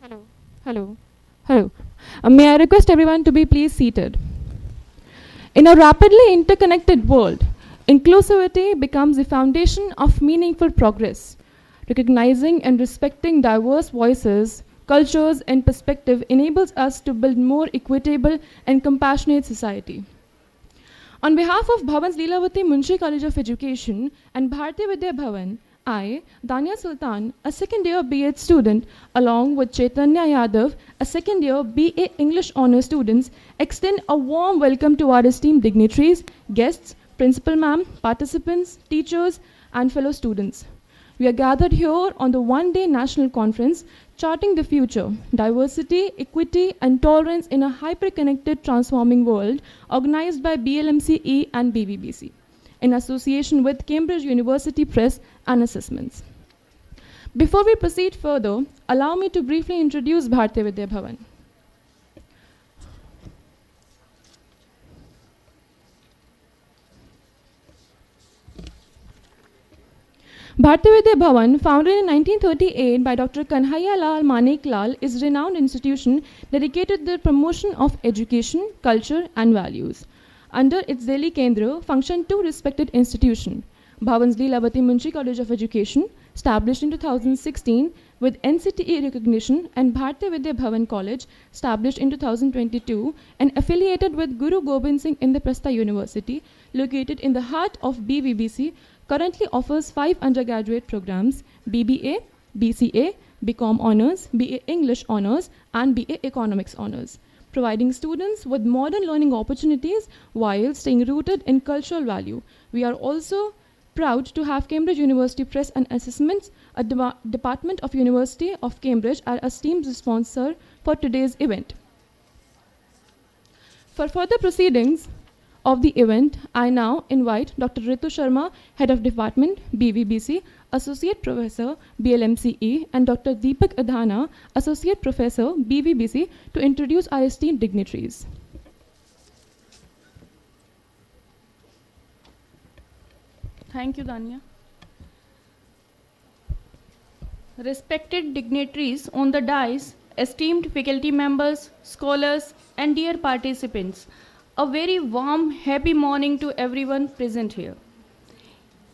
Hello. Hello. May I request everyone to be please seated. In a rapidly interconnected world, inclusivity becomes the foundation of meaningful progress. Recognizing and respecting diverse voices, cultures, and perspective enables us to build more equitable and compassionate society. On behalf of Bhavan's Leelawati Munshi College of Education and Bharatiya Vidya Bhavan, I, Dania Sultan, a second-year BA student, along with Chaitanya Yadav, a second-year BA English Honours students, extend a warm welcome to our esteemed dignitaries, guests, principal ma'am, participants, teachers, and fellow students. We are gathered here on the one-day national conference, Charting the Future, Diversity, Equity, and Tolerance in a Hyper-Connected Transforming World, organized by BLMCE and BVBC, in association with Cambridge University Press and Assessments. Before we proceed further, allow me to briefly introduce Bharatiya Vidya Bhavan. Bharatiya Vidya Bhavan, founded in 1938 by Dr. Kanhaiya Lal Manik Lal, is a renowned institution dedicated to the promotion of education, culture, and values. Under its Delhi Kendra function two respected institutions: Bhavan's Leelawati Munshi College of Education, established in 2016 with NCTE recognition, and Bharatiya Vidya Bhavan College, established in 2022 and affiliated with Guru Gobind Singh Indraprastha University, located in the heart of BVBC, currently offers 5 undergraduate programs: BBA, BCA, BCom Honours, BA English Honours, and BA Economics Honours, providing students with modern learning opportunities while staying rooted in cultural value. We are also proud to have Cambridge University Press and Assessments, a Department of University of Cambridge, as our esteemed sponsor for today's event. For further proceedings of the event, I now invite Dr. Ritu Sharma, Head of Department, BVBC, Associate Professor, BLMCE, and Dr. Deepak Adhana, Associate Professor, BVBC, to introduce our esteemed dignitaries. Thank you, Dania. Respected dignitaries on the dais, esteemed faculty members, scholars, and dear participants, a very warm, happy morning to everyone present here.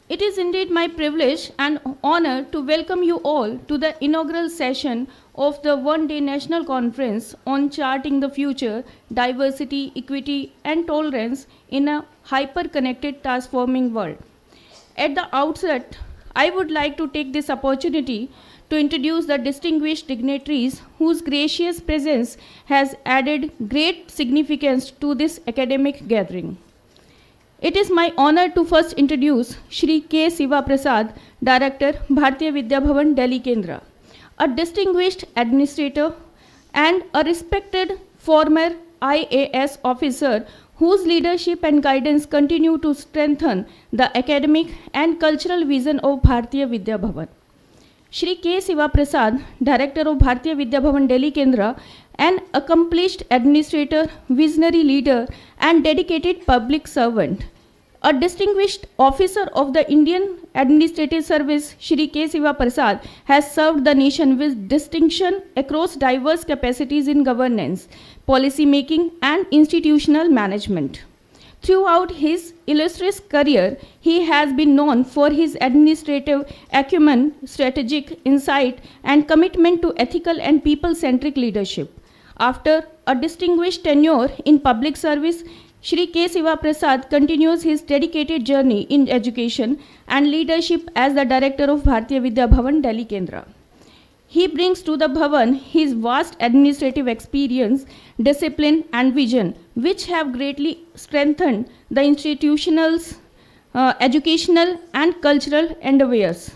It is indeed my privilege and honor to welcome you all to the inaugural session of the one-day national conference on charting the future, diversity, equity, and tolerance in a hyper-connected, transforming world. At the outset, I would like to take this opportunity to introduce the distinguished dignitaries whose gracious presence has added great significance to this academic gathering. It is my honor to first introduce Shri K. Siva Prasad, Director, Bharatiya Vidya Bhavan, Delhi Kendra, a distinguished administrator and a respected former IAS officer whose leadership and guidance continue to strengthen the academic and cultural vision of Bharatiya Vidya Bhavan. Shri K. Siva Prasad, Director of Bharatiya Vidya Bhavan, Delhi Kendra, an accomplished administrator, visionary leader, and dedicated public servant. A distinguished officer of the Indian Administrative Service, Shri K. Siva Prasad, has served the nation with distinction across diverse capacities in governance, policy making, and institutional management. Throughout his illustrious career, he has been known for his administrative acumen, strategic insight, and commitment to ethical and people-centric leadership. After a distinguished tenure in public service, Shri K. Siva Prasad continues his dedicated journey in education and leadership as the Director of Bharatiya Vidya Bhavan, Delhi Kendra. He brings to the Bhavan his vast administrative experience, discipline, and vision, which have greatly strengthened the institutional's educational and cultural endeavors.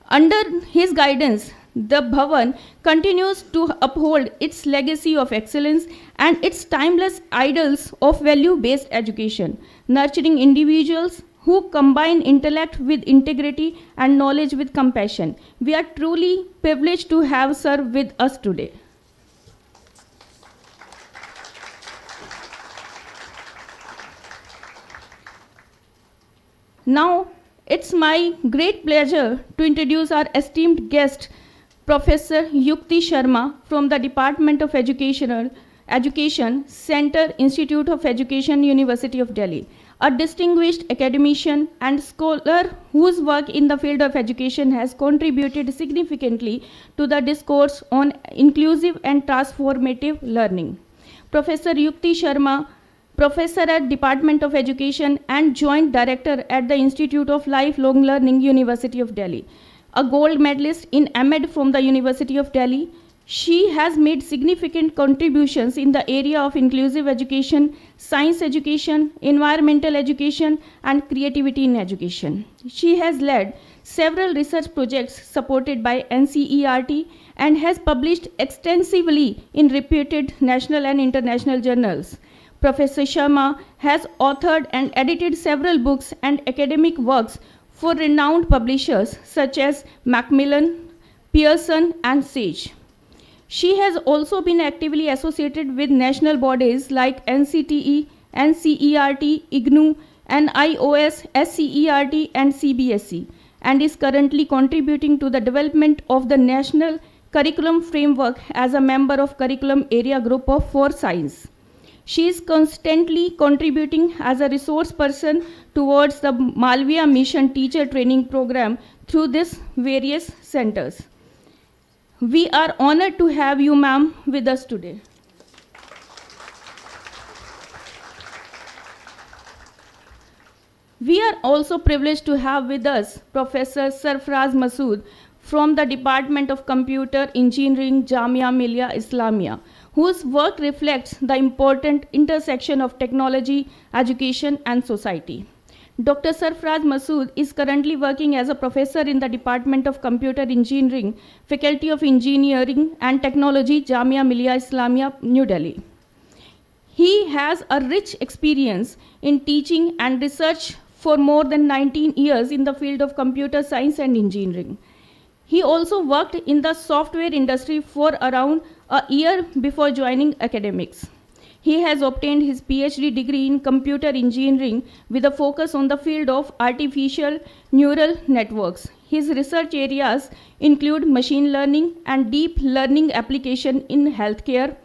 Under his guidance, the Bhavan continues to uphold its legacy of excellence and its timeless ideals of value-based education, nurturing individuals who combine intellect with integrity and knowledge with compassion. We are truly privileged to have sir with us today. Now, it's my great pleasure to introduce our esteemed guest, Professor Yukti Sharma from the Department of Education, Center Institute of Education, University of Delhi, a distinguished academician and scholar whose work in the field of education has contributed significantly to the discourse on inclusive and transformative learning. Professor Yukti Sharma, professor at Department of Education and joint director at the Institute of Lifelong Learning, University of Delhi, a gold medalist in MEd from the University of Delhi. She has made significant contributions in the area of inclusive education, science education, environmental education, and creativity in education. She has led several research projects supported by NCERT and has published extensively in reputed national and international journals. Professor Sharma has authored and edited several books and academic works for renowned publishers such as Macmillan, Pearson, and Sage. She has also been actively associated with national bodies like NCTE, NCERT, IGNOU, NIOS, SCERT, and CBSE, and is currently contributing to the development of the National Curriculum Framework as a member of Curriculum Area Group for Science. She is constantly contributing as a resource person towards the Malviya Mission Teacher Training Program through these various centers. We are honored to have you, ma'am, with us today. We are also privileged to have with us Professor Sarfraz Masood from the Department of Computer Engineering, Jamia Millia Islamia, whose work reflects the important intersection of technology, education, and society. Dr. Sarfraz Masood is currently working as a professor in the Department of Computer Engineering, Faculty of Engineering and Technology, Jamia Millia Islamia, New Delhi. He has a rich experience in teaching and research for more than 19 years in the field of computer science and engineering. He also worked in the software industry for around a year before joining academics. He has obtained his PhD degree in computer engineering with a focus on the field of artificial neural networks. His research areas include machine learning and deep learning application in healthcare,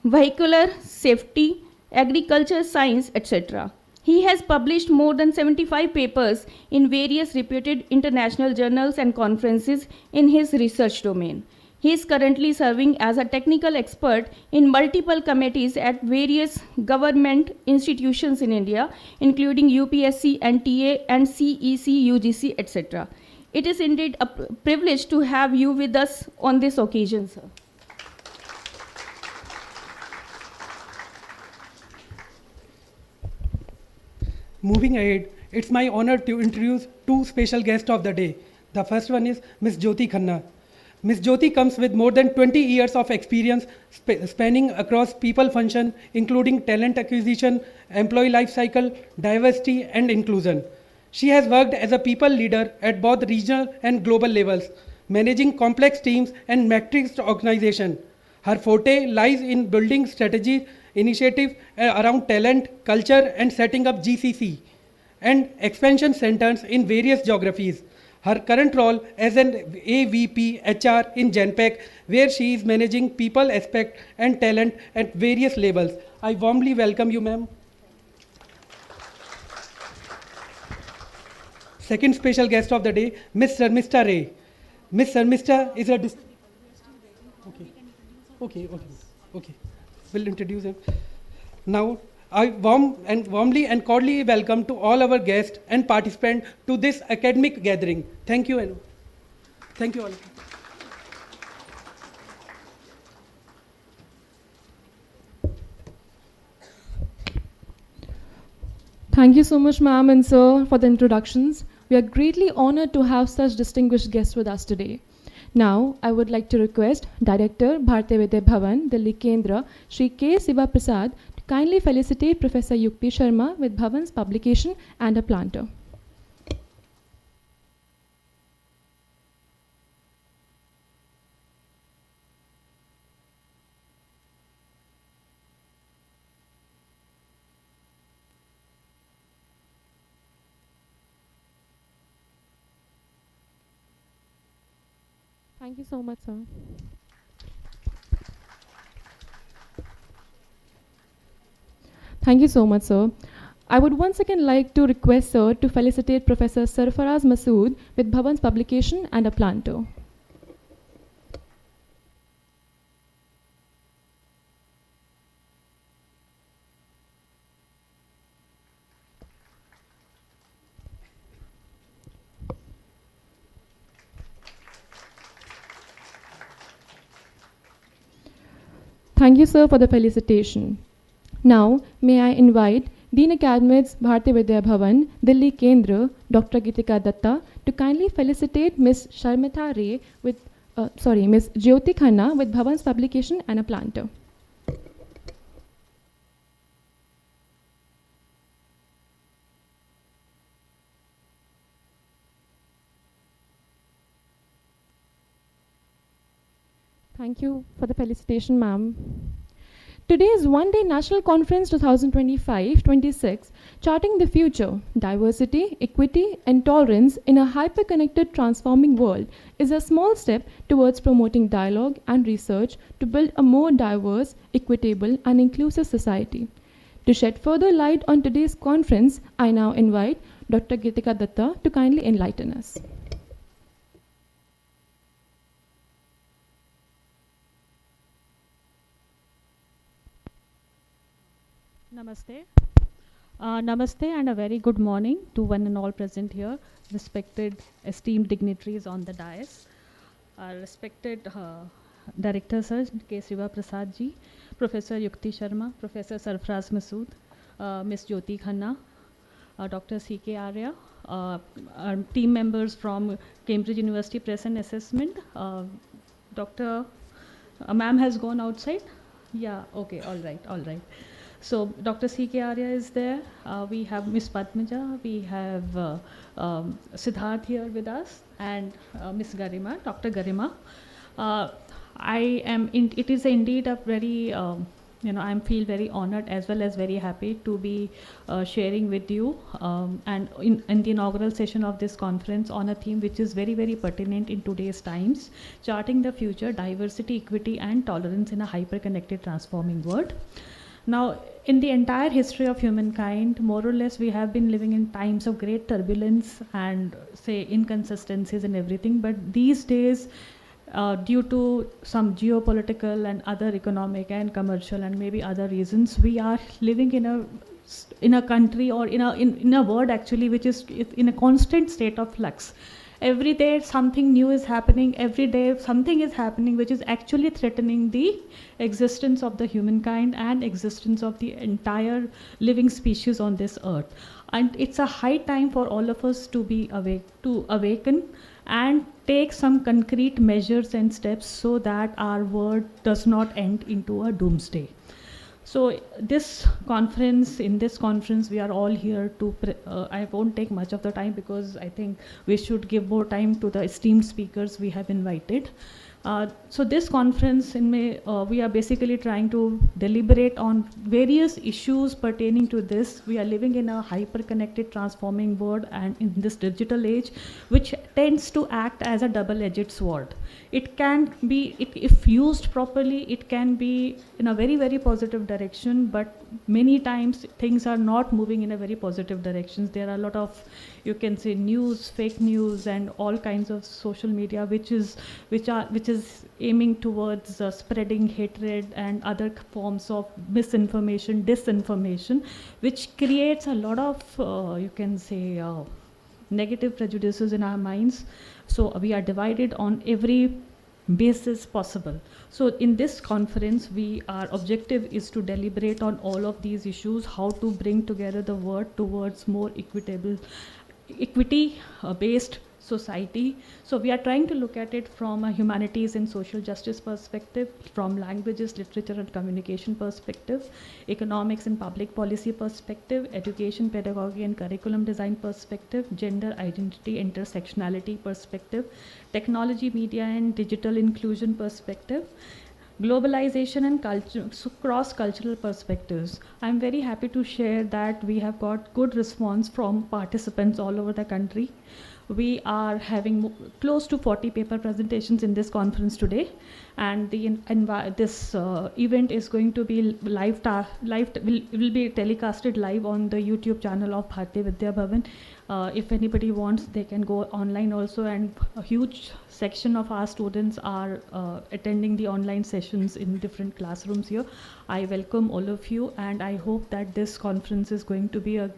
vehicular safety, agriculture science, etc. He has published more than 75 papers in various reputed international journals and conferences in his research domain. He is currently serving as a technical expert in multiple committees at various government institutions in India, including UPSC, NTA, and CEC, UGC, etc. It is indeed a privilege to have you with us on this occasion, sir. Moving ahead, it's my honor to introduce two special guests of the day. The first one is Ms. Jyoti Khanna. Ms. Jyoti comes with more than 20 years of experience spanning across people function, including talent acquisition, employee life cycle, diversity, and inclusion. She has worked as a people leader at both regional and global levels, managing complex teams and matrixed organization. Her forte lies in building strategy initiative around talent, culture, and setting up GCC and expansion centers in various geographies. Her current role as an AVP HR in Genpact, where she is managing people aspect and talent at various levels. I warmly welcome you, ma'am. Second special guest of the day, Ms. Sarmista Ray. Ms. Sarmista is a Okay. We'll introduce him. Now, I warmly and cordially welcome to all our guests and participants to this academic gathering. Thank you, and thank you all. Thank you so much, ma'am and sir, for the introductions. We are greatly honored to have such distinguished guests with us today. Now, I would like to request Director, Bharatiya Vidya Bhavan, Delhi Kendra, Shri K. Siva Prasad, to kindly felicitate Professor Yukti Sharma with Bhavan's publication and a planter. Thank you so much, sir. Thank you so much, sir. I would once again like to request sir to felicitate Professor Sarfaraz Masood with Bhavan's publication and a planter. Thank you, sir, for the felicitation. Now, may I invite Dean Academics, Bharatiya Vidya Bhavan, Delhi Kendra, Dr. Gitika Datta, to kindly felicitate Ms. Sharmita Ray with, Ms. Jyoti Khanna with Bhavan's publication and a planter. Thank you for the felicitation, ma'am. Today's One Day National Conference 2025-26, Charting the Future, Diversity, Equity and Tolerance in a Hyper-Connected Transforming World, is a small step towards promoting dialogue and research to build a more diverse, equitable and inclusive society. To shed further light on today's conference, I now invite Dr. Gitika Datta to kindly enlighten us. Namaste. Namaste and a very good morning to one and all present here, respected esteemed dignitaries on the dais, respected Director Sir K. Siva Prasad ji, Professor Yukti Sharma, Professor Sarfraz Masood, Ms. Jyoti Khanna, Dr. C.K. Arya, our team members from Cambridge University Press and Assessment, Dr. Ma'am has gone outside? Yeah, okay, all right. So Dr. C.K. Arya is there. We have Ms. Padmaja. We have Siddharth here with us, and Ms. Garima, Dr. Garima. It is indeed a very, I feel very honored as well as very happy to be sharing with you and in the inaugural session of this conference on a theme which is very, very pertinent in today's times, charting the future, diversity, equity and tolerance in a hyper-connected transforming world. Now, in the entire history of humankind, more or less, we have been living in times of great turbulence and, say, inconsistencies and everything. But these days, due to some geopolitical and other economic and commercial and maybe other reasons, we are living in a country or in a world actually which is in a constant state of flux. Every day something new is happening, every day something is happening which is actually threatening the existence of the humankind and existence of the entire living species on this earth. And it's a high time for all of us to be awaken and take some concrete measures and steps so that our world does not end into a doomsday. So in this conference, we are all here to, I won't take much of the time because I think we should give more time to the esteemed speakers we have invited. So this conference, we are basically trying to deliberate on various issues pertaining to this. We are living in a hyper-connected, transforming world and in this digital age, which tends to act as a double-edged sword. It can be, if used properly, it can be in a very, very positive direction, but many times things are not moving in a very positive directions. There are a lot of, you can say, news, fake news, and all kinds of social media, which is aiming towards spreading hatred and other forms of misinformation, disinformation, which creates a lot of, you can say, negative prejudices in our minds. So we are divided on every basis possible. So in this conference, our objective is to deliberate on all of these issues, how to bring together the world towards more equity-based society. So we are trying to look at it from a humanities and social justice perspective, from languages, literature and communication perspective, economics and public policy perspective, education, pedagogy and curriculum design perspective, gender identity, intersectionality perspective, technology, media and digital inclusion perspective, globalization and culture, so cross-cultural perspectives. I'm very happy to share that we have got good response from participants all over the country. We are having close to 40 paper presentations in this conference today, and this event is going to be will be telecasted live on the YouTube channel of Bharatiya Vidya Bhavan. If anybody wants, they can go online also, and a huge section of our students are attending the online sessions in different classrooms here. I welcome all of you, and I hope that this conference is going to be a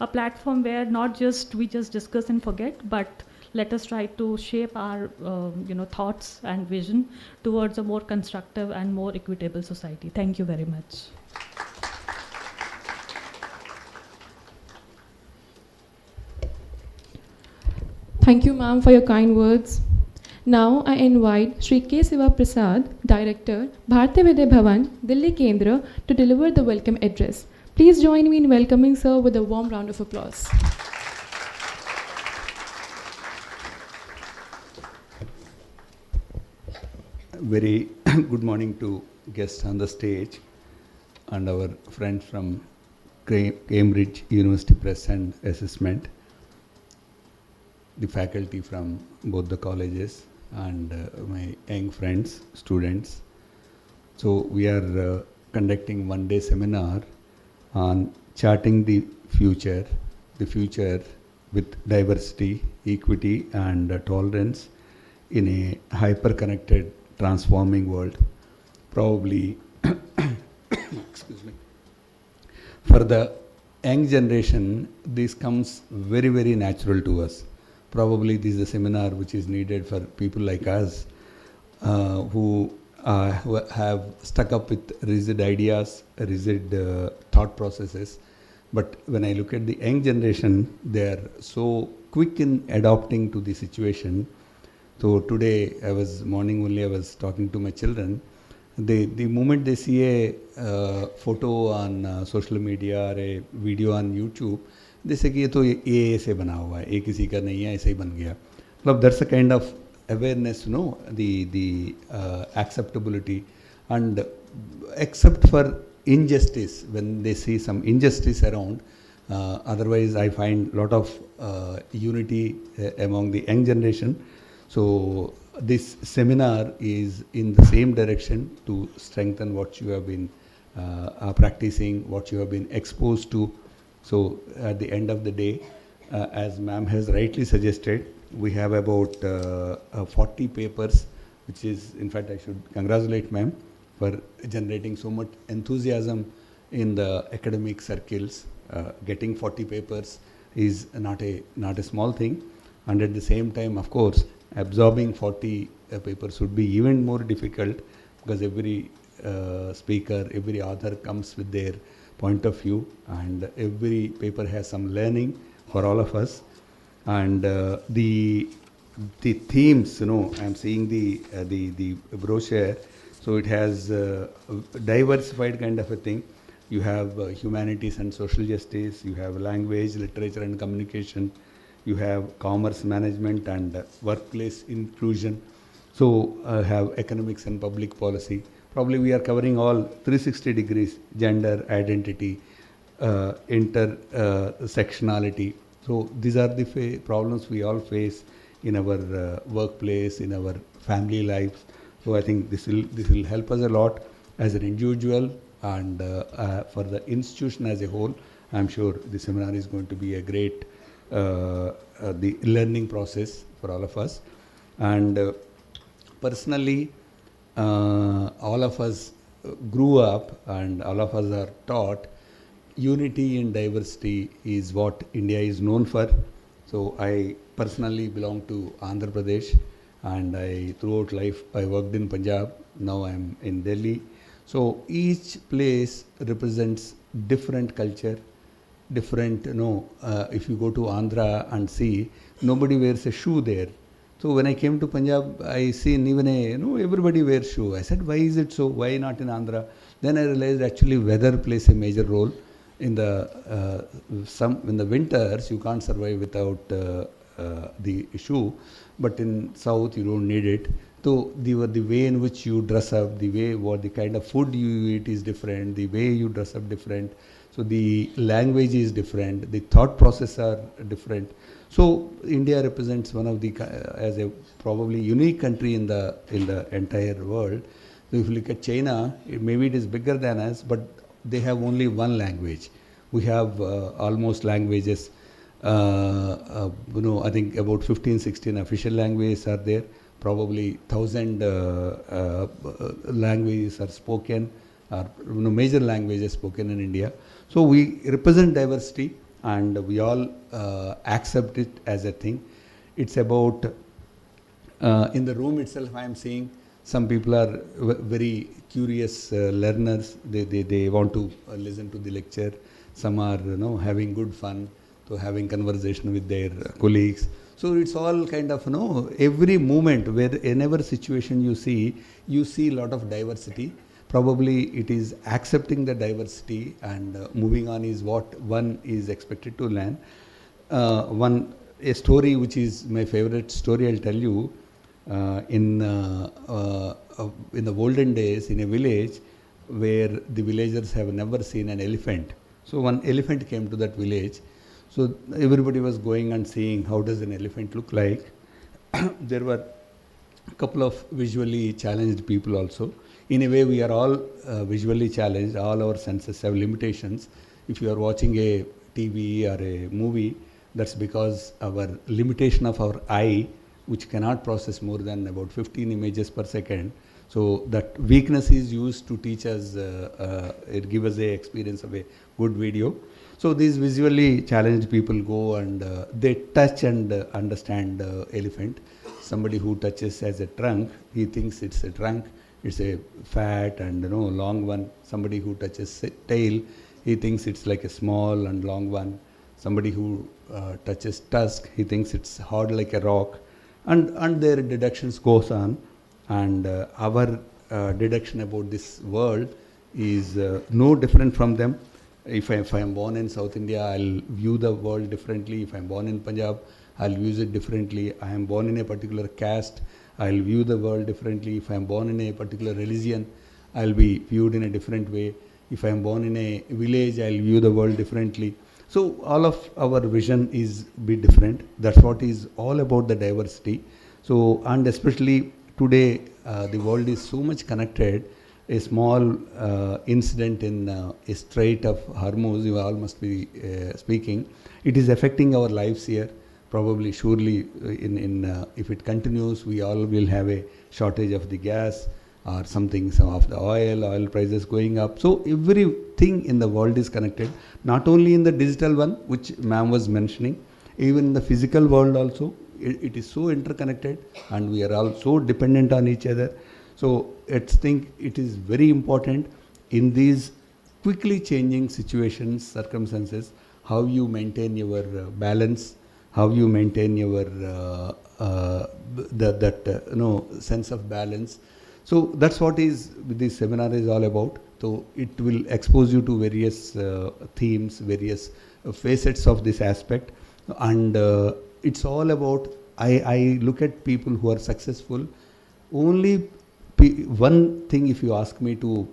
platform where not just we just discuss and forget, but let us try to shape our thoughts and vision towards a more constructive and more equitable society. Thank you very much. Thank you, ma'am, for your kind words. Now I invite Shri K. Siva Prasad, Director, Bharatiya Vidya Bhavan, Delhi Kendra, to deliver the welcome address. Please join me in welcoming sir with a warm round of applause. Very good morning to guests on the stage and our friends from Cambridge University Press and Assessment, the faculty from both the colleges, and my young friends, students. So we are conducting one-day seminar on charting the future with diversity, equity and tolerance in a hyper-connected, transforming world. Probably, excuse me, for the young generation, this comes very, very natural to us. Probably this is a seminar which is needed for people like us who have stuck up with rigid ideas, rigid thought processes. But when I look at the young generation, they are so quick in adapting to the situation. So today, I was talking to my children. The moment they see a photo on social media or a video on YouTube, they say कि ये तो ये ऐसे बना हुआ है, ये किसी का नहीं है, ऐसे ही बन गया. मतलब that's a kind of awareness, the acceptability, and except for injustice, when they see some injustice around. Otherwise, I find a lot of unity among the young generation. So this seminar is in the same direction to strengthen what you have been practicing, what you have been exposed to. So at the end of the day, as ma'am has rightly suggested, we have about 40 papers, which is, in fact, I should congratulate ma'am for generating so much enthusiasm in the academic circles. Getting 40 papers is not a small thing, and at the same time, of course, absorbing 40 papers would be even more difficult, because every speaker, every author comes with their point of view, and every paper has some learning for all of us. And the themes, I'm seeing the brochure, so it has a diversified kind of a thing. You have humanities and social justice, you have language, literature and communication, you have commerce management and workplace inclusion. So have economics and public policy. Probably we are covering all 360 degrees, gender, identity, intersectionality. So these are the problems we all face in our workplace, in our family lives. So I think this will help us a lot as an individual, and for the institution as a whole. I'm sure the seminar is going to be a great the learning process for all of us. And personally, all of us grew up and all of us are taught unity in diversity is what India is known for. So I personally belong to Andhra Pradesh, and throughout life I worked in Punjab. Now I'm in Delhi. So each place represents different culture, different, if you go to Andhra and see, nobody wears a shoe there. So when I came to Punjab, I seen even everybody wears shoe. I said, why is it so? Why not in Andhra? Then I realized actually weather plays a major role. In the winters, you can't survive without the shoe, but in south you don't need it. So the way in which you dress up, the kind of food you eat is different, the way you dress up different. So the language is different, the thought process are different. So India represents one of the as a probably unique country in the entire world. So if you look at China, maybe it is bigger than us, but they have only one language. We have almost languages. I think about 15, 16 official languages are there. Probably 1,000 languages are spoken, or major languages spoken in India. So we represent diversity, and we all accept it as a thing. It's about in the room itself. I am seeing some people are very curious learners. They want to listen to the lecture. Some are having good fun, so having conversation with their colleagues. So it's all kind of every moment, whenever situation you see a lot of diversity. Probably it is accepting the diversity and moving on is what one is expected to learn. A story which is my favorite story, I'll tell you. In the olden days, in a village where the villagers have never seen an elephant. So one elephant came to that village. So everybody was going and seeing how does an elephant look like. There were a couple of visually challenged people also. In a way, we are all visually challenged. All our senses have limitations. If you are watching a TV or a movie, that's because our limitation of our eye, which cannot process more than about 15 images per second. So that weakness is used to teach us, it gives us a experience of a good video. So these visually challenged people go and they touch and understand elephant. Somebody who touches as a trunk, he thinks it's a trunk, it's a fat and long one. Somebody who touches tail, he thinks it's like a small and long one. Somebody who touches tusk, he thinks it's hard like a rock. And their deductions goes on, and our deduction about this world is no different from them. If I am born in South India, I'll view the world differently. If I am born in Punjab, I'll view it differently. I am born in a particular caste, I'll view the world differently. If I am born in a particular religion, I'll be viewed in a different way. If I am born in a village, I'll view the world differently. So all of our vision is be different. That's what is all about the diversity. So, and especially today, the world is so much connected. A small incident in a Strait of Hormuz, you all must be speaking, it is affecting our lives here. Probably, surely, if it continues, we all will have a shortage of the gas or something, some of the oil prices going up. So everything in the world is connected, not only in the digital one, which ma'am was mentioning, even in the physical world also, it is so interconnected and we are all so dependent on each other. So let's think it is very important in these quickly changing situations, circumstances, how you maintain your balance, how you maintain your sense of balance. So that's what this seminar is all about. So it will expose you to various themes, various facets of this aspect, and it's all about. I look at people who are successful. Only one thing, if you ask me to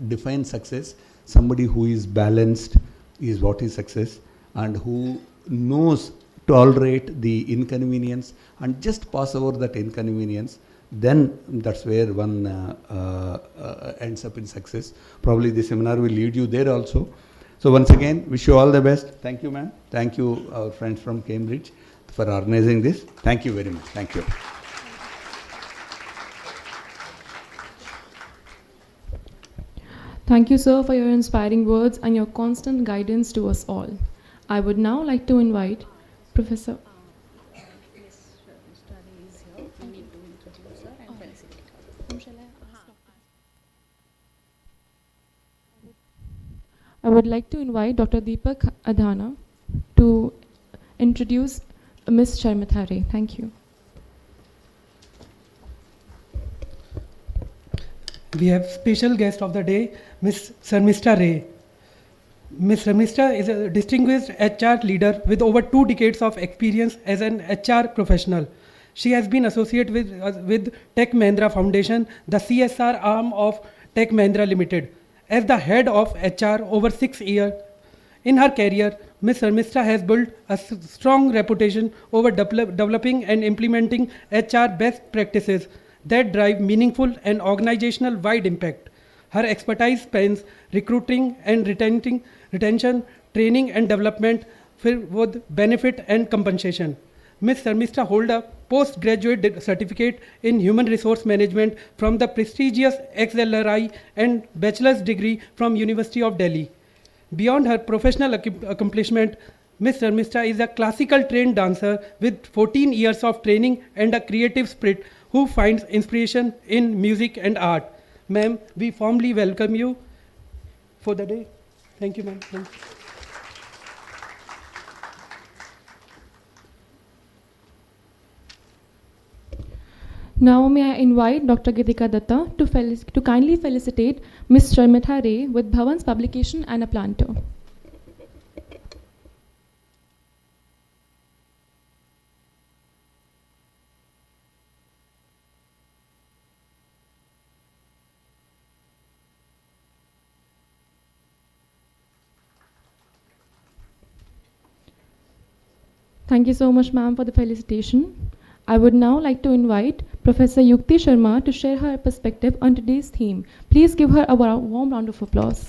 define success, somebody who is balanced is what is success, and who knows tolerate the inconvenience and just pass over that inconvenience. Then that's where one ends up in success. Probably the seminar will lead you there also. So once again, wish you all the best. Thank you, ma'am. Thank you, our friends from Cambridge, for organizing this. Thank you very much. Thank you. Thank you, sir, for your inspiring words and your constant guidance to us all. I would now like to invite Professor. I would like to invite Dr. Deepak Adhana to introduce Ms. Chairmata Ray. Thank you. We have special guest of the day, Ms. Sarmista Ray. Ms. Sarmista is a distinguished HR leader with over 2 decades of experience as an HR professional. She has been associated with Tech Mahindra Foundation, the CSR arm of Tech Mahindra Limited, as the head of HR over 6 years. In her career, Ms. Sharmistha has built a strong reputation over developing and implementing HR best practices that drive meaningful and organizational wide impact. Her expertise spans recruiting and retention, training and development with benefit and compensation. Ms. Sharmistha holds a postgraduate certificate in Human Resource Management from the prestigious XLRI and bachelor's degree from University of Delhi. Beyond her professional accomplishment, Ms. Sharmistha is a classical trained dancer with 14 years of training and a creative spirit who finds inspiration in music and art. Ma'am, we warmly welcome you for the day. Thank you, ma'am. Thank you. Now may I invite Dr. Gitika Datta to kindly felicitate Ms. Sharmistha Ray with Bhavan's publication and a planter. Thank you so much, ma'am, for the felicitation. I would now like to invite Professor Yukti Sharma to share her perspective on today's theme. Please give her a warm round of applause.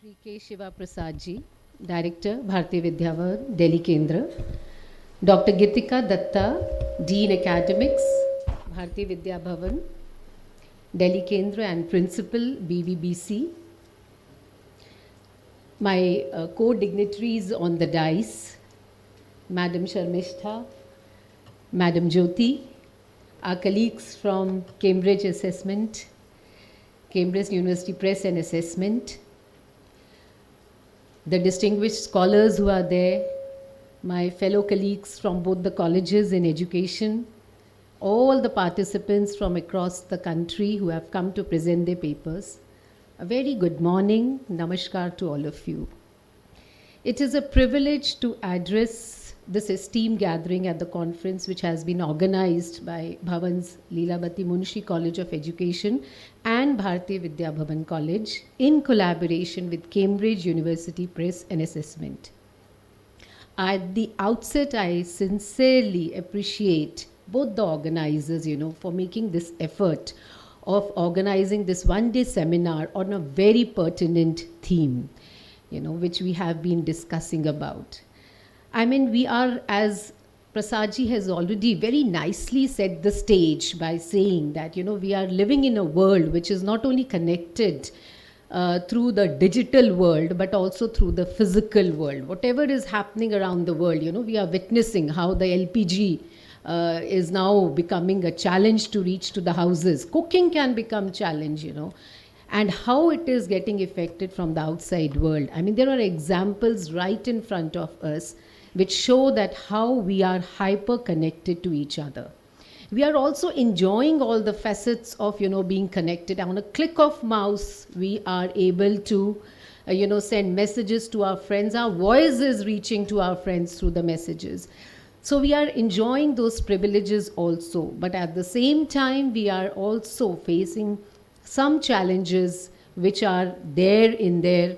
Shri K. Shiva Prasad ji, Director, Bharatiya Vidya Bhavan, Delhi Kendra. Dr. Gitika Datta, Dean Academics, Bharatiya Vidya Bhavan, Delhi Kendra and Principal, BVBC. My co-dignitaries on the dais, Madam Sharmistha, Madam Jyoti, our colleagues from Cambridge Assessment, Cambridge University Press and Assessment, the distinguished scholars who are there, my fellow colleagues from both the colleges in education, all the participants from across the country who have come to present their papers. A very good morning, namaskar to all of you. It is a privilege to address this esteemed gathering at the conference which has been organized by Bhavan's Leelawati Munshi College of Education and Bharatiya Vidya Bhavan College in collaboration with Cambridge University Press and Assessment. At the outset, I sincerely appreciate both the organizers, for making this effort of organizing this one-day seminar on a very pertinent theme, which we have been discussing about. I mean, we are, as Prasadji has already very nicely set the stage by saying that, we are living in a world which is not only connected through the digital world, but also through the physical world. Whatever is happening around the world, we are witnessing how the LPG is now becoming a challenge to reach to the houses. Cooking can become challenge, and how it is getting affected from the outside world. I mean, there are examples right in front of us which show that how we are hyper connected to each other. We are also enjoying all the facets of, being connected. On a click of mouse, we are able to, send messages to our friends. Our voice is reaching to our friends through the messages. So we are enjoying those privileges also. But at the same time, we are also facing some challenges which are there in their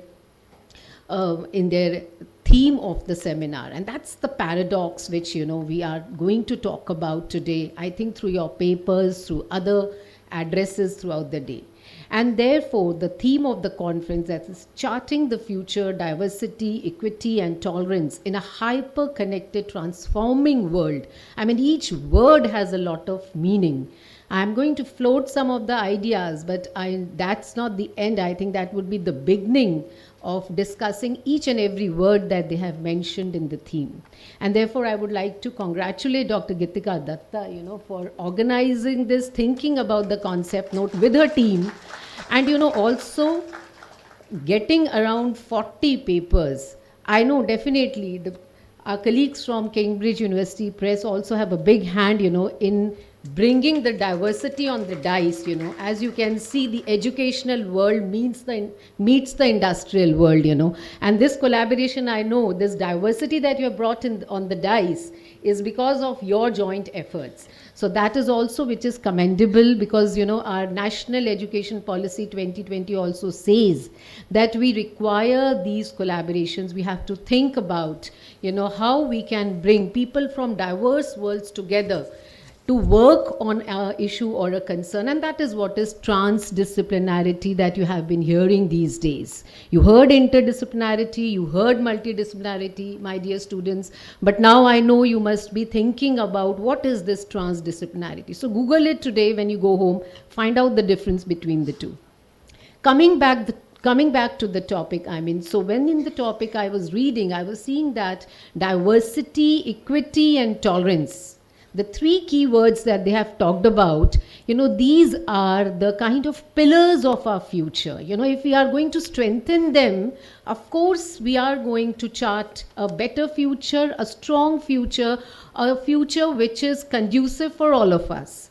theme of the seminar, and that's the paradox which we are going to talk about today, I think through your papers, through other addresses throughout the day. And therefore the theme of the conference that is charting the future, diversity, equity and tolerance in a hyper connected transforming world. I mean, each word has a lot of meaning. I'm going to float some of the ideas, but that's not the end. I think that would be the beginning of discussing each and every word that they have mentioned in the theme. And therefore, I would like to congratulate Dr. Gitika Datta, for organizing this, thinking about the concept note with her team, and, also getting around 40 papers. I know definitely Our colleagues from Cambridge University Press also have a big hand, in bringing the diversity on the dice. As you can see, the educational world meets the industrial world. And this collaboration, I know, this diversity that you have brought in on the dice is because of your joint efforts. So that is also which is commendable, because our National Education Policy 2020 also says that we require these collaborations. We have to think about how we can bring people from diverse worlds together to work on an issue or a concern, and that is what is transdisciplinarity that you have been hearing these days. You heard interdisciplinarity, you heard multidisciplinarity, my dear students, but now I know you must be thinking about what is this transdisciplinarity. So Google it today when you go home, find out the difference between the two. Coming back to the topic, so when in the topic I was reading, I was seeing that diversity, equity, and tolerance, the three key words that they have talked about, these are the kind of pillars of our future. If we are going to strengthen them, of course, we are going to chart a better future, a strong future, a future which is conducive for all of us.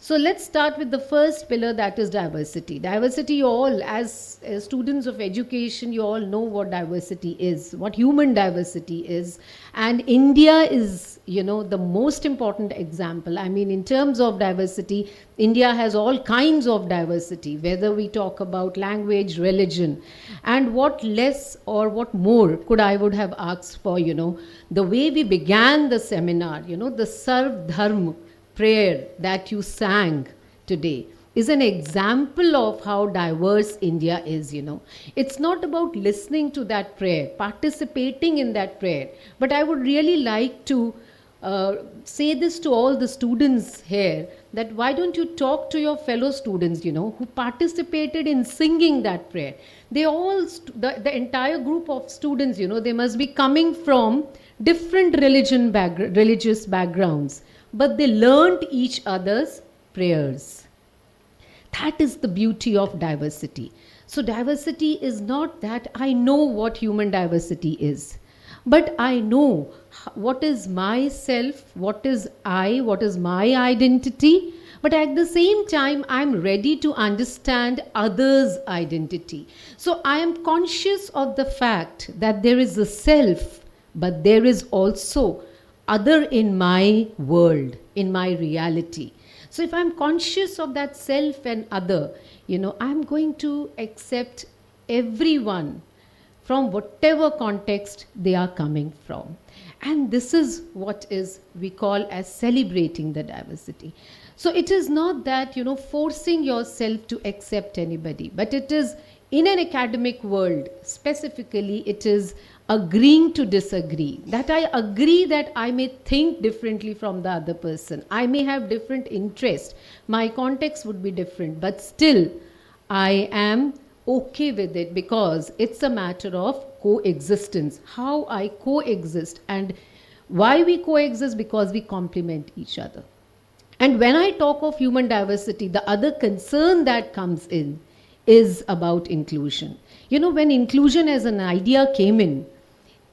So let's start with the first pillar, that is diversity. Diversity, you all, as students of education, you all know what diversity is, what human diversity is. And India is, the most important example. In terms of diversity, India has all kinds of diversity, whether we talk about language, religion. And what less or what more I would have asked for, the way we began the seminar, the Sarv Dharma prayer that you sang today is an example of how diverse India is. It's not about listening to that prayer, participating in that prayer, but I would really like to say this to all the students here, that why don't you talk to your fellow students, who participated in singing that prayer. They all, the entire group of students, they must be coming from different religious backgrounds, but they learned each other's prayers. That is the beauty of diversity. So diversity is not that I know what human diversity is, but I know what is myself, what is I, what is my identity, but at the same time I'm ready to understand others' identity. So I am conscious of the fact that there is a self, but there is also other in my world, in my reality. So if I'm conscious of that self and other, I'm going to accept everyone from whatever context they are coming from. And this is what we call as celebrating the diversity. So it is not that, forcing yourself to accept anybody, but it is in an academic world, specifically, it is agreeing to disagree. That I agree that I may think differently from the other person. I may have different interests. My context would be different, but still I am okay with it, because it's a matter of coexistence. How I coexist, and why we coexist, because we complement each other. And when I talk of human diversity, the other concern that comes in is about inclusion. When inclusion as an idea came in,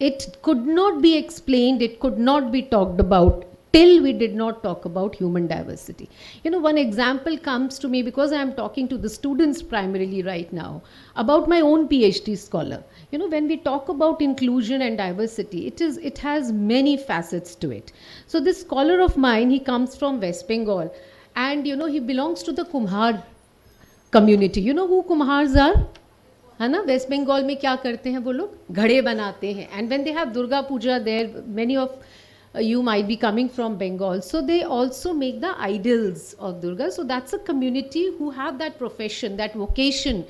it could not be explained, it could not be talked about till we did not talk about human diversity. One example comes to me, because I am talking to the students primarily right now about my own PhD scholar. When we talk about inclusion and diversity, it has many facets to it. So this scholar of mine, he comes from West Bengal, and he belongs to the Kumhar community. You know who Kumhars are? है ना, waste Bengal में क्या करते हैं वो लोग, घड़े बनाते हैं. And when they have Durga Puja there, many of you might be coming from Bengal, so they also make the idols of Durga. So that's a community who have that profession, that vocation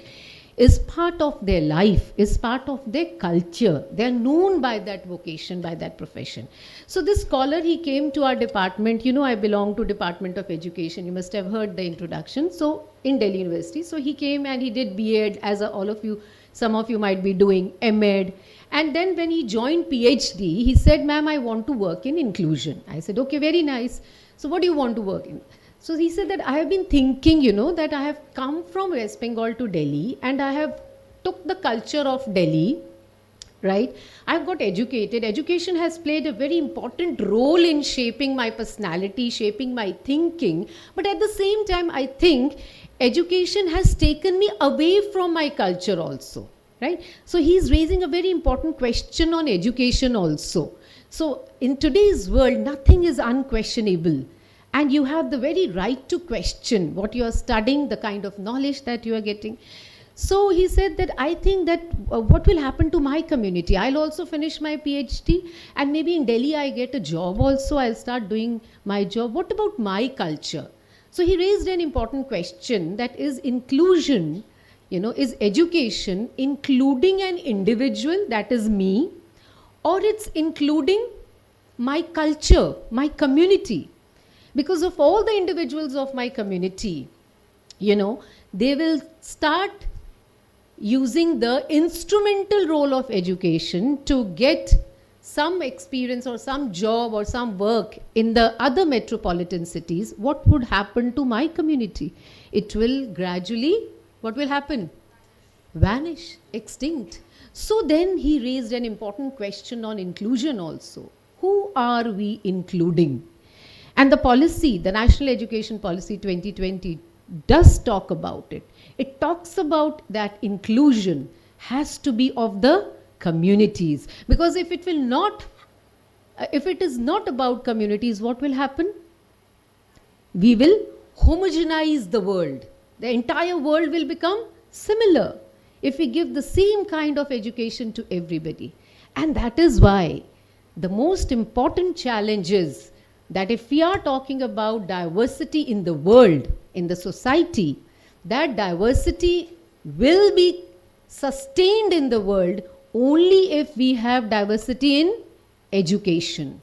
is part of their life, is part of their culture. They are known by that vocation, by that profession. So this scholar, he came to our department. I belong to Department of Education. You must have heard the introduction. So in Delhi University. So he came and he did B.Ed, as all of you, some of you might be doing M.Ed. And then when he joined PhD, he said, ma'am, I want to work in inclusion. I said, okay, very nice. So what do you want to work in? So he said that I have been thinking, that I have come from West Bengal to Delhi, and I have took the culture of Delhi right? I've got educated. Education has played a very important role in shaping my personality, shaping my thinking. But at the same time, I think education has taken me away from my culture also, right? So he's raising a very important question on education also. So in today's world, nothing is unquestionable. And you have the very right to question what you are studying, the kind of knowledge that you are getting. So he said that I think that what will happen to my community? I'll also finish my PhD, and maybe in Delhi I get a job also. I'll start doing my job. What about my culture? So he raised an important question, that is inclusion, is education including an individual, that is me, or it's including my culture, my community? Because of all the individuals of my community, they will start using the instrumental role of education to get some experience or some job or some work in the other metropolitan cities. What would happen to my community? It will gradually, what will happen? Vanish, extinct. So then he raised an important question on inclusion also. Who are we including? And the policy, the National Education Policy 2020, does talk about it. It talks about that inclusion has to be of the communities. Because if it is not about communities, what will happen? We will homogenize the world. The entire world will become similar if we give the same kind of education to everybody. And that is why the most important challenge is that if we are talking about diversity in the world, in the society, that diversity will be sustained in the world only if we have diversity in education.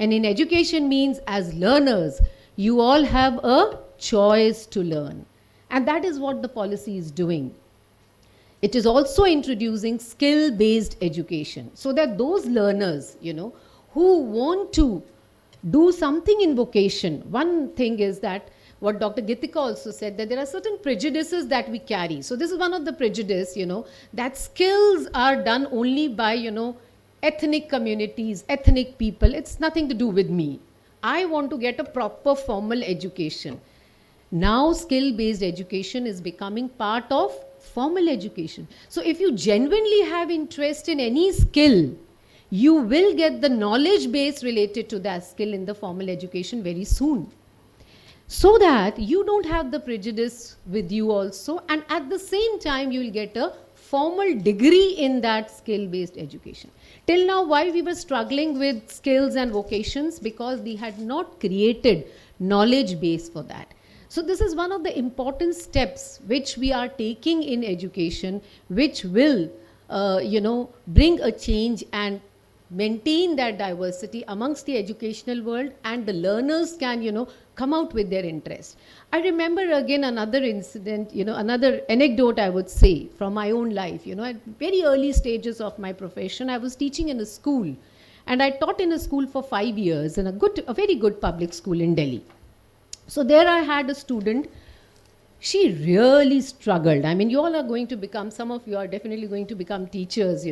And in education means, as learners, you all have a choice to learn. And that is what the policy is doing. It is also introducing skill-based education, so that those learners, who want to do something in vocation. One thing is that what Dr. Gitika also said, that there are certain prejudices that we carry. So this is one of the prejudice, that skills are done only by, ethnic communities, ethnic people. It's nothing to do with me. I want to get a proper formal education. Now skill-based education is becoming part of formal education. So if you genuinely have interest in any skill, you will get the knowledge base related to that skill in the formal education very soon. So that you don't have the prejudice with you also, and at the same time you will get a formal degree in that skill-based education. Till now, why we were struggling with skills and vocations? Because we had not created knowledge base for that. So this is one of the important steps which we are taking in education, which will, bring a change and maintain that diversity amongst the educational world, and the learners can, come out with their interest. I remember again another incident, another anecdote I would say from my own life. At very early stages of my profession, I was teaching in a school, and I taught in a school for 5 years in a very good public school in Delhi. So there I had a student. She really struggled. I mean, you all are going to become, some of you are definitely going to become teachers,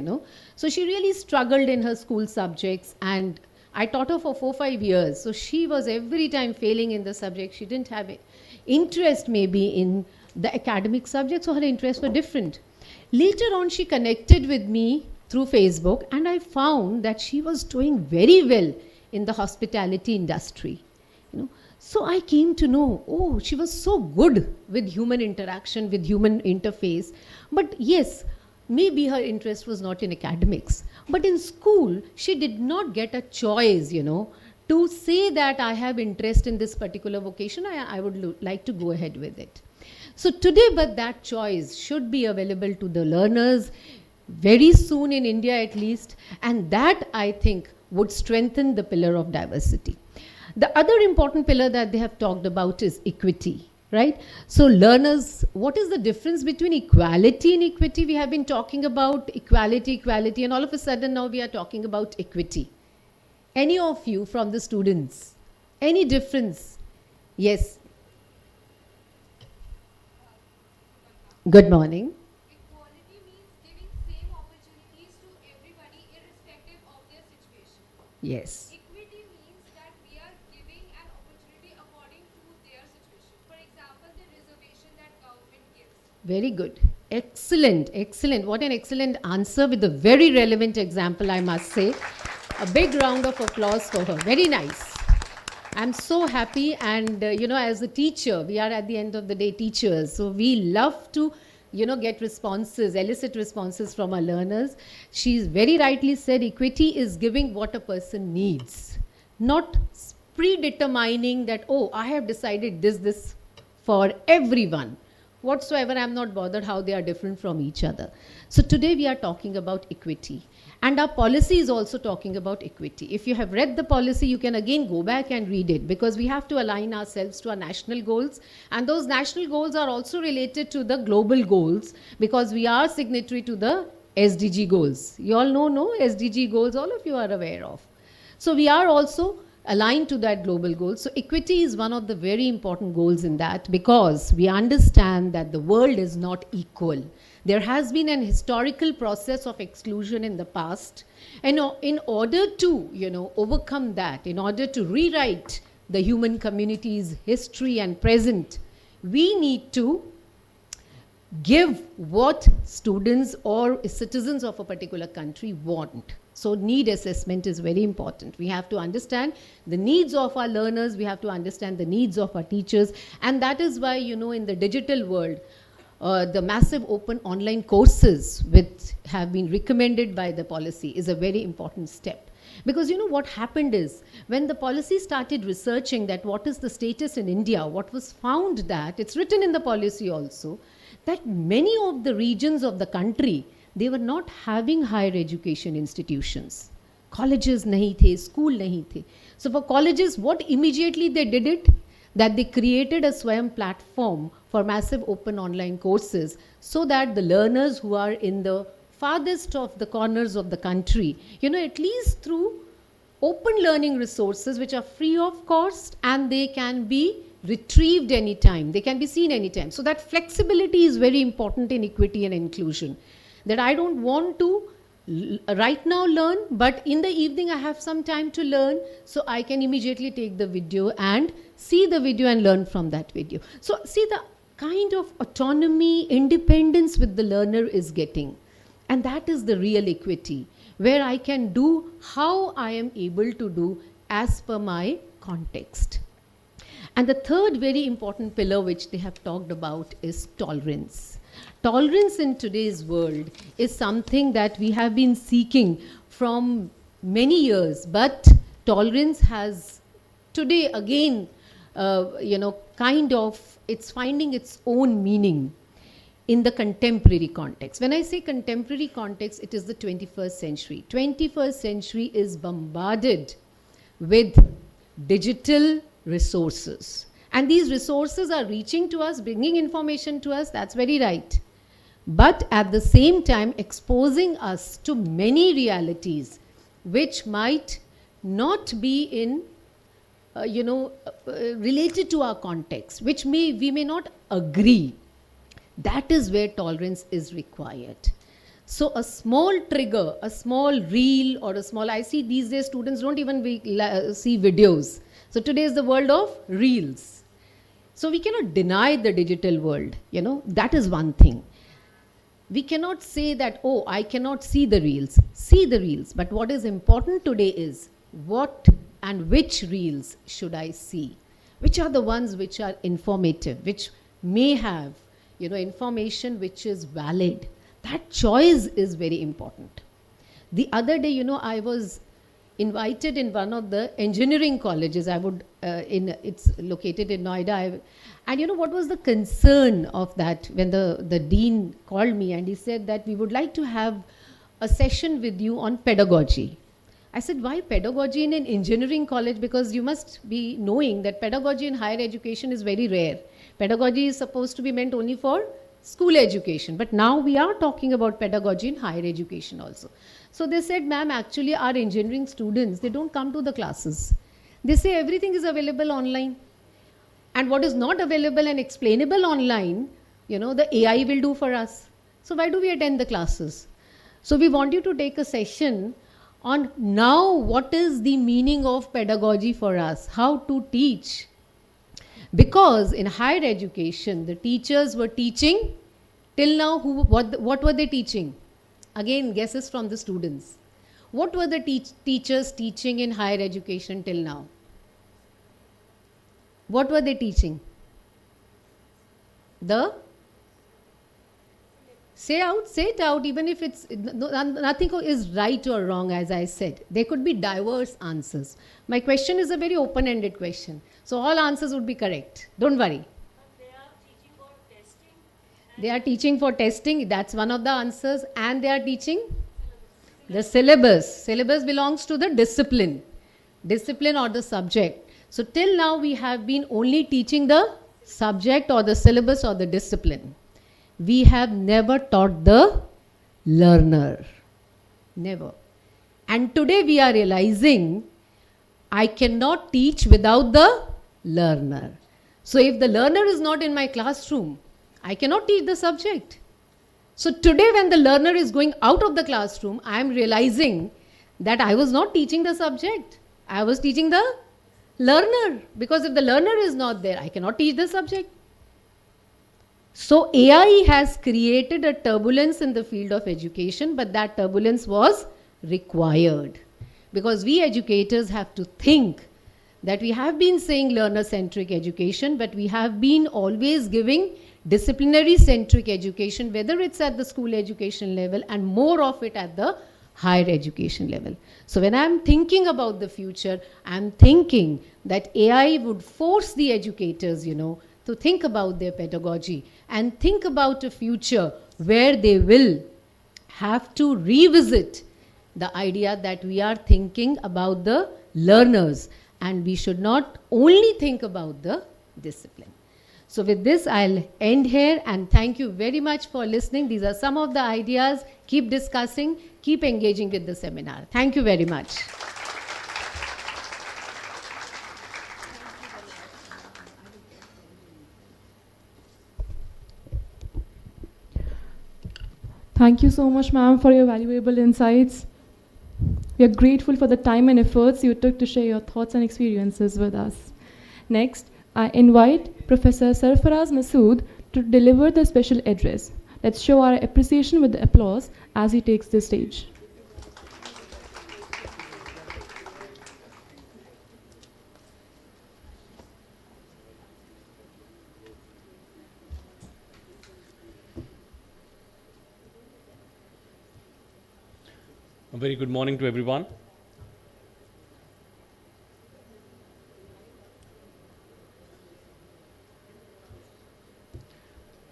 So she really struggled in her school subjects, and I taught her for 4-5 years. So she was every time failing in the subject. She didn't have interest maybe in the academic subjects, so her interests were different. Later on, she connected with me through Facebook, and I found that she was doing very well in the hospitality industry. So I came to know, oh, she was so good with human interaction, with human interface. But yes, maybe her interest was not in academics. But in school, she did not get a choice, to say that I have interest in this particular vocation, I would like to go ahead with it. So today, but that choice should be available to the learners very soon in India at least. And that, I think, would strengthen the pillar of diversity. The other important pillar that they have talked about is equity, right? So learners, what is the difference between equality and equity? We have been talking about equality, and all of a sudden now we are talking about equity. Any of you from the students, any difference? Yes. Good morning. Equality means giving same opportunities to everyone Yes. Equity means that we are giving an opportunity according to their situation. For example, the reservation that government gives. Very good. Excellent, excellent. What an excellent answer with a very relevant example, I must say. A big round of applause for her. Very nice. I'm so happy, and as a teacher, we are at the end of the day teachers, so we love to get responses, elicit responses from our learners. She's very rightly said, equity is giving what a person needs, not predetermining that, oh, I have decided this for everyone. Whatsoever, I'm not bothered how they are different from each other. So today we are talking about equity. And our policy is also talking about equity. If you have read the policy, you can again go back and read it, because we have to align ourselves to our national goals. And those national goals are also related to the global goals, because we are signatory to the SDG goals. You all know, no? SDG goals, all of you are aware of. So we are also aligned to that global goal. So equity is one of the very important goals in that, because we understand that the world is not equal. There has been an historical process of exclusion in the past, and in order to overcome that, in order to rewrite the human community's history and present, we need to give what students or citizens of a particular country want. So need assessment is very important. We have to understand the needs of our learners, we have to understand the needs of our teachers, and that is why in the digital world, the massive open online courses which have been recommended by the policy is a very important step. Because what happened is, when the policy started researching that what is the status in India, what was found that, it's written in the policy also, that many of the regions of the country, they were not having higher education institutions. Colleges nahi the, school nahi the. So for colleges, what immediately they did it? That they created a Swayam platform for massive open online courses, so that the learners who are in the farthest of the corners of the country, at least through open learning resources which are free of cost, and they can be retrieved anytime, they can be seen anytime. So that flexibility is very important in equity and inclusion. That I don't want to right now learn, but in the evening I have some time to learn, so I can immediately take the video and see the video and learn from that video. So see the kind of autonomy, independence with the learner is getting. And that is the real equity, where I can do how I am able to do as per my context. And the third very important pillar which they have talked about is tolerance. Tolerance in today's world is something that we have been seeking from many years, but tolerance has today again, it's finding its own meaning in the contemporary context. When I say contemporary context, it is the 21st century. 21st century is bombarded with digital resources. And these resources are reaching to us, bringing information to us, that's very right. But at the same time, exposing us to many realities which might not be in, related to our context, which we may not agree. That is where tolerance is required. So a small trigger, a small reel or I see these days students don't even see videos. So today is the world of reels. So we cannot deny the digital world, that is one thing. We cannot say that, oh, I cannot see the reels. See the reels. But what is important today is what and which reels should I see? Which are the ones which are informative, which may have, information which is valid. That choice is very important. The other day, I was invited in one of the engineering colleges. It's located in Noida. And what was the concern of that when the dean called me and he said that we would like to have a session with you on pedagogy. I said, why pedagogy in an engineering college? Because you must be knowing that pedagogy in higher education is very rare. Pedagogy is supposed to be meant only for school education. But now we are talking about pedagogy in higher education also. So they said, ma'am, actually our engineering students, they don't come to the classes. They say everything is available online. And what is not available and explainable online, the AI will do for us. So why do we attend the classes? So we want you to take a session on now what is the meaning of pedagogy for us, how to teach. Because in higher education, the teachers were teaching till now, what were they teaching? Again, guesses from the students. What were the teachers teaching in higher education till now? What were they teaching? Say it out, even if it's, nothing is right or wrong, as I said. There could be diverse answers. My question is a very open-ended question. So all answers would be correct. Don't worry. They are teaching for testing. That's one of the answers. And they are teaching the syllabus. Syllabus belongs to the discipline or the subject. So till now we have been only teaching the subject or the syllabus or the discipline. We have never taught the learner. Never. And today we are realizing I cannot teach without the learner. So if the learner is not in my classroom, I cannot teach the subject. So today when the learner is going out of the classroom, I am realizing that I was not teaching the subject. I was teaching the learner. Because if the learner is not there, I cannot teach the subject. So AI has created a turbulence in the field of education, but that turbulence was required. Because we educators have to think that we have been saying learner-centric education, but we have been always giving disciplinary-centric education, whether it's at the school education level and more of it at the higher education level. So when I'm thinking about the future, I'm thinking that AI would force the educators, to think about their pedagogy and think about a future where they will have to revisit the idea that we are thinking about the learners and we should not only think about the discipline. So with this, I'll end here and thank you very much for listening. These are some of the ideas. Keep discussing, keep engaging with the seminar. Thank you very much. Thank you so much, ma'am, for your valuable insights. We are grateful for the time and efforts you took to share your thoughts and experiences with us. Next, I invite Professor Sarfaraz Masood to deliver the special address. Let's show our appreciation with the applause as he takes the stage. A very good morning to everyone.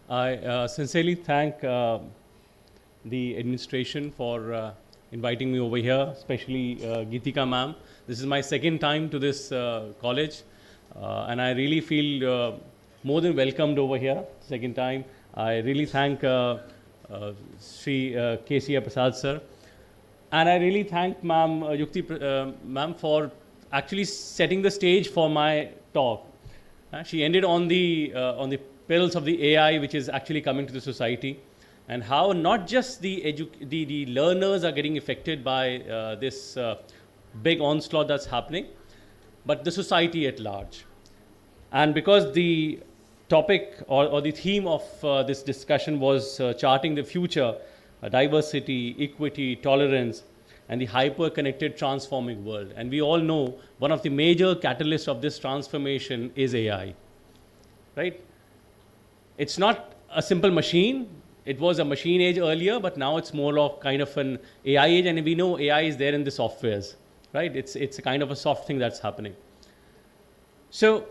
I sincerely thank the administration for inviting me over here, especially Geetika ma'am. This is my second time to this college and I really feel more than welcomed over here, second time. I really thank Sri K.C. Prasad sir. And I really thank ma'am, Yukti ma'am, for actually setting the stage for my talk. She ended on the perils of the AI, which is actually coming to the society, and how not just the learners are getting affected by this big onslaught that's happening, but the society at large. And because the topic or the theme of this discussion was charting the future, diversity, equity, tolerance, and the hyper-connected transforming world. And we all know one of the major catalysts of this transformation is AI, right? It's not a simple machine. It was a machine age earlier, but now it's more of kind of an AI age, and we know AI is there in the softwares, right? It's a kind of a soft thing that's happening. So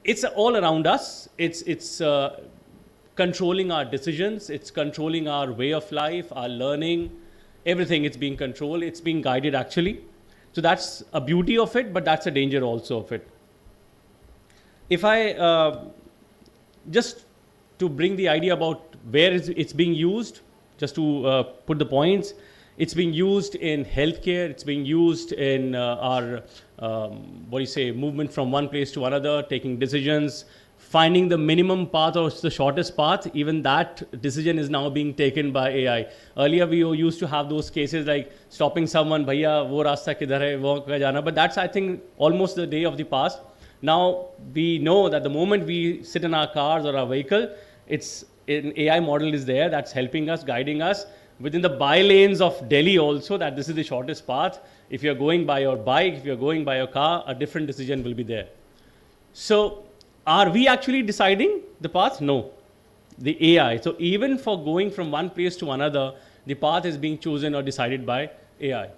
it's all around us. It's controlling our decisions, it's controlling our way of life, our learning, everything. It's being controlled, it's being guided actually. So that's a beauty of it, but that's a danger also of it. If I just to bring the idea about where it's being used, just to put the points, it's being used in healthcare, it's being used in our movement from one place to another, taking decisions, finding the minimum path or the shortest path, even that decision is now being taken by AI. Earlier we used to have those cases like stopping someone, bhaiya wo rasta kidhar hai, wo kya jana, but that's I think almost the day of the past. Now we know that the moment we sit in our cars or our vehicle, it's an AI model is there that's helping us, guiding us within the by lanes of Delhi also, that this is the shortest path. If you're going by your bike, if you're going by your car, a different decision will be there. So are we actually deciding the path? No, the AI. So even for going from one place to another, the path is being chosen or decided by AI.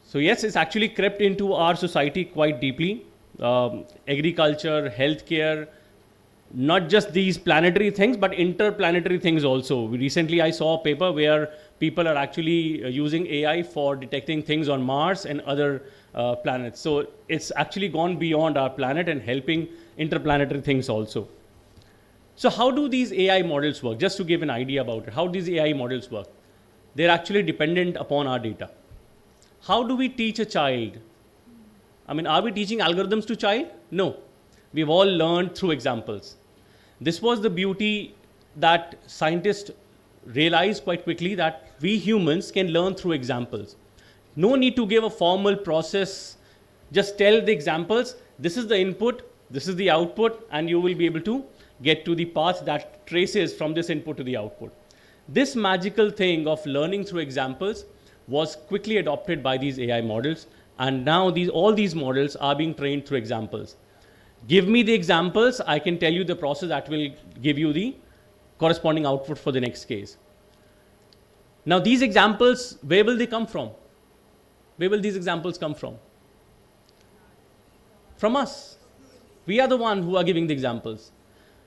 So yes, it's actually crept into our society quite deeply. Agriculture, healthcare, not just these planetary things, but interplanetary things also. Recently, I saw a paper where people are actually using AI for detecting things on Mars and other planets. So it's actually gone beyond our planet and helping interplanetary things also. So how do these AI models work? Just to give an idea about it, how do these AI models work? They're actually dependent upon our data. How do we teach a child? I mean, are we teaching algorithms to child? No. We've all learned through examples. This was the beauty that scientists realized quite quickly, that we humans can learn through examples. No need to give a formal process. Just tell the examples, this is the input, this is the output, and you will be able to get to the path that traces from this input to the output. This magical thing of learning through examples was quickly adopted by these AI models, and now all these models are being trained through examples. Give me the examples, I can tell you the process that will give you the corresponding output for the next case. Now these examples, where will they come from? Where will these examples come from? From us. We are the one who are giving the examples.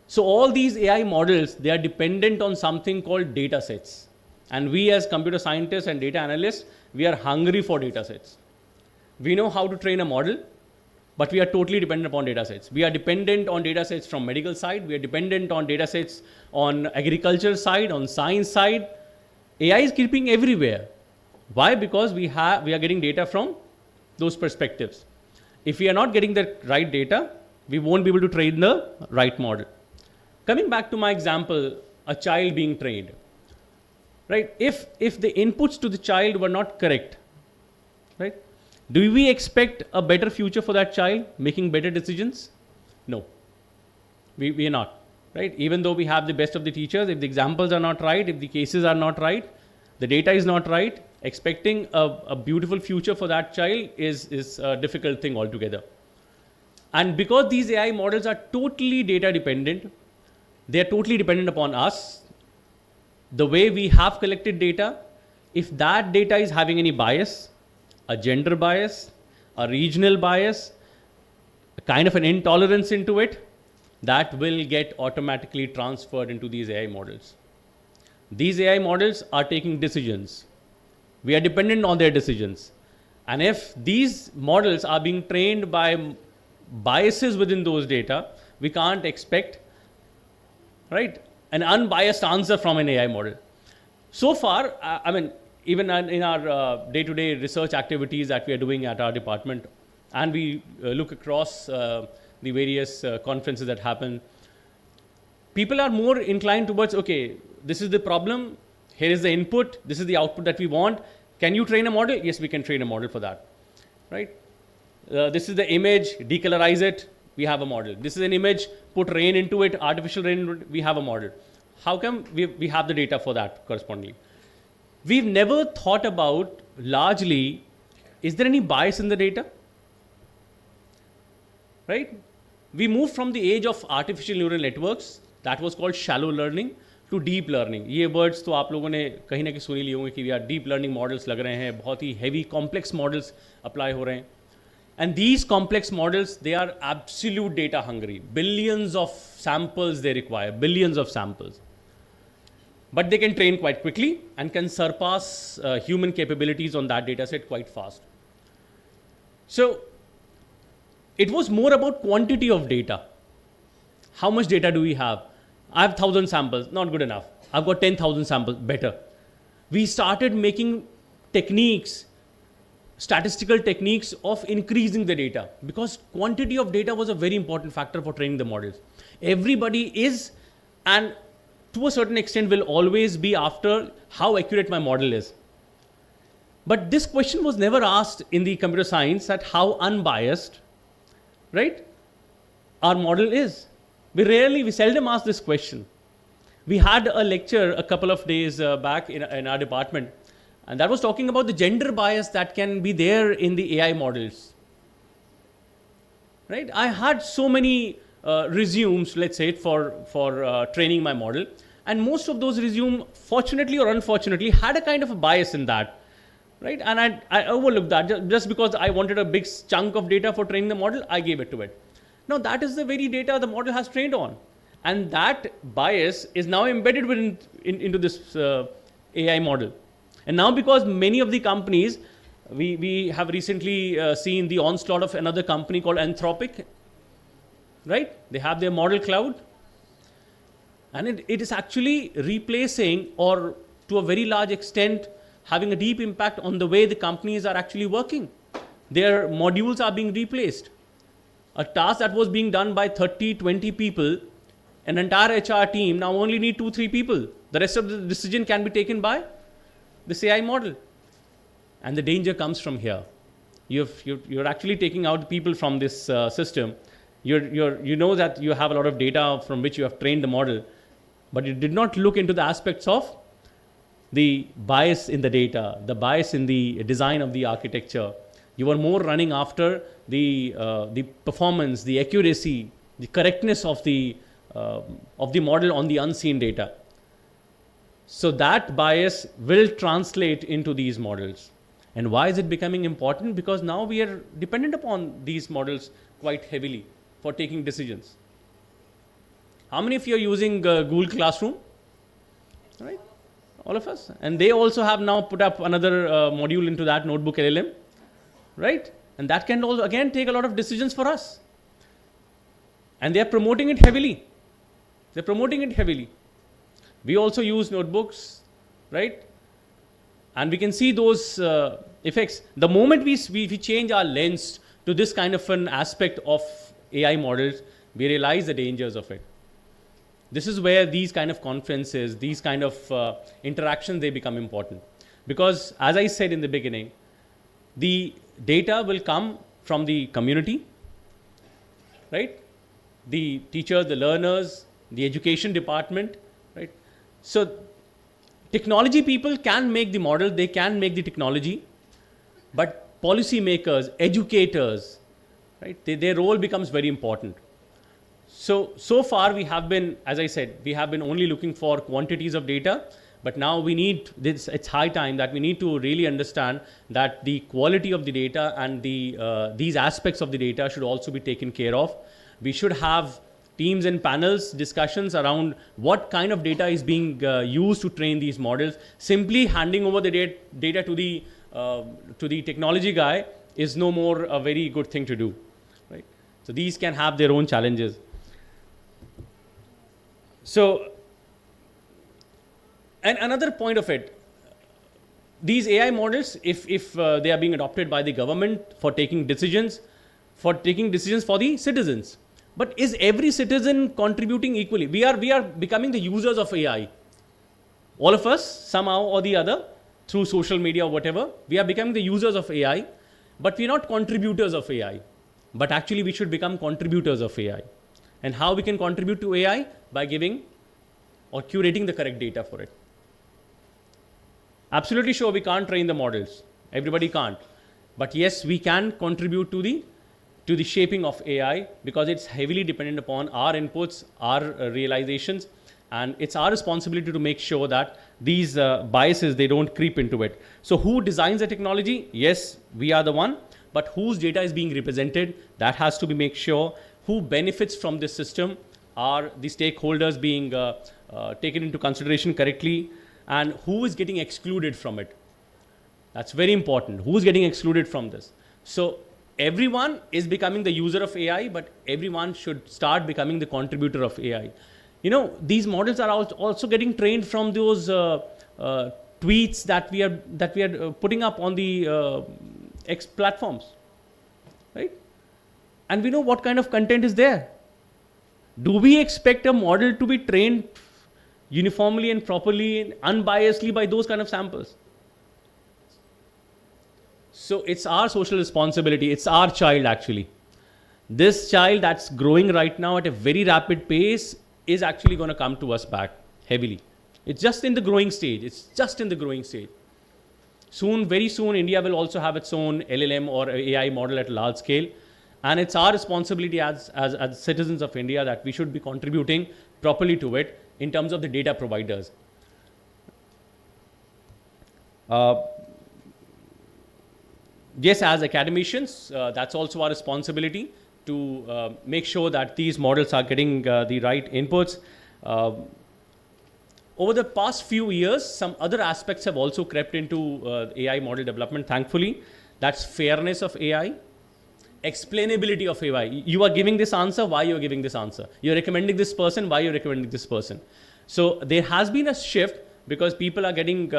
So all these AI models, they are dependent on something called data sets. And we as computer scientists and data analysts, we are hungry for data sets. We know how to train a model, but we are totally dependent upon data sets. We are dependent on data sets from medical side. We are dependent on data sets on agriculture side, on science side. AI is creeping everywhere. Why? Because we are getting data from those perspectives. If we are not getting the right data, we won't be able to train the right model. Coming back to my example, a child being trained, right? If the inputs to the child were not correct, right? Do we expect a better future for that child, making better decisions? No, we are not, right? Even though we have the best of the teachers, if the examples are not right, if the cases are not right, the data is not right, expecting a beautiful future for that child is a difficult thing altogether. And because these AI models are totally data dependent, they are totally dependent upon us, the way we have collected data, if that data is having any bias, a gender bias, a regional bias, a kind of an intolerance into it, that will get automatically transferred into these AI models. These AI models are taking decisions. We are dependent on their decisions. And if these models are being trained by biases within those data, we can't expect, right, an unbiased answer from an AI model. So far, I mean, even in our day-to-day research activities that we are doing at our department, and we look across the various conferences that happen, people are more inclined towards, okay, this is the problem, here is the input, this is the output that we want. Can you train a model? Yes, we can train a model for that, right? This is the image, decolorize it, we have a model. This is an image, put rain into it, artificial rain into it, we have a model. How come we have the data for that correspondingly? We've never thought about largely, is there any bias in the data? Right? We moved from the age of artificial neural networks, that was called shallow learning, to deep learning. ये words तो आप लोगों ने कहीं ना कहीं सुनी ली होंगे कि यार deep learning models लग रहे हैं, बहुत ही heavy complex models apply हो रहे हैं. And these complex models, they are absolute data hungry. Billions of samples they require, billions of samples. But they can train quite quickly and can surpass human capabilities on that data set quite fast. So it was more about quantity of data. How much data do we have? I have 1,000 samples, not good enough. I've got 10,000 samples, better. We started making techniques, statistical techniques of increasing the data, because quantity of data was a very important factor for training the models. Everybody is, and to a certain extent will always be after how accurate my model is. But this question was never asked in the computer science, that how unbiased, right, our model is. We seldom ask this question. We had a lecture a couple of days back in our department, and that was talking about the gender bias that can be there in the AI models. Right? I had so many resumes, let's say, for training my model, and most of those resumes, fortunately or unfortunately, had a kind of a bias in that. Right? And I overlooked that just because I wanted a big chunk of data for training the model, I gave it to it. Now that is the very data the model has trained on. And that bias is now embedded into this AI model. And now because many of the companies, we have recently seen the onslaught of another company called Anthropic, right? They have their model cloud. And it is actually replacing, or to a very large extent, having a deep impact on the way the companies are actually working. Their modules are being replaced. A task that was being done by 30, 20 people, an entire HR team now only need 2-3 people. The rest of the decision can be taken by this AI model. And the danger comes from here. You're actually taking out people from this system. You know that you have a lot of data from which you have trained the model, but you did not look into the aspects of the bias in the data, the bias in the design of the architecture. You were more running after the performance, the accuracy, the correctness of the model on the unseen data. So that bias will translate into these models. And why is it becoming important? Because now we are dependent upon these models quite heavily for taking decisions. How many of you are using Google Classroom? Right? All of us. And they also have now put up another module into that, Notebook LLM. Right? And that can also again take a lot of decisions for us. And they are promoting it heavily. They're promoting it heavily. We also use notebooks, right? And we can see those effects. The moment we change our lens to this kind of an aspect of AI models, we realize the dangers of it. This is where these kind of conferences, these kind of interactions, they become important. Because as I said in the beginning, the data will come from the community, right? The teachers, the learners, the education department, right? So technology people can make the model, they can make the technology, but policy makers, educators, right? Their role becomes very important. So far we have been, as I said, we have been only looking for quantities of data, but now we need this. It's high time that we need to really understand that the quality of the data and these aspects of the data should also be taken care of. We should have teams and panels discussions around what kind of data is being used to train these models. Simply handing over the data to the technology guy is no more a very good thing to do, right? So these can have their own challenges. So, and another point of it, these AI models, if they are being adopted by the government for taking decisions for the citizens, but is every citizen contributing equally? We are becoming the users of AI. All of us, somehow or the other, through social media or whatever, we are becoming the users of AI, but we are not contributors of AI. But actually we should become contributors of AI. And how we can contribute to AI? By giving or curating the correct data for it. Absolutely sure we can't train the models. Everybody can't. But yes, we can contribute to the shaping of AI, because it's heavily dependent upon our inputs, our realizations, and it's our responsibility to make sure that these biases, they don't creep into it. So who designs the technology? Yes, we are the one, but whose data is being represented? That has to be make sure. Who benefits from this system? Are the stakeholders being taken into consideration correctly? And who is getting excluded from it? That's very important. Who's getting excluded from this? So everyone is becoming the user of AI, but everyone should start becoming the contributor of AI. You know, these models are also getting trained from those tweets that we are putting up on the X platforms, right? And we know what kind of content is there. Do we expect a model to be trained uniformly and properly and unbiasedly by those kind of samples? So it's our social responsibility. It's our child actually. This child that's growing right now at a very rapid pace is actually going to come to us back heavily. It's just in the growing stage. It's just in the growing stage. Soon, very soon, India will also have its own LLM or AI model at a large scale. And it's our responsibility as citizens of India that we should be contributing properly to it in terms of the data providers. Yes, as academicians, that's also our responsibility to make sure that these models are getting the right inputs. Over the past few years, some other aspects have also crept into AI model development, thankfully. That's fairness of AI, explainability of AI. You are giving this answer, why you are giving this answer? You're recommending this person, why you're recommending this person? So there has been a shift because people are getting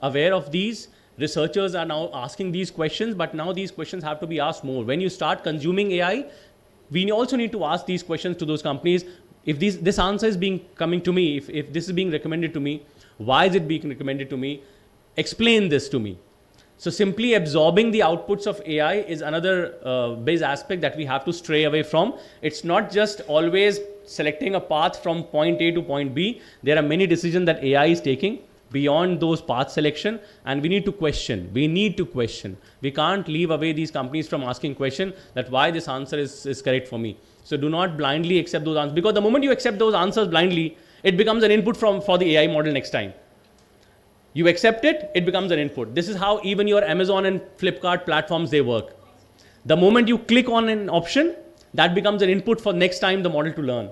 aware of these. Researchers are now asking these questions, but now these questions have to be asked more. When you start consuming AI, we also need to ask these questions to those companies. If this answer is coming to me, if this is being recommended to me, why is it being recommended to me? Explain this to me. So simply absorbing the outputs of AI is another base aspect that we have to stray away from. It's not just always selecting a path from point A to point B. There are many decisions that AI is taking beyond those path selection, and we need to question. We can't leave away these companies from asking question that why this answer is correct for me. So do not blindly accept those answers, because the moment you accept those answers blindly, it becomes an input for the AI model next time. You accept it, it becomes an input. This is how even your Amazon and Flipkart platforms, they work. The moment you click on an option, that becomes an input for next time the model to learn.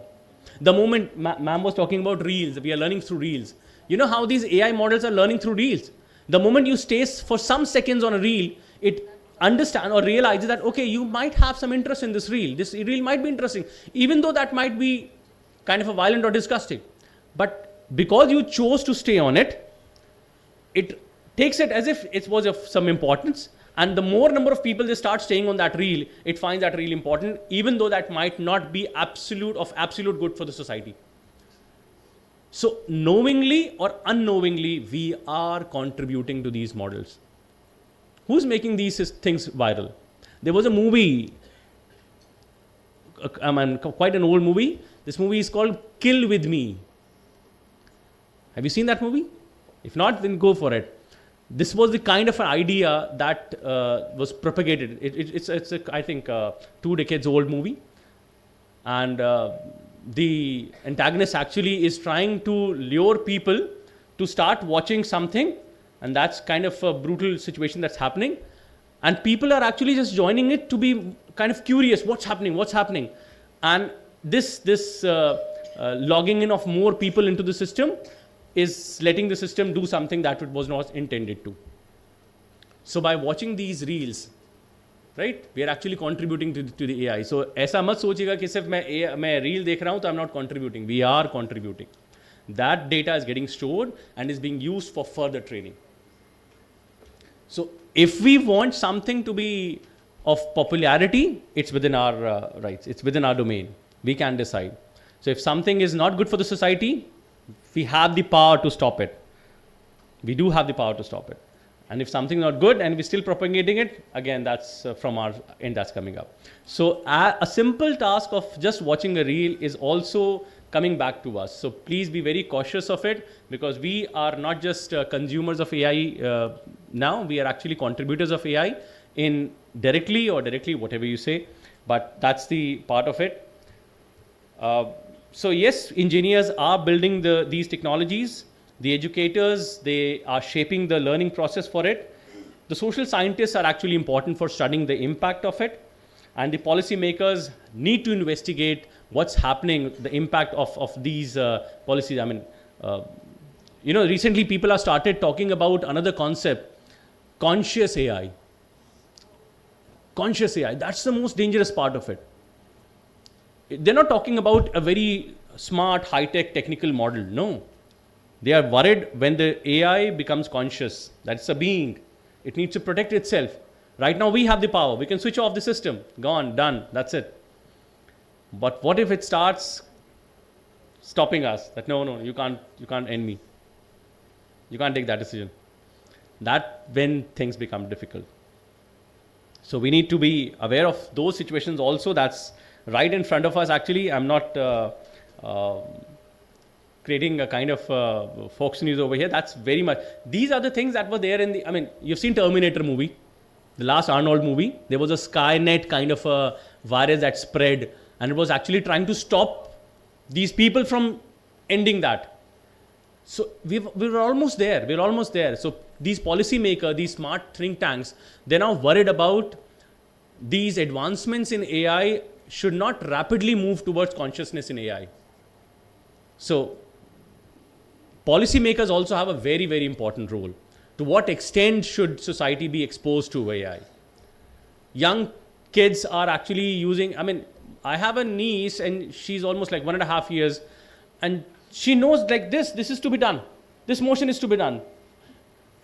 The moment, ma'am was talking about reels, we are learning through reels. You know how these AI models are learning through reels? The moment you stay for some seconds on a reel, it understands or realizes that, okay, you might have some interest in this reel. This reel might be interesting, even though that might be kind of a violent or disgusting. But because you chose to stay on it, it takes it as if it was of some importance. And the more number of people they start staying on that reel, it finds that reel important, even though that might not be absolute good for the society. So knowingly or unknowingly, we are contributing to these models. Who's making these things viral? There was a movie, quite an old movie. This movie is called Kill With Me. Have you seen that movie? If not, then go for it. This was the kind of an idea that was propagated. It's I think, 2 decades old movie. And the antagonist actually is trying to lure people to start watching something, and that's kind of a brutal situation that's happening. And people are actually just joining it to be kind of curious, what's happening? And this logging in of more people into the system is letting the system do something that it was not intended to. So by watching these reels, right, we are actually contributing to the AI. So ऐसा मत सोचिएगा कि सिर्फ मैं reel देख रहा हूँ तो I'm not contributing. We are contributing. That data is getting stored and is being used for further training. So if we want something to be of popularity, it's within our rights. It's within our domain. We can decide. So if something is not good for the society, we have the power to stop it. We do have the power to stop it. And if something is not good and we're still propagating it, again, that's from our end that's coming up. So a simple task of just watching a reel is also coming back to us. So please be very cautious of it, because we are not just consumers of AI now, we are actually contributors of AI in directly, whatever you say, but that's the part of it. So yes, engineers are building these technologies. The educators, they are shaping the learning process for it. The social scientists are actually important for studying the impact of it. And the policymakers need to investigate what's happening, the impact of these policies. I mean, recently people have started talking about another concept, conscious AI. Conscious AI, that's the most dangerous part of it. They're not talking about a very smart, high-tech technical model, no. They are worried when the AI becomes conscious. That's a being. It needs to protect itself. Right now we have the power. We can switch off the system. Gone, done, that's it. But what if it starts stopping us that no, you can't end me. You can't take that decision. That when things become difficult. So we need to be aware of those situations also. That's right in front of us. Actually, I'm not creating a kind of Fox News over here. That's very much. These are the things that were there in the. I mean, you've seen Terminator movie, the last Arnold movie. There was a Skynet kind of a virus that spread, and it was actually trying to stop these people from ending that. So we're almost there. We're almost there. So these policymakers, these smart think tanks, they're now worried about these advancements in AI should not rapidly move towards consciousness in AI. So policymakers also have a very, very important role. To what extent should society be exposed to AI? Young kids are actually using, I mean, I have a niece and she's almost like 1.5 years, and she knows like this is to be done. This motion is to be done.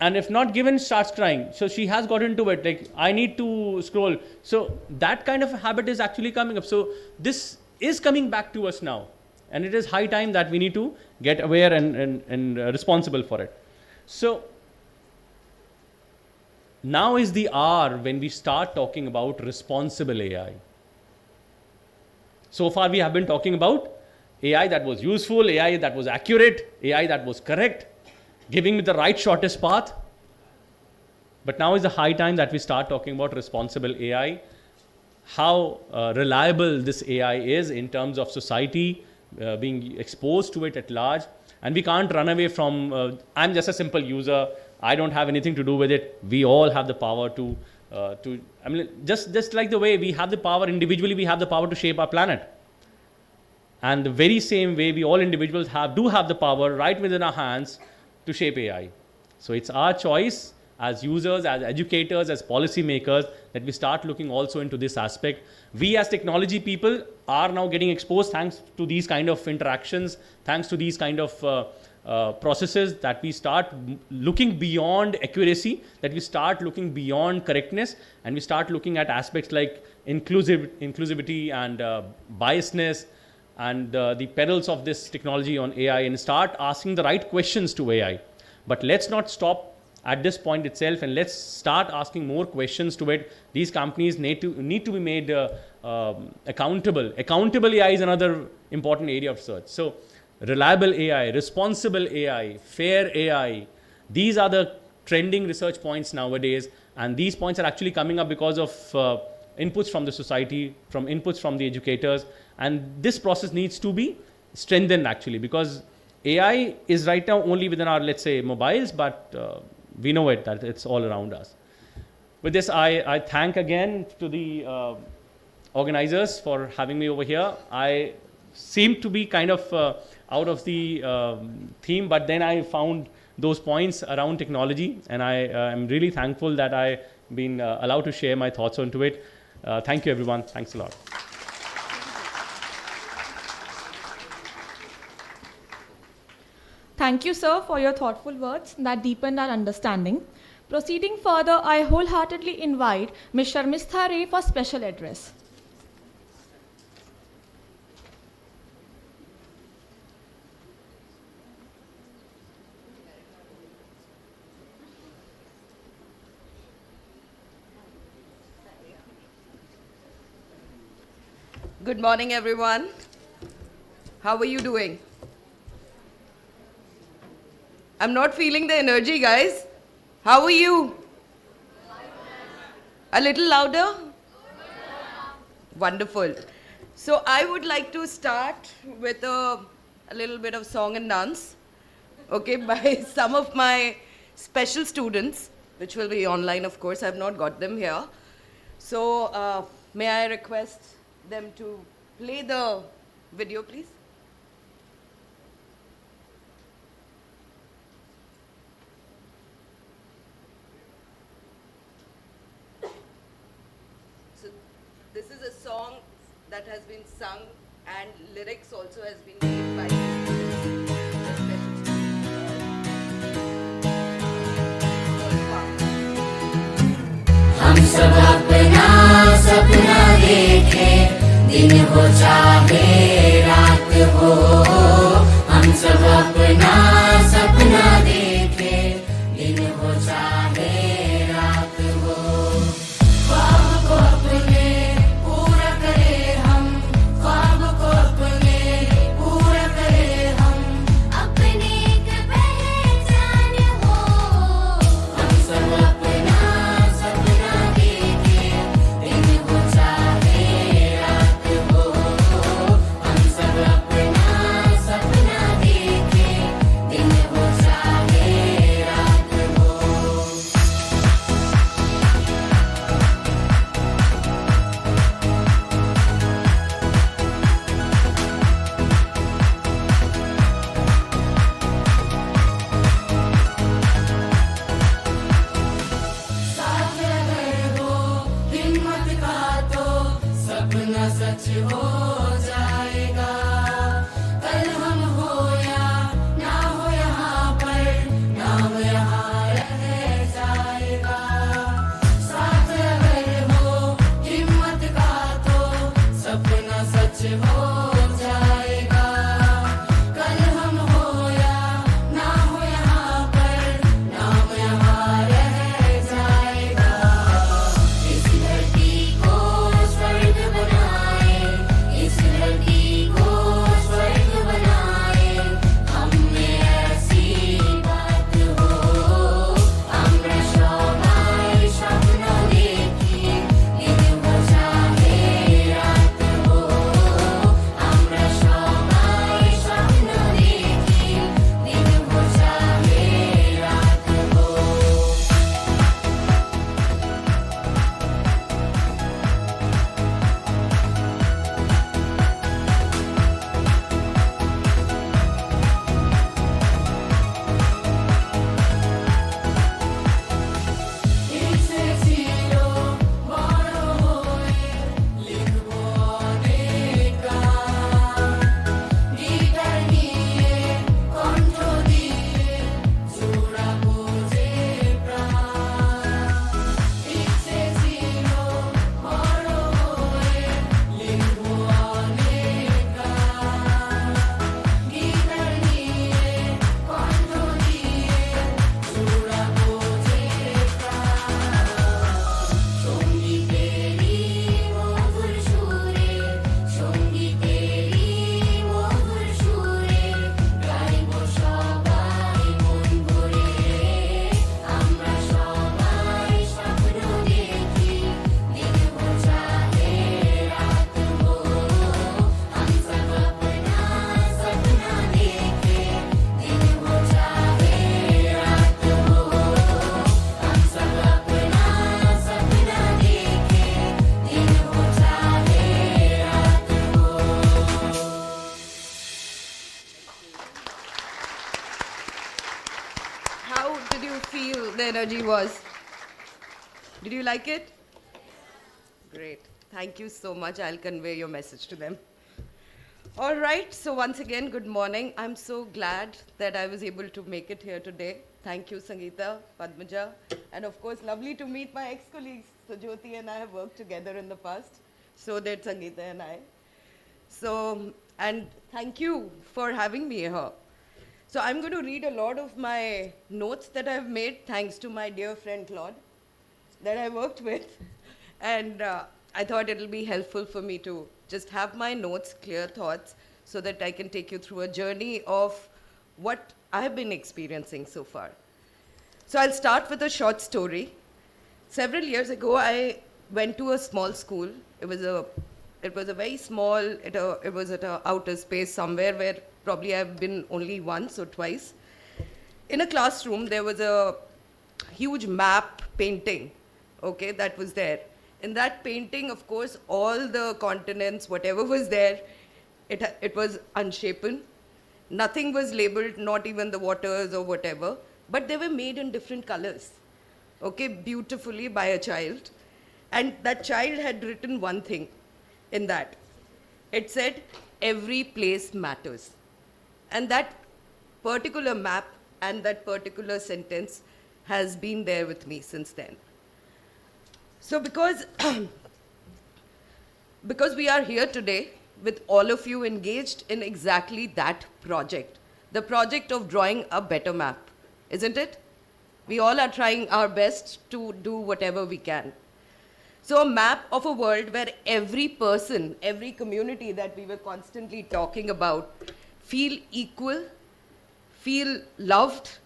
And if not given, starts crying. So she has got into it, like, I need to scroll. So that kind of habit is actually coming up. So this is coming back to us now. And it is high time that we need to get aware and responsible for it. So now is the hour when we start talking about responsible AI. So far we have been talking about AI that was useful, AI that was accurate, AI that was correct, giving me the right shortest path. But now is the high time that we start talking about responsible AI, how reliable this AI is in terms of society, being exposed to it at large. And we can't run away from, I'm just a simple user, I don't have anything to do with it. We all have the power to I mean, just like the way we have the power individually, we have the power to shape our planet. And the very same way we all individuals do have the power right within our hands to shape AI. So it's our choice as users, as educators, as policymakers, that we start looking also into this aspect. We as technology people are now getting exposed thanks to these kind of interactions, thanks to these kind of processes, that we start looking beyond accuracy, that we start looking beyond correctness, and we start looking at aspects like inclusivity and biasness, and the perils of this technology on AI, and start asking the right questions to AI. But let's not stop at this point itself, and let's start asking more questions to it. These companies need to be made accountable. Accountable AI is another important area of research. So reliable AI, responsible AI, fair AI, these are the trending research points nowadays, and these points are actually coming up because of inputs from the society, from inputs from the educators. And this process needs to be strengthened actually, because AI is right now only within our, let's say, mobiles, but we know it, that it's all around us. With this, I thank again to the organizers for having me over here. I seemed to be kind of out of the theme, but then I found those points around technology, and I am really thankful that I've been allowed to share my thoughts onto it. Thank you, everyone. Thanks a lot. Thank you, sir, for your thoughtful words that deepened our understanding. Proceeding further, I wholeheartedly invite Ms. Sharmistha Ray for special address. Good morning, everyone. How are you doing? I'm not feeling the energy, guys. How are you? A little louder? Wonderful. So I would like to start with a little bit of song and dance, okay, by some of my special students, which will be online, of course. I've not got them here. So may I request them to play the video, please? So this is a song that has been sung, and lyrics also has been made by the students. हम सब अपना सपना देखें, दिन हो चाहे रात हो, सब अपना सपना देखे, दिन हो चाहे रात हो, ख्वाब को अपने पूरा करे हम, ख्वाब को अपने पूरा करे हम, अपनी एक पहचान हो, हम सब अपना सपना देखे, दिन हो चाहे रात हो, हम सब अपना सपना देखे, दिन हो चाहे रात हो। साथ अगर हो हिम्मत का तो सपना सच हो जाएगा, कल हम हो या ना हो यहाँ पर, नाम यहाँ रह जाएगा। साथ अगर हो हिम्मत का तो सपना सच हो जाएगा, कल हम हो या ना हो यहाँ पर, नाम यहाँ रह जाएगा। इस धरती को स्वर्ग बनाए, इस धरती को स्वर्ग बनाए, हम में ऐसी बात हो, আমরা সবাই স্বপ্ন দেখি, দিন हो चाहे রাত हो, আমরা সবাই স্বপ্ন দেখি, দিন हो चाहे রাত हो। ইচ্ছে ছিল বড় হয়ে লিখবো অনেক গান, গিটার নিয়ে কণ্ঠ দিয়ে জোড়াবো যে প্রাণ। ইচ্ছে ছিল বড় হয়ে লিখবো অনেক গান, গিটার নিয়ে কণ্ঠ দিয়ে জোড়াবো যে প্রাণ। সঙ্গীতেরই মধুর সুরে, সঙ্গীতেরই মধুর সুরে, গাইবো সবাই মন ভরে, আমরা সবাই স্বপ্ন দেখি, দিন हो चाहे रात हो, हम सब अपना सपना देखे, दिन हो चाहे रात हो, हम सब अपना सपना देखे, दिन हो चाहे रात हो। How did you feel the energy was? Did you like it? Great. Thank you so much. I'll convey your message to them. All right. So once again, good morning. I'm so glad that I was able to make it here today. Thank you, Sangeeta, Padmaja, and of course, lovely to meet my ex-colleagues. So Jyoti and I have worked together in the past. So did Sangeeta and I. So, and thank you for having me here. So I'm going to read a lot of my notes that I've made thanks to my dear friend Claude that I worked with. And I thought it'll be helpful for me to just have my notes, clear thoughts, so that I can take you through a journey of what I've been experiencing so far. So I'll start with a short story. Several years ago, I went to a small school. It was a very small, it was at an outer space somewhere where probably I've been only once or twice. In a classroom, there was a huge map painting, okay, that was there. In that painting, of course, all the continents, whatever was there, it was unshapen. Nothing was labeled, not even the waters or whatever, but they were made in different colors, okay, beautifully by a child. And that child had written one thing in that. It said, every place matters. And that particular map and that particular sentence has been there with me since then. So because we are here today with all of you engaged in exactly that project, the project of drawing a better map, isn't it? We all are trying our best to do whatever we can. So a map of a world where every person, every community that we were constantly talking about feel equal, feel loved,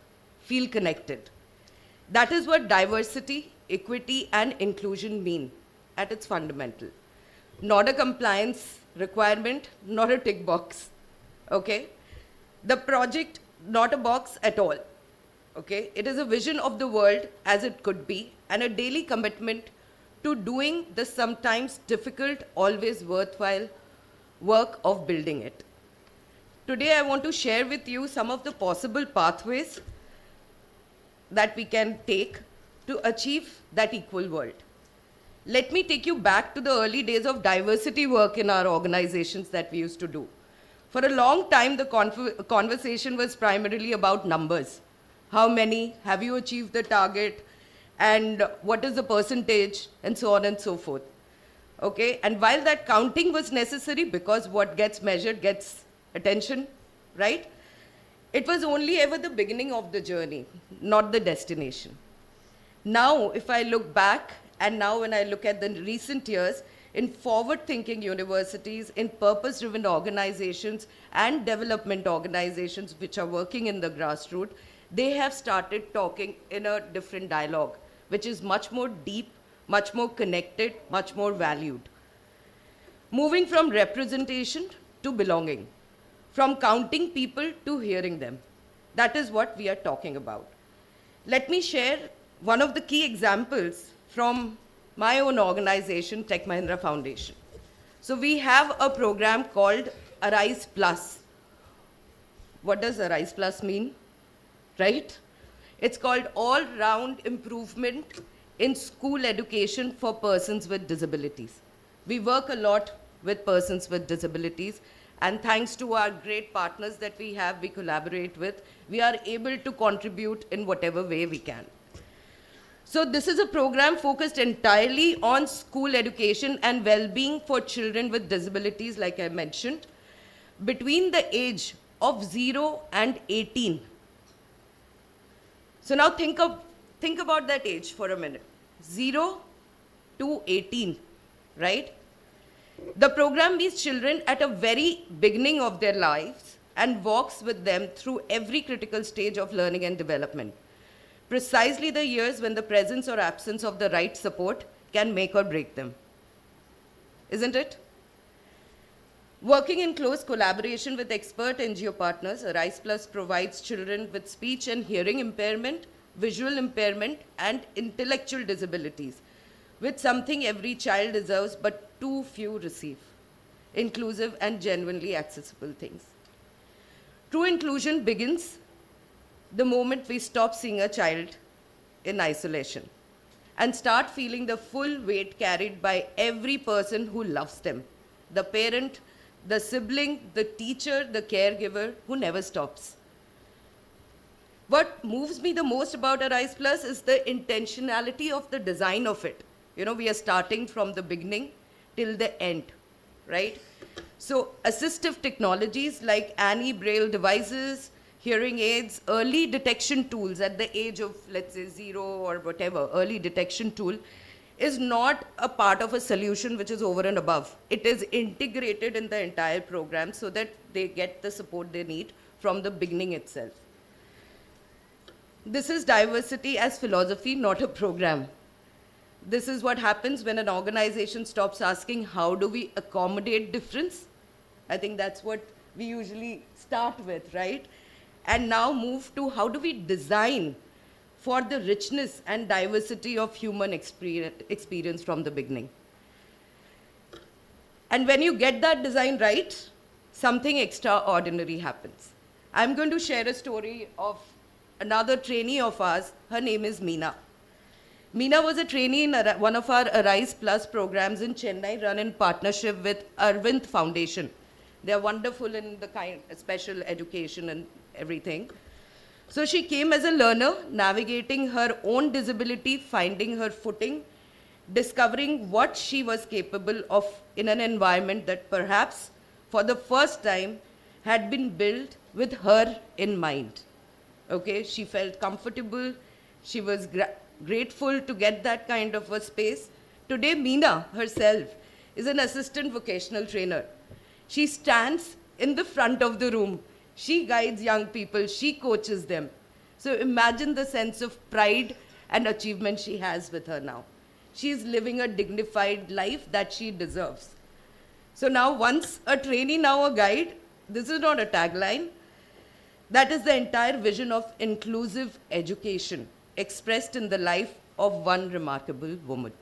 feel connected. That is what diversity, equity, and inclusion mean at its fundamental. Not a compliance requirement, not a tick box, okay? The project, not a box at all, okay? It is a vision of the world as it could be and a daily commitment to doing the sometimes difficult, always worthwhile work of building it. Today, I want to share with you some of the possible pathways that we can take to achieve that equal world. Let me take you back to the early days of diversity work in our organizations that we used to do. For a long time, the conversation was primarily about numbers. How many? Have you achieved the target? And what is the percentage? And so on and so forth. Okay? And while that counting was necessary because what gets measured gets attention, right? It was only ever the beginning of the journey, not the destination. Now, if I look back, and now when I look at the recent years, in forward-thinking universities, in purpose-driven organizations and development organizations which are working in the grassroots, they have started talking in a different dialogue, which is much more deep, much more connected, much more valued. Moving from representation to belonging, from counting people to hearing them. That is what we are talking about. Let me share one of the key examples from my own organization, Tech Mahindra Foundation. So we have a program called Arise Plus. What does Arise Plus mean? Right? It's called All-Round Improvement in School Education for Persons with Disabilities. We work a lot with persons with disabilities, and thanks to our great partners that we have, we collaborate with, we are able to contribute in whatever way we can. So this is a program focused entirely on school education and well-being for children with disabilities, like I mentioned, between the age of 0 and 18. So now think about that age for a minute. 0 to 18, right? The program meets children at a very beginning of their lives and walks with them through every critical stage of learning and development. Precisely the years when the presence or absence of the right support can make or break them. Isn't it? Working in close collaboration with expert NGO partners, Arise Plus provides children with speech and hearing impairment, visual impairment, and intellectual disabilities, with something every child deserves but too few receive: inclusive and genuinely accessible things. True inclusion begins the moment we stop seeing a child in isolation and start feeling the full weight carried by every person who loves them, the parent, the sibling, the teacher, the caregiver, who never stops. What moves me the most about Arise Plus is the intentionality of the design of it. You know, we are starting from the beginning till the end, right? So assistive technologies like Annie Braille devices, hearing aids, early detection tools at the age of, let's say, 0 or whatever, early detection tool is not a part of a solution which is over and above. It is integrated in the entire program so that they get the support they need from the beginning itself. This is diversity as philosophy, not a program. This is what happens when an organization stops asking, how do we accommodate difference? I think that's what we usually start with, right? And now move to how do we design for the richness and diversity of human experience from the beginning. And when you get that design right, something extraordinary happens. I'm going to share a story of another trainee of ours. Her name is Meena. Meena was a trainee in one of our Arise Plus programs in Chennai, run in partnership with Arvind Foundation. They are wonderful in the kind of special education and everything. So she came as a learner, navigating her own disability, finding her footing, discovering what she was capable of in an environment that perhaps for the first time had been built with her in mind. Okay, she felt comfortable, she was grateful to get that kind of a space. Today, Meena herself is an assistant vocational trainer. She stands in the front of the room. She guides young people, she coaches them. So imagine the sense of pride and achievement she has with her now. She is living a dignified life that she deserves. So now, once a trainee, now a guide, this is not a tagline. That is the entire vision of inclusive education expressed in the life of one remarkable woman.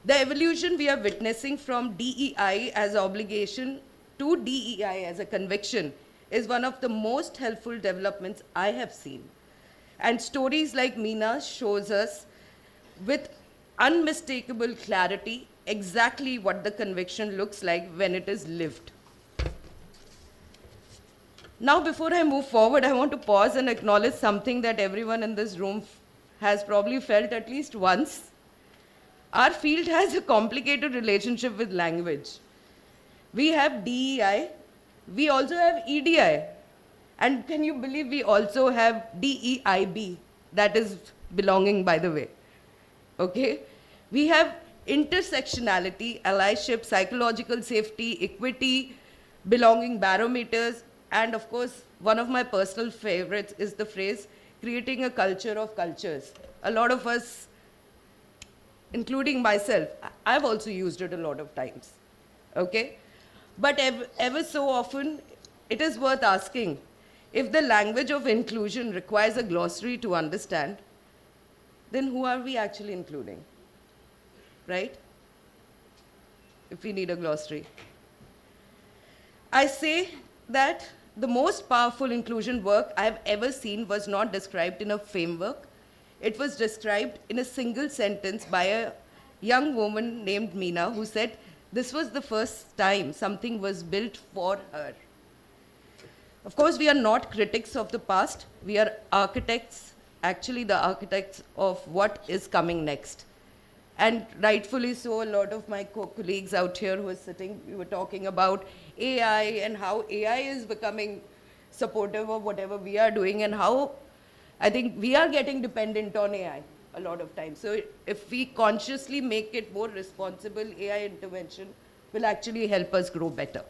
The evolution we are witnessing from DEI as obligation to DEI as a conviction is one of the most helpful developments I have seen. And stories like Meena's shows us with unmistakable clarity exactly what the conviction looks like when it is lived. Now, before I move forward, I want to pause and acknowledge something that everyone in this room has probably felt at least once. Our field has a complicated relationship with language. We have DEI, we also have EDI, and can you believe we also have DEIB, that is belonging, by the way. Okay? We have intersectionality, allyship, psychological safety, equity, belonging barometers, and of course, one of my personal favorites is the phrase, creating a culture of cultures. A lot of us, including myself, I've also used it a lot of times, okay? But ever so often, it is worth asking, if the language of inclusion requires a glossary to understand, then who are we actually including, right? If we need a glossary. I say that the most powerful inclusion work I've ever seen was not described in a framework. It was described in a single sentence by a young woman named Meena who said this was the first time something was built for her. Of course, we are not critics of the past. We are architects, actually the architects of what is coming next. And rightfully so, a lot of my colleagues out here who are sitting, we were talking about AI and how AI is becoming supportive of whatever we are doing and how I think we are getting dependent on AI a lot of times. So if we consciously make it more responsible, AI intervention will actually help us grow better.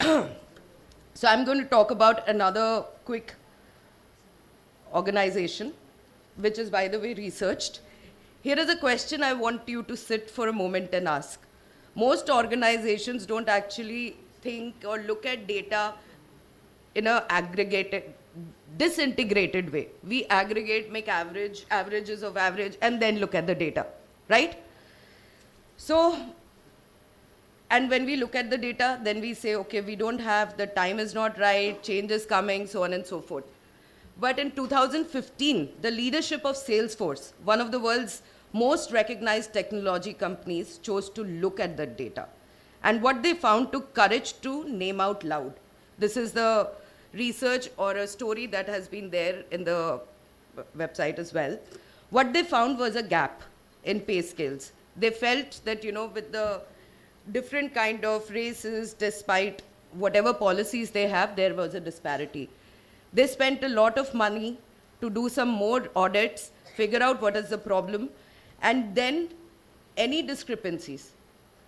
So I'm going to talk about another quick organization, which is, by the way, researched. Here is a question I want you to sit for a moment and ask. Most organizations don't actually think or look at data in an aggregated, disintegrated way. We aggregate, make averages of average, and then look at the data, right? So, and when we look at the data, then we say, okay, we don't have, the time is not right, change is coming, so on and so forth. But in 2015, the leadership of Salesforce, one of the world's most recognized technology companies, chose to look at the data. And what they found took courage to name out loud. This is the research or a story that has been there in the website as well. What they found was a gap in pay scales. They felt that, you know, with the different kind of races, despite whatever policies they have, there was a disparity. They spent a lot of money to do some more audits, figure out what is the problem, and then any discrepancies.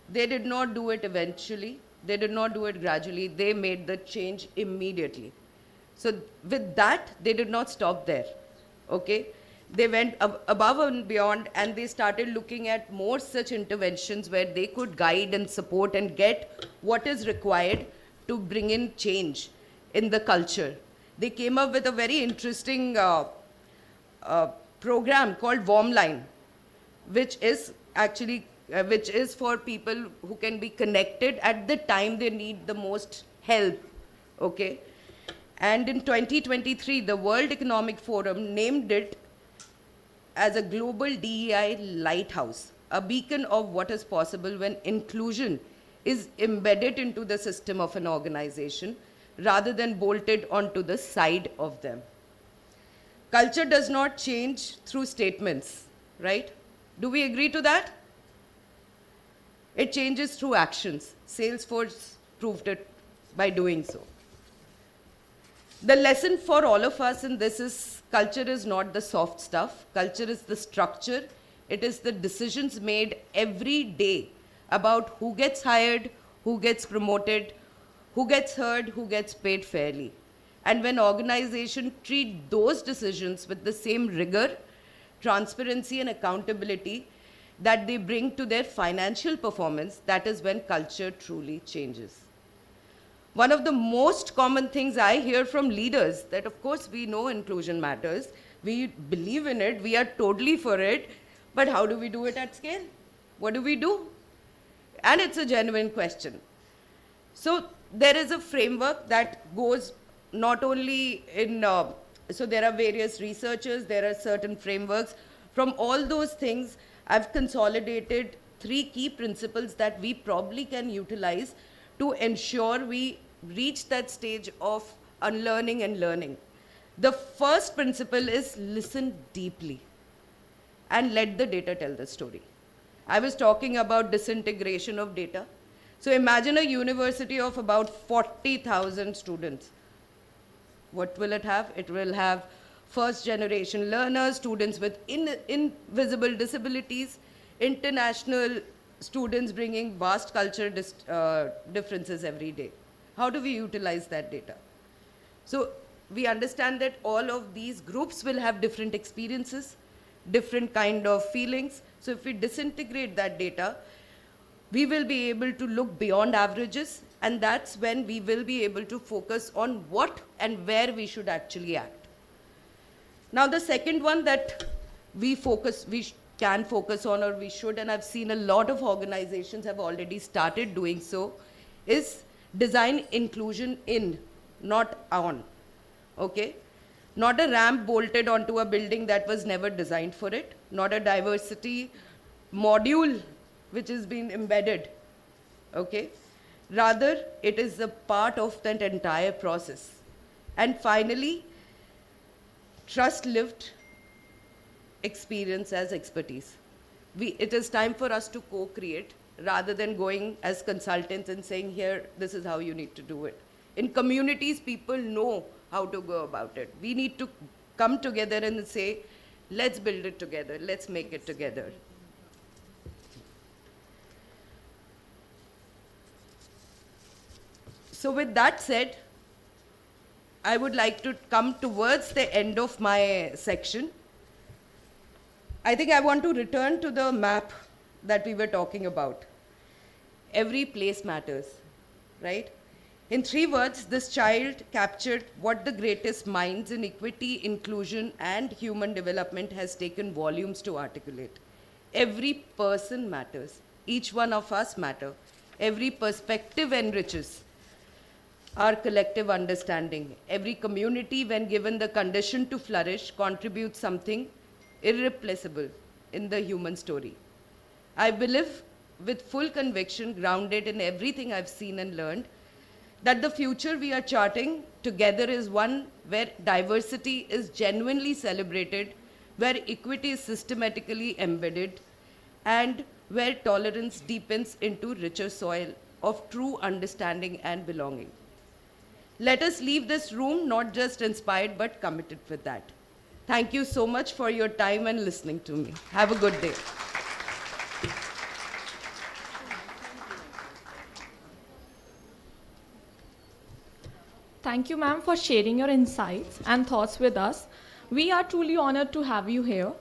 They did not do it eventually. They did not do it gradually. They made the change immediately. So with that, they did not stop there, okay? They went above and beyond, and they started looking at more such interventions where they could guide and support and get what is required to bring in change in the culture. They came up with a very interesting program called Warm Line, which is actually which is for people who can be connected at the time they need the most help, okay? And in 2023, the World Economic Forum named it as a global DEI lighthouse, a beacon of what is possible when inclusion is embedded into the system of an organization rather than bolted onto the side of them. Culture does not change through statements, right? Do we agree to that? It changes through actions. Salesforce proved it by doing so. The lesson for all of us in this is culture is not the soft stuff. Culture is the structure. It is the decisions made every day about who gets hired, who gets promoted, who gets heard, who gets paid fairly. And when organizations treat those decisions with the same rigor, transparency, and accountability that they bring to their financial performance, that is when culture truly changes. One of the most common things I hear from leaders that, of course, we know inclusion matters, we believe in it, we are totally for it, but how do we do it at scale? What do we do? And it's a genuine question. So there is a framework that goes not only in, so there are various researchers, there are certain frameworks. From all those things, I've consolidated 3 key principles that we probably can utilize to ensure we reach that stage of unlearning and learning. The first principle is listen deeply and let the data tell the story. I was talking about disintegration of data. So imagine a university of about 40,000 students. What will it have? It will have first generation learners, students with invisible disabilities, international students bringing vast cultural differences every day. How do we utilize that data? So we understand that all of these groups will have different experiences, different kind of feelings. So if we disintegrate that data, we will be able to look beyond averages, and that's when we will be able to focus on what and where we should actually act. Now the second one that we can focus on, or we should, and I've seen a lot of organizations have already started doing so, is design inclusion in, not on, okay? Not a ramp bolted onto a building that was never designed for it, not a diversity module which has been embedded, okay? Rather, it is a part of that entire process. And finally, trust lived experience as expertise. It is time for us to co-create rather than going as consultants and saying, here, this is how you need to do it. In communities, people know how to go about it. We need to come together and say, let's build it together, let's make it together. So with that said, I would like to come towards the end of my section. I think I want to return to the map that we were talking about. Every place matters, right? In 3 words, this child captured what the greatest minds in equity, inclusion, and human development has taken volumes to articulate. Every person matters. Each one of us matter. Every perspective enriches our collective understanding. Every community, when given the condition to flourish, contributes something irreplaceable in the human story. I believe with full conviction, grounded in everything I've seen and learned, that the future we are charting together is one where diversity is genuinely celebrated, where equity is systematically embedded, and where tolerance deepens into richer soil of true understanding and belonging. Let us leave this room not just inspired, but committed with that. Thank you so much for your time and listening to me. Have a good day. Thank you, ma'am, for sharing your insights and thoughts with us. We are truly honored to have you here.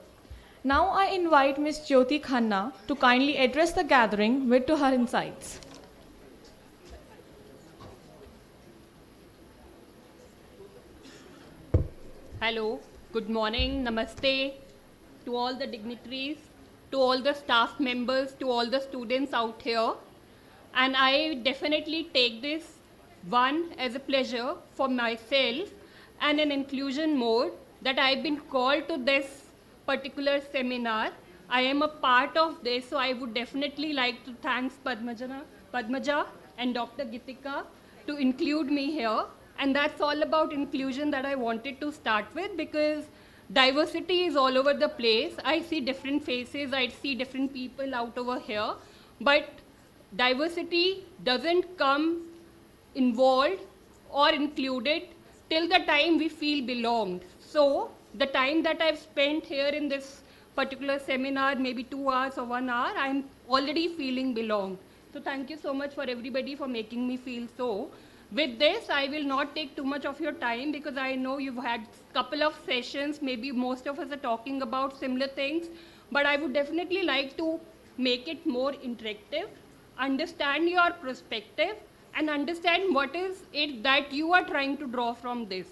Now I invite Ms. Jyoti Khanna to kindly address the gathering with her insights. Hello, good morning, namaste to all the dignitaries, to all the staff members, to all the students out here. And I definitely take this one as a pleasure for myself and an inclusion mode that I've been called to this particular seminar. I am a part of this, so I would definitely like to thank Padmaja and Dr. Gitika to include me here. And that's all about inclusion that I wanted to start with, because diversity is all over the place. I see different faces, I see different people out over here, but diversity doesn't come involved or included till the time we feel belonged. So the time that I've spent here in this particular seminar, maybe 2 hours or 1 hour, I'm already feeling belonged. So thank you so much for everybody for making me feel so. With this, I will not take too much of your time because I know you've had a couple of sessions, maybe most of us are talking about similar things, but I would definitely like to make it more interactive, understand your perspective, and understand what is it that you are trying to draw from this.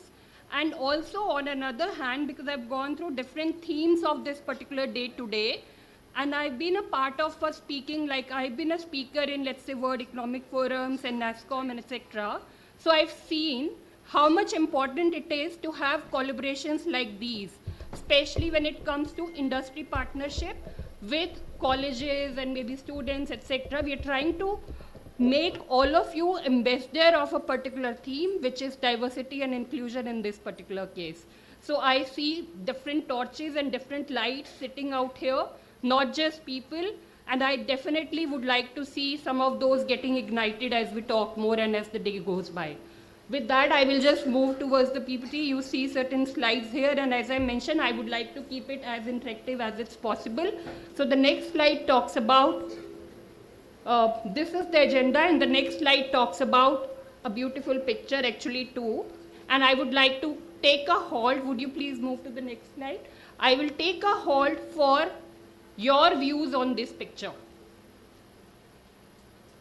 And also on another hand, because I've gone through different themes of this particular day today, and I've been a part of speaking, like I've been a speaker in, let's say, World Economic Forums and NASCOM and etc. So I've seen how much important it is to have collaborations like these, especially when it comes to industry partnership with colleges and maybe students, etc. We are trying to make all of you ambassador of a particular theme, which is diversity and inclusion in this particular case. So I see different torches and different lights sitting out here, not just people, and I definitely would like to see some of those getting ignited as we talk more and as the day goes by. With that, I will just move towards the PPT. You see certain slides here, and as I mentioned, I would like to keep it as interactive as it's possible. So the next slide talks about, this is the agenda, and the next slide talks about a beautiful picture, actually two. And I would like to take a halt. Would you please move to the next slide? I will take a halt for your views on this picture.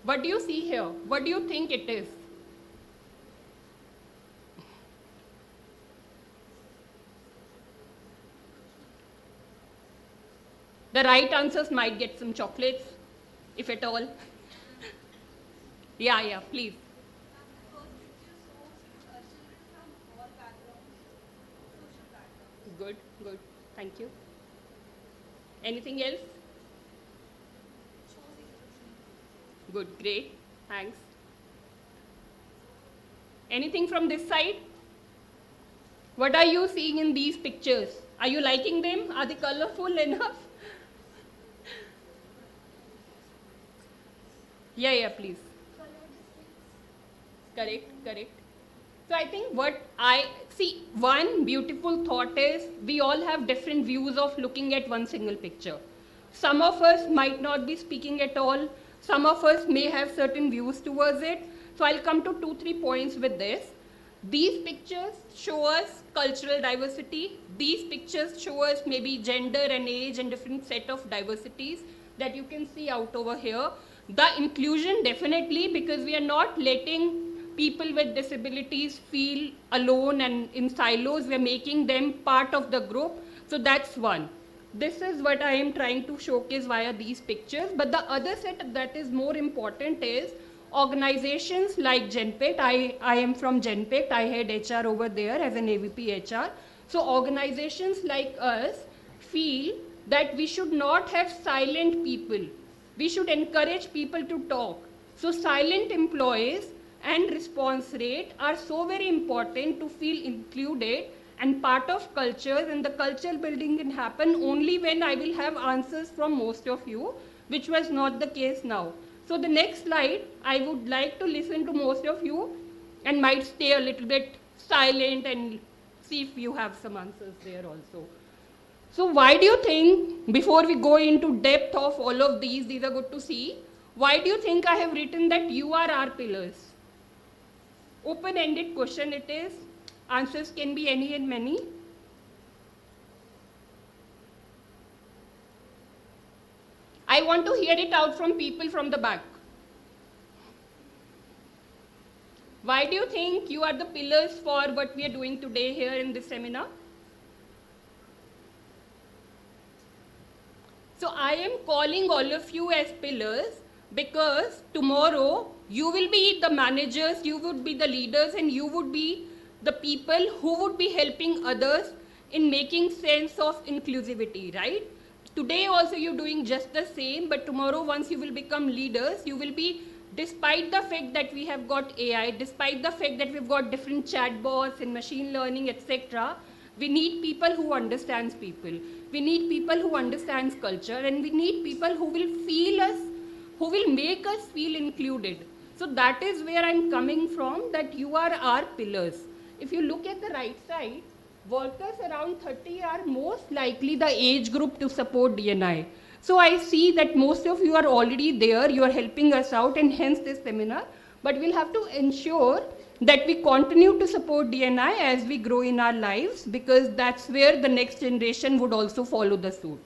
What do you see here? What do you think it is? The right answers might get some chocolates, if at all. Yeah, please. Good, thank you. Anything else? Good, great, thanks. Anything from this side? What are you seeing in these pictures? Are you liking them? Are they colorful enough? Yeah, please. Correct. So I think what I see, one beautiful thought is we all have different views of looking at one single picture. Some of us might not be speaking at all. Some of us may have certain views towards it. So I'll come to 2-3 points with this. These pictures show us cultural diversity. These pictures show us maybe gender and age and different set of diversities that you can see out over here. The inclusion, definitely, because we are not letting people with disabilities feel alone and in silos. We are making them part of the group. So that's one. This is what I am trying to showcase via these pictures. But the other set that is more important is organizations like GenPet. I am from GenPet. I head HR over there as an AVP HR. So organizations like us feel that we should not have silent people. We should encourage people to talk. So silent employees and response rate are so very important to feel included and part of cultures, and the cultural building can happen only when I will have answers from most of you, which was not the case now. So the next slide, I would like to listen to most of you and might stay a little bit silent and see if you have some answers there also. So why do you think, before we go into depth of all of these are good to see, why do you think I have written that you are our pillars? Open-ended question it is. Answers can be any and many. I want to hear it out from people from the back. Why do you think you are the pillars for what we are doing today here in this seminar? So I am calling all of you as pillars because tomorrow you will be the managers, you would be the leaders, and you would be the people who would be helping others in making sense of inclusivity, right? Today also you're doing just the same, but tomorrow once you will become leaders, you will be, despite the fact that we have got AI, despite the fact that we've got different chatbots and machine learning, etc., we need people who understands people. We need people who understands culture, and we need people who will feel us, who will make us feel included. So that is where I'm coming from, that you are our pillars. if you look at the right side, workers around 30 are most likely the age group to support D&I. So I see that most of you are already there, you are helping us out, and hence this seminar. But we'll have to ensure that we continue to support D&I as we grow in our lives, because that's where the next generation would also follow the suit.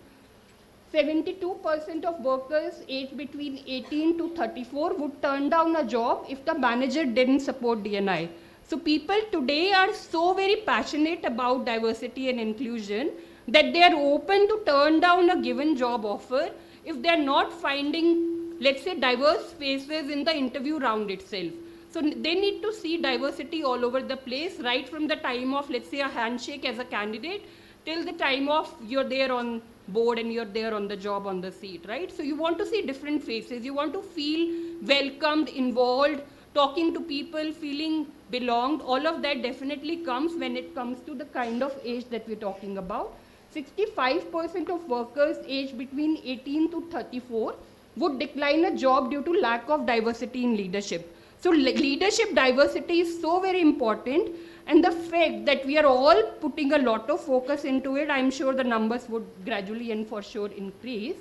72% of workers aged between 18 to 34 would turn down a job if the manager didn't support D&I. So people today are so very passionate about diversity and inclusion that they are open to turn down a given job offer if they are not finding, let's say, diverse faces in the interview round itself. So they need to see diversity all over the place, right from the time of, let's say, a handshake as a candidate till the time of you're there on board and you're there on the job on the seat, right? So you want to see different faces. You want to feel welcomed, involved, talking to people, feeling belonged. All of that definitely comes when it comes to the kind of age that we're talking about. 65% of workers aged between 18 to 34 would decline a job due to lack of diversity in leadership. So leadership diversity is so very important, and the fact that we are all putting a lot of focus into it, I'm sure the numbers would gradually and for sure increase.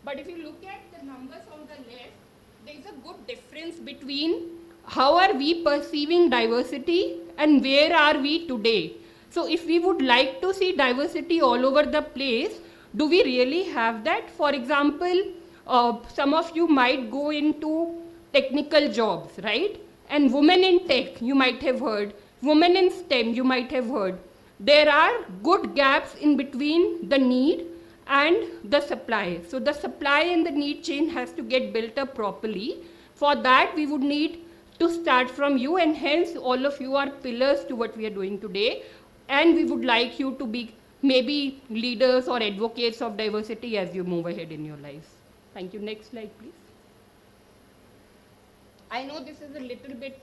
But if you look at the numbers on the left, there's a good difference between how are we perceiving diversity and where are we today. So if we would like to see diversity all over the place, do we really have that? For example, some of you might go into technical jobs, right? And women in tech, you might have heard. Women in STEM, you might have heard. There are good gaps in between the need and the supply. So the supply and the need chain has to get built up properly. For that, we would need to start from you, and hence all of you are pillars to what we are doing today. And we would like you to be maybe leaders or advocates of diversity as you move ahead in your lives. Thank you. Next slide, please. I know this is a little bit,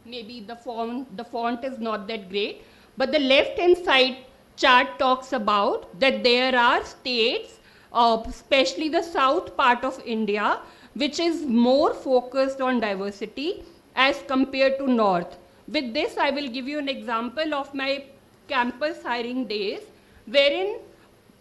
maybe the font is not that great, but the left-hand side chart talks about that there are states, especially the south part of India, which is more focused on diversity as compared to north. With this, I will give you an example of my campus hiring days, wherein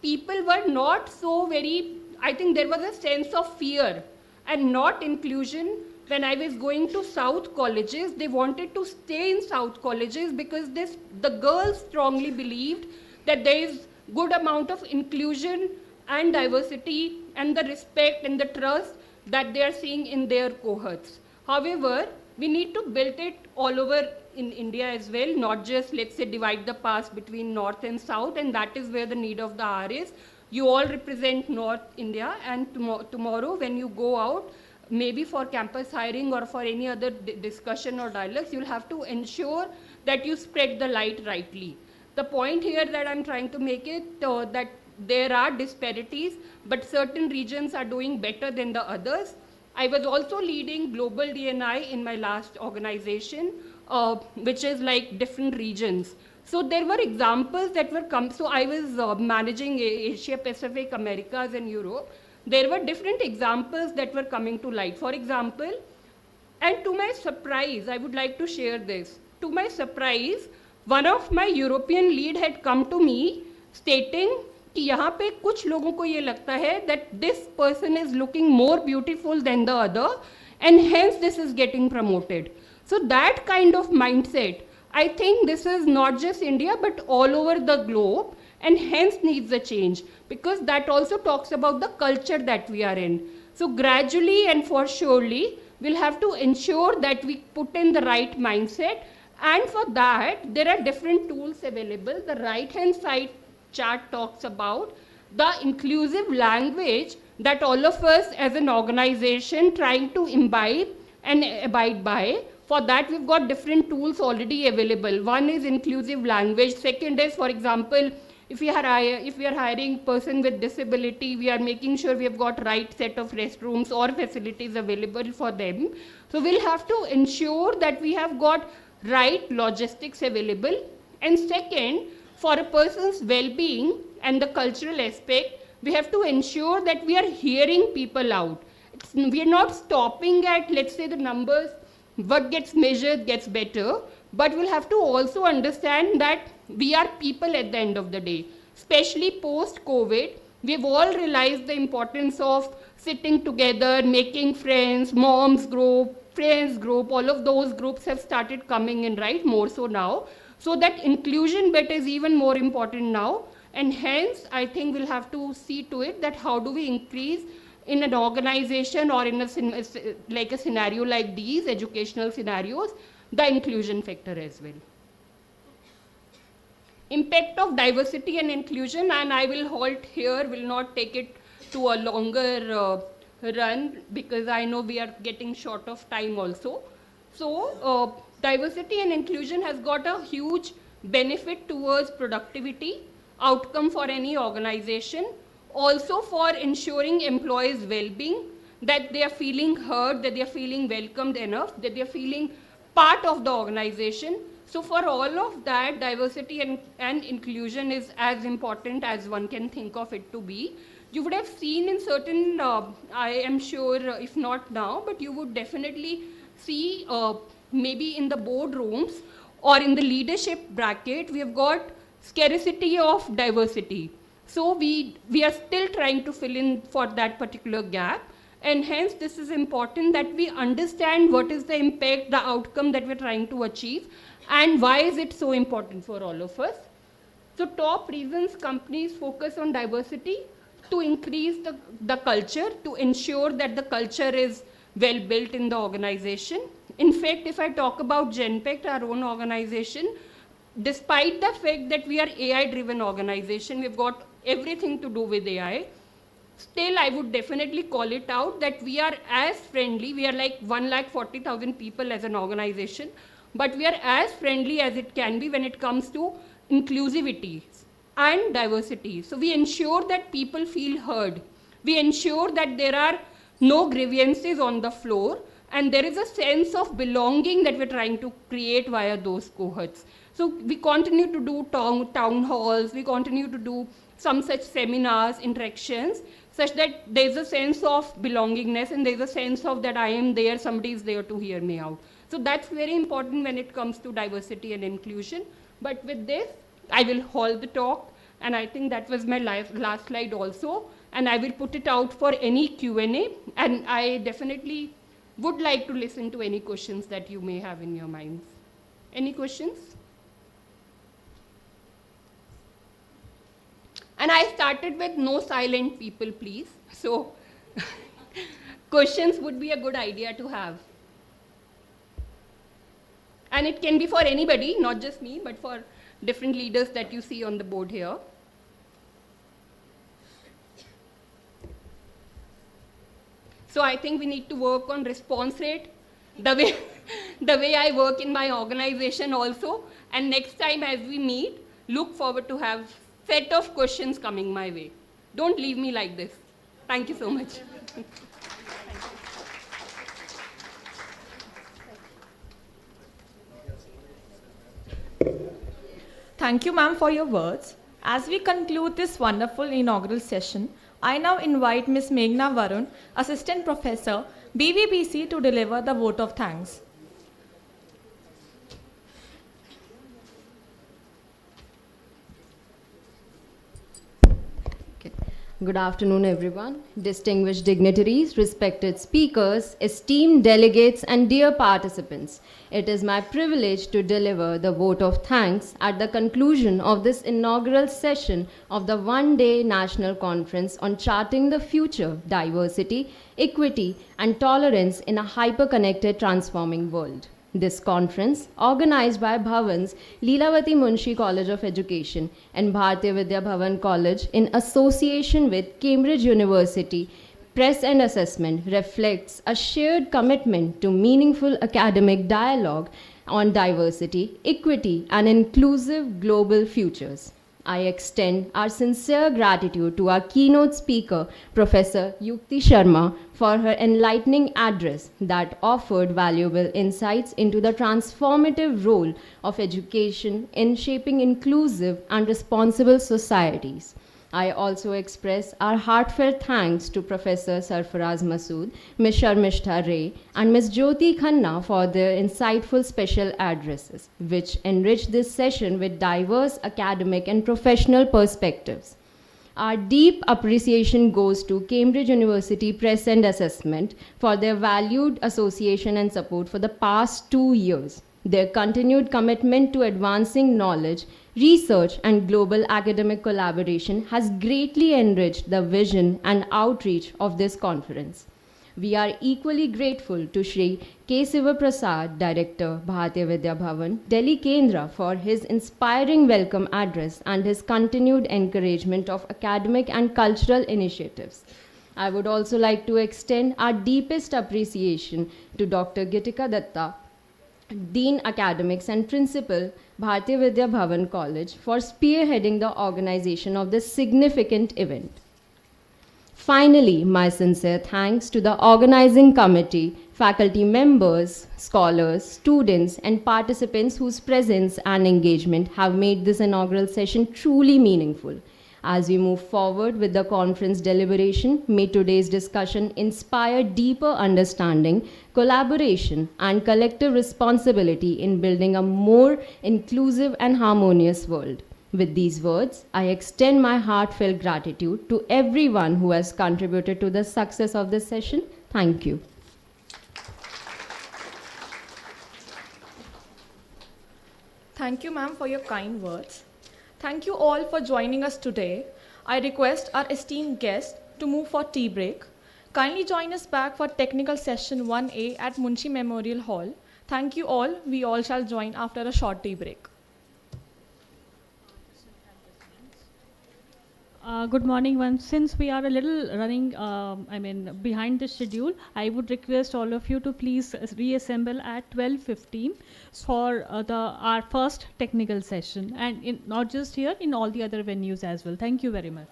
people were not so very, I think there was a sense of fear and not inclusion. When I was going to South colleges, they wanted to stay in South colleges because the girls strongly believed that there is good amount of inclusion and diversity and the respect and the trust that they are seeing in their cohorts. However, we need to build it all over in India as well, not just, let's say, divide the past between North and South, and that is where the need of the hour is. You all represent North India, and tomorrow when you go out, maybe for campus hiring or for any other discussion or dialogues, you'll have to ensure that you spread the light rightly. The point here that I'm trying to make it that there are disparities, but certain regions are doing better than the others. I was also leading global D&I in my last organization, which is like different regions. So there were examples that were so I was managing Asia Pacific, Americas and Europe. There were different examples that were coming to light. For example, and to my surprise, I would like to share this. To my surprise, one of my European lead had come to me stating कि यहाँ पे कुछ लोगों को ये लगता है that this person is looking more beautiful than the other and hence this is getting promoted. So that kind of mindset, I think this is not just India but all over the globe, and hence needs a change, because that also talks about the culture that we are in. So gradually and for surely, we'll have to ensure that we put in the right mindset, and for that, there are different tools available. The right-hand side chart talks about the inclusive language that all of us as an organization trying to imbibe and abide by. For that, we've got different tools already available. One is inclusive language. Second is, for example, if we are hiring person with disability, we are making sure we have got right set of restrooms or facilities available for them. So we'll have to ensure that we have got right logistics available. And second, for a person's well-being and the cultural aspect, we have to ensure that we are hearing people out. We are not stopping at, let's say, the numbers. What gets measured gets better. But we'll have to also understand that we are people at the end of the day, especially post-COVID. We've all realized the importance of sitting together, making friends, moms group, friends group, all of those groups have started coming in, right? More so now. So that inclusion bit is even more important now. And hence, I think we'll have to see to it that how do we increase in an organization or in a scenario like these, educational scenarios, the inclusion factor as well. Impact of diversity and inclusion, and I will halt here, will not take it to a longer run because I know we are getting short of time also. So diversity and inclusion has got a huge benefit towards productivity, outcome for any organization, also for ensuring employees' well-being, that they are feeling heard, that they are feeling welcomed enough, that they are feeling part of the organization. So for all of that, diversity and inclusion is as important as one can think of it to be. You would have seen in certain, I am sure, if not now, but you would definitely see maybe in the boardrooms or in the leadership bracket, we have got scarcity of diversity. So we are still trying to fill in for that particular gap. And hence, this is important that we understand what is the impact, the outcome that we're trying to achieve, and why is it so important for all of us. So top reasons companies focus on diversity: to increase the culture, to ensure that the culture is well built in the organization. In fact, if I talk about GenPact, our own organization, despite the fact that we are AI-driven organization, we've got everything to do with AI, still I would definitely call it out that we are as friendly, we are like 140,000 people as an organization, but we are as friendly as it can be when it comes to inclusivity and diversity. So we ensure that people feel heard. We ensure that there are no grievances on the floor, and there is a sense of belonging that we're trying to create via those cohorts. So we continue to do town halls, we continue to do some such seminars, interactions, such that there's a sense of belongingness and there's a sense of that I am there, somebody is there to hear me out. So that's very important when it comes to diversity and inclusion. But with this, I will hold the talk, and I think that was my last slide also, and I will put it out for any Q&A, and I definitely would like to listen to any questions that you may have in your minds. Any questions? And I started with no silent people, please. So questions would be a good idea to have. And it can be for anybody, not just me, but for different leaders that you see on the board here. So I think we need to work on response rate, the way I work in my organization also. And next time as we meet, look forward to have set of questions coming my way. Don't leave me like this. Thank you so much. Thank you, ma'am, for your words. As we conclude this wonderful inaugural session, I now invite Ms. Meghna Varun, Assistant Professor, BVBC, to deliver the vote of thanks. Good afternoon, everyone. Distinguished dignitaries, respected speakers, esteemed delegates, and dear participants. It is my privilege to deliver the vote of thanks at the conclusion of this inaugural session of the one-day National Conference on Charting the Future, Diversity, Equity, and Tolerance in a Hyper-Connected Transforming World. This conference, organized by Bhavan's Leelawati Munshi College of Education and Bharatiya Vidya Bhavan College in association with Cambridge University Press and Assessment, reflects a shared commitment to meaningful academic dialogue on diversity, equity, and inclusive global futures. I extend our sincere gratitude to our keynote speaker, Professor Yukti Sharma, for her enlightening address that offered valuable insights into the transformative role of education in shaping inclusive and responsible societies. I also express our heartfelt thanks to Professor Sarfaraz Masood, Ms. Sharmishta Ray, and Ms. Jyoti Khanna for their insightful special addresses, which enriched this session with diverse academic and professional perspectives. Our deep appreciation goes to Cambridge University Press and Assessment for their valued association and support for the past 2 years. Their continued commitment to advancing knowledge, research, and global academic collaboration has greatly enriched the vision and outreach of this conference. We are equally grateful to Shri K. Siva Prasad, Director, Bharatiya Vidya Bhavan, Delhi Kendra, for his inspiring welcome address and his continued encouragement of academic and cultural initiatives. I would also like to extend our deepest appreciation to Dr. Gitika Datta, Dean Academics and Principal, Bharatiya Vidya Bhavan College, for spearheading the organization of this significant event. Finally, my sincere thanks to the organizing committee, faculty members, scholars, students, and participants whose presence and engagement have made this inaugural session truly meaningful. As we move forward with the conference deliberation, may today's discussion inspire deeper understanding, collaboration, and collective responsibility in building a more inclusive and harmonious world. With these words, I extend my heartfelt gratitude to everyone who has contributed to the success of this session. Thank you. Thank you, ma'am, for your kind words. Thank you all for joining us today. I request our esteemed guests to move for tea break. Kindly join us back for technical session 1A at Munshi Memorial Hall. Thank you all. We all shall join after a short tea break. Good morning, one. Since we are a little running, behind the schedule, I would request all of you to please reassemble at 12:15 for our first technical session, and not just here, in all the other venues as well. Thank you very much.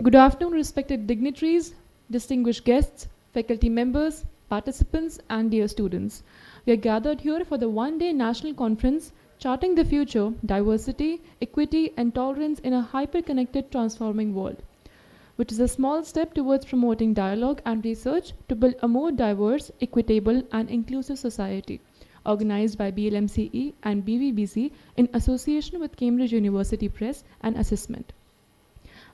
Good afternoon, respected dignitaries, distinguished guests, faculty members, participants, and dear students. We are gathered here for the one-day national conference Charting the Future, Diversity, Equity, and Tolerance in a Hyper-Connected Transforming World, which is a small step towards promoting dialogue and research to build a more diverse, equitable, and inclusive society, organized by BLMCE and BVBC in association with Cambridge University Press and Assessment.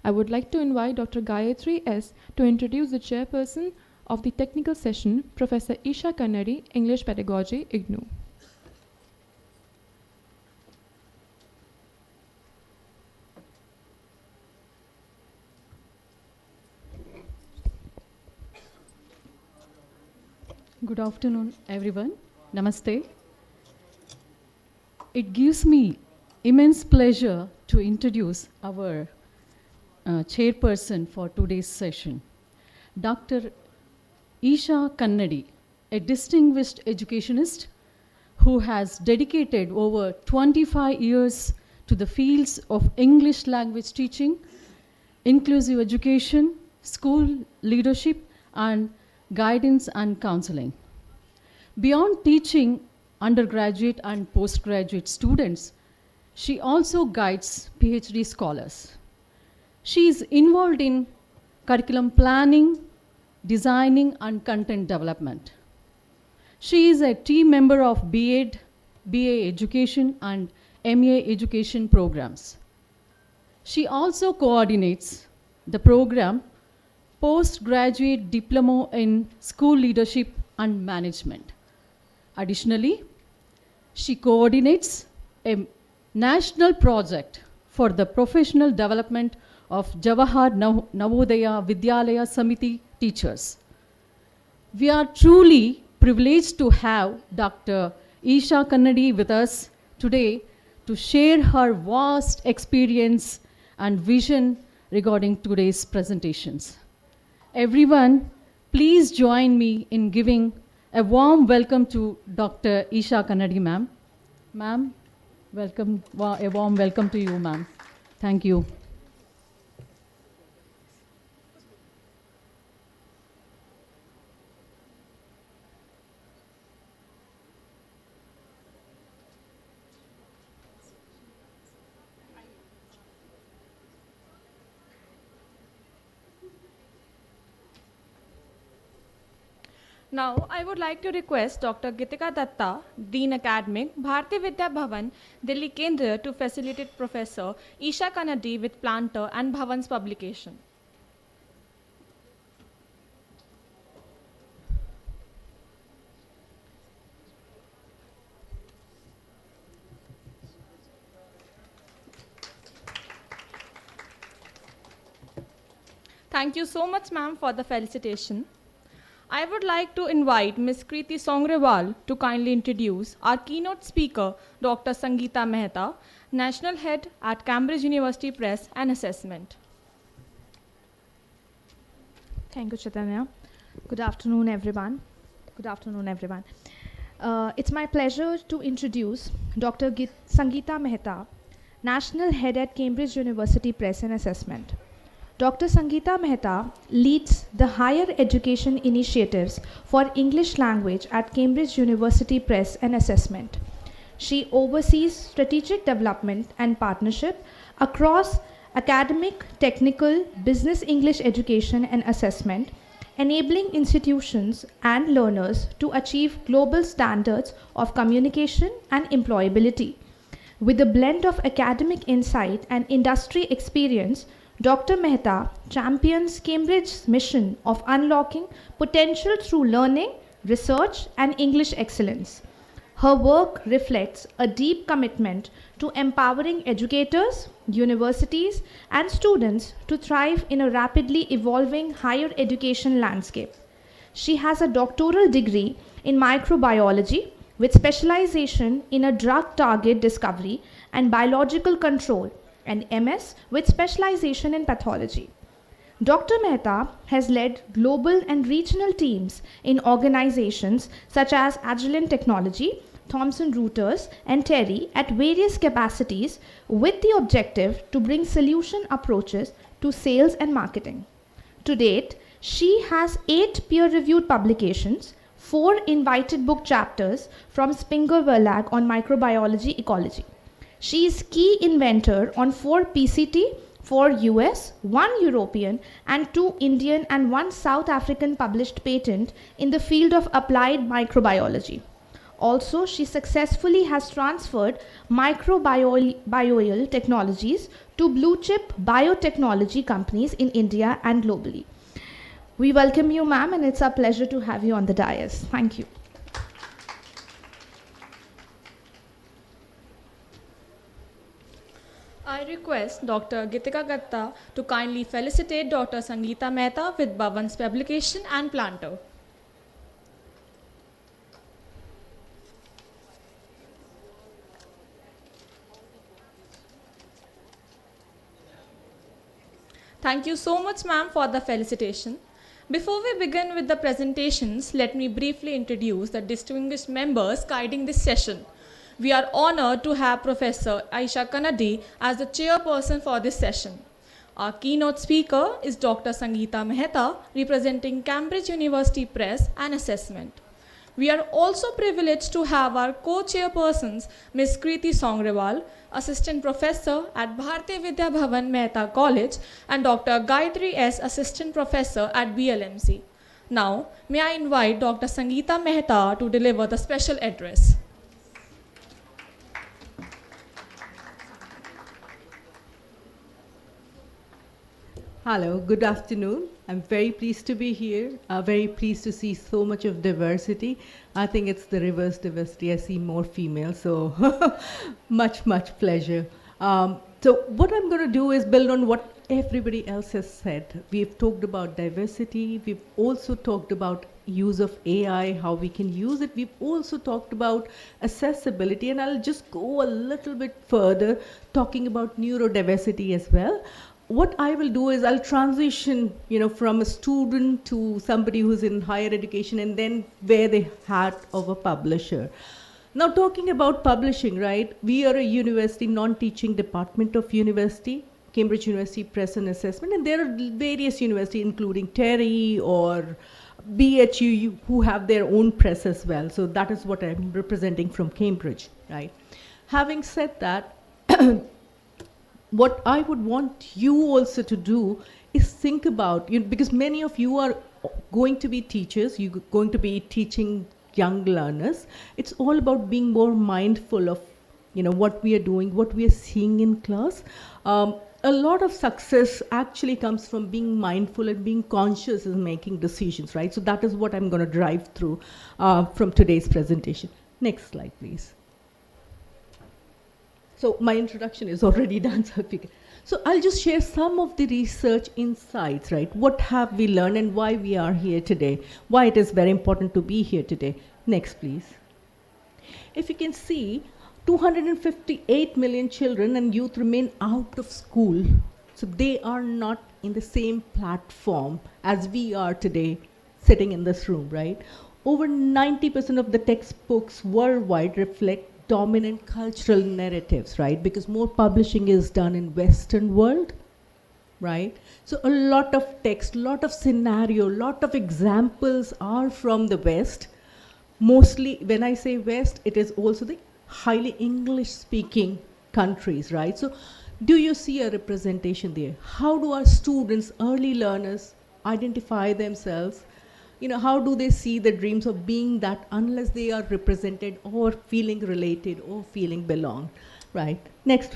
I would like to invite Dr. Gayatri S. to introduce the chairperson of the technical session, Professor Isha Kannadi, English Pedagogy, IGNOU. Good afternoon, everyone. Namaste. It gives me immense pleasure to introduce our chairperson for today's session, Dr. Isha Kannadi, a distinguished educationist who has dedicated over 25 years to the fields of English language teaching, inclusive education, school leadership, and guidance and counseling. Beyond teaching undergraduate and postgraduate students, she also guides PhD scholars. She is involved in curriculum planning, designing, and content development. She is a team member of BEd, BA Education, and MA Education programs. She also coordinates the program Postgraduate Diploma in School Leadership and Management. Additionally, she coordinates a national project for the professional development of Jawahar Navodaya Vidyalaya Samiti teachers. We are truly privileged to have Dr. Isha Kannadi with us today to share her vast experience and vision regarding today's presentations. Everyone, please join me in giving a warm welcome to Dr. Isha Kannadi, ma'am. Ma'am, welcome, a warm welcome to you, ma'am. Thank you. Now, I would like to request Dr. Gitika Datta, Dean Academic, Bharatiya Vidya Bhavan, Delhi Kendra, to facilitate Professor Isha Kannadi with Planter and Bhavan's publication. Thank you so much, ma'am, for the felicitation. I would like to invite Ms. Kriti Songrewal to kindly introduce our keynote speaker, Dr. Sangeeta Mehta, National Head at Cambridge University Press and Assessment. Thank you, Chaitanya. Good afternoon, everyone. Good afternoon, everyone. It's my pleasure to introduce Dr. Sangeeta Mehta, National Head at Cambridge University Press and Assessment. Dr. Sangeeta Mehta leads the higher education initiatives for English language at Cambridge University Press and Assessment. She oversees strategic development and partnership across academic, technical, business English education and assessment, enabling institutions and learners to achieve global standards of communication and employability. With a blend of academic insight and industry experience, Dr. Mehta champions Cambridge's mission of unlocking potential through learning, research, and English excellence. Her work reflects a deep commitment to empowering educators, universities, and students to thrive in a rapidly evolving higher education landscape. She has a doctoral degree in microbiology with specialization in a drug target discovery and biological control, and MS with specialization in pathology. Dr. Mehta has led global and regional teams in organizations such as Agilent Technology Thomson Reuters, and Terry at various capacities with the objective to bring solution approaches to sales and marketing. To date, she has 8 peer-reviewed publications, 4 invited book chapters from Springer Verlag on microbiology ecology. She is key inventor on 4 PCT, 4 US, 1 European, and 2 Indian and 1 South African published patent in the field of applied microbiology. Also, she successfully has transferred microbial technologies to blue-chip biotechnology companies in India and globally. We welcome you, ma'am, and it's our pleasure to have you on the dais. Thank you. I request Dr. Gitika Gatta to kindly felicitate Dr. Sangeeta Mehta with Bhavan's publication and planter. Thank you so much, ma'am, for the felicitation. Before we begin with the presentations, let me briefly introduce the distinguished members guiding this session. We are honored to have Professor Aisha Kannadi as the chairperson for this session. Our keynote speaker is Dr. Sangeeta Mehta, representing Cambridge University Press and Assessment. We are also privileged to have our co-chairpersons, Ms. Kriti Songrawal, Assistant Professor at Bharatiya Vidya Bhavan Mehta College, and Dr. Gayatri S., Assistant Professor at BLMC. Now, may I invite Dr. Sangeeta Mehta to deliver the special address. Hello, good afternoon. I'm very pleased to be here. Very pleased to see so much of diversity. I think it's the reverse diversity. I see more females, so much pleasure. So what I'm going to do is build on what everybody else has said. We've talked about diversity. We've also talked about use of AI, how we can use it. We've also talked about accessibility, and I'll just go a little bit further talking about neurodiversity as well. What I will do is I'll transition, from a student to somebody who's in higher education and then wear the hat of a publisher. Now, talking about publishing, right? We are a university, non-teaching department of university, Cambridge University Press and Assessment, and there are various universities, including Terry or BHU, who have their own press as well. So that is what I'm representing from Cambridge, right? Having said that, what I would want you also to do is think about, because many of you are going to be teachers, you're going to be teaching young learners. It's all about being more mindful of, what we are doing, what we are seeing in class. A lot of success actually comes from being mindful and being conscious in making decisions, right? So that is what I'm going to drive through from today's presentation. Next slide, please. So my introduction is already done. So I'll just share some of the research insights, right? What have we learned and why we are here today? Why it is very important to be here today. Next, please. If you can see, 258 million children and youth remain out of school. So they are not in the same platform as we are today, sitting in this room, right? Over 90% of the textbooks worldwide reflect dominant cultural narratives, right? Because more publishing is done in Western world, right? So a lot of text, lot of scenario, lot of examples are from the West. Mostly, when I say West, it is also the highly English-speaking countries, right? So do you see a representation there? How do our students, early learners, identify themselves? How do they see the dreams of being that unless they are represented or feeling related or feeling belong, right? Next.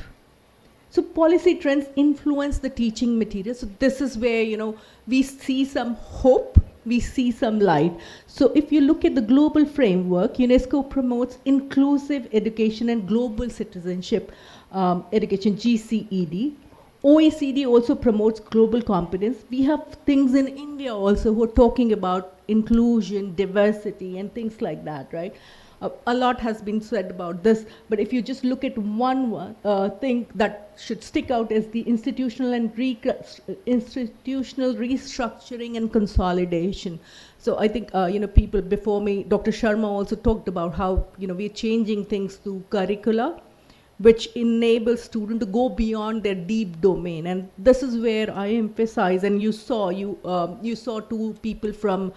So policy trends influence the teaching material. So this is where, we see some hope, we see some light. So if you look at the global framework, UNESCO promotes inclusive education and global citizenship education, GCED. OECD also promotes global competence. We have things in India also who are talking about inclusion, diversity, and things like that, right? A lot has been said about this, but if you just look at one thing that should stick out is the institutional restructuring and consolidation. So I think people before me, Dr. Sharma also talked about how we're changing things through curricula, which enable students to go beyond their deep domain. And this is where I emphasize, and you saw two people from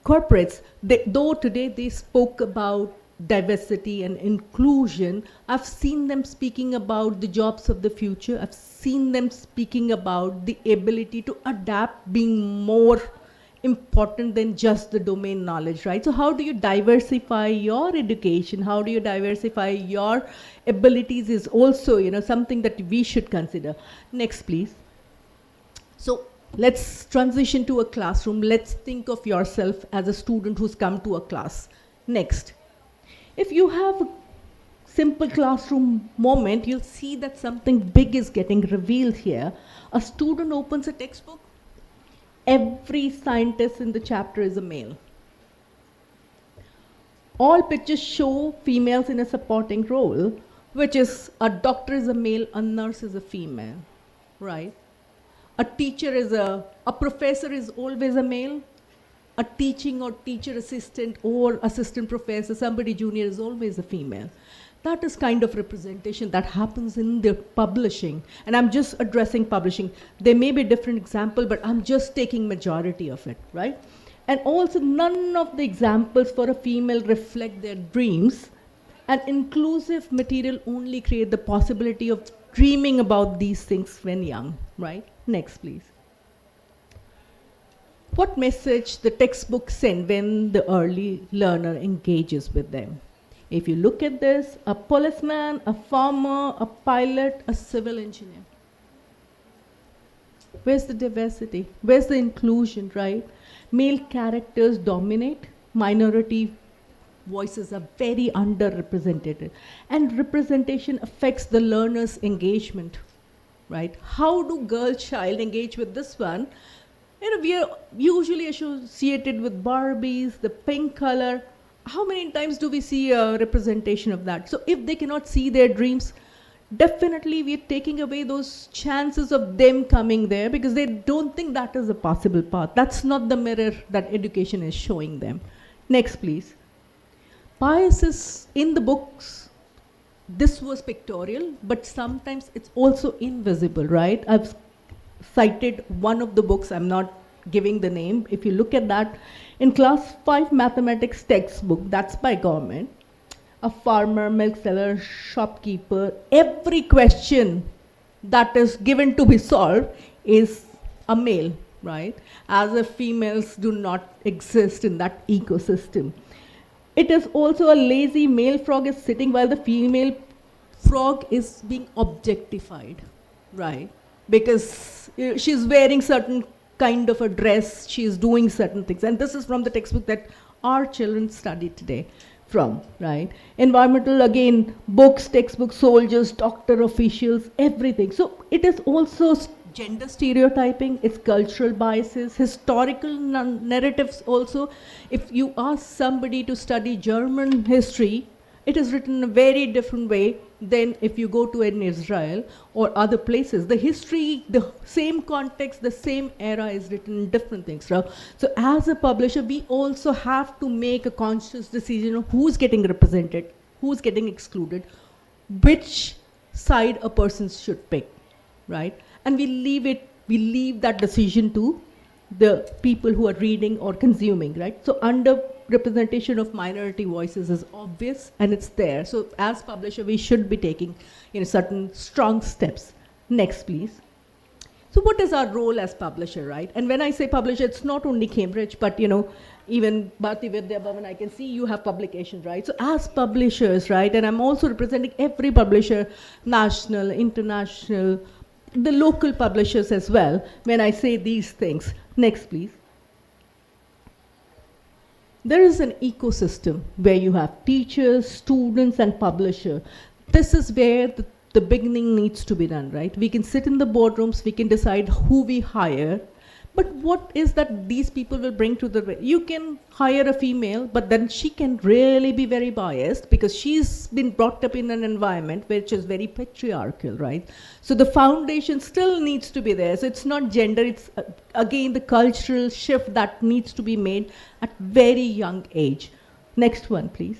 corporates, though today they spoke about diversity and inclusion, I've seen them speaking about the jobs of the future. I've seen them speaking about the ability to adapt being more important than just the domain knowledge, right? So how do you diversify your education? How do you diversify your abilities is also, something that we should consider. Next, please. So let's transition to a classroom. Let's think of yourself as a student who's come to a class. Next. If you have a simple classroom moment, you'll see that something big is getting revealed here. A student opens a textbook. Every scientist in the chapter is a male. All pictures show females in a supporting role, which is a doctor is a male, a nurse is a female, right? A teacher is a professor is always a male. A teaching or teacher assistant or assistant professor, somebody junior is always a female. That is kind of representation that happens in the publishing. And I'm just addressing publishing. There may be a different example, but I'm just taking majority of it, right? And also none of the examples for a female reflect their dreams. And inclusive material only create the possibility of dreaming about these things when young, right? Next, please. What message the textbook send when the early learner engages with them? If you look at this, a policeman, a farmer, a pilot, a civil engineer. Where's the diversity? Where's the inclusion, right? Male characters dominate, minority voices are very underrepresented. And representation affects the learner's engagement, right? How do girl child engage with this one? We are usually associated with Barbies, the pink color. How many times do we see a representation of that? So if they cannot see their dreams, definitely we are taking away those chances of them coming there because they don't think that is a possible path. That's not the mirror that education is showing them. Next, please. Biases in the books. This was pictorial, but sometimes it's also invisible, right? I've cited one of the books, I'm not giving the name. If you look at that, in class 5 mathematics textbook, that's by government, a farmer, milk seller, shopkeeper, every question that is given to be solved is a male, right? As if females do not exist in that ecosystem. It is also a lazy male frog is sitting while the female frog is being objectified, right? Because she's wearing certain kind of a dress, she's doing certain things. And this is from the textbook that our children study today from, right? Environmental, again, books, textbooks, soldiers, doctor, officials, everything. So it is also gender stereotyping, it's cultural biases, historical narratives also. If you ask somebody to study German history, it is written in a very different way than if you go to in Israel or other places. The history, the same context, the same era is written in different things. Right? So as a publisher, we also have to make a conscious decision of who's getting represented, who's getting excluded, which side a person should pick, right? And we leave that decision to the people who are reading or consuming, right? So underrepresentation of minority voices is obvious and it's there. So as publisher, we should be taking certain strong steps. Next, please. So what is our role as publisher, right? And when I say publisher, it's not only Cambridge, but even Bharatiya Vidya Bhavan, I can see you have publications, right? So as publishers, right, and I'm also representing every publisher, national, international, the local publishers as well, when I say these things. Next, please. There is an ecosystem where you have teachers, students, and publisher. This is where the beginning needs to be done, right? We can sit in the boardrooms, we can decide who we hire, But what is that these people will bring to the, you can hire a female, but then she can really be very biased because she's been brought up in an environment which is very patriarchal, right? So the foundation still needs to be there. So it's not gender, it's again the cultural shift that needs to be made at very young age. Next one, please.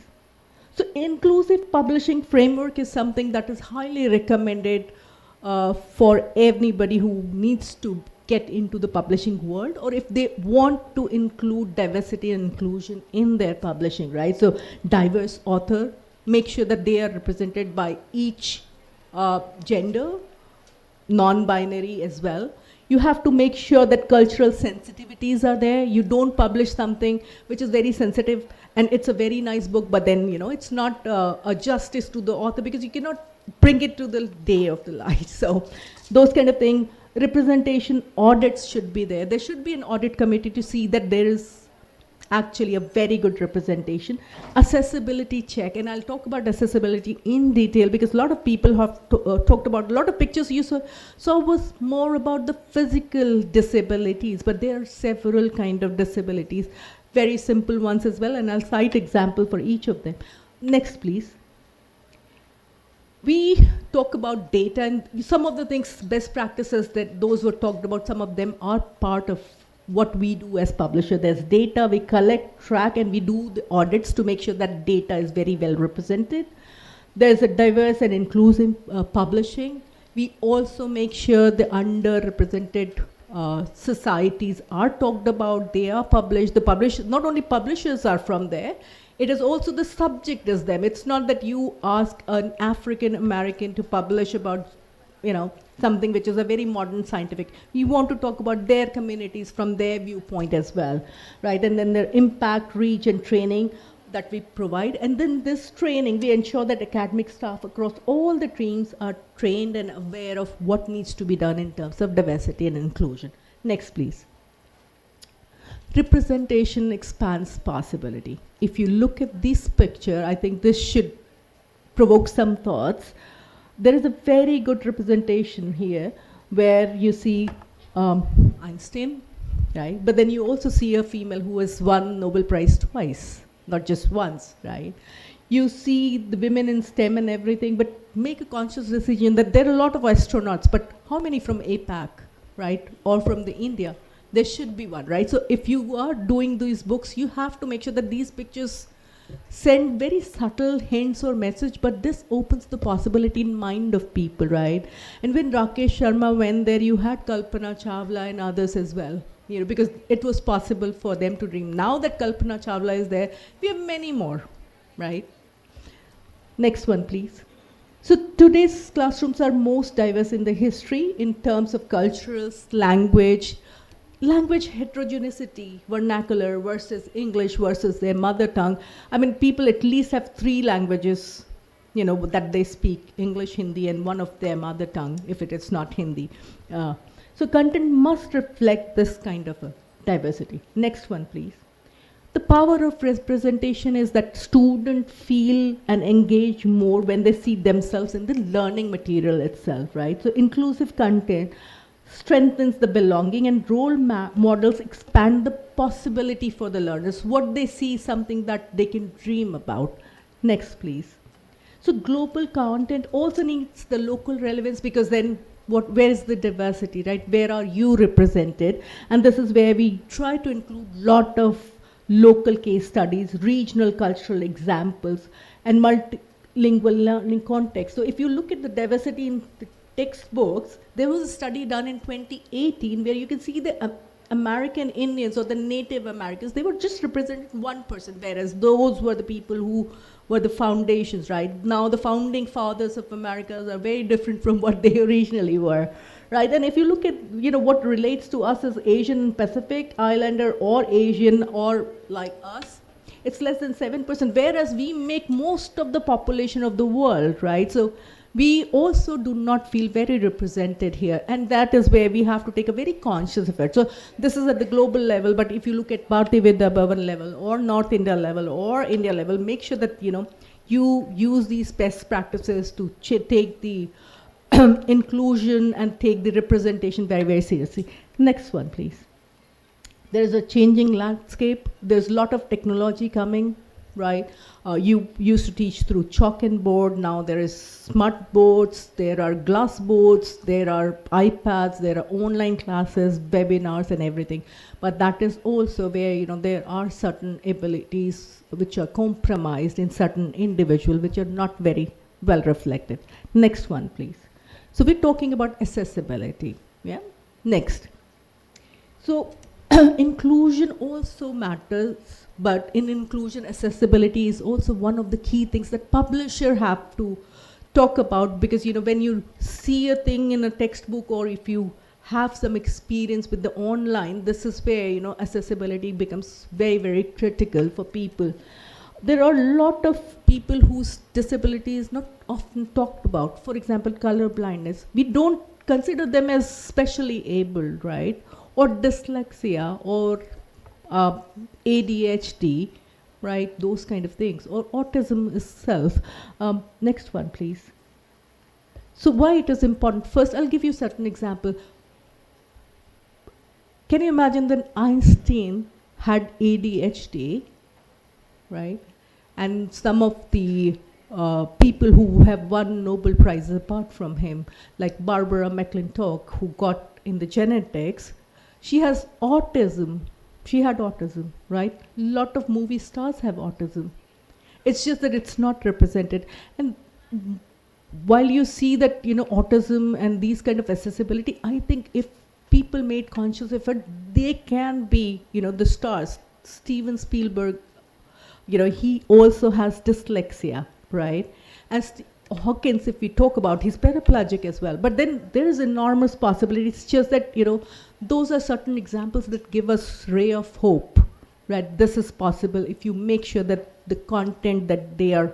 So inclusive publishing framework is something that is highly recommended for anybody who needs to get into the publishing world, or if they want to include diversity and inclusion in their publishing, right? So diverse author, make sure that they are represented by each gender, non-binary as well. You have to make sure that cultural sensitivities are there. You don't publish something which is very sensitive and it's a very nice book, but then, you know, it's not a justice to the author because you cannot bring it to the day of the light. So those kind of things. Representation audits should be there. There should be an audit committee to see that there is actually a very good representation. Accessibility check, and I'll talk about accessibility in detail because a lot of people have talked about, a lot of pictures you saw was more about the physical disabilities, but there are several kind of disabilities, very simple ones as well, and I'll cite example for each of them. Next, please. We talk about data, and some of the things, best practices that those were talked about, some of them are part of what we do as publisher. There's data, we collect, track, and we do the audits to make sure that data is very well represented. There's a diverse and inclusive publishing. We also make sure the underrepresented societies are talked about, they are published. The not only publishers are from there, it is also the subject is them. It's not that you ask an African American to publish about, you know, something which is a very modern scientific. We want to talk about their communities from their viewpoint as well, right? And then their impact, reach, and training that we provide. And then this training, we ensure that academic staff across all the teams are trained and aware of what needs to be done in terms of diversity and inclusion. Next, please. Representation expands possibility. If you look at this picture, I think this should provoke some thoughts. There is a very good representation here where you see Einstein, right? But then you also see a female who has won Nobel Prize twice, not just once, right? You see the women in STEM and everything, but make a conscious decision that there are a lot of astronauts, but how many from APAC, right? Or from the India? There should be one, right? So if you are doing these books, you have to make sure that these pictures send very subtle hints or message, but this opens the possibility in mind of people, right? And when Rakesh Sharma went there, you had Kalpana Chawla and others as well, you know, because it was possible for them to dream. Now that Kalpana Chawla is there, we have many more, right? Next one, please. So today's classrooms are most diverse in the history in terms of cultures, language heterogeneity, vernacular versus English versus their mother tongue. I mean, people at least have 3 languages, you know, that they speak, English, Hindi, and one of their mother tongue, if it is not Hindi. So content must reflect this kind of a diversity. Next one, please. The power of representation is that students feel and engage more when they see themselves in the learning material itself, right? So inclusive content strengthens the belonging, and role models expand the possibility for the learners. What they see is something that they can dream about. Next, please. So global content also needs the local relevance, because then where is the diversity, right? Where are you represented? And this is where we try to include lot of local case studies, regional cultural examples, and multilingual learning context. So if you look at the diversity in the textbooks, there was a study done in 2018 where you can see the American Indians or the Native Americans, they were just represented 1%, whereas those were the people who were the foundations, right? Now the founding fathers of America are very different from what they originally were, right? And if you look at, you know, what relates to us as Asian Pacific Islander or Asian or like us, it's less than 7%, whereas we make most of the population of the world, right? So we also do not feel very represented here, and that is where we have to take a very conscious effort. So this is at the global level, but if you look at Bharatiya Vidya Bhavan level or North India level or India level, make sure that, you know, you use these best practices to take the inclusion and take the representation very, very seriously. Next one, please. There is a changing landscape. There's a lot of technology coming, right? You used to teach through chalk and board. Now there is smart boards, there are glass boards, there are iPads, there are online classes, webinars and everything. But that is also where, you know, there are certain abilities which are compromised in certain individuals which are not very well reflected. Next one, please. So we're talking about accessibility, yeah? Next. So inclusion also matters, but in inclusion, accessibility is also one of the key things that publisher have to talk about, because, you know, when you see a thing in a textbook, or if you have some experience with the online, this is where, you know, accessibility becomes very, very critical for people. There are a lot of people whose disability is not often talked about. For example, color blindness. We don't consider them as specially abled, right? Or dyslexia, or ADHD, right? Those kind of things, or autism itself. Next one, please. So why it is important? First, I'll give you certain example. Can you imagine that Einstein had ADHD, right? And some of the people who have won Nobel Prizes apart from him, like Barbara McClintock, who got in the genetics, she has autism. She had autism, right? A lot of movie stars have autism. It's just that it's not represented. And while you see that, you know, autism and these kind of accessibility, I think if people made conscious effort, they can be, you know, the stars. Steven Spielberg, you know, he also has dyslexia, right? And Hawkins, if we talk about, he's paraplegic as well. But then there is enormous possibility. It's just that, you know, those are certain examples that give us ray of hope, right? This is possible if you make sure that the content that they are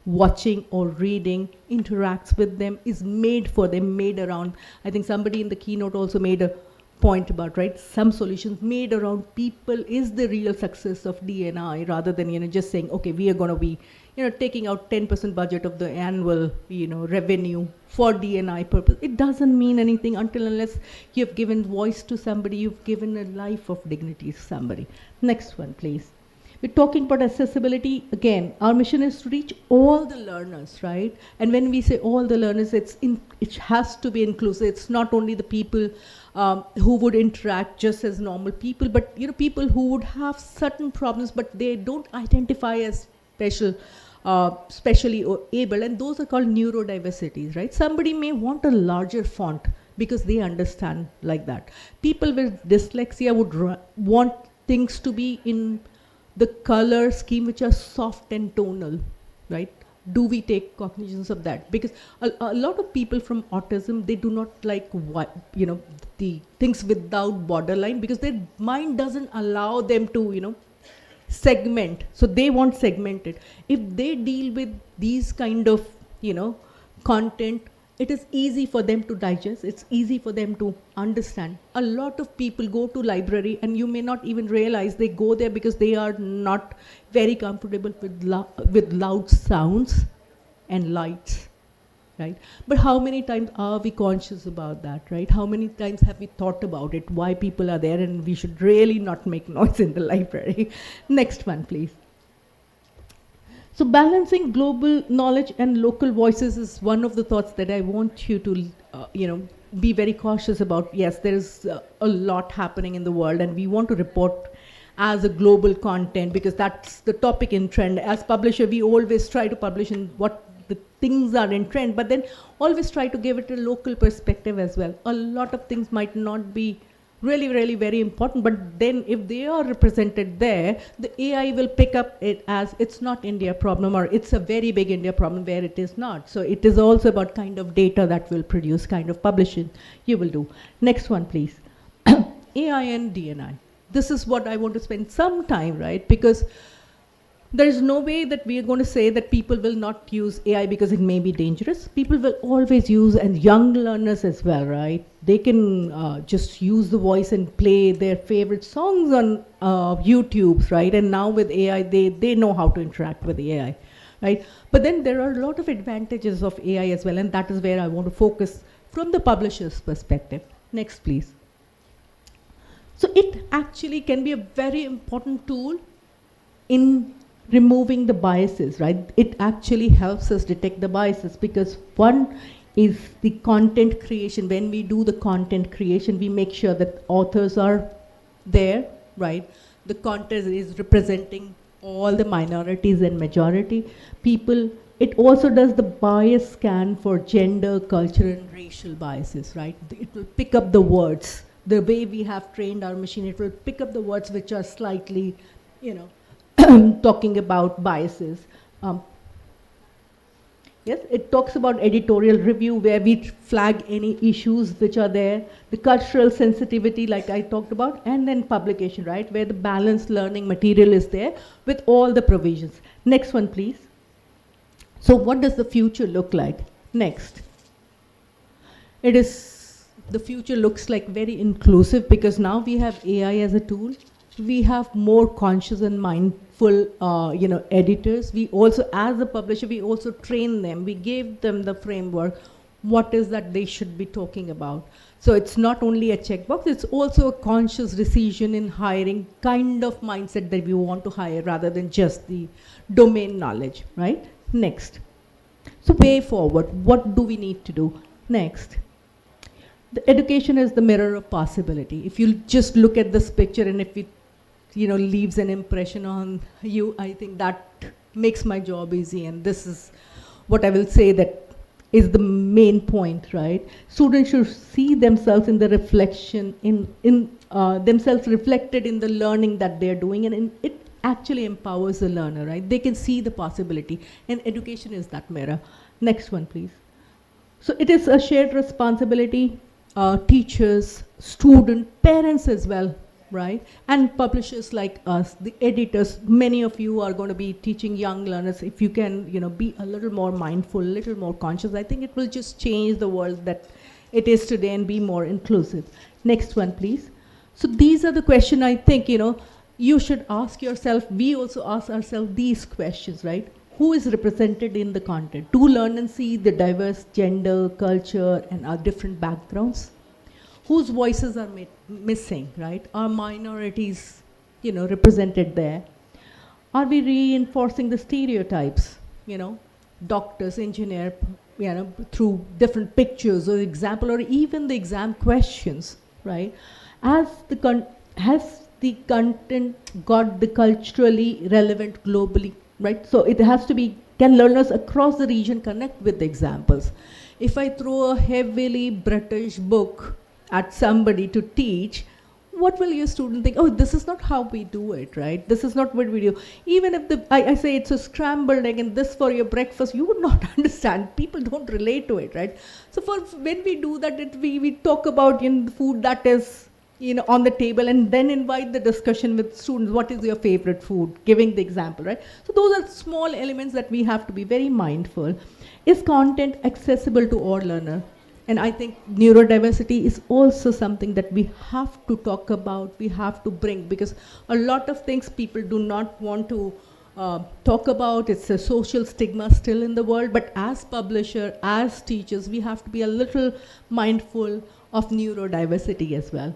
watching or reading interacts with them, is made for them, made around. I think somebody in the keynote also made a point about, right, some solutions made around people is the real success of D&I, rather than, you know, just saying, okay, we are going to be, you know, taking out 10% budget of the annual, you know, revenue for D&I purpose. It doesn't mean anything until unless you've given voice to somebody, you've given a life of dignity to somebody. Next one, please. We're talking about accessibility. Again, our mission is to reach all the learners, right? And when we say all the learners, it has to be inclusive. It's not only the people who would interact just as normal people, but, you know, people who would have certain problems, but they don't identify as specially able, and those are called neurodiversities, right? Somebody may want a larger font because they understand like that. People with dyslexia would want things to be in the color scheme which are soft and tonal, right? Do we take cognizance of that? Because a lot of people from autism, they do not like, you know, the things without borderline, because their mind doesn't allow them to, you know, segment. So they want segmented. If they deal with these kind of, you know, content, it is easy for them to digest. It's easy for them to understand. A lot of people go to library and you may not even realize they go there because they are not very comfortable with loud sounds and lights, right? But how many times are we conscious about that, right? How many times have we thought about it, why people are there, and we should really not make noise in the library. Next one, please. So balancing global knowledge and local voices is one of the thoughts that I want you to, you know, be very cautious about. Yes, there is a lot happening in the world, and we want to report as a global content because that's the topic in trend. As publisher, we always try to publish in what the things are in trend, but then always try to give it a local perspective as well. A lot of things might not be really, really very important, but then if they are represented there, the AI will pick up it as it's not India problem, or it's a very big India problem where it is not. So it is also about kind of data that will produce, kind of publishing you will do. Next one, please. AI and DNI. This is what I want to spend some time, right? Because there is no way that we are going to say that people will not use AI because it may be dangerous. People will always use, and young learners as well, right? They can just use the voice and play their favorite songs on YouTube, right? And now with AI, they know how to interact with the AI, right? But then there are a lot of advantages of AI as well, and that is where I want to focus from the publisher's perspective. Next, please. So it actually can be a very important tool in removing the biases, right? It actually helps us detect the biases because one is the content creation. When we do the content creation, we make sure that authors are there, right? The content is representing all the minorities and majority people. It also does the bias scan for gender, culture, and racial biases, right? It will pick up the words. The way we have trained our machine, it will pick up the words which are slightly, talking about biases. Yes, it talks about editorial review where we flag any issues which are there, the cultural sensitivity like I talked about, and then publication, right, where the balanced learning material is there with all the provisions. Next one, please. So what does the future look like? Next. The future looks like very inclusive because now we have AI as a tool. We have more conscious and mindful, editors. We also, as a publisher, we also train them. We gave them the framework. What is that they should be talking about? So it's not only a checkbox, it's also a conscious decision in hiring kind of mindset that we want to hire rather than just the domain knowledge, right? Next. So way forward, what do we need to do? Next. The education is the mirror of possibility. If you just look at this picture and if it leaves an impression on you, I think that makes my job easy. And this is what I will say that is the main point, right? Students should see themselves in the reflection, in themselves reflected in the learning that they're doing, and it actually empowers the learner, right? They can see the possibility, and education is that mirror. Next one, please. So it is a shared responsibility, teachers, students, parents as well, right? And publishers like us, the editors, many of you are going to be teaching young learners. If you can, be a little more mindful, a little more conscious, I think it will just change the world that it is today and be more inclusive. Next one, please. So these are the questions I think, you should ask yourself. We also ask ourselves these questions, right? Who is represented in the content? To learn and see the diverse gender, culture, and our different backgrounds. Whose voices are missing, right? Are minorities, represented there? Are we reinforcing the stereotypes, doctors, engineer, through different pictures or example, or even the exam questions, right? Has the content got the culturally relevant globally, right? So it has to be, can learners across the region connect with the examples? If I throw a heavily British book at somebody to teach, what will your student think? Oh, this is not how we do it, right? This is not what we do. Even if I say it's a scrambled egg and this for your breakfast, you would not understand. People don't relate to it, right? So when we do that, we talk about the food that is on the table, and then invite the discussion with students. What is your favorite food? Giving the example, right? So those are small elements that we have to be very mindful. Is content accessible to all learner? And I think neurodiversity is also something that we have to talk about, we have to bring, because a lot of things people do not want to talk about. It's a social stigma still in the world, but as publisher, as teachers, we have to be a little mindful of neurodiversity as well.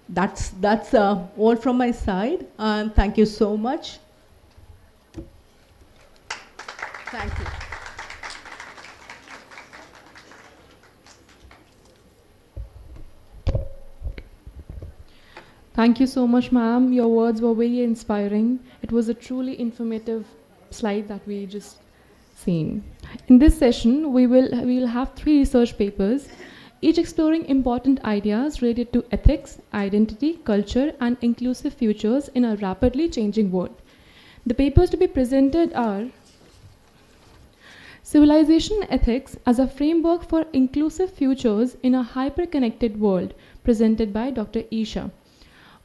That's all from my side. Thank you so much. Thank you. Thank you so much, ma'am. Your words were very inspiring. It was a truly informative slide that we just seen. In this session, we will have 3 research papers, each exploring important ideas related to ethics, identity, culture, and inclusive futures in a rapidly changing world. The papers to be presented are Civilization Ethics as a Framework for Inclusive Futures in a Hyper-Connected World, presented by Dr. Isha.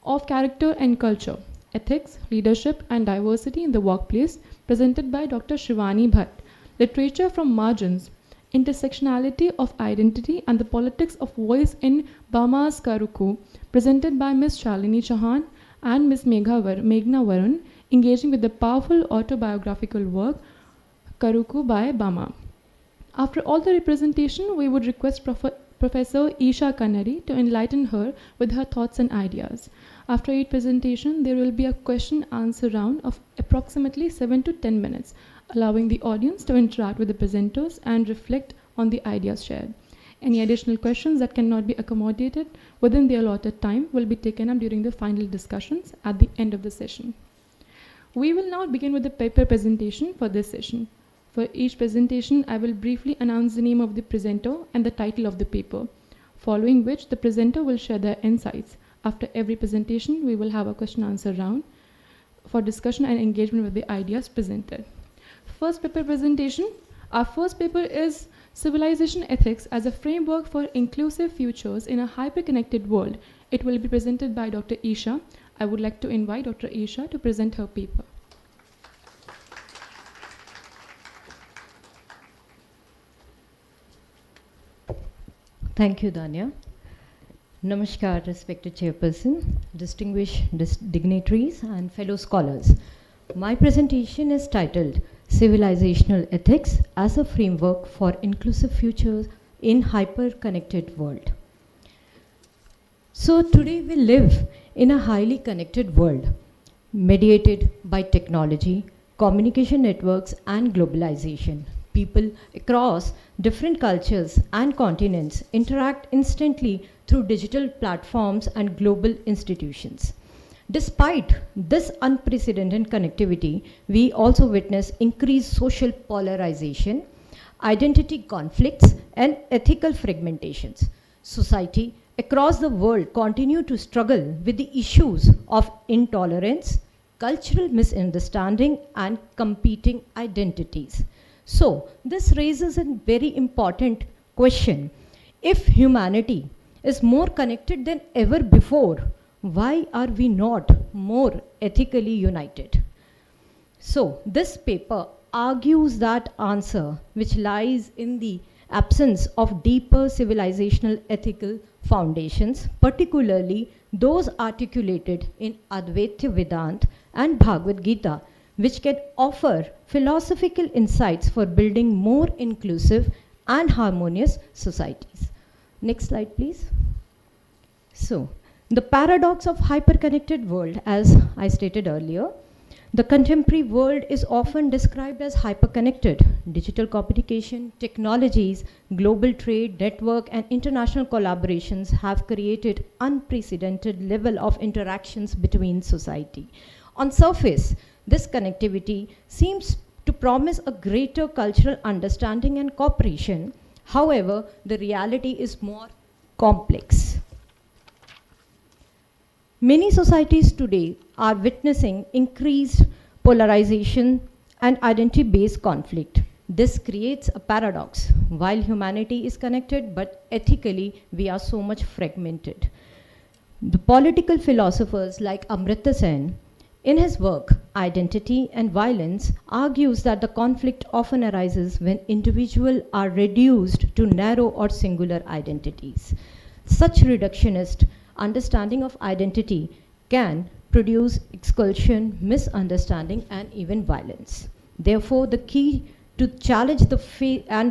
Of Character and Culture, Ethics, Leadership, and Diversity in the Workplace, presented by Dr. Shivani Bhatt. Literature from Margins, Intersectionality of Identity and the Politics of Voice in Burma's Karuku, presented by Ms. Shalini Chauhan and Ms. Meghna Varun, engaging with the powerful autobiographical work Karuku by Burma. After all the representation, we would request Professor Isha Kannadi to enlighten her with her thoughts and ideas. After each presentation, there will be a question-answer round of approximately 7 to 10 minutes, allowing the audience to interact with the presenters and reflect on the ideas shared. Any additional questions that cannot be accommodated within the allotted time will be taken up during the final discussions at the end of the session. We will now begin with the paper presentation for this session. For each presentation, I will briefly announce the name of the presenter and the title of the paper, following which the presenter will share their insights. After every presentation, we will have a question-answer round for discussion and engagement with the ideas presented. First paper presentation. Our first paper is Civilization Ethics as a Framework for Inclusive Futures in a Hyper-Connected World. It will be presented by Dr. Isha. I would like to invite Dr. Isha to present her paper. Thank you, Danya. Namaskar, respected Chairperson, distinguished dignitaries and fellow scholars. My presentation is titled Civilizational Ethics as a Framework for Inclusive Futures in Hyper-Connected World. So today we live in a highly connected world, mediated by technology, communication networks and globalization. People across different cultures and continents interact instantly through digital platforms and global institutions. Despite this unprecedented connectivity, we also witness increased social polarization, identity conflicts, and ethical fragmentations. Society across the world continue to struggle with the issues of intolerance, cultural misunderstanding, and competing identities. So, this raises a very important question. If humanity is more connected than ever before, why are we not more ethically united? So, this paper argues that answer, which lies in the absence of deeper civilizational ethical foundations, particularly those articulated in Advaita Vedanta and Bhagavad Gita, which can offer philosophical insights for building more inclusive and harmonious societies. Next slide, please. So, the paradox of hyperconnected world, as I stated earlier, the contemporary world is often described as hyperconnected. Digital communication, technologies, global trade, network, and international collaborations have created unprecedented level of interactions between society. On surface, this connectivity seems to promise a greater cultural understanding and cooperation. However, the reality is more complex. Many societies today are witnessing increased polarization and identity-based conflict. This creates a paradox. While humanity is connected, but ethically we are so much fragmented. The political philosophers like Amartya Sen, in his work, Identity and Violence, argues that the conflict often arises when individuals are reduced to narrow or singular identities. Such reductionist understanding of identity can produce expulsion, misunderstanding, and even violence. Therefore, the key to challenge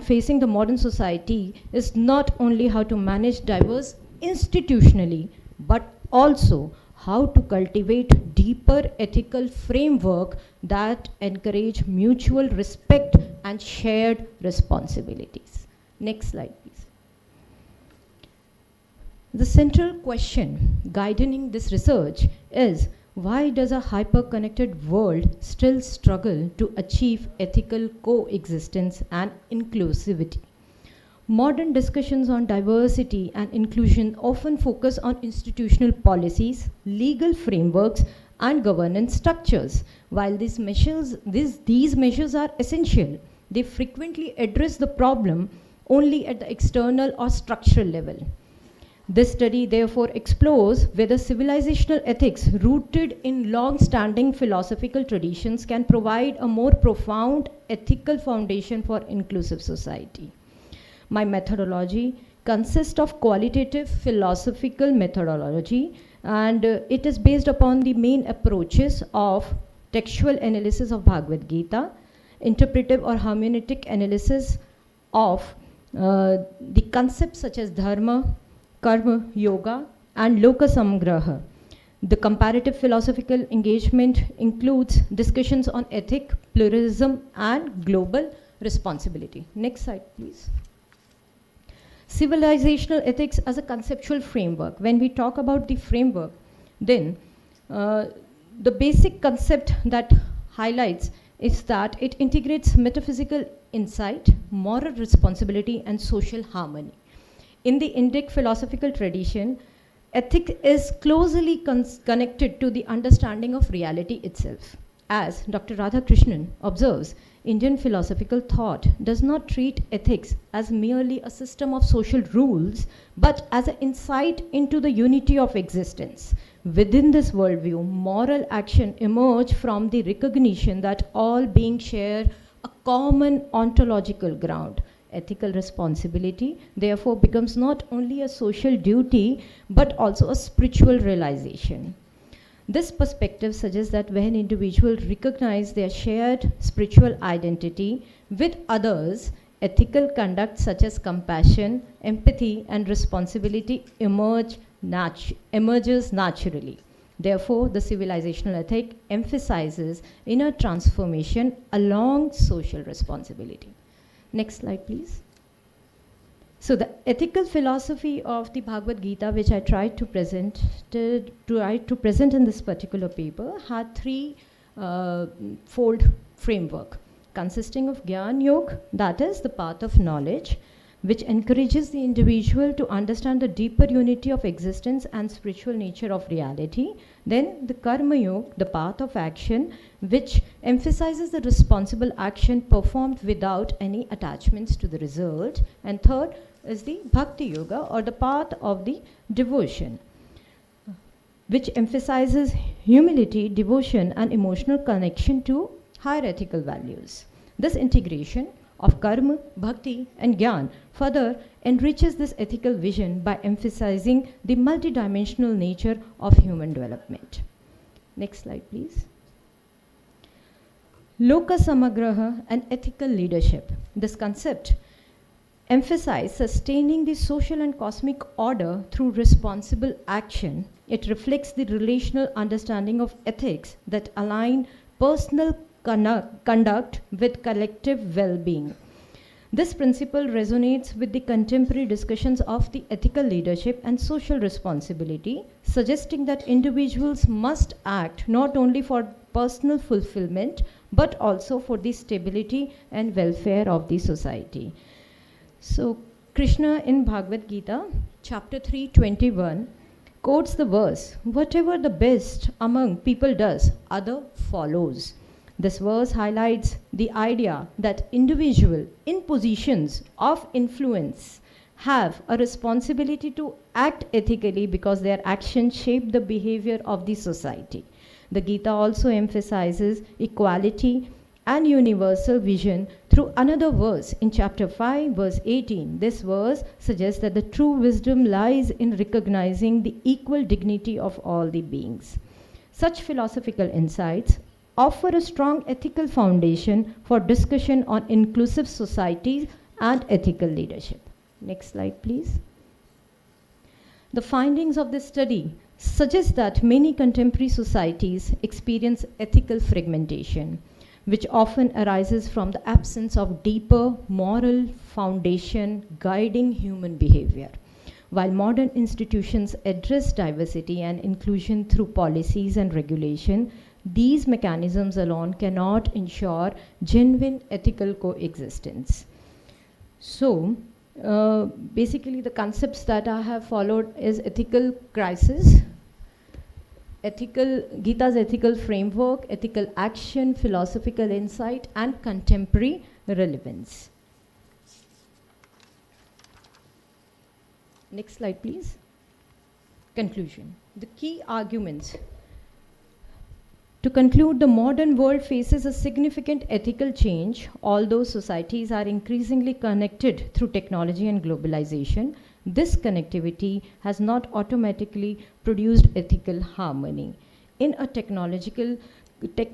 facing the modern society is not only how to manage diverse institutionally, but also how to cultivate deeper ethical framework that encourage mutual respect and shared responsibilities. Next slide, please. The central question guiding this research is, why does a hyper-connected world still struggle to achieve ethical coexistence and inclusivity? Modern discussions on diversity and inclusion often focus on institutional policies, legal frameworks, and governance structures. While these measures are essential, they frequently address the problem only at the external or structural level. This study therefore explores whether civilizational ethics rooted in long-standing philosophical traditions can provide a more profound ethical foundation for inclusive society. My methodology consists of qualitative philosophical methodology, and it is based upon the main approaches of textual analysis of Bhagavad Gita, interpretive or hermeneutic analysis of the concepts such as dharma, karma, yoga, and loka samgraha. The comparative philosophical engagement includes discussions on ethic, pluralism, and global responsibility. Next slide, please. Civilizational ethics as a conceptual framework. When we talk about the framework, then the basic concept that highlights is that it integrates metaphysical insight, moral responsibility, and social harmony. In the Indic philosophical tradition, ethics is closely connected to the understanding of reality itself. As Dr. Radhakrishnan observes, Indian philosophical thought does not treat ethics as merely a system of social rules, but as an insight into the unity of existence. Within this worldview, moral action emerge from the recognition that all beings share a common ontological ground. Ethical responsibility, therefore, becomes not only a social duty, but also a spiritual realization. This perspective suggests that when individuals recognize their shared spiritual identity with others, ethical conduct such as compassion, empathy, and responsibility emerges naturally. Therefore, the civilizational ethic emphasizes inner transformation along social responsibility. Next slide, please. So the ethical philosophy of the Bhagavad Gita, which I tried to present in this particular paper, had three-fold framework consisting of Gyan Yoga, that is the path of knowledge, which encourages the individual to understand the deeper unity of existence and spiritual nature of reality. Then the Karma Yoga, the path of action, which emphasizes the responsible action performed without any attachments to the result. And third is the Bhakti Yoga, or the path of the devotion, which emphasizes humility, devotion, and emotional connection to higher ethical values. This integration of karma, bhakti, and gyan further enriches this ethical vision by emphasizing the multidimensional nature of human development. Next slide, please. Loka samagraha and ethical leadership. This concept emphasizes sustaining the social and cosmic order through responsible action. It reflects the relational understanding of ethics that align personal conduct with collective well-being. This principle resonates with the contemporary discussions of the ethical leadership and social responsibility, suggesting that individuals must act not only for personal fulfillment, but also for the stability and welfare of the society. So, Krishna in Bhagavad Gita, chapter 3:21, quotes the verse, "Whatever the best among people does, other follows." This verse highlights the idea that individuals in positions of influence have a responsibility to act ethically because their actions shape the behavior of the society. The Gita also emphasizes equality and universal vision through another verse in chapter 5, verse 18. This verse suggests that the true wisdom lies in recognizing the equal dignity of all the beings. Such philosophical insights offer a strong ethical foundation for discussion on inclusive societies and ethical leadership. Next slide, please. The findings of this study suggest that many contemporary societies experience ethical fragmentation, which often arises from the absence of deeper moral foundation guiding human behavior. While modern institutions address diversity and inclusion through policies and regulation, these mechanisms alone cannot ensure genuine ethical coexistence. So, basically the concepts that I have followed is ethical crisis, Gita's ethical framework, ethical action, philosophical insight, and contemporary relevance. Next slide, please. Conclusion. The key arguments. To conclude, the modern world faces a significant ethical change. Although societies are increasingly connected through technology and globalization, this connectivity has not automatically produced ethical harmony. In a technological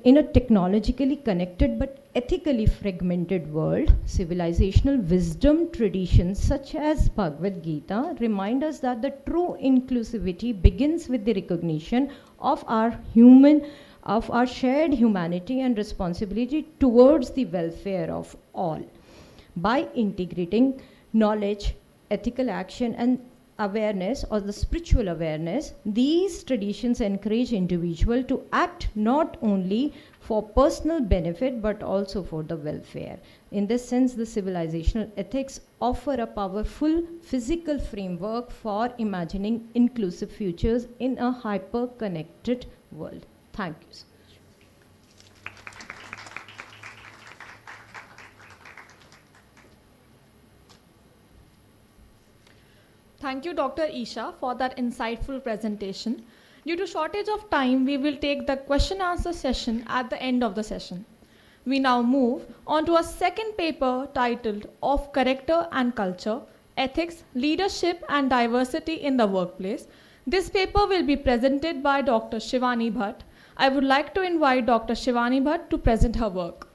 in a technologically connected but ethically fragmented world, civilizational wisdom traditions such as Bhagavad Gita remind us that the true inclusivity begins with the recognition of our shared humanity and responsibility towards the welfare of all. By integrating knowledge, ethical action, and awareness, or the spiritual awareness, these traditions encourage individual to act not only for personal benefit but also for the welfare. In this sense, the civilizational ethics offer a powerful physical framework for imagining inclusive futures in a hyper-connected world. Thank you so much. Thank you, Dr. Isha, for that insightful presentation. Due to shortage of time, we will take the question answer session at the end of the session. We now move on to a second paper titled Of Character and Culture, Ethics, Leadership and Diversity in the Workplace. This paper will be presented by Dr. Shivani Bhatt. I would like to invite Dr. Shivani Bhatt to present her work.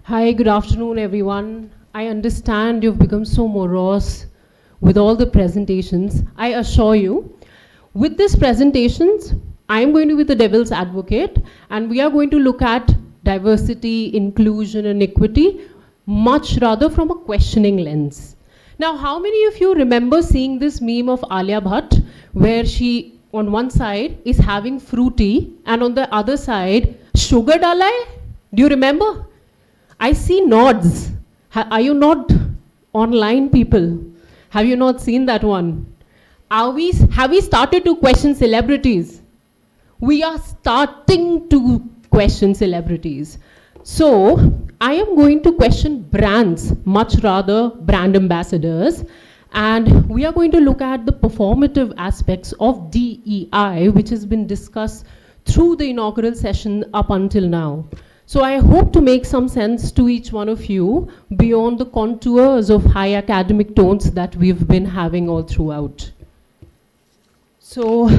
Hi, good afternoon, everyone. I understand you've become so morose with all the presentations. I assure you, with these presentations, I'm going to be the devil's advocate, and we are going to look at diversity, inclusion, and equity much rather from a questioning lens. Now, how many of you remember seeing this meme of Alia Bhatt, where she, on one side, is having fruity, and on the other side, sugar dalai? Do you remember? I see nods. Are you not online, people? Have you not seen that one? Have we started to question celebrities? We are starting to question celebrities. So, I am going to question brands, much rather brand ambassadors. And we are going to look at the performative aspects of DEI, which has been discussed through the inaugural session up until now. So I hope to make some sense to each one of you beyond the contours of high academic tones that we've been having all throughout. So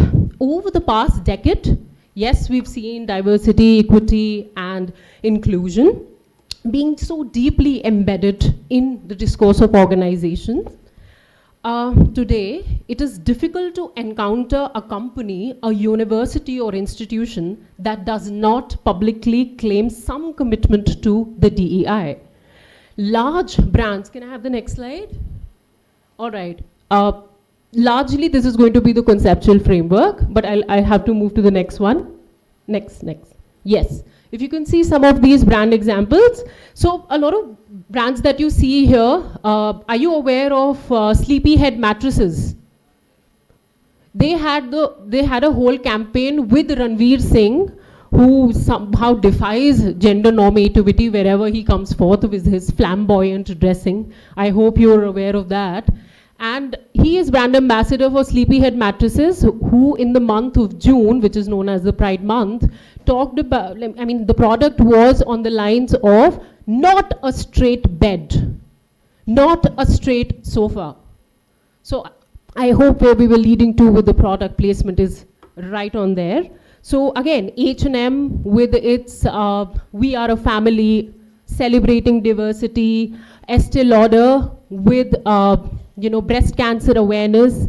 over the past decade, yes, we've seen diversity, equity, and inclusion being so deeply embedded in the discourse of organizations. Today, it is difficult to encounter a company, a university or institution that does not publicly claim some commitment to the DEI. Large brands, can I have the next slide? All right. Largely, this is going to be the conceptual framework, but I have to move to the next one. Next. Yes. If you can see some of these brand examples. So a lot of brands that you see here, are you aware of Sleepyhead mattresses? They had a whole campaign with Ranveer Singh, who somehow defies gender normativity wherever he comes forth with his flamboyant dressing. I hope you're aware of that. And he is brand ambassador for Sleepyhead mattresses, who in the month of June, which is known as the Pride Month, talked about, the product was on the lines of not a straight bed, not a straight sofa. So I hope where we were leading to with the product placement is right on there. So again, H&M with its We Are a Family, celebrating diversity, Estee Lauder with breast cancer awareness,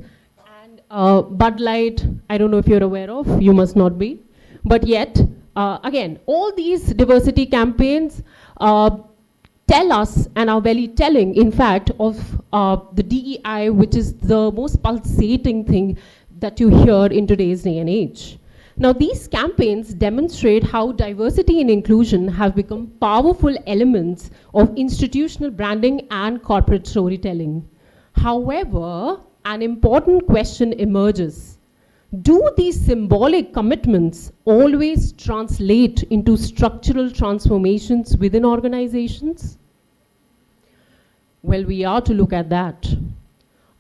and Bud Light, I don't know if you're aware of, you must not be. But yet, again, all these diversity campaigns tell us and are very telling, in fact, of the DEI, which is the most pulsating thing that you hear in today's day and age. Now, these campaigns demonstrate how diversity and inclusion have become powerful elements of institutional branding and corporate storytelling. However, an important question emerges. Do these symbolic commitments always translate into structural transformations within organizations? Well, we are to look at that.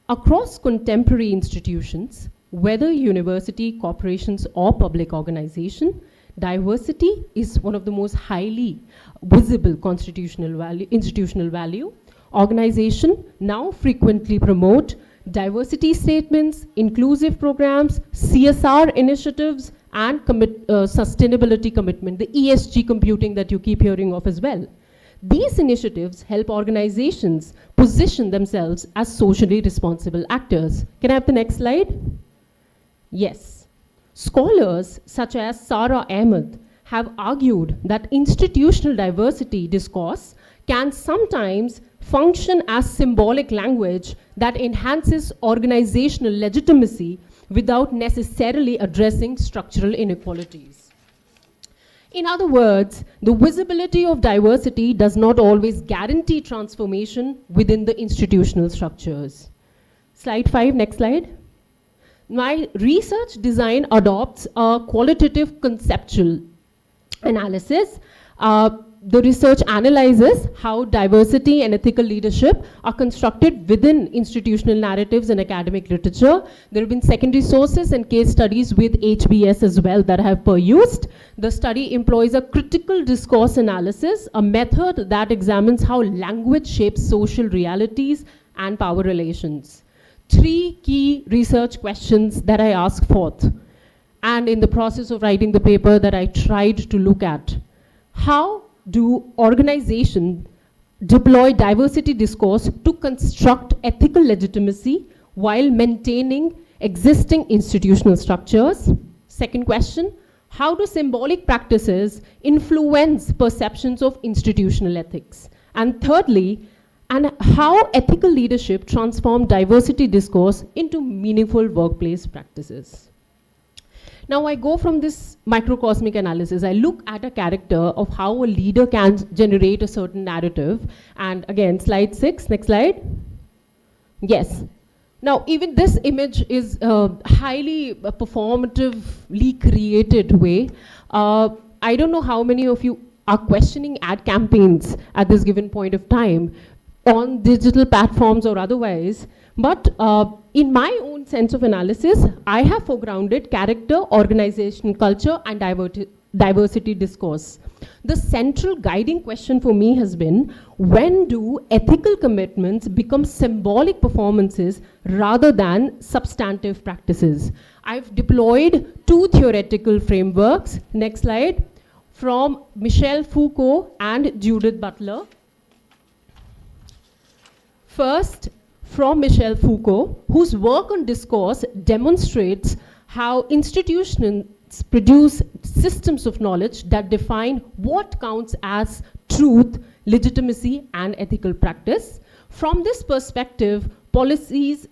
Across contemporary institutions, whether university, corporations, or public organization, diversity is one of the most highly visible institutional value. Organization now frequently promote diversity statements, inclusive programs, CSR initiatives, and sustainability commitment, the ESG computing that you keep hearing of as well. These initiatives help organizations position themselves as socially responsible actors. Can I have the next slide? Yes. Scholars such as Sarah Ahmed have argued that institutional diversity discourse can sometimes function as symbolic language that enhances organizational legitimacy without necessarily addressing structural inequalities. In other words, the visibility of diversity does not always guarantee transformation within the institutional structures. Slide 5, next slide. My research design adopts a qualitative conceptual analysis. The research analyzes how diversity and ethical leadership are constructed within institutional narratives and academic literature. There have been secondary sources and case studies with HBS as well that I have perused. The study employs a critical discourse analysis, a method that examines how language shapes social realities and power relations. 3 key research questions that I ask forth, and in the process of writing the paper that I tried to look at. How do organizations deploy diversity discourse to construct ethical legitimacy while maintaining existing institutional structures? Second question, how do symbolic practices influence perceptions of institutional ethics? And thirdly, and how ethical leadership transform diversity discourse into meaningful workplace practices? Now I go from this microcosmic analysis, I look at a character of how a leader can generate a certain narrative. And again, slide 6, next slide. Yes. Now even this image is highly performatively created way. I don't know how many of you are questioning ad campaigns at this given point of time on digital platforms or otherwise. But in my own sense of analysis, I have foregrounded character, organization, culture, and diversity discourse. The central guiding question for me has been, when do ethical commitments become symbolic performances rather than substantive practices? I've deployed 2 theoretical frameworks, next slide, from Michel Foucault and Judith Butler. First, from Michel Foucault, whose work on discourse demonstrates how institutions produce systems of knowledge that define what counts as truth, legitimacy, and ethical practice. From this perspective, diversity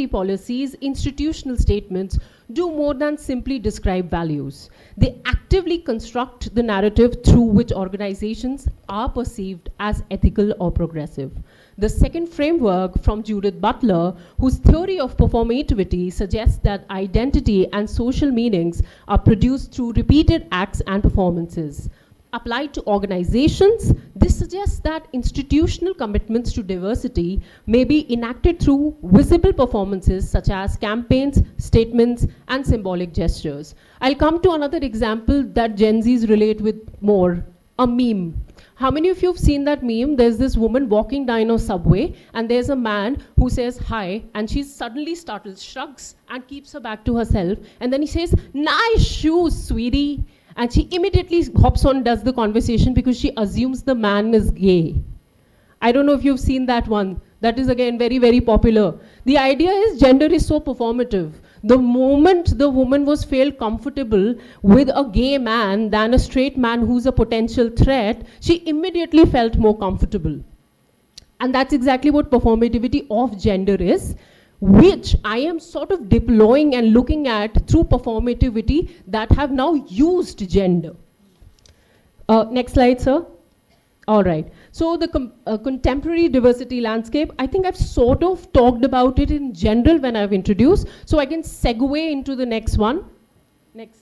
policies, institutional statements do more than simply describe values. They actively construct the narrative through which organizations are perceived as ethical or progressive. The second framework from Judith Butler, whose theory of performativity suggests that identity and social meanings are produced through repeated acts and performances. Applied to organizations, this suggests that institutional commitments to diversity may be enacted through visible performances such as campaigns, statements, and symbolic gestures. I'll come to another example that Gen Zs relate with more, a meme. How many of you have seen that meme? There's this woman walking down a subway and there's a man who says hi, and she suddenly startles, shrugs, and keeps her back to herself, and then he says, "Nice shoes, sweetie." And she immediately hops on, does the conversation because she assumes the man is gay. I don't know if you've seen that one. That is again very, very popular. The idea is gender is so performative. The moment the woman was felt comfortable with a gay man than a straight man who's a potential threat, she immediately felt more comfortable. And that's exactly what performativity of gender is, which I am sort of deploying and looking at through performativity that have now used gender. Next slide, sir. All right. So the contemporary diversity landscape, I think I've sort of talked about it in general when I've introduced, so I can segue into the next one. Next.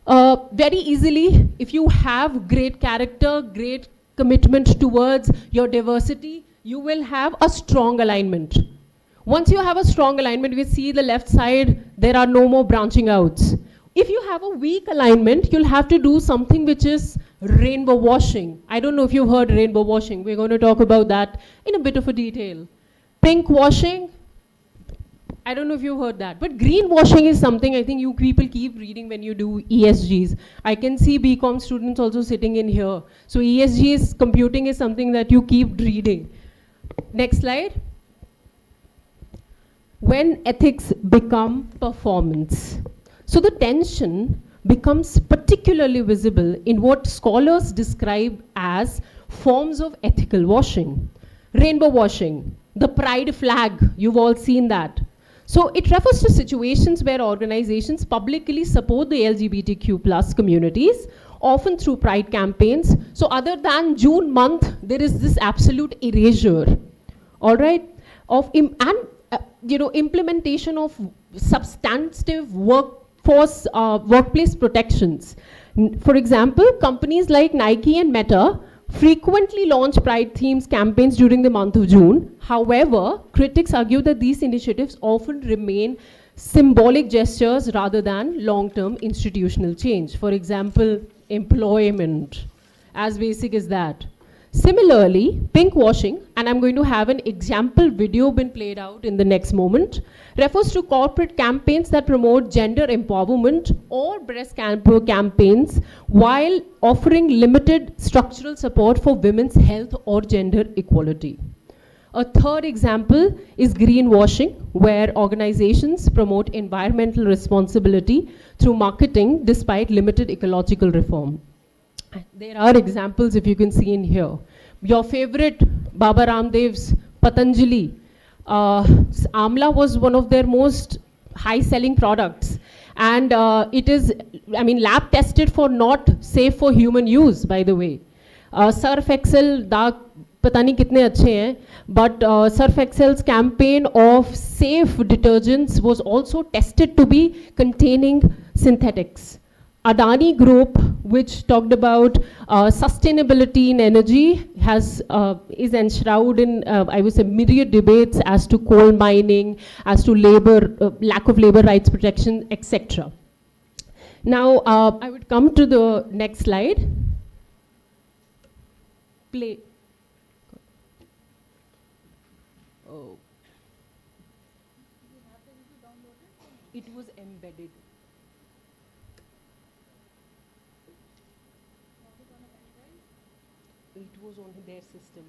Very easily, if you have great character, great commitment towards your diversity, you will have a strong alignment. Once you have a strong alignment, you can see the left side, there are no more branching outs. If you have a weak alignment, you'll have to do something which is rainbow washing. I don't know if you've heard rainbow washing. We're going to talk about that in a bit of a detail. Pink washing, I don't know if you've heard that. But green washing is something I think you people keep reading when you do ESGs. I can see BCom students also sitting in here. So ESGs computing is something that you keep reading. Next slide. When ethics become performance. So the tension becomes particularly visible in what scholars describe as forms of ethical washing. Rainbow washing, the pride flag, you've all seen that. So it refers to situations where organizations publicly support the LGBTQ plus communities, often through pride campaigns. So other than June month, there is this absolute erasure, all right, of implementation of substantive workplace protections. For example, companies like Nike and Meta frequently launch pride themes campaigns during the month of June. However, critics argue that these initiatives often remain symbolic gestures rather than long-term institutional change. For example, employment, as basic as that. Similarly, pink washing, and I'm going to have an example video been played out in the next moment, refers to corporate campaigns that promote gender empowerment or breast cancer campaigns while offering limited structural support for women's health or gender equality. A third example is greenwashing, where organizations promote environmental responsibility through marketing despite limited ecological reform. There are examples if you can see in here. Your favorite, Baba Ramdev's Patanjali. Amla was one of their most high-selling products. And it is, lab tested for not safe for human use, by the way. Surf Excel, dark, pata nahi kitne achhe hain, but Surf Excel's campaign of safe detergents was also tested to be containing synthetics. Adani Group, which talked about sustainability in energy, is enshrouded in, I would say, myriad debates as to coal mining, as to labor, lack of labor rights protection, etc. Now, I would come to the next slide. Play. Oh. It was embedded. It was on their system.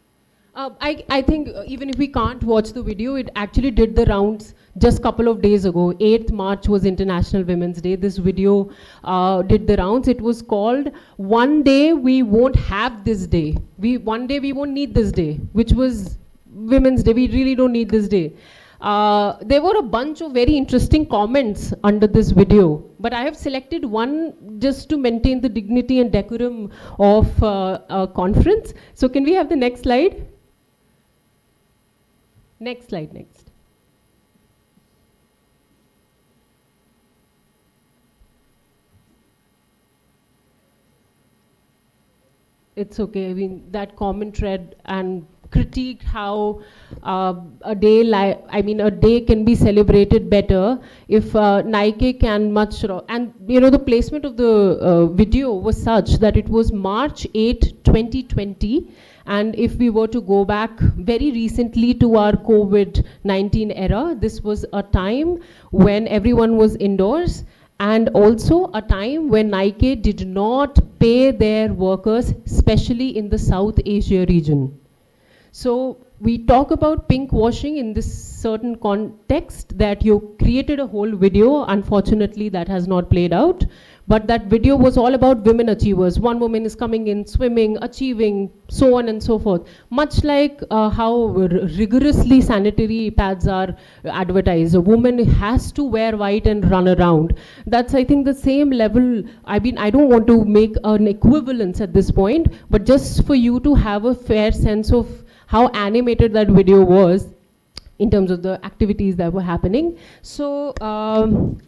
I think even if we can't watch the video, it actually did the rounds just a couple of days ago. 8th March was International Women's Day. This video did the rounds. It was called One Day We Won't Have This Day. One day we won't need this day, which was Women's Day. We really don't need this day. There were a bunch of very interesting comments under this video, but I have selected one just to maintain the dignity and decorum of a conference. So can we have the next slide? Next slide, next. It's okay. I mean, that comment read and critiqued how a day can be celebrated better if Nike can and the placement of the video was such that it was March 8, 2020, and if we were to go back very recently to our COVID-19 era, this was a time when everyone was indoors, and also a time when Nike did not pay their workers, especially in the South Asia region. So we talk about pink washing in this certain context that you created a whole video. Unfortunately, that has not played out. But that video was all about women achievers. One woman is coming in, swimming, achieving, so on and so forth. Much like how rigorously sanitary pads are advertised. A woman has to wear white and run around. That's, I think, the same level. I don't want to make an equivalence at this point, but just for you to have a fair sense of how animated that video was. in terms of the activities that were happening. So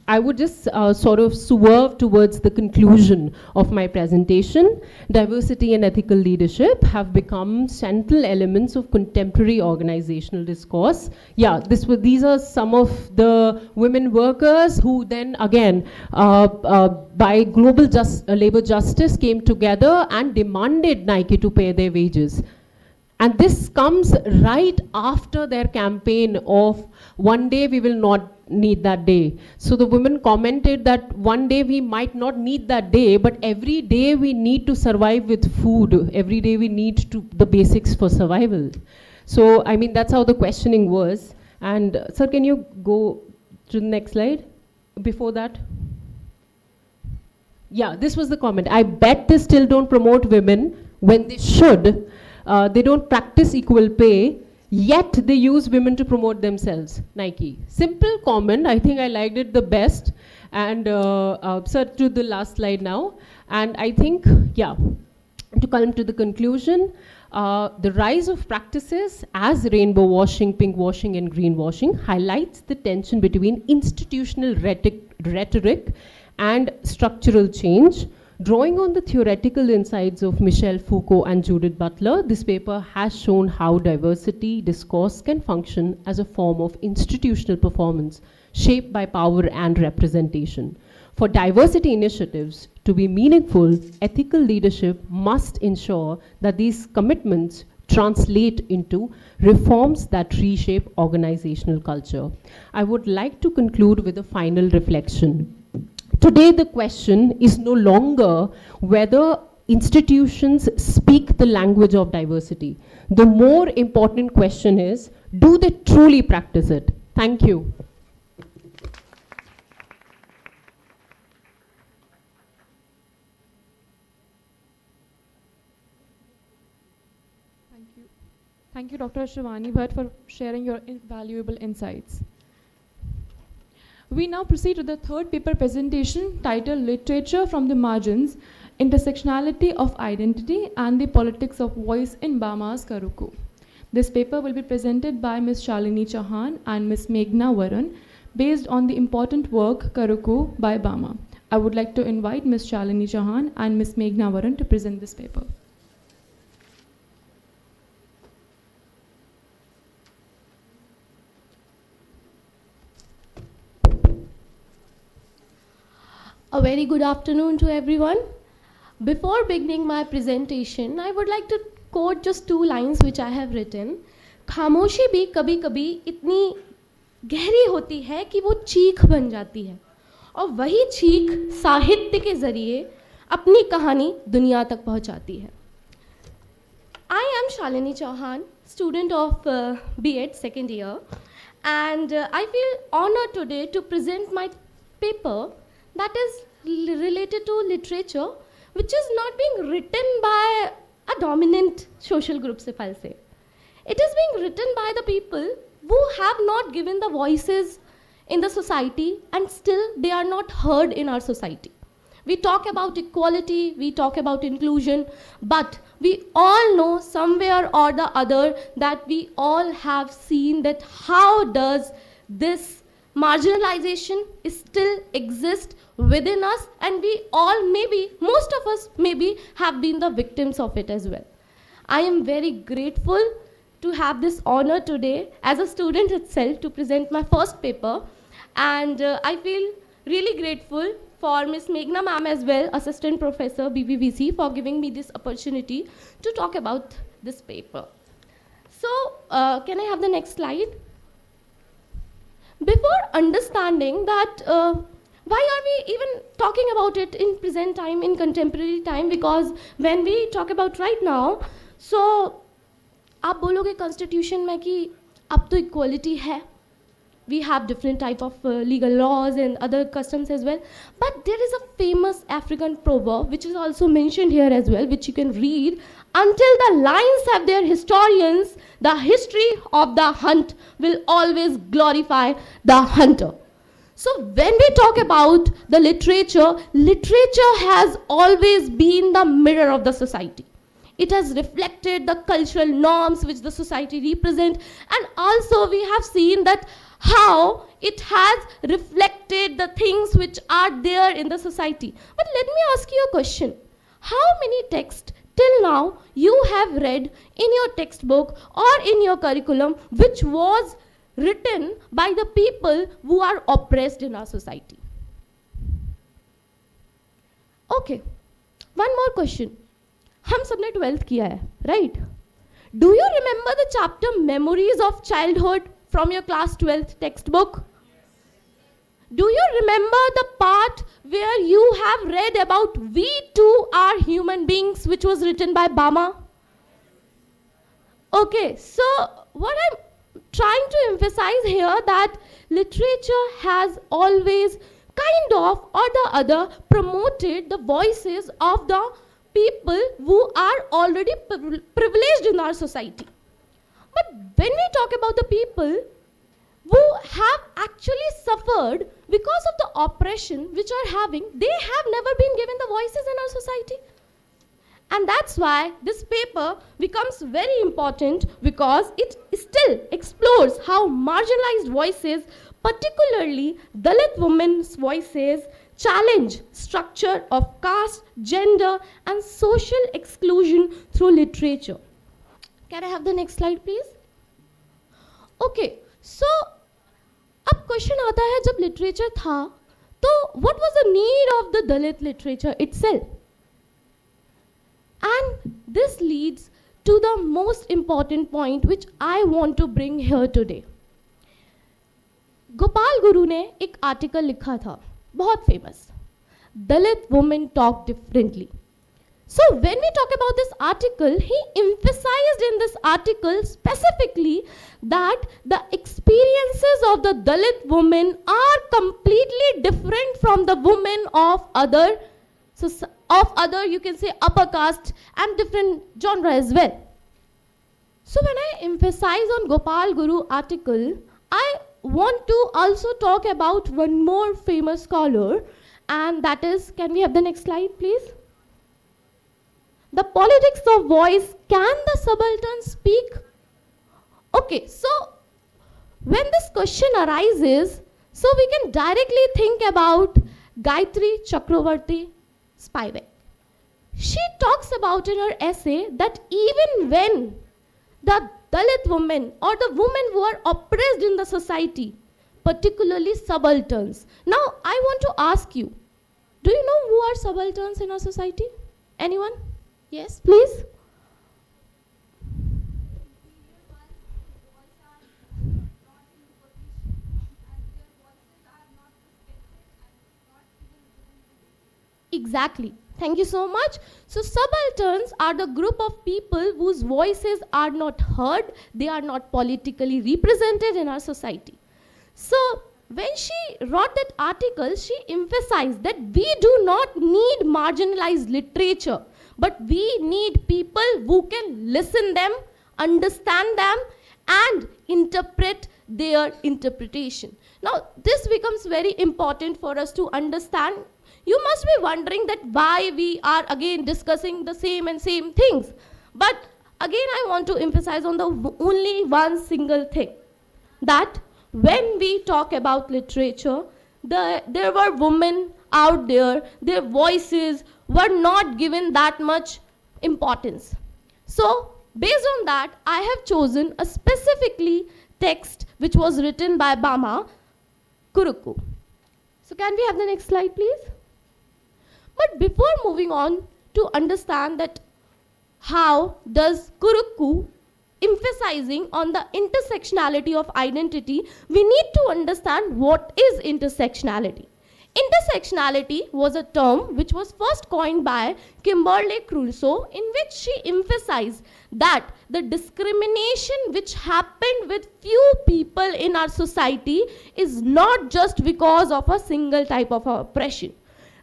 I would just sort of swerve towards the conclusion of my presentation. Diversity and ethical leadership have become central elements of contemporary organizational discourse. Yeah, these are some of the women workers who then again, by global labor justice, came together and demanded Nike to pay their wages. And this comes right after their campaign of one day we will not need that day. So the women commented that one day we might not need that day, but every day we need to survive with food. Every day we need the basics for survival. So, I mean, that's how the questioning was. And sir, can you go to the next slide? Before that? Yeah, this was the comment. I bet they still don't promote women when they should. They don't practice equal pay, yet they use women to promote themselves. Nike. Simple comment. I think I liked it the best. And sir, to the last slide now. And I think, yeah, to come to the conclusion, the rise of practices as rainbow washing, pink washing, and green washing highlights the tension between institutional rhetoric and structural change. Drawing on the theoretical insights of Michel Foucault and Judith Butler, this paper has shown how diversity discourse can function as a form of institutional performance shaped by power and representation. For diversity initiatives to be meaningful, ethical leadership must ensure that these commitments translate into reforms that reshape organizational culture. I would like to conclude with a final reflection. Today, the question is no longer whether institutions speak the language of diversity. The more important question is, do they truly practice it? Thank you. Thank you, Dr. Shivani Bhatt, for sharing your invaluable insights. We now proceed to the third paper presentation titled Literature from the Margins, Intersectionality of Identity and the Politics of Voice in Burma's Karuku. This paper will be presented by Ms. Shalini Chauhan and Ms. Meghna Varun based on the important work Karuku by Burma. I would like to invite Ms. Shalini Chauhan and Ms. Meghna Varun to present this paper. A very good afternoon to everyone. Before beginning my presentation, I would like to quote just 2 lines which I have written. खामोशी भी कभी कभी इतनी गहरी होती है कि वो चीख बन जाती है और वही चीख साहित्य के जरिए अपनी कहानी दुनिया तक पहुंचाती है. I am Shalini Chauhan, student of B.Ed second year, and I feel honored today to present my paper that is related to literature, which is not being written by a dominant social groups, if I'll say. It is being written by the people who have not given the voices in the society and still they are not heard in our society. We talk about equality, we talk about inclusion, but we all know somewhere or the other that we all have seen that how does this marginalization still exist within us, and we all maybe, most of us maybe have been the victims of it as well. I am very grateful to have this honor today as a student itself to present my first paper, and I feel really grateful for Ms. Meghna ma'am as well, Assistant Professor BBVC, for giving me this opportunity to talk about this paper. So can I have the next slide? Before understanding that why are we even talking about it in present time, in contemporary time, because when we talk about right now, so आप बोलोगे constitution में कि अब तो equality है, we have different type of legal laws and other customs as well, but there is a famous African proverb which is also mentioned here as well, which you can read: until the lions have their historians, the history of the hunt will always glorify the hunter. So when we talk about the literature, literature has always been the mirror of the society. it has reflected the cultural norms which the society represent, and also we have seen that how it has reflected the things which are there in the society. But let me ask you a question. How many texts till now you have read in your textbook or in your curriculum which was written by the people who are oppressed in our society? Okay, one more question. हम सबने 12th किया है, right? Do you remember the chapter Memories of Childhood from your class 12th textbook? Do you remember the part where you have read about we too are human beings, which was written by Bama? Okay, so what I'm trying to emphasize here that literature has always kind of or the other promoted the voices of the people who are already privileged in our society. But when we talk about the people who have actually suffered because of the oppression which are having, they have never been given the voices in our society. And that's why this paper becomes very important, because it still explores how marginalized voices, particularly Dalit women's voices, challenge structure of caste, gender, and social exclusion through literature. Can I have the next slide, please? Okay, so अब question आता है, जब literature था तो what was the need of the Dalit literature itself? And this leads to the most important point which I want to bring here today. Gopal गुरु ने एक article लिखा था, बहुत famous, Dalit women talk differently. So when we talk about this article, he emphasized in this article specifically that the experiences of the Dalit women are completely different from the women of other, you can say upper caste and different genre as well. So when I emphasize on Gopal Guru article, I want to also talk about one more famous scholar, and that is, can we have the next slide please? The politics of voice, can the subaltern speak? Okay, so when this question arises, so we can directly think about Gayatri Chakravarti Spivak. She talks about in her essay that even when the Dalit women or the women who are oppressed in the society, particularly subalterns. Now, I want to ask you, do you know who are subalterns in our society? Anyone? Yes, please. Exactly. Thank you so much. So subalterns are the group of people whose voices are not heard, they are not politically represented in our society. So when she wrote that article, she emphasized that we do not need marginalized literature, but we need people who can listen them, understand them, and interpret their interpretation. Now, this becomes very important for us to understand. You must be wondering that why we are again discussing the same things. But again, I want to emphasize on the only one single thing, that when we talk about literature, there were women out there, their voices were not given that much importance. So, based on that, I have chosen a specifically text which was written by Bama Kurukku. So, can we have the next slide, please? But before moving on to understand that how does Kurukku emphasizing on the intersectionality of identity, we need to understand what is intersectionality. Intersectionality was a term which was first coined by Kimberly Crenshaw, in which she emphasized that the discrimination which happened with few people in our society is not just because of a single type of oppression.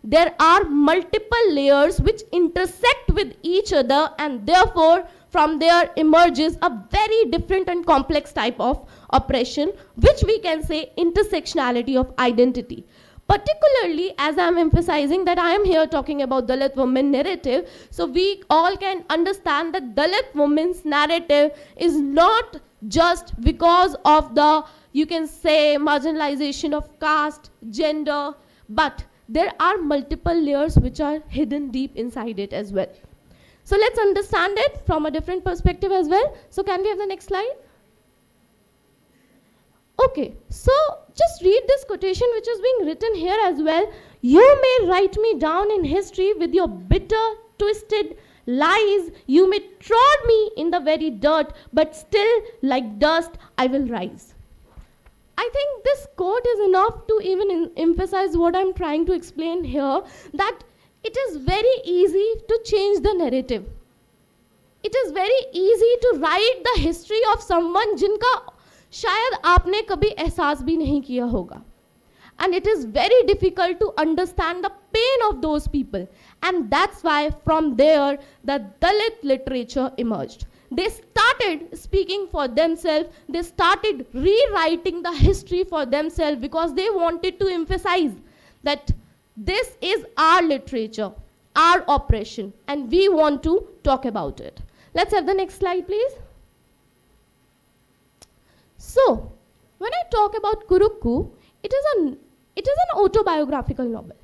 There are multiple layers which intersect with each other, and therefore from there emerges a very different and complex type of oppression, which we can say intersectionality of identity. Particularly as I'm emphasizing that I am here talking about Dalit women narrative, so we all can understand that Dalit women's narrative is not just because of the, you can say, marginalization of caste, gender, but there are multiple layers which are hidden deep inside it as well. So let's understand it from a different perspective as well. So can we have the next slide? Okay, so just read this quotation which is being written here as well. You may write me down in history with your bitter, twisted lies. You may trod me in the very dirt, but still like dust I will rise. I think this quote is enough to even emphasize what I'm trying to explain here, that it is very easy to change the narrative. It is very easy to write the history of someone जिनका शायद आपने कभी एहसास भी नहीं किया होगा. And it is very difficult to understand the pain of those people. And that's why from there the Dalit literature emerged. They started speaking for themselves. They started rewriting the history for themselves because they wanted to emphasize that this is our literature, our oppression, and we want to talk about it. Let's have the next slide, please. So, when I talk about Kurukku, it is an autobiographical novel.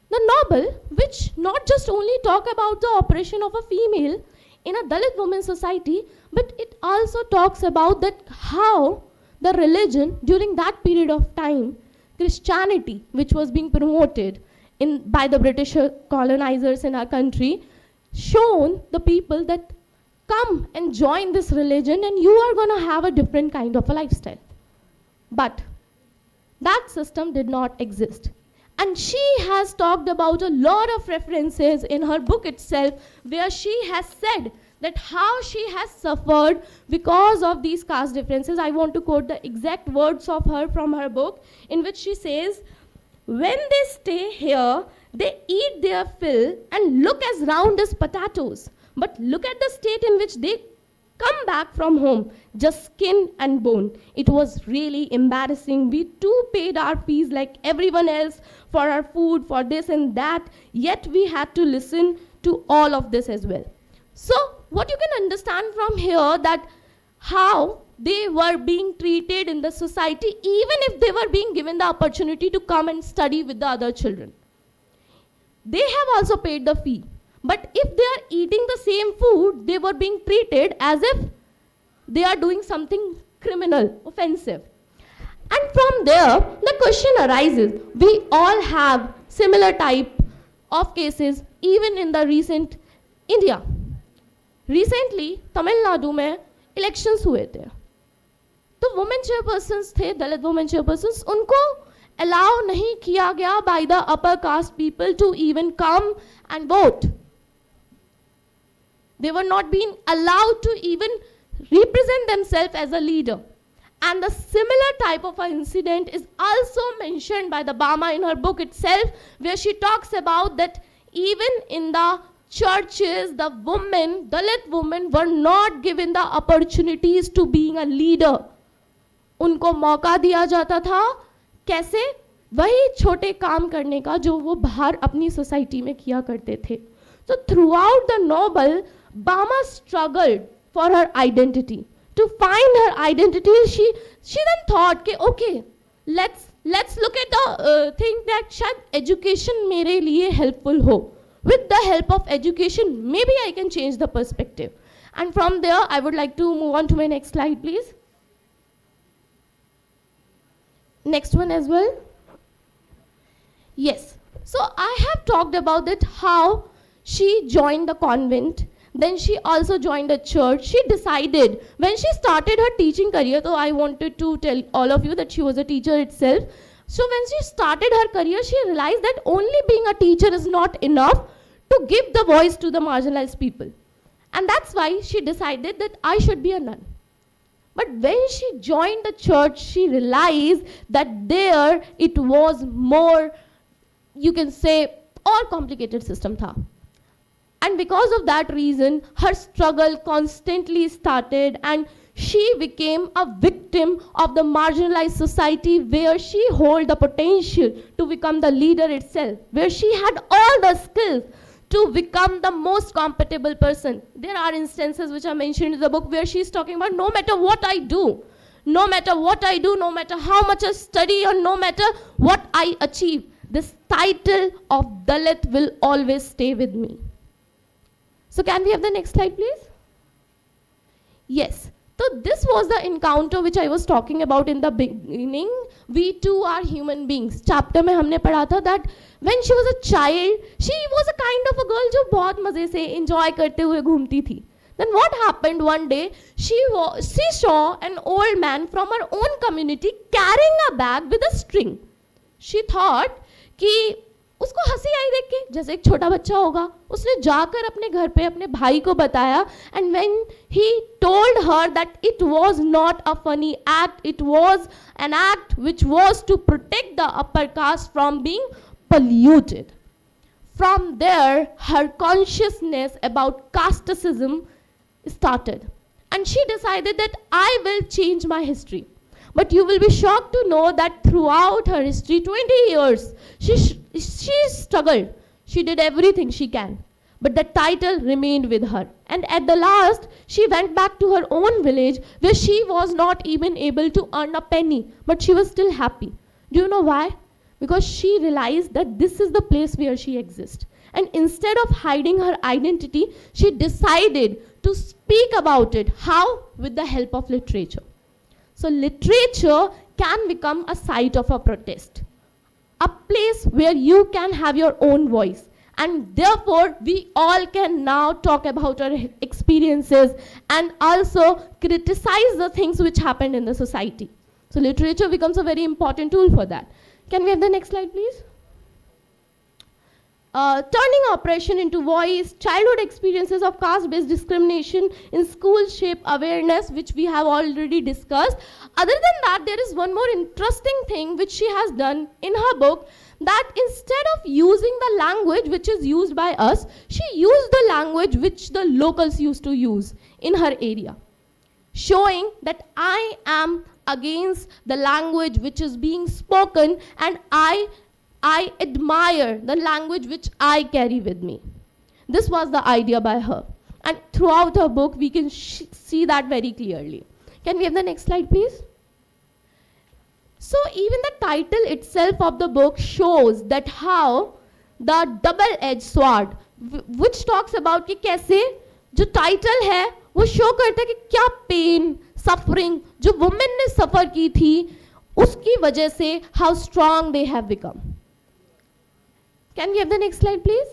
The novel which not just only talk about the oppression of a female in a Dalit women's society, but it also talks about that how the religion during that period of time, Christianity, which was being promoted by the British colonizers in our country, shown the people that come and join this religion and you are going to have a different kind of a lifestyle. But that system did not exist. And she has talked about a lot of references in her book itself where she has said that how she has suffered because of these caste differences. I want to quote the exact words of her from her book, in which she says, when they stay here, they eat their fill and look as round as potatoes. But look at the state in which they come back from home, just skin and bone. It was really embarrassing. We too paid our fees like everyone else for our food, for this and that, yet we had to listen to all of this as well. So what you can understand from here, that how they were being treated in the society even if they were being given the opportunity to come and study with the other children. They have also paid the fee. But if they are eating the same food, they were being treated as if they are doing something criminal, offensive. And from there, the question arises, we all have similar type of cases even in the recent India. Recently, Tamil Nadu में elections हुए थे. तो women chairpersons थे, Dalit women chairpersons, उनको allow नहीं किया गया by the upper caste people to even come and vote. They were not being allowed to even represent themselves as a leader. And the similar type of an incident is also mentioned by the Bama in her book itself, where she talks about that even in the churches, the women, Dalit women, were not given the opportunities to being a leader. उनको मौका दिया जाता था कैसे? वही छोटे काम करने का जो वो बाहर अपनी सोसाइटी में किया करते थे. So throughout the novel, Bama struggled for her identity. To find her identity, she then thought, okay, let's look at the thing that शायद education मेरे लिए helpful हो. With the help of education, maybe I can change the perspective. And from there, I would like to move on to my next slide, please. Next one as well. Yes. So I have talked about that how she joined the convent. Then she also joined a church. She decided when she started her teaching career, so I wanted to tell all of you that she was a teacher itself. So when she started her career, she realized that only being a teacher is not enough to give the voice to the marginalized people. And that's why she decided that I should be a nun. But when she joined the church, she realized that there it was more, you can say, और complicated system था. And because of that reason, her struggle constantly started, and she became a victim of the marginalized society where she held the potential to become the leader itself, where she had all the skills to become the most compatible person. There are instances which are mentioned in the book where she's talking about no matter what I do, no matter what I do, no matter how much I study or no matter what I achieve, this title of Dalit will always stay with me. So can we have the next slide, please? Yes. So this was the encounter which I was talking about in the beginning. We too are human beings. Chapter में हमने पढ़ा था that when she was a child, she was a kind of a girl जो बहुत मजे से enjoy करते हुए घूमती थी. Then what happened one day, she saw an old man from her own community carrying a bag with a string. She thought कि उसको हंसी आई देख के, जैसे एक छोटा बच्चा होगा. उसने जाकर अपने घर पे अपने भाई को बताया, and when he told her that it was not a funny act, it was an act which was to protect the upper caste from being polluted. From there, her consciousness about casteism started, and she decided that I will change my history. But you will be shocked to know that throughout her history, 20 years, she struggled. She did everything she can. But the title remained with her. And at the last, she went back to her own village where she was not even able to earn a penny. But she was still happy. Do you know why? Because she realized that this is the place where she exists. And instead of hiding her identity, she decided to speak about it. How? With the help of literature. So literature can become a site of a protest, a place where you can have your own voice. And therefore, we all can now talk about our experiences and also criticize the things which happened in the society. So literature becomes a very important tool for that. Can we have the next slide, please? Turning oppression into voice, childhood experiences of caste-based discrimination in schools shape awareness, which we have already discussed. Other than that, there is one more interesting thing which she has done in her book, that instead of using the language which is used by us, she used the language which the locals used to use in her area, showing that I am against the language which is being spoken, and I admire the language which I carry with me. This was the idea by her. And throughout her book, we can see that very clearly. Can we have the next slide, please? So even the title itself of the book shows that how the double-edged sword, which talks about कि कैसे जो title है, वो show करता है कि क्या pain, suffering, जो women ने suffer की थी, उसकी वजह से how strong they have become. Can we have the next slide, please?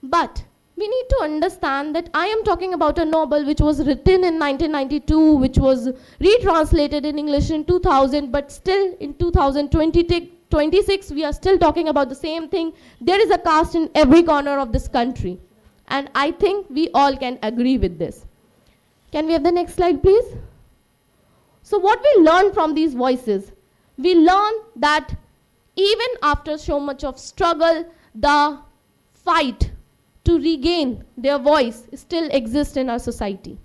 But we need to understand that I am talking about a novel which was written in 1992, which was retranslated in English in 2000, but still in 2026, we are still talking about the same thing. There is a caste in every corner of this country. And I think we all can agree with this. Can we have the next slide, please? So what we learn from these voices? We learn that even after so much of struggle, the fight to regain their voice still exists in our society.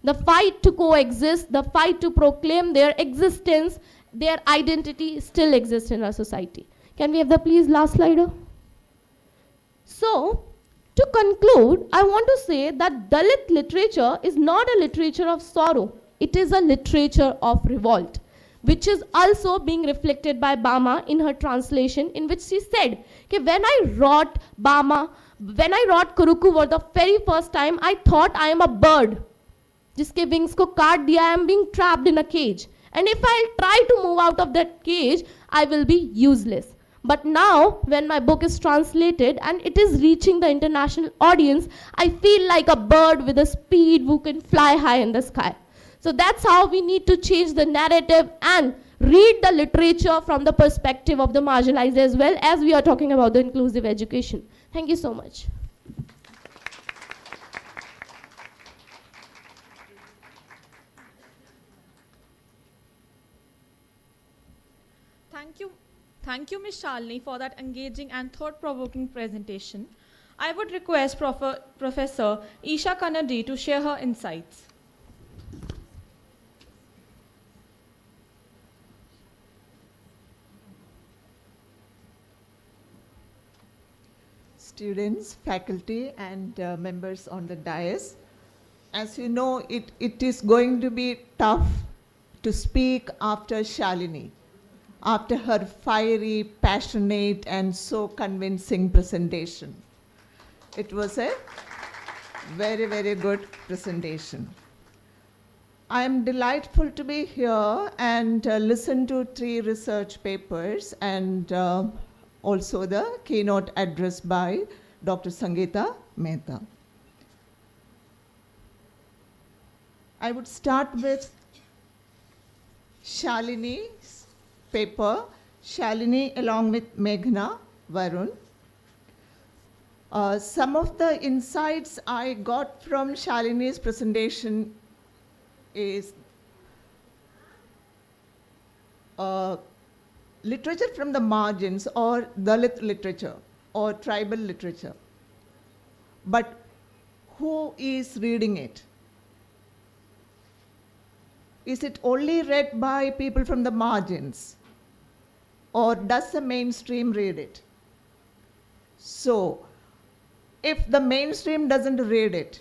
The fight to coexist, the fight to proclaim their existence, their identity still exists in our society. Can we have the please last slider? So, to conclude, I want to say that Dalit literature is not a literature of sorrow. It is a literature of revolt, which is also being reflected by Bama in her translation, in which she said, कि when I wrote Kuruku for the very first time, I thought I am a bird, जिसके wings को काट दिया, I am being trapped in a cage. And if I try to move out of that cage, I will be useless. But now, when my book is translated and it is reaching the international audience, I feel like a bird with a speed who can fly high in the sky. So that's how we need to change the narrative and read the literature from the perspective of the marginalized as well, as we are talking about the inclusive education. Thank you so much. Thank you, Ms. Shalini, for that engaging and thought-provoking presentation. I would request Professor Isha Kannadi to share her insights. students, faculty, and members on the dais. As you know, it is going to be tough to speak after Shalini, after her fiery, passionate, and so convincing presentation. It was a very, very good presentation. I am delightful to be here and listen to 3 research papers and also the keynote address by Dr. Sangeeta Mehta. I would start with Shalini's paper, Shalini along with Meghna, Varun. Some of the insights I got from Shalini's presentation is literature from the margins or Dalit literature or tribal literature. But who is reading it? Is it only read by people from the margins? Or does the mainstream read it? So, if the mainstream doesn't read it,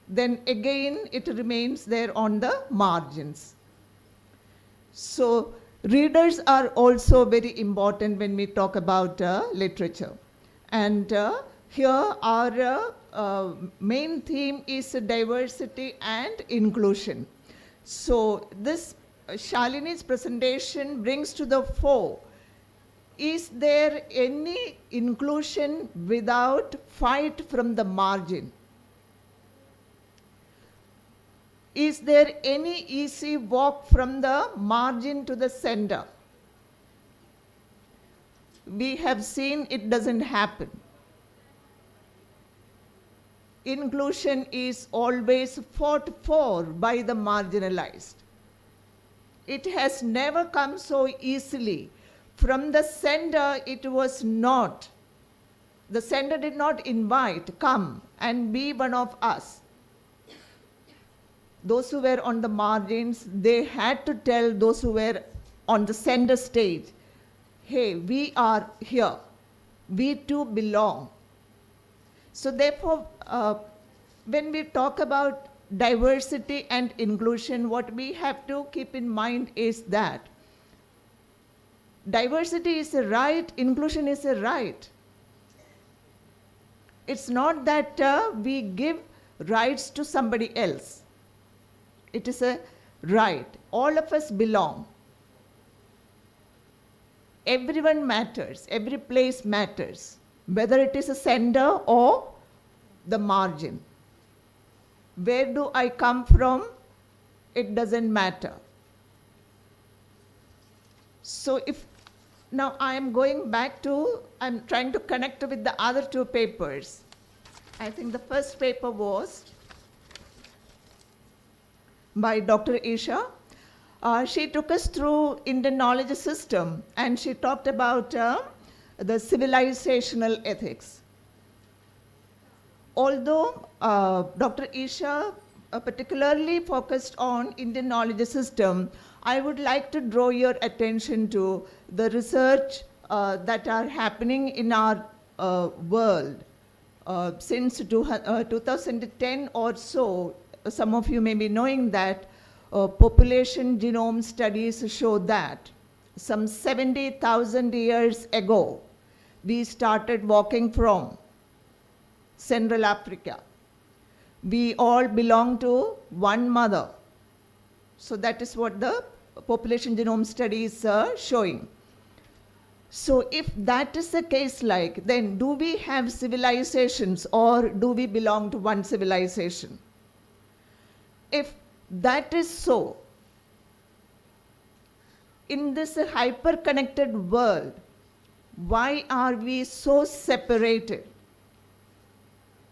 then again it remains there on the margins. So, readers are also very important when we talk about literature. And here our main theme is diversity and inclusion. So this Shalini's presentation brings to the fore, is there any inclusion without fight from the margin? Is there any easy walk from the margin to the center? We have seen it doesn't happen. Inclusion is always fought for by the marginalized. It has never come so easily. From the center, it was not. The center did not invite, come and be one of us. Those who were on the margins, they had to tell those who were on the center stage, hey, we are here. We too belong. So therefore, when we talk about diversity and inclusion, what we have to keep in mind is that diversity is a right, inclusion is a right. It's not that we give rights to somebody else. It is a right. All of us belong. Everyone matters. Every place matters, whether it is a center or the margin. Where do I come from? It doesn't matter. So if now I am going back to, I'm trying to connect with the other 2 papers. I think the first paper was by Dr. Isha. She took us through Indian knowledge system and she talked about the civilizational ethics. Although Dr. Isha particularly focused on Indian knowledge system, I would like to draw your attention to the research that are happening in our world. Since 2010 or so, some of you may be knowing that population genome studies show that some 70,000 years ago, we started walking from Central Africa. We all belong to one mother. So that is what the population genome study is showing. So if that is the case, like, then do we have civilizations or do we belong to one civilization? If that is so, in this hyper-connected world, why are we so separated?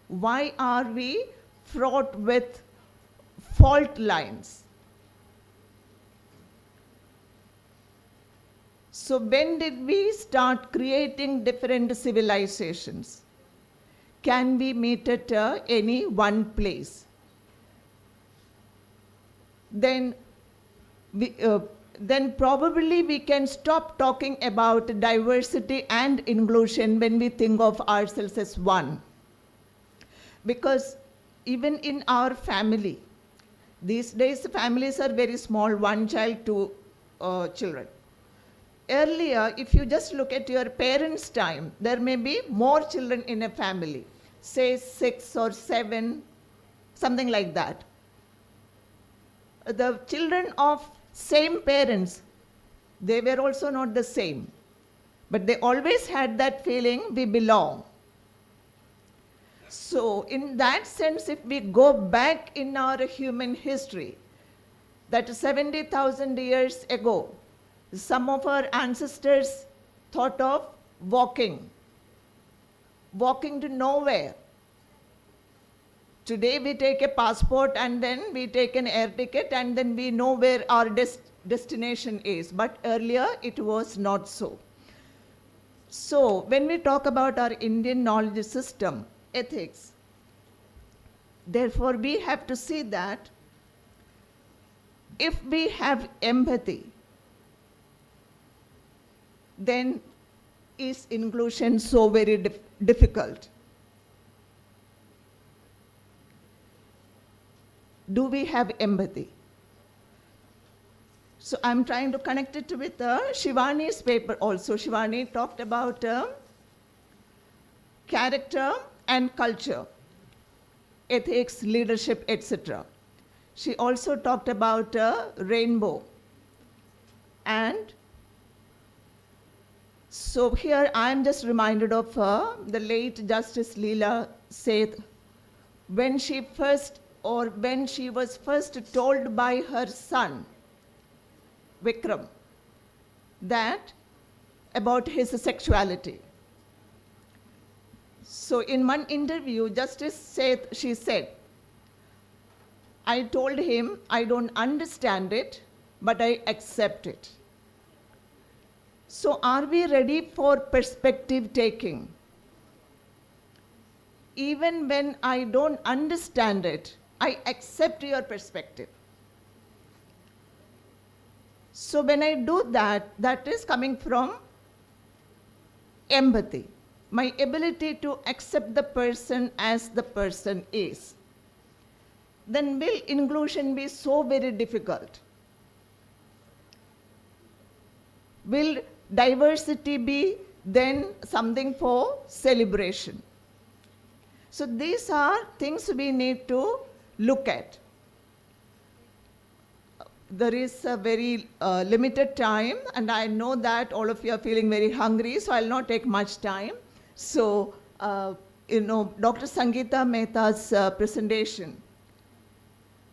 Why are we fraught with fault lines? So when did we start creating different civilizations? Can we meet at any one place? Then then probably we can stop talking about diversity and inclusion when we think of ourselves as one. Because even in our family, these days families are very small, one child, two children. Earlier, if you just look at your parents' time, there may be more children in a family, say 6 or 7, something like that. The children of same parents, they were also not the same, but they always had that feeling we belong. So in that sense, if we go back in our human history, that 70,000 years ago, some of our ancestors thought of walking to nowhere. Today we take a passport and then we take an air ticket and then we know where our destination is. But earlier it was not so. So when we talk about our Indian knowledge system, ethics, therefore we have to see that if we have empathy, then is inclusion so very difficult? Do we have empathy? So I'm trying to connect it with Shivani's paper also. Shivani talked about character and culture, ethics, leadership, etc. She also talked about rainbow. And so here I'm just reminded of the late Justice Leela Seth, when she was first told by her son, Vikram, that about his sexuality. So in one interview, Justice Seth, she said, I told him I don't understand it, but I accept it. So are we ready for perspective taking? Even when I don't understand it, I accept your perspective. So when I do that, that is coming from empathy, my ability to accept the person as the person is. Then will inclusion be so very difficult? Will diversity be then something for celebration? So these are things we need to look at. There is a very limited time, and I know that all of you are feeling very hungry, so I'll not take much time. So, Dr. Sangeeta Mehta's presentation,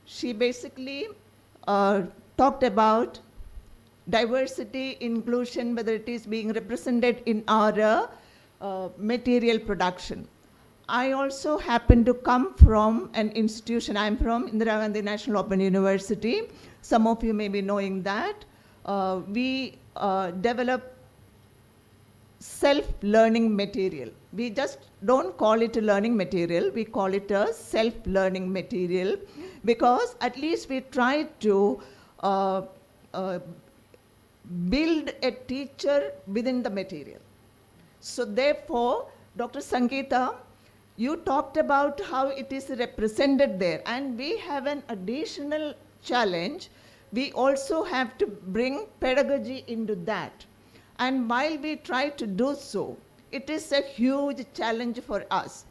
she basically talked about diversity, inclusion, whether it is being represented in our material production. I also happen to come from an institution. I'm from Indira Gandhi National Open University. Some of you may be knowing that. We develop self-learning material. We just don't call it a learning material. We call it a self-learning material because at least we try to build a teacher within the material. So therefore, Dr. Sangeeta, you talked about how it is represented there, and we have an additional challenge. We also have to bring pedagogy into that. And while we try to do so, it is a huge challenge for us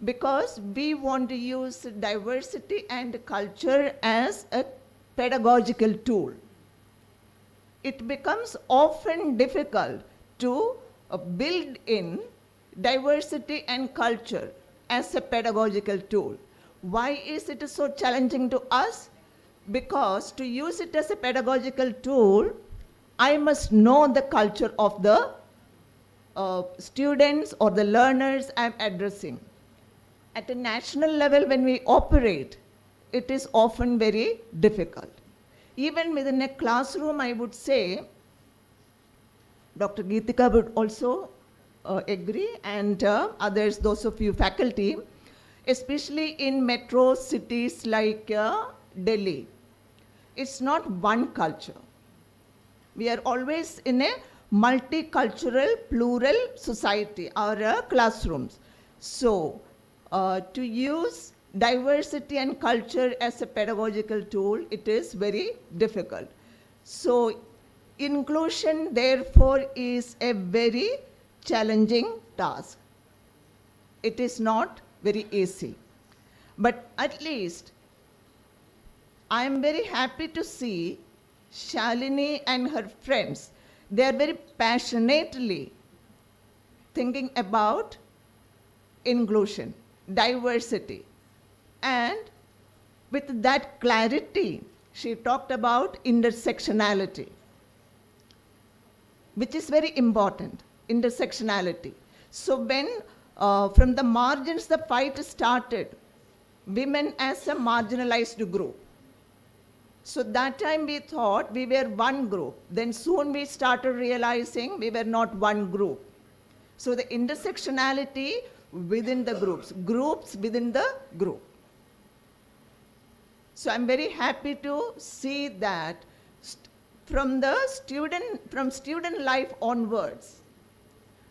because we want to use diversity and culture as a pedagogical tool. It becomes often difficult to build in diversity and culture as a pedagogical tool. Why is it so challenging to us? Because to use it as a pedagogical tool, I must know the culture of the students or the learners I'm addressing. At a national level, when we operate, it is often very difficult. Even within a classroom, I would say, Dr. Geetika would also agree, and others, those of you faculty, especially in metro cities like Delhi, it's not one culture. We are always in a multicultural, plural society, our classrooms. So, to use diversity and culture as a pedagogical tool, it is very difficult. So, inclusion, therefore, is a very challenging task. It is not very easy. But at least, I am very happy to see Shalini and her friends. They are very passionately thinking about inclusion, diversity. And with that clarity, she talked about intersectionality, which is very important, intersectionality. So when from the margins the fight started, women as a marginalized group. So that time we thought we were one group. Then soon we started realizing we were not one group. So the intersectionality within the groups, groups within the group. So I'm very happy to see that from student life onwards,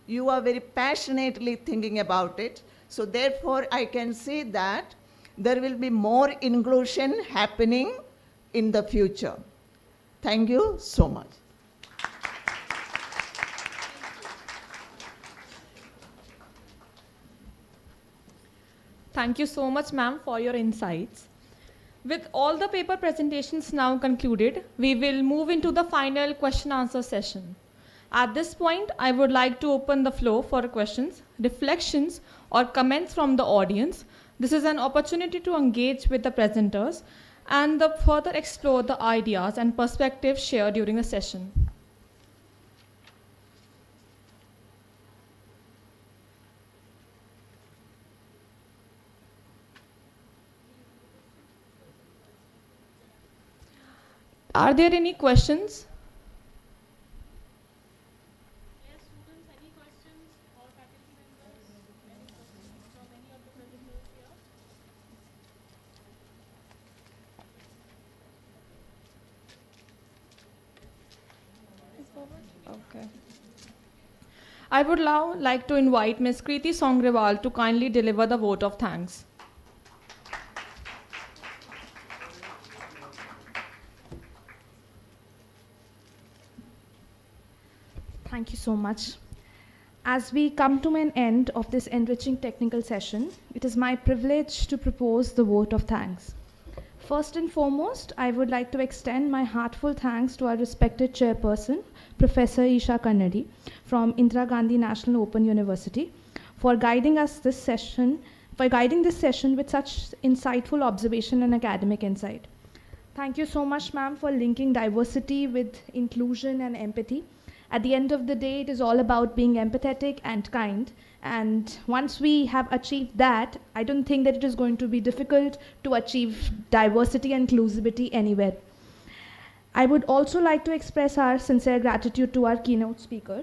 you are very passionately thinking about it. So therefore, I can see that there will be more inclusion happening in the future. Thank you so much. Thank you so much, ma'am, for your insights. With all the paper presentations now concluded, we will move into the final question-answer session. At this point, I would like to open the floor for questions, reflections, or comments from the audience. This is an opportunity to engage with the presenters and further explore the ideas and perspectives shared during the session. Are there any questions? Okay. I would now like to invite Ms. Kriti Songrawal to kindly deliver the vote of thanks. Thank you so much. As we come to an end of this enriching technical session, it is my privilege to propose the vote of thanks. First and foremost, I would like to extend my heartfelt thanks to our respected chairperson, Professor Isha Kannadi from Indira Gandhi National Open University, for guiding this session with such insightful observation and academic insight. Thank you so much, ma'am, for linking diversity with inclusion and empathy. At the end of the day, it is all about being empathetic and kind. And once we have achieved that, I don't think that it is going to be difficult to achieve diversity and inclusivity anywhere. I would also like to express our sincere gratitude to our keynote speaker,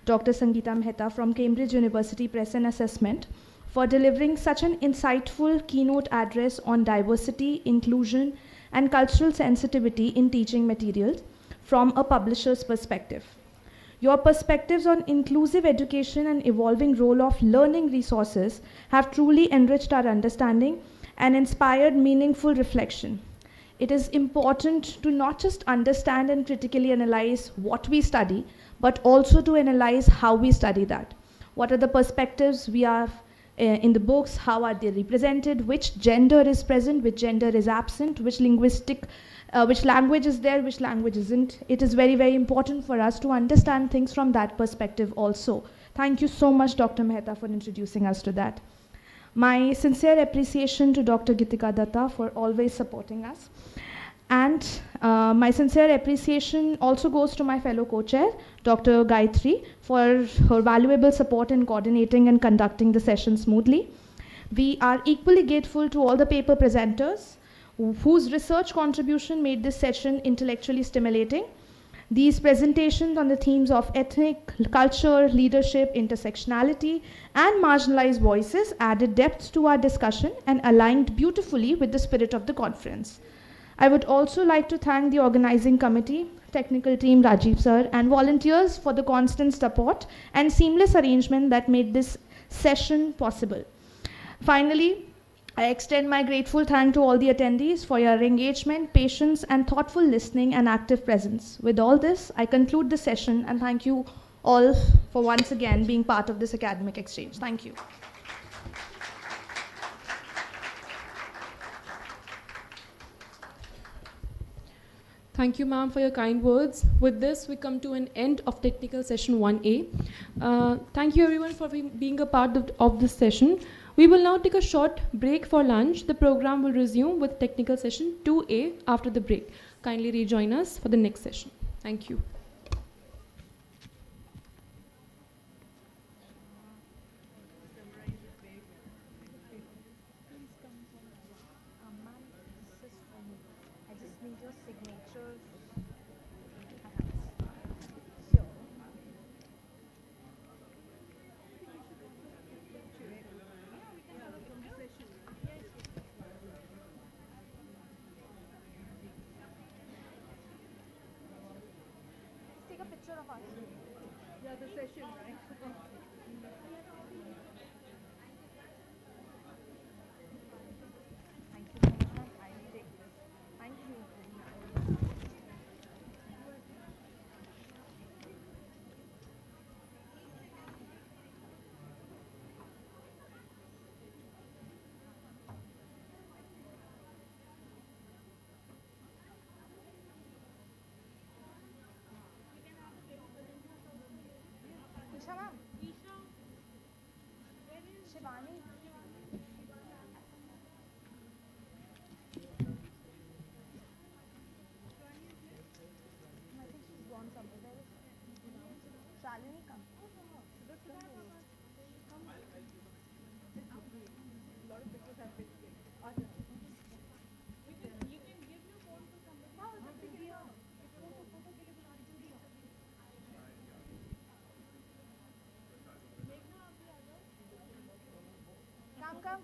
Dr. Sangeeta Mehta from Cambridge University Press and Assessment, for delivering such an insightful keynote address on diversity, inclusion, and cultural sensitivity in teaching materials from a publisher's perspective. Your perspectives on inclusive education and evolving role of learning resources have truly enriched our understanding and inspired meaningful reflection. It is important to not just understand and critically analyze what we study, but also to analyze how we study that. What are the perspectives we have in the books, how are they represented, which gender is present, which gender is absent, which language is there, which language isn't. It is very, very important for us to understand things from that perspective also. Thank you so much, Dr. Mehta, for introducing us to that. My sincere appreciation to Dr. Gitika Datta for always supporting us. And my sincere appreciation also goes to my fellow co-chair, Dr. Gayatri, for her valuable support in coordinating and conducting the session smoothly. We are equally grateful to all the paper presenters whose research contribution made this session intellectually stimulating. These presentations on the themes of ethnic, culture, leadership, intersectionality, and marginalized voices added depth to our discussion and aligned beautifully with the spirit of the conference. I would also like to thank the organizing committee, technical team, Rajiv sir, and volunteers for the constant support and seamless arrangement that made this session possible. Finally, I extend my grateful thanks to all the attendees for your engagement, patience, and thoughtful listening and active presence. With all this, I conclude the session and thank you all for once again being part of this academic exchange. Thank you. Thank you, ma'am, for your kind words. With this, we come to an end of technical session 1A. Thank you, everyone, for being a part of this session. We will now take a short break for lunch. The program will resume with technical session 2A after the break. Kindly rejoin us for the next session. Thank you. Take a picture of us. Yeah, the session, right? Thank you so much, ma'am. I will take this. Thank you. Isha ma'am. Shivani. I think she's gone somewhere. Where is she? Shalini, come. A lot of pictures have been taken. You can give your phone to somebody. Come, come.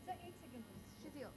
Sir, 8 seconds. She's here.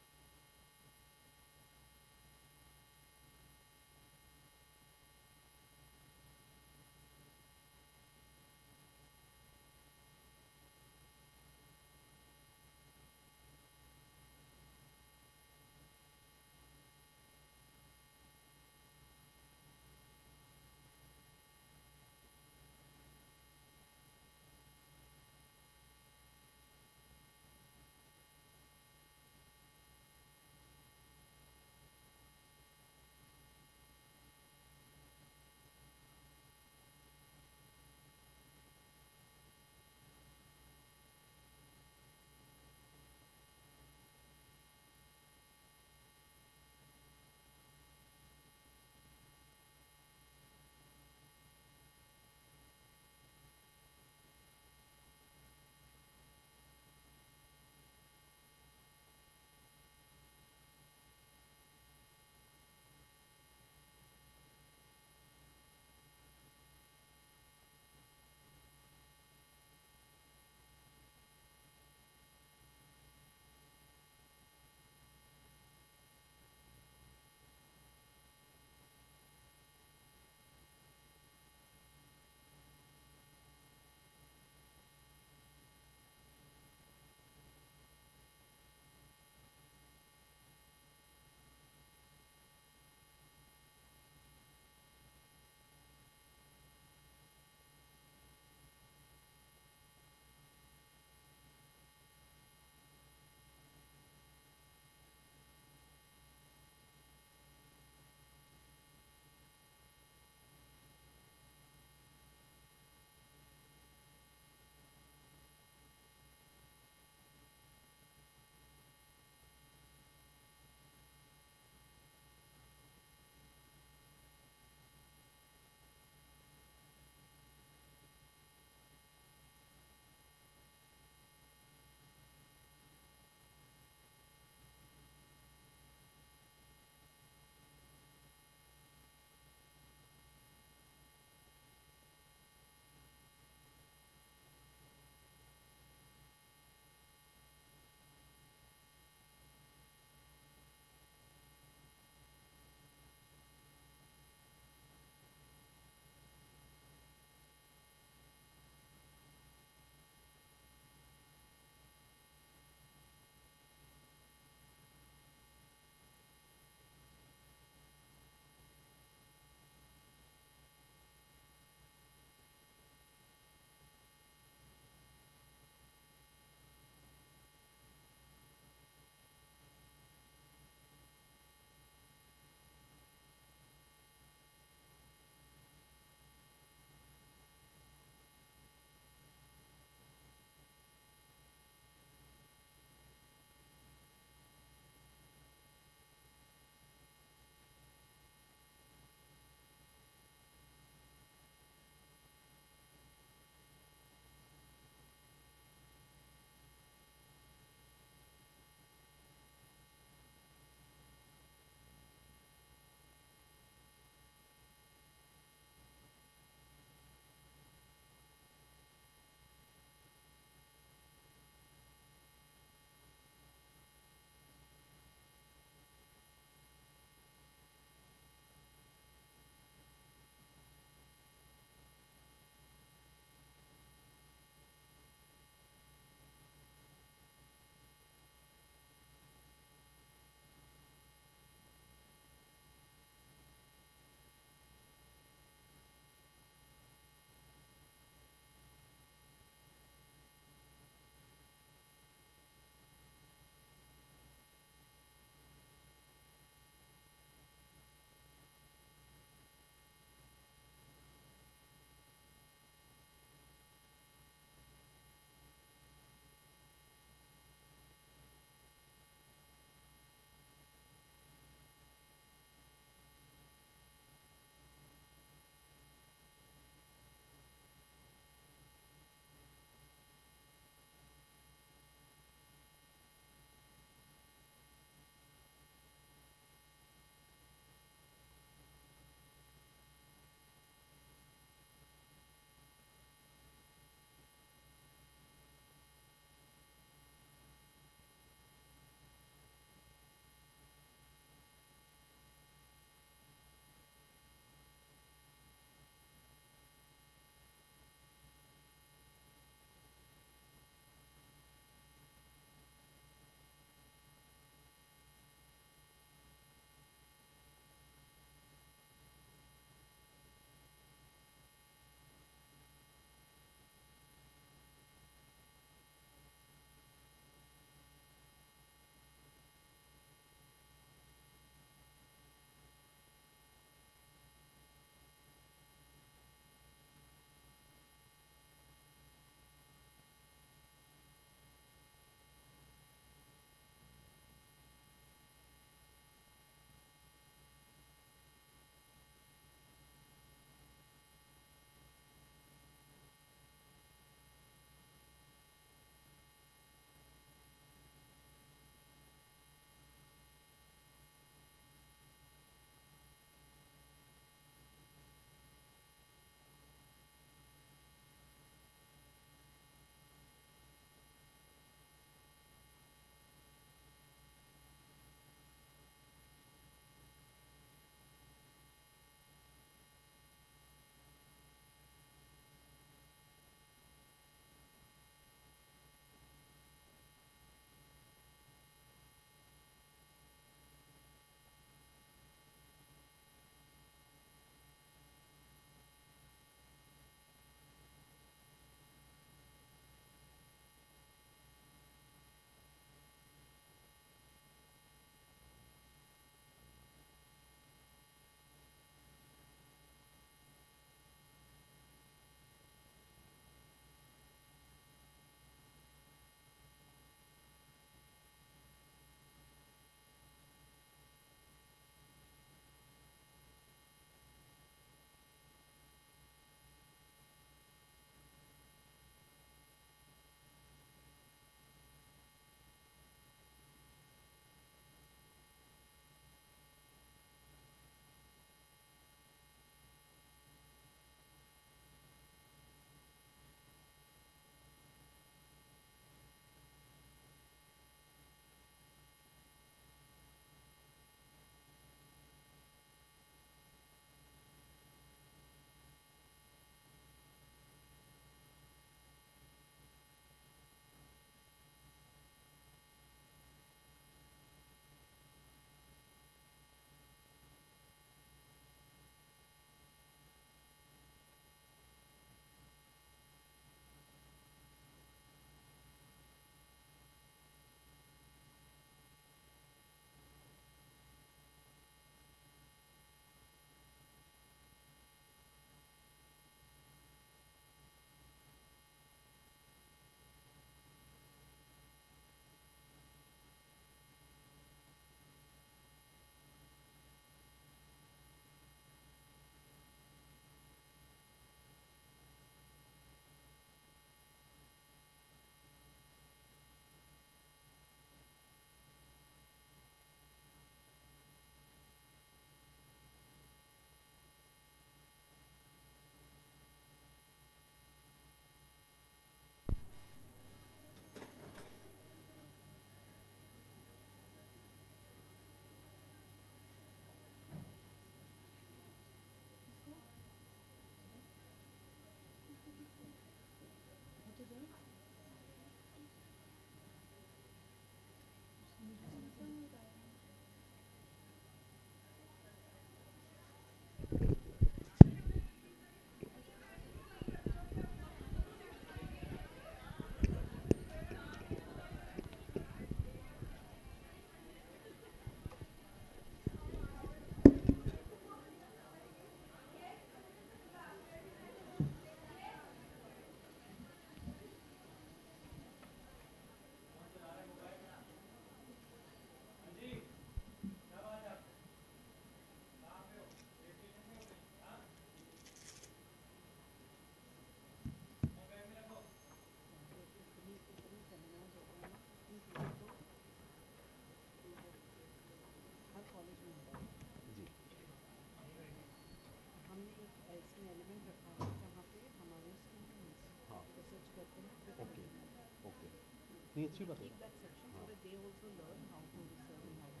नहीं अच्छी बात है। keep that section so that they also learn how to research and how to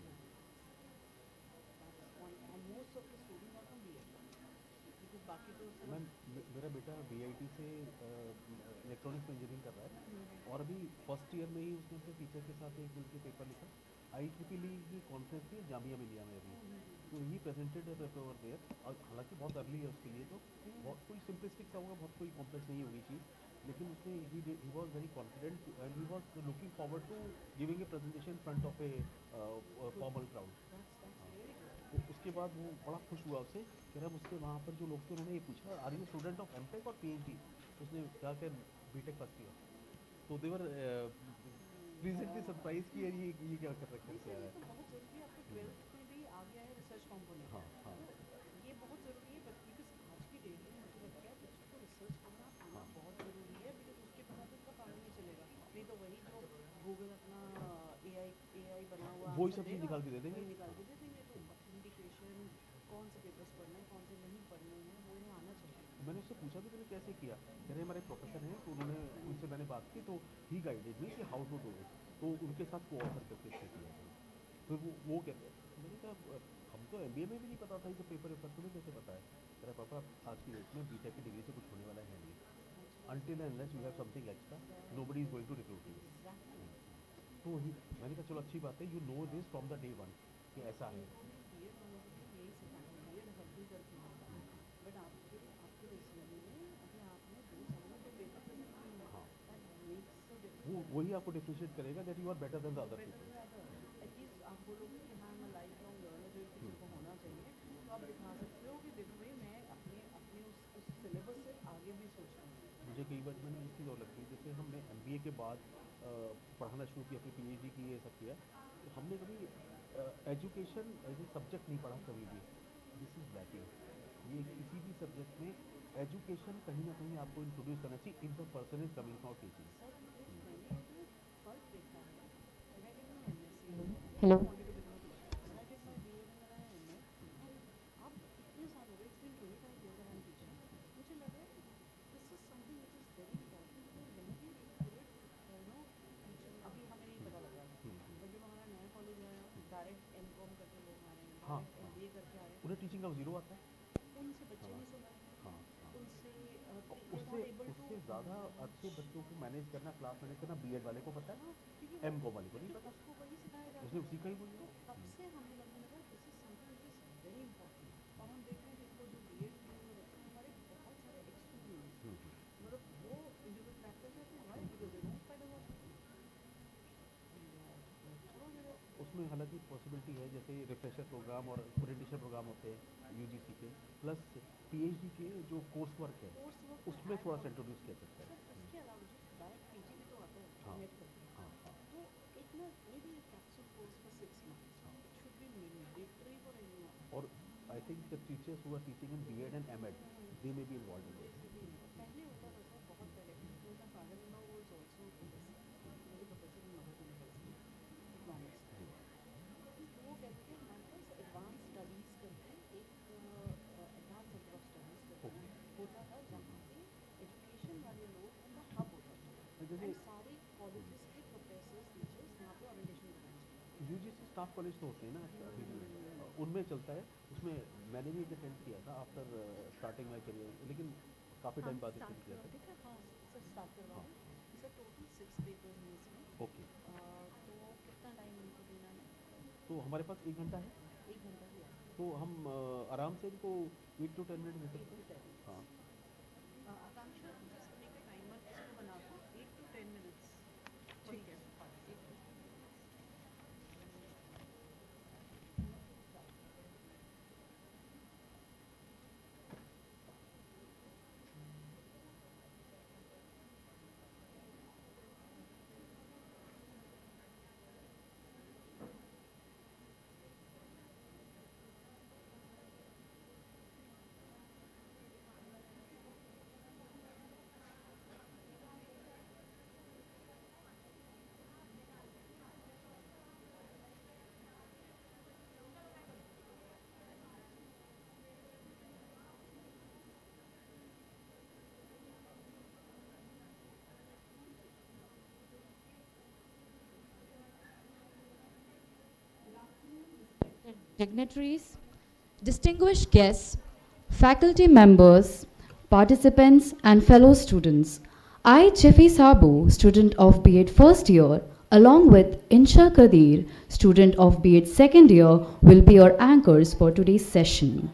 and most of the students are from BIT because बाकी तो सब ma'am मेरा बेटा VIT से इलेक्ट्रॉनिक्स में इंजीनियरिंग कर रहा है और अभी फर्स्ट ईयर में ही उसने अपने टीचर के साथ एक मिलकर पेपर लिखा। IEEE की कॉन्फ्रेंस थी जामिया मिलिया में अभी, तो he presented a paper over there, और हालांकि बहुत अर्ली है उसके लिए, तो बहुत कोई सिंपलिस्टिक सा होगा, बहुत कोई कॉम्प्लेक्स नहीं होगी चीज़, लेकिन उसने he was very confident and he was looking forward to giving a presentation front of a formal crowd. तो उसके बाद वो बड़ा खुश हुआ उससे, कह रहा मुझसे वहाँ पर जो लोग थे उन्होंने ये पूछा are you student of MTech और PhD, उसने कहा कि बीटेक फर्स्ट ईयर। तो देवर प्लीजेंटली सरप्राइज कि ये क्या कर रखा है। तो बहुत ज़रूरी है, आपके 12th में भी आ गया है रिसर्च कॉम्पोनेंट। हाँ हाँ, ये बहुत ज़रूरी है बिकॉज आज की डेट में मुझे लगता है बच्चों को रिसर्च करना आना बहुत ज़रूरी है, बिकॉज उसके बिना तो उसका काम नहीं चलेगा, नहीं तो वही जो गूगल अपना AI बना हुआ वही सब चीज़ निकाल के दे देंगे, निकाल के दे देंगे। तो ऑथेंटिकेशन, कौन से पेपर्स पढ़ने हैं कौन से नहीं पढ़ने हैं, वो उन्हें आना चाहिए। मैंने उससे पूछा कि तूने कैसे किया, कह रहे हमारे प्रोफेसर हैं, तो उन्होंने उनसे मैंने बात की तो ही गाइडेड मी कि हाउ टू डू इट, तो उनके साथ कोऑफर करके इससे किया। फिर वो कहते हैं, मैंने कहा हम तो MBA में भी नहीं पता था ये पेपर वेपर, तुम्हें कैसे पता है? कह रहा पापा आज की डेट में बीटेक की डिग्री से कुछ होने वाला है नहीं, until unless you have something extra nobody is going to recruit you. तो ही मैंने कहा चलो अच्छी बात है, you know this from the day one कि ऐसा है। बट आपके रिज्यूमे में अभी आपने 2 साल में जो पेपर प्रेजेंट किया, दैट मेक्स अ डिफरेंस। वो वही आपको डिफरेंशिएट करेगा that you are better than the other people. At least आप बोलोगे कि हाँ मैं लाइफ लॉन्ग लर्नर जो किसी को होना चाहिए, तो आप दिखा सकते हो कि देखो भाई मैं अपने उस सिलेबस से आगे भी सोच रहा हूँ। मुझे कई बार मैंने एक चीज़ और लगती है, जैसे हमने MBA के बाद पढ़ाना शुरू किया, फिर PhD की ये सब किया, तो हमने कभी एजुकेशन एज ए सब्जेक्ट नहीं पढ़ा कभी भी। This is lacking. ये किसी भी सब्जेक्ट में एजुकेशन कहीं ना कहीं आपको इंट्रोड्यूस करना चाहिए if the person is coming from teaching. Hello उन्हें टीचिंग का जीरो आता है, उनसे बच्चे नहीं सुना, उससे ज़्यादा अच्छे बच्चों को मैनेज करना, क्लास मैनेज करना B.Ed वाले को पता है, M.Com वाले को नहीं पता, उसको वही सिखाया जाता है। उसने उसी का ही बोला। तब से हमें लगने लगा this is something which is very important. और हम देख रहे हैं जिनको जो B.Ed किए हुए बच्चे हमारे बहुत सारे एक्सपीरियंस मतलब वो इंडिविजुअल प्रैक्टिस है, why because they know pedagogy. उसमें हालांकि पॉसिबिलिटी है, जैसे रिफ्रेशर प्रोग्राम और ओरिएंटेशन प्रोग्राम होते हैं UGC के, प्लस PhD के जो कोर्स वर्क है उसमें थोड़ा सा इंट्रोड्यूस किया सकता है। इसके अलावा जो डायरेक्ट PG भी तो आता है हाँ नेट करके, हाँ हाँ, तो एक ना maybe capsule course for 6 months it should be mandatory for everyone. और I think the teachers who are teaching in B.Ed and M.Ed they may be involve in this. पहले होता था सर बहुत पहले, मेरा father in law was also मेरे professor in Magadh university economics. तो वो कहते थे हमारे पास एडवांस स्टडीज़ करके एक एडवांस सेंटर ऑफ स्टडीज़ करके होता था जहाँ पे एजुकेशन वाले लोग उनका हब होता था, एंड सारे कॉलेजेस के प्रोफेसर्स टीचर्स वहाँ पे ओरिएंटेशन कराना चाहिए। UGC स्टाफ कॉलेज तो होते हैं ना अभी भी, उनमें चलता है। उसमें मैंने भी एक अटेंड किया था आफ्टर स्टार्टिंग माई करियर, लेकिन काफ़ी टाइम बाद अटेंड किया था। ठीक है, हाँ सर स्टार्ट करवा दें। सर टोटल 6 पेपर्स हैं इसमें। ओके, तो कितना टाइम उनको देना है? तो हमारे पास 1 घंटा है, 1 घंटा दिया है। तो हम आराम से इनको 8 to 10 मिनट दे सकते हैं। हाँ आकांक्षा जस्ट मेक अ टाइमर इसको बना दो 8 to 10 minutes। ठीक है। Dignitaries, distinguished guests, faculty members, participants, and fellow students. I, Chefi Sabu, student of B.Ed first year, along with Insha Kadir, student of B.Ed second year, will be your anchors for today's session.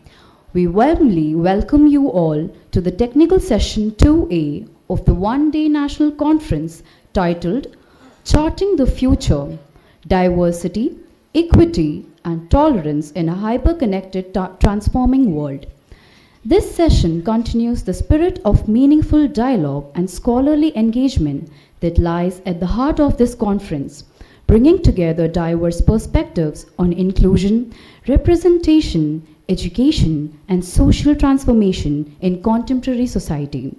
We warmly welcome you all to the technical session 2A of the one-day national conference titled Charting the Future, Diversity, Equity, and Tolerance in a Hyper-Connected Transforming World. This session continues the spirit of meaningful dialogue and scholarly engagement that lies at the heart of this conference, bringing together diverse perspectives on inclusion, representation, education, and social transformation in contemporary society.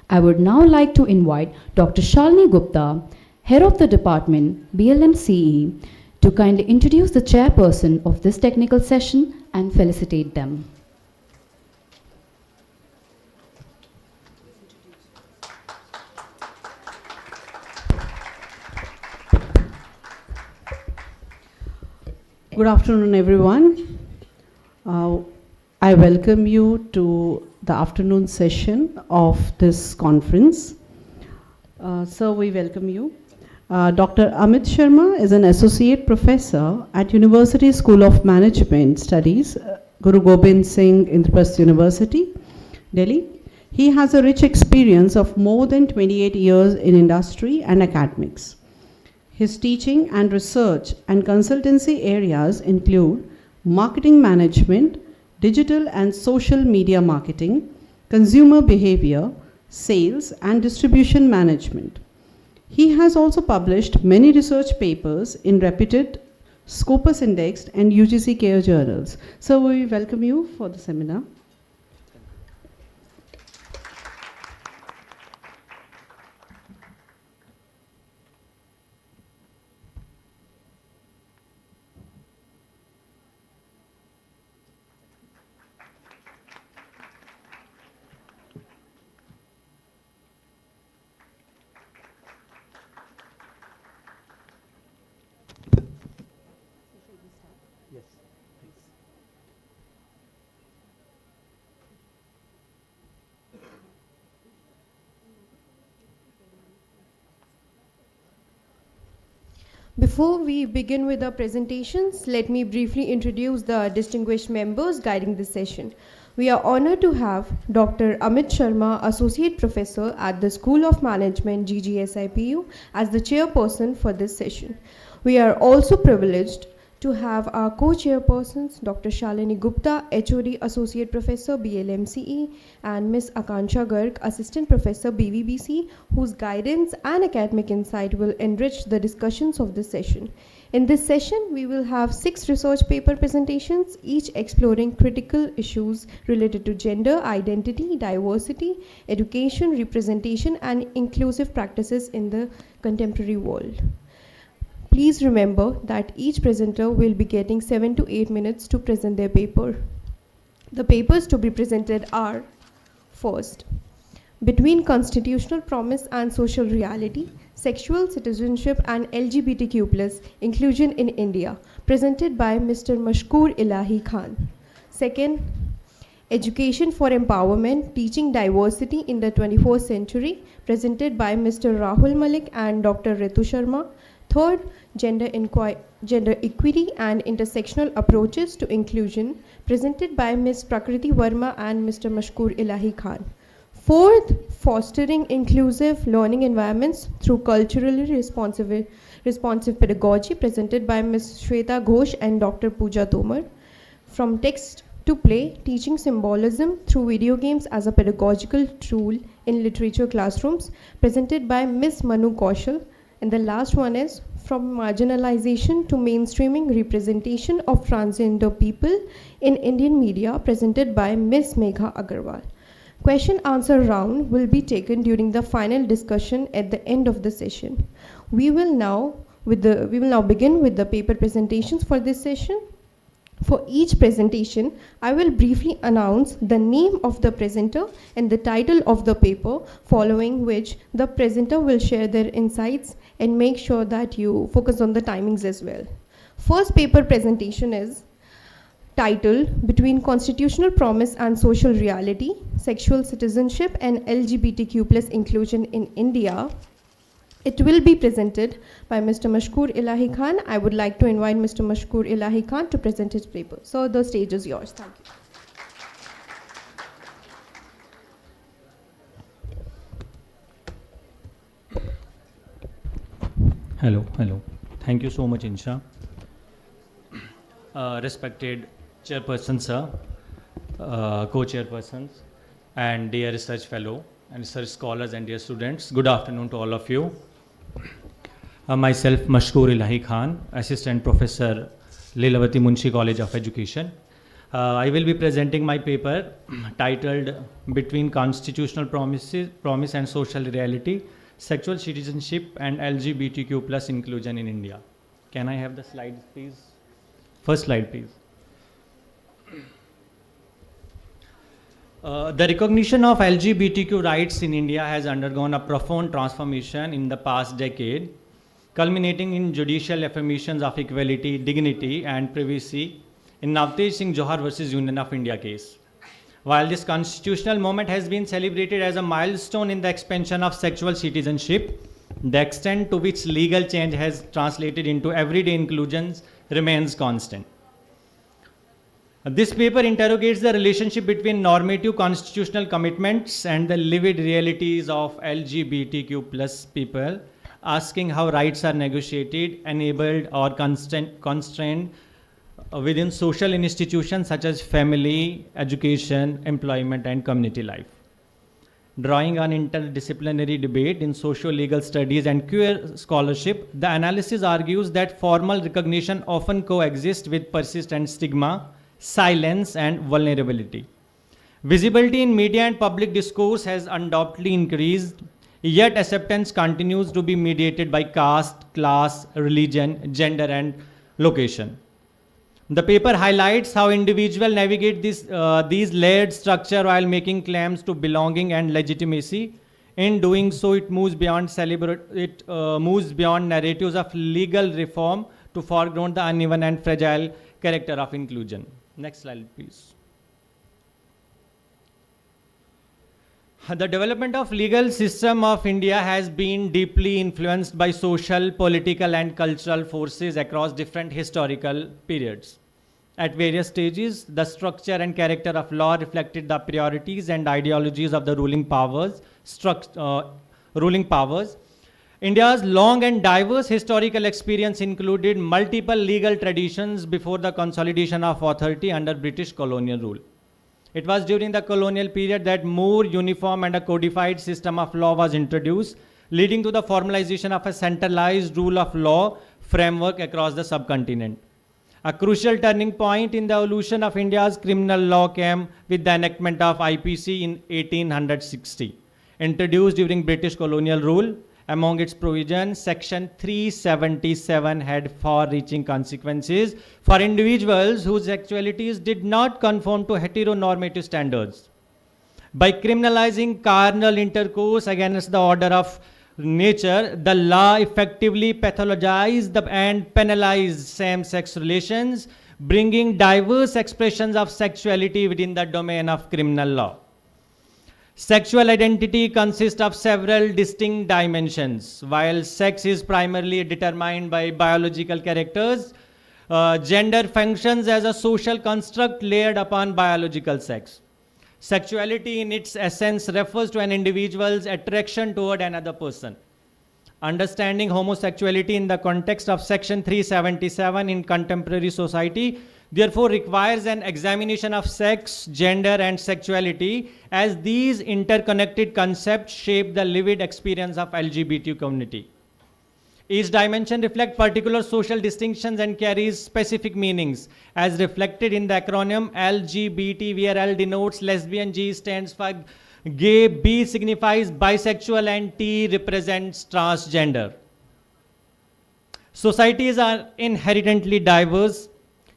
I would now like to invite Dr. Shalini Gupta, Head of the Department, BLMCE, to kindly introduce the chairperson of this technical session and felicitate them. Good afternoon, everyone. I welcome you to the afternoon session of this conference. So we welcome you. Dr. Amit Sharma is an associate professor at University School of Management Studies, Guru Gobind Singh Indraprasth University, Delhi. He has a rich experience of more than 28 years in industry and academics. His teaching and research and consultancy areas include marketing management, digital and social media marketing, consumer behavior, sales, and distribution management. He has also published many research papers in reputed Scopus indexed and UGC care journals. So we welcome you for the seminar. Before we begin with our presentations, let me briefly introduce the distinguished members guiding this session. We are honored to have Dr. Amit Sharma, Associate Professor at the School of Management, GGSIPU, as the chairperson for this session. We are also privileged to have our co-chairpersons, Dr. Shalini Gupta, HOD Associate Professor, BLMCE, and Ms. Akansha Garg, Assistant Professor, BVBC, whose guidance and academic insight will enrich the discussions of this session. In this session, we will have 6 research paper presentations, each exploring critical issues related to gender, identity, diversity, education, representation, and inclusive practices in the contemporary world. Please remember that each presenter will be getting 7 to 8 minutes to present their paper. The papers to be presented are: first, Between Constitutional Promise and Social Reality, Sexual Citizenship and LGBTQ+ Inclusion in India, presented by Mr. Mashkoor Ilahi Khan. Second, Education for Empowerment, Teaching Diversity in the 21st Century, presented by Mr. Rahul Malik and Dr. Ritu Sharma. Third, Gender Equity and Intersectional Approaches to Inclusion, presented by Ms. Prakriti Verma and Mr. Mashkoor Ilahi Khan. Fourth, Fostering Inclusive Learning Environments Through Culturally Responsive Pedagogy, presented by Ms. Shweta Ghosh and Dr. Pooja Tomar. From Text to Play, Teaching Symbolism Through Video Games as a Pedagogical Tool in Literature Classrooms, presented by Ms. Manu Kaushal. And the last one is From Marginalization to Mainstreaming Representation of Transgender People in Indian Media, presented by Ms. Megha Agarwal. Question answer round will be taken during the final discussion at the end of the session. We will now begin with the paper presentations for this session. For each presentation, I will briefly announce the name of the presenter and the title of the paper, following which the presenter will share their insights and make sure that you focus on the timings as well. First paper presentation is titled Between Constitutional Promise and Social Reality, Sexual Citizenship and LGBTQ plus Inclusion in India. It will be presented by Mr. Mashkoor Ilahi Khan. I would like to invite Mr. Mashkoor Ilahi Khan to present his paper. So the stage is yours. Thank you. Hello. Thank you so much, Insha. Respected Chairperson, sir, co-chairpersons, and dear research fellow, and research scholars, and dear students, good afternoon to all of you. Myself, Mashkoor Ilahi Khan, Assistant Professor, Leelawati Munshi College of Education. I will be presenting my paper titled Between Constitutional Promise and Social Reality, Sexual Citizenship and LGBTQ plus Inclusion in India. Can I have the slides, please? First slide, please. The recognition of LGBTQ rights in India has undergone a profound transformation in the past decade, culminating in judicial affirmations of equality, dignity, and privacy in Navtej Singh Johar versus Union of India case. While this constitutional moment has been celebrated as a milestone in the expansion of sexual citizenship, the extent to which legal change has translated into everyday inclusions remains constant. This paper interrogates the relationship between normative constitutional commitments and the lived realities of LGBTQ plus people, asking how rights are negotiated, enabled, or constrained within social institutions such as family, education, employment, and community life. Drawing on interdisciplinary debate in socio-legal studies and queer scholarship, the analysis argues that formal recognition often coexists with persistent stigma, silence, and vulnerability. Visibility in media and public discourse has undoubtedly increased, yet acceptance continues to be mediated by caste, class, religion, gender, and location. The paper highlights how individuals navigate these layered structure while making claims to belonging and legitimacy. In doing so, it moves beyond narratives of legal reform to foreground the uneven and fragile character of inclusion. Next slide, please. The development of legal system of India has been deeply influenced by social, political, and cultural forces across different historical periods. At various stages, the structure and character of law reflected the priorities and ideologies of the ruling powers. India's long and diverse historical experience included multiple legal traditions before the consolidation of authority under British colonial rule. It was during the colonial period that more uniform and a codified system of law was introduced, leading to the formalization of a centralized rule of law framework across the subcontinent. A crucial turning point in the evolution of India's criminal law came with the enactment of IPC in 1860. Introduced during British colonial rule, among its provisions, Section 377 had far-reaching consequences for individuals whose sexualities did not conform to heteronormative standards. By criminalizing carnal intercourse against the order of nature, the law effectively pathologized and penalized same-sex relations, bringing diverse expressions of sexuality within the domain of criminal law. Sexual identity consists of several distinct dimensions. While sex is primarily determined by biological characters, gender functions as a social construct layered upon biological sex. Sexuality in its essence refers to an individual's attraction toward another person. Understanding homosexuality in the context of Section 377 in contemporary society therefore requires an examination of sex, gender, and sexuality, as these interconnected concepts shape the lived experience of LGBT community. Each dimension reflects particular social distinctions and carries specific meanings, as reflected in the acronym LGBT, where L denotes lesbian, G stands for gay, B signifies bisexual, and T represents transgender. Societies are inherently diverse,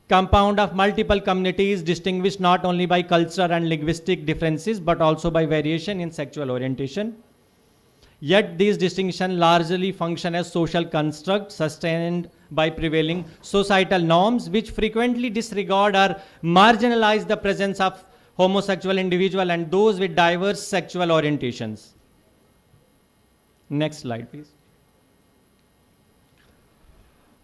compound of multiple communities distinguished not only by cultural and linguistic differences, but also by variation in sexual orientation. Yet these distinctions largely function as social constructs sustained by prevailing societal norms, which frequently disregard or marginalize the presence of homosexual individuals and those with diverse sexual orientations. Next slide, please.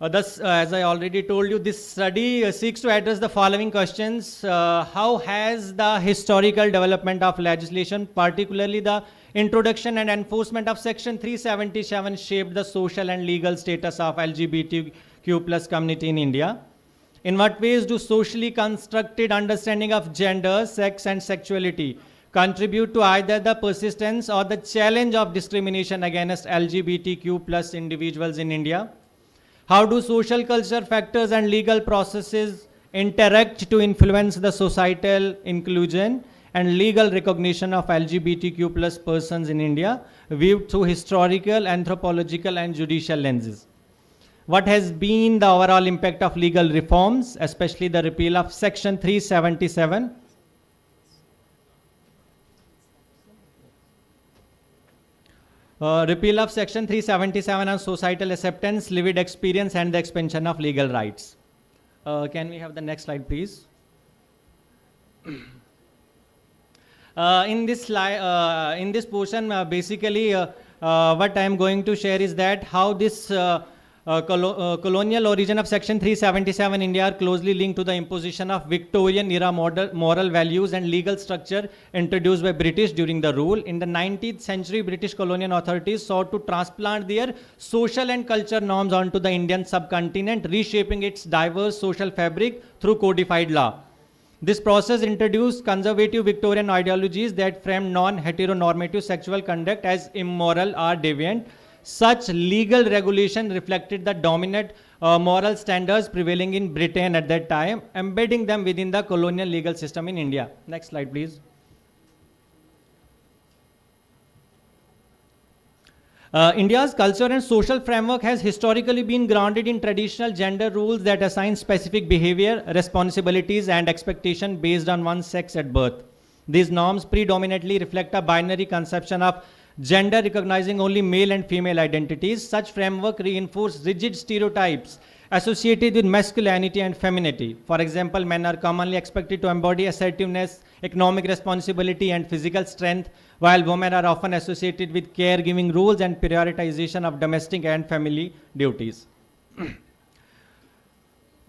Thus, as I already told you, this study seeks to address the following questions. How has the historical development of legislation, particularly the introduction and enforcement of Section 377, shaped the social and legal status of LGBTQ plus community in India? In what ways do socially constructed understanding of gender, sex, and sexuality contribute to either the persistence or the challenge of discrimination against LGBTQ plus individuals in India? How do social culture factors and legal processes interact to influence the societal inclusion and legal recognition of LGBTQ plus persons in India, viewed through historical, anthropological, and judicial lenses? What has been the overall impact of legal reforms, especially the repeal of Section 377? Repeal of Section 377 on societal acceptance, lived experience, and the expansion of legal rights. Can we have the next slide, please? In this slide, in this portion, basically, what I am going to share is that how this colonial origin of Section 377 India are closely linked to the imposition of Victorian era moral values and legal structure introduced by British during the rule. In the 19th century, British colonial authorities sought to transplant their social and culture norms onto the Indian subcontinent, reshaping its diverse social fabric through codified law. This process introduced conservative Victorian ideologies that framed non-heteronormative sexual conduct as immoral or deviant. Such legal regulation reflected the dominant moral standards prevailing in Britain at that time, embedding them within the colonial legal system in India. Next slide, please. India's culture and social framework has historically been grounded in traditional gender rules that assign specific behavior, responsibilities, and expectation based on one's sex at birth. These norms predominantly reflect a binary conception of gender recognizing only male and female identities. Such framework reinforce rigid stereotypes associated with masculinity and femininity. For example, men are commonly expected to embody assertiveness, economic responsibility, and physical strength, while women are often associated with caregiving roles and prioritization of domestic and family duties.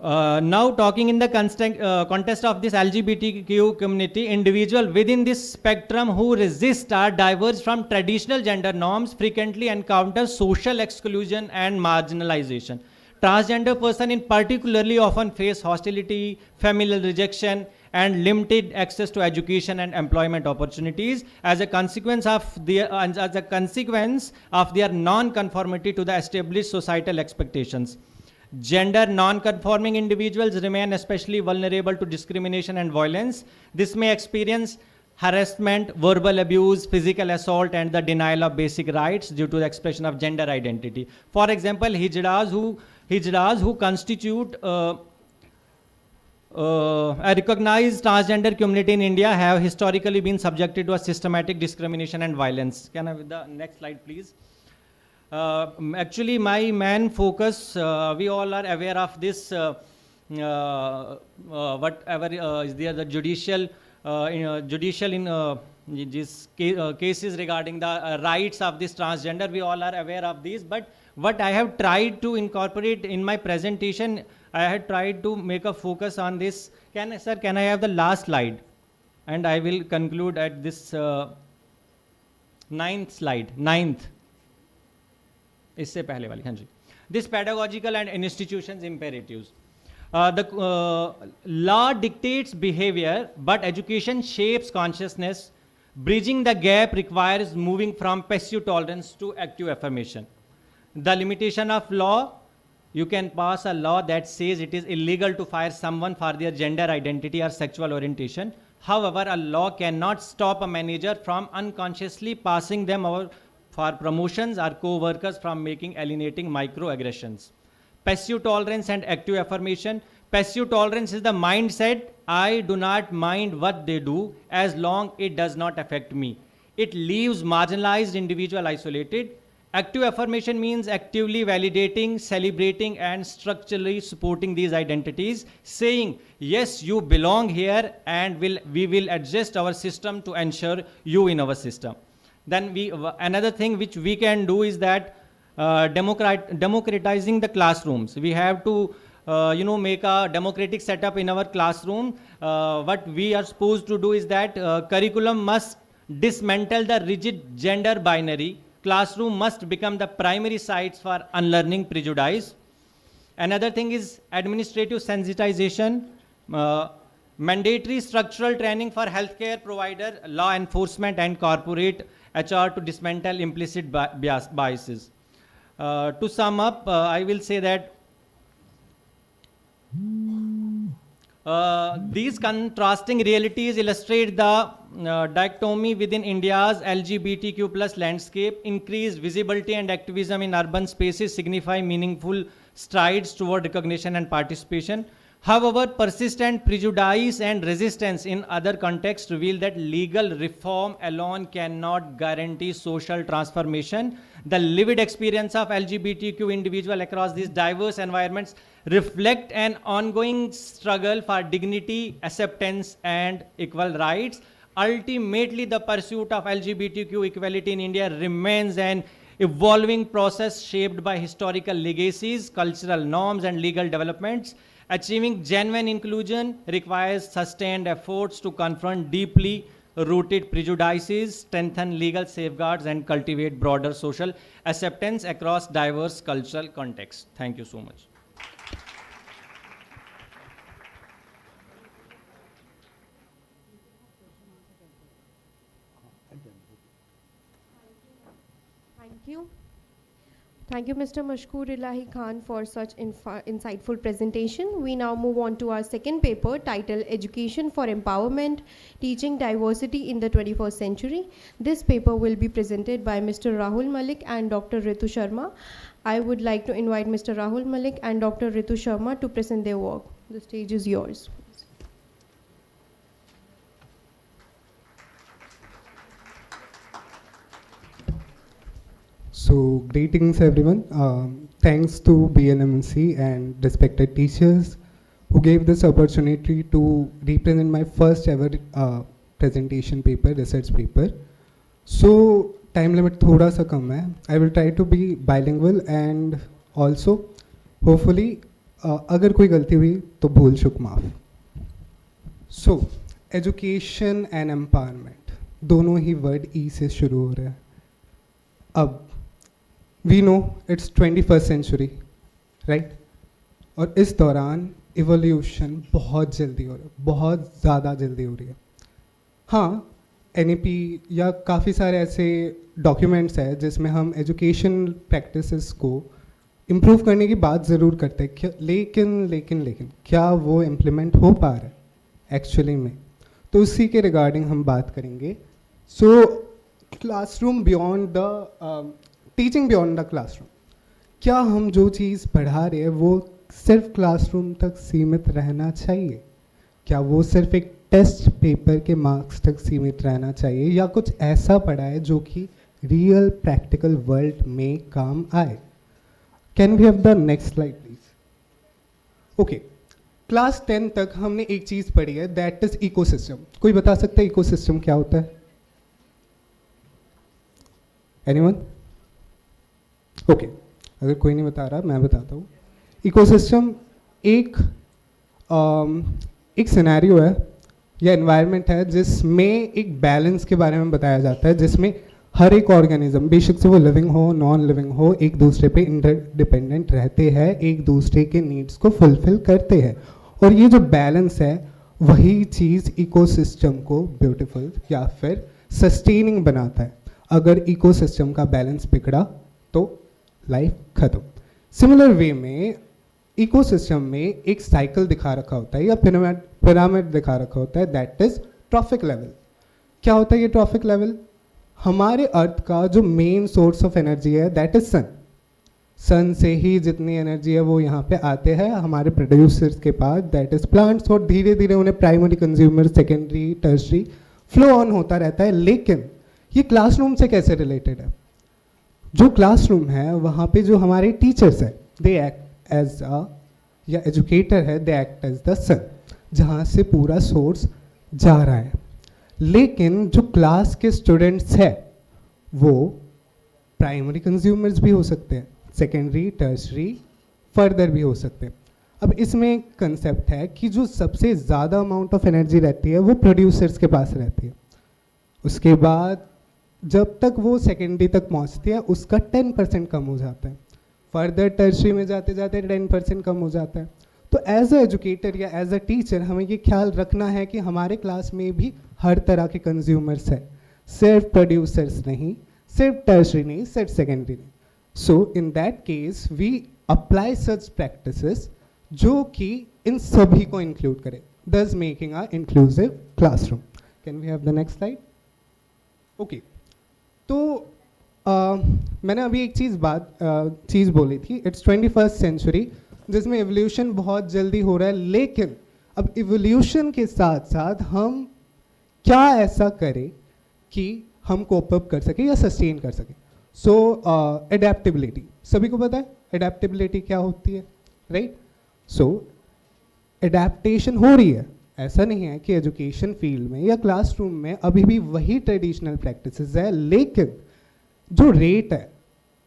Now talking in the context of this LGBTQ community, individuals within this spectrum who resist or diverge from traditional gender norms frequently encounter social exclusion and marginalization. Transgender persons in particularly often face hostility, familial rejection, and limited access to education and employment opportunities as a consequence of their non-conformity to the established societal expectations. Gender non-conforming individuals remain especially vulnerable to discrimination and violence. This may experience harassment, verbal abuse, physical assault, and the denial of basic rights due to the expression of gender identity. For example, hijras who constitute a recognized transgender community in India have historically been subjected to a systematic discrimination and violence. Can I have the next slide, please? Actually, my main focus, we all are aware of this, whatever is there, the judicial in these cases regarding the rights of this transgender, we all are aware of these. But what I have tried to incorporate in my presentation, I had tried to make a focus on this. Can I have the last slide? And I will conclude at this ninth slide. इससे पहले वाली, हाँ जी. This pedagogical and institutions imperatives. The law dictates behavior, but education shapes consciousness. Bridging the gap requires moving from passive tolerance to active affirmation. The limitation of law, you can pass a law that says it is illegal to fire someone for their gender identity or sexual orientation. However, a law cannot stop a manager from unconsciously passing them over for promotions or co-workers from making alienating microaggressions. Passive tolerance and active affirmation. Passive tolerance is the mindset, I do not mind what they do as long it does not affect me. It leaves marginalized individual isolated. Active affirmation means actively validating, celebrating, and structurally supporting these identities, saying, yes, you belong here, and we will adjust our system to ensure you in our system. Then another thing which we can do is that democratizing the classrooms. We have to make a democratic setup in our classroom. What we are supposed to do is that curriculum must dismantle the rigid gender binary. Classroom must become the primary sites for unlearning prejudice. Another thing is administrative sensitization, mandatory structural training for healthcare provider, law enforcement, and corporate HR to dismantle implicit biases. To sum up, I will say that these contrasting realities illustrate the dichotomy within India's LGBTQ plus landscape. Increased visibility and activism in urban spaces signify meaningful strides toward recognition and participation. However, persistent prejudice and resistance in other contexts reveal that legal reform alone cannot guarantee social transformation. The lived experience of LGBTQ individuals across these diverse environments reflect an ongoing struggle for dignity, acceptance, and equal rights. Ultimately, the pursuit of LGBTQ equality in India remains an evolving process shaped by historical legacies, cultural norms, and legal developments. Achieving genuine inclusion requires sustained efforts to confront deeply rooted prejudices, strengthen legal safeguards, and cultivate broader social acceptance across diverse cultural contexts. Thank you so much. Thank you. Thank you, Mr. Mashkoor Ilahi Khan, for such insightful presentation. We now move on to our second paper titled Education for Empowerment, Teaching Diversity in the 21st Century. This paper will be presented by Mr. Rahul Malik and Dr. Ritu Sharma. I would like to invite Mr. Rahul Malik and Dr. Ritu Sharma to present their work. The stage is yours. So, greetings everyone. Thanks to BNMC and respected teachers who gave this opportunity to represent my first ever presentation paper, research paper. So, time limit thoda sa kam hai. I will try to be bilingual and also, hopefully, agar koi galti hui to bhul chuk maaf. So, education and empowerment, dono hi word E se shuru ho raha hai. अब we know it's 21st century, right? और इस दौरान evolution बहुत जल्दी हो रहा है, बहुत ज़्यादा जल्दी हो रही है. हाँ, NEP या काफ़ी सारे ऐसे डॉक्यूमेंट्स हैं जिसमें हम एजुकेशन प्रैक्टिसेस को इम्प्रूव करने की बात ज़रूर करते हैं, लेकिन क्या वो इम्प्लीमेंट हो पा रहा है एक्चुअली में? तो उसी के रिगार्डिंग हम बात करेंगे. So classroom beyond the teaching beyond the classroom, क्या हम जो चीज़ पढ़ा रहे हैं वो सिर्फ क्लासरूम तक सीमित रहना चाहिए? क्या वो सिर्फ एक टेस्ट पेपर के मार्क्स तक सीमित रहना चाहिए, या कुछ ऐसा पढ़ाए जो कि रियल प्रैक्टिकल वर्ल्ड में काम आए? Can we have the next slide please? Okay, class 10 तक हमने एक चीज़ पढ़ी है, दैट इज इकोसिस्टम. कोई बता सकता है इकोसिस्टम क्या होता है? एनीवन? ओके, अगर कोई नहीं बता रहा मैं बताता हूँ. इकोसिस्टम एक सिनेरियो है या एनवायरनमेंट है जिसमें एक बैलेंस के बारे में बताया जाता है, जिसमें हर एक ऑर्गेनिज्म, बेशक से वो लिविंग हो नॉन लिविंग हो, एक दूसरे पे इंटरडिपेंडेंट रहते हैं, एक दूसरे के नीड्स को फुलफिल करते हैं. और ये जो बैलेंस है वही चीज़ इकोसिस्टम को ब्यूटीफुल या फिर सस्टेनिंग बनाता है. अगर इकोसिस्टम का बैलेंस बिगड़ा तो लाइफ खत्म. सिमिलर वे में इकोसिस्टम में एक साइकिल दिखा रखा होता है या पिरामिड दिखा रखा होता है, दैट इज ट्रॉफिक लेवल. क्या होता है ये ट्रॉफिक लेवल? हमारे अर्थ का जो मेन सोर्स ऑफ एनर्जी है दैट इज सन. सन से ही जितनी एनर्जी है वो यहाँ पे आते हैं हमारे प्रोड्यूसर्स के पास, दैट इज प्लांट्स, और धीरे धीरे उन्हें primary consumer, secondary, tertiary flow on होता रहता है. लेकिन ये क्लासरूम से कैसे रिलेटेड है? जो क्लासरूम है वहाँ पे जो हमारे टीचर्स हैं, दे एक्ट एज अ, या एजुकेटर है, दे एक्ट एज द सन, जहाँ से पूरा सोर्स जा रहा है। लेकिन जो क्लास के स्टूडेंट्स हैं वो प्राइमरी कंज्यूमर्स भी हो सकते हैं, सेकेंडरी, टर्सरी, फर्दर भी हो सकते हैं। अब इसमें एक कंसेप्ट है कि जो सबसे ज़्यादा अमाउंट ऑफ एनर्जी रहती है वो प्रोड्यूसर्स के पास रहती है। उसके बाद जब तक वो सेकेंडरी तक पहुंचती है उसका 10% कम हो जाता है, फर्दर टर्सरी में जाते जाते 10% कम हो जाता है। तो एज अ एजुकेटर या एज अ टीचर हमें ये ख्याल रखना है कि हमारे क्लास में भी हर तरह के कंज्यूमर्स हैं, सिर्फ प्रोड्यूसर्स नहीं, सिर्फ टर्सरी नहीं, सिर्फ सेकेंडरी नहीं। So in that case we apply such practices जो कि इन सभी को इंक्लूड करे, thus making a inclusive classroom. Can we have the next slide? Okay. तो मैंने अभी एक चीज़ बोली थी, इट्स 21st सेंचुरी, जिसमें एवोल्यूशन बहुत जल्दी हो रहा है, लेकिन अब एवोल्यूशन के साथ साथ हम क्या ऐसा करें कि हम कोप अप कर सके या सस्टेन कर सके। सो एडेप्टेबिलिटी, सभी को पता है एडेप्टेबिलिटी क्या होती है, राइट? सो एडेप्टेशन हो रही है, ऐसा नहीं है कि एजुकेशन फील्ड में या क्लासरूम में अभी भी वही ट्रेडिशनल प्रैक्टिसेस है, लेकिन जो रेट है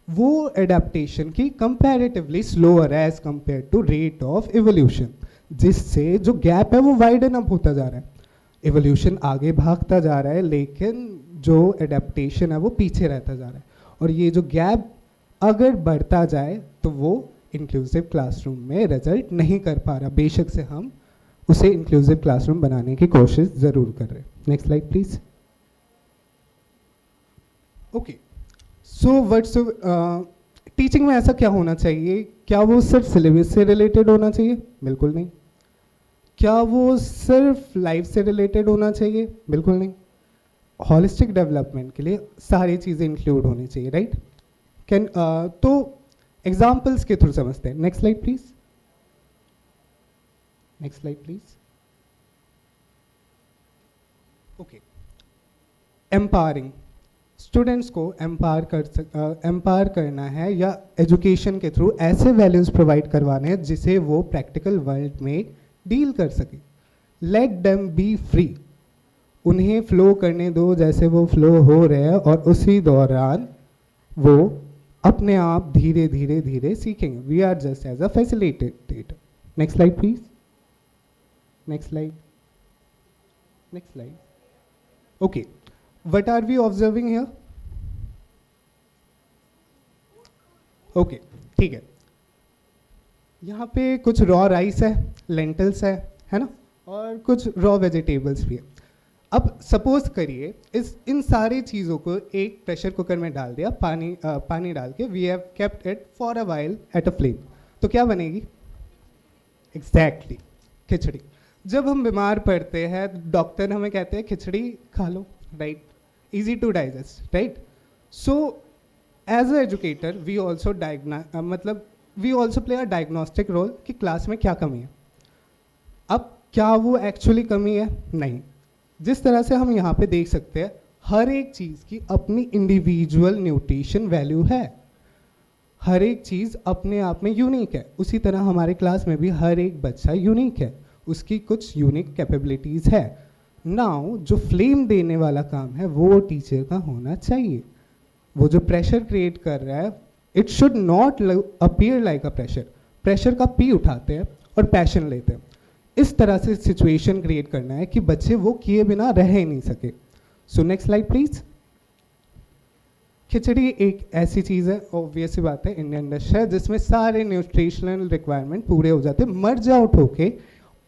वो एडेप्टेशन की कंपैरेटिवली स्लोअर है as compare to rate of evolution, जिससे जो गैप है वो वाइडन अप होता जा रहा है। इवोल्यूशन आगे भागता जा रहा है लेकिन जो एडेप्टेशन है वो पीछे रहता जा रहा है, और ये जो गैप अगर बढ़ता जाए तो वो इंक्लूसिव क्लासरूम में रिजल्ट नहीं कर पा रहा, बेशक से हम उसे इंक्लूसिव क्लासरूम बनाने की कोशिश ज़रूर कर रहे हैं। Next slide please. Okay, so what's teaching में ऐसा क्या होना चाहिए? क्या वो सिर्फ सिलेबस से रिलेटेड होना चाहिए? बिल्कुल नहीं। क्या वो सिर्फ लाइफ से रिलेटेड होना चाहिए? बिल्कुल नहीं। हॉलिस्टिक डेवलपमेंट के लिए सारी चीज़ें इंक्लूड होनी चाहिए, राइट? कैन तो एग्जाम्पल्स के थ्रू समझते हैं। Next slide please. Next slide please. Okay, empowering, students को एम्पावर करना है या एजुकेशन के थ्रू ऐसे वैल्यूज प्रोवाइड करवाने हैं जिसे वो प्रैक्टिकल वर्ल्ड में डील कर सके। लेट देम बी फ्री, उन्हें फ्लो करने दो जैसे वो फ्लो हो रहे हैं, और उसी दौरान वो अपने आप धीरे धीरे धीरे सीखेंगे। We are just as a facilitator. Next slide please. Next slide. Next slide. Okay, what are we observing here? Okay, ठीक है। यहाँ पे कुछ रॉ राइस है, लेंटल्स है ना, और कुछ रॉ वेजिटेबल्स भी है। अब सपोज करिए इन सारी चीज़ों को एक प्रेशर कुकर में डाल दिया, पानी डाल के, we have kept it for a while at a flame, तो क्या बनेगी? एग्जैक्टली, खिचड़ी। जब हम बीमार पड़ते हैं डॉक्टर हमें कहते हैं खिचड़ी खा लो, right? easy to digest, right? So as an educator we also we also play a diagnostic role कि क्लास में क्या कमी है। अब क्या वो एक्चुअली कमी है? नहीं। जिस तरह से हम यहाँ पे देख सकते हैं हर एक चीज़ की अपनी इंडिविजुअल न्यूट्रिशन वैल्यू है, हर एक चीज़ अपने आप में यूनिक है। उसी तरह हमारे क्लास में भी हर एक बच्चा यूनिक है, उसकी कुछ यूनिक कैपेबिलिटीज़ है। नाउ जो फ्लेम देने वाला काम है वो टीचर का होना चाहिए। वो जो प्रेशर क्रिएट कर रहा है, it should not appear like a pressure. Pressure का पी उठाते हैं और पैशन लेते हैं। इस तरह से सिचुएशन क्रिएट करना है कि बच्चे वो किए बिना रह ही नहीं सके। So next slide please. खिचड़ी एक ऐसी चीज़ है, ऑब्वियस सी बात है, इंडियन डिश है जिसमें सारे न्यूट्रिशनल रिक्वायरमेंट पूरे हो जाते हैं। मर्ज आउट होके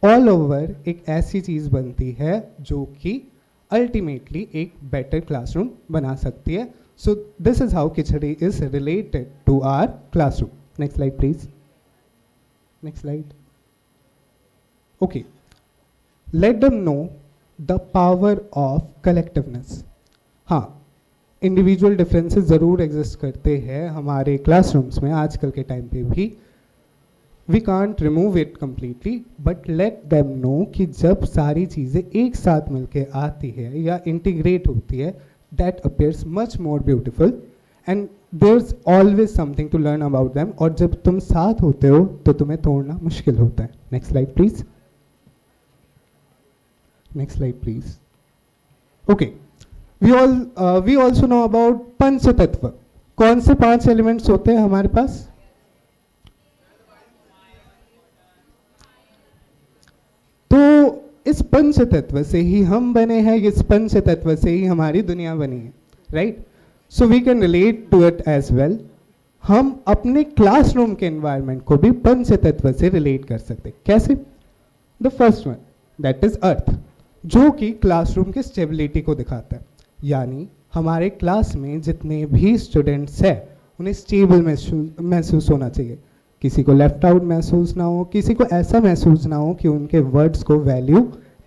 ऑल ओवर एक ऐसी चीज़ बनती है जो कि अल्टीमेटली एक बेटर क्लासरूम बना सकती है। So this is how khichdi is related to our classroom. Next slide please. Next slide. Okay, let them know the power of collectiveness. हाँ, इंडिविजुअल डिफरेंसेस ज़रूर एग्जिस्ट करते हैं हमारे क्लासरूम्स में आजकल के टाइम पे भी। We can't remove it completely, but let them know कि जब सारी चीज़ें एक साथ मिलके आती है या इंटीग्रेट होती है, that appears much more beautiful, and there's always something to learn about them. और जब तुम साथ होते हो तो तुम्हें तोड़ना मुश्किल होता है. Next slide please. Next slide please. Okay, we also know about पंच तत्व. कौन से 5 एलिमेंट्स होते हैं हमारे पास? तो इस पंच तत्व से ही हम बने हैं, इस पंच तत्व से ही हमारी दुनिया बनी है, right? So we can relate to it as well. हम अपने क्लासरूम के एनवायरनमेंट को भी पंच तत्व से रिलेट कर सकते. कैसे? The first one, that is earth, जो कि क्लासरूम की स्टेबिलिटी को दिखाता है. यानी हमारे क्लास में जितने भी स्टूडेंट्स हैं उन्हें स्टेबल महसूस होना चाहिए. किसी को लेफ्ट आउट महसूस ना हो, किसी को ऐसा महसूस ना हो कि उनके वर्ड्स को वैल्यू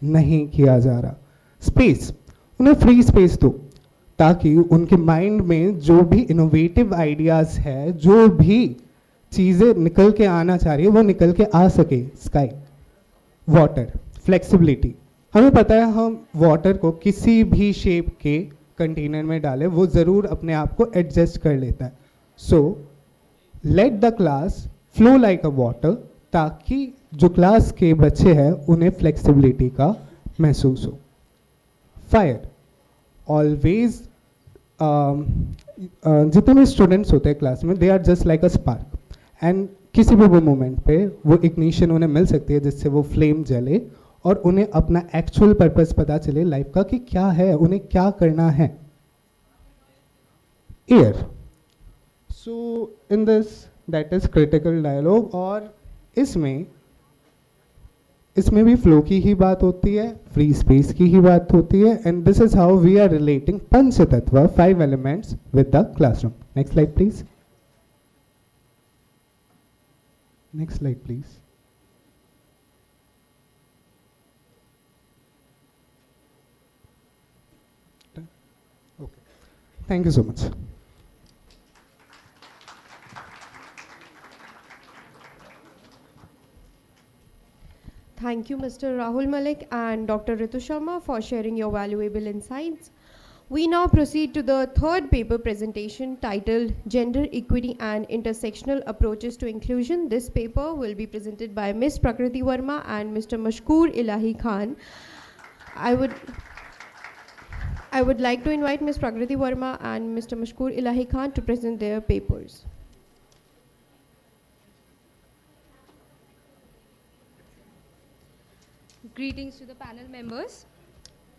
नहीं किया जा रहा. स्पेस, उन्हें फ्री स्पेस दो ताकि उनके माइंड में जो भी इनोवेटिव आइडियाज़ है, जो भी चीज़ें निकल के आना चाह रही है वो निकल के आ सके. Sky, water, flexibility. हमें पता है हम वाटर को किसी भी शेप के कंटेनर में डालें वो ज़रूर अपने आप को एडजस्ट कर लेता है. So let the class flow like a water, ताकि जो क्लास के बच्चे हैं उन्हें फ्लेक्सिबिलिटी का महसूस हो. फायर, ऑलवेज जितने भी स्टूडेंट्स होते हैं क्लास में, they are just like a spark, and किसी भी मोमेंट पे वो इग्निशन उन्हें मिल सकती है जिससे वो फ्लेम जले और उन्हें अपना एक्चुअल पर्पस पता चले लाइफ का कि क्या है, उन्हें क्या करना है. Air, so in this that is critical dialogue, और इसमें भी फ्लो की ही बात होती है, फ्री स्पेस की ही बात होती है, and this is how we are relating पंच तत्व 5 elements with the classroom. Next slide please. Next slide please. Okay, thank you so much. Thank you, Mr. Rahul Malik and Dr. Ritu Sharma for sharing your valuable insights. We now proceed to the third paper presentation titled Gender Equity and Intersectional Approaches to Inclusion. This paper will be presented by Ms. Prakriti Verma and Mr. Mashkoor Ilahi Khan. I would like to invite Ms. Prakriti Verma and Mr. Mashkoor Ilahi Khan to present their papers. Greetings to the panel members.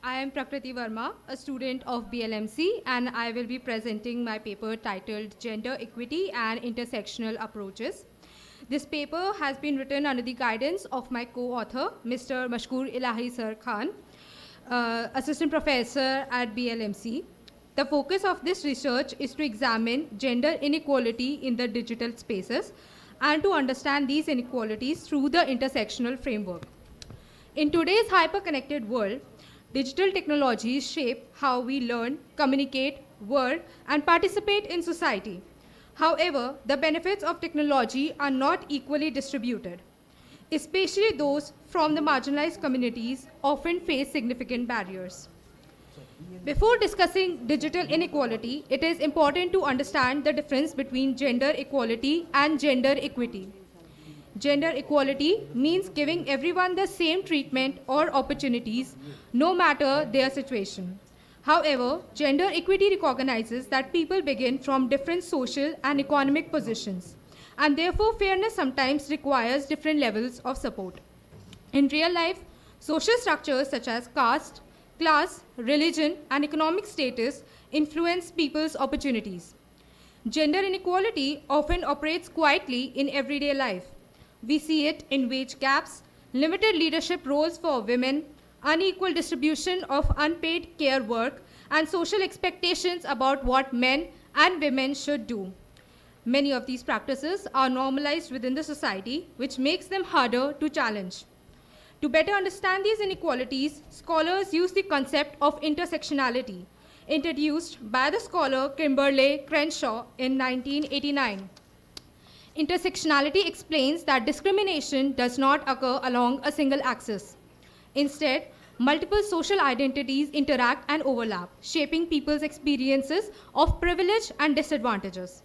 I am Prakriti Verma, a student of BLMC, and I will be presenting my paper titled Gender Equity and Intersectional Approaches. This paper has been written under the guidance of my co-author, Mr. Mashkoor Ilahi Sir Khan, Assistant Professor at BLMC. The focus of this research is to examine gender inequality in the digital spaces and to understand these inequalities through the intersectional framework. In today's hyper-connected world, digital technologies shape how we learn, communicate, work, and participate in society. However, the benefits of technology are not equally distributed. Especially those from the marginalized communities often face significant barriers. Before discussing digital inequality, it is important to understand the difference between gender equality and gender equity. Gender equality means giving everyone the same treatment or opportunities, no matter their situation. However, gender equity recognizes that people begin from different social and economic positions, and therefore fairness sometimes requires different levels of support. In real life, social structures such as caste, class, religion, and economic status influence people's opportunities. Gender inequality often operates quietly in everyday life. We see it in wage gaps, limited leadership roles for women, unequal distribution of unpaid care work, and social expectations about what men and women should do. Many of these practices are normalized within the society, which makes them harder to challenge. To better understand these inequalities, scholars use the concept of intersectionality, introduced by the scholar Kimberly Crenshaw in 1989. Intersectionality explains that discrimination does not occur along a single axis. Instead, multiple social identities interact and overlap, shaping people's experiences of privilege and disadvantages.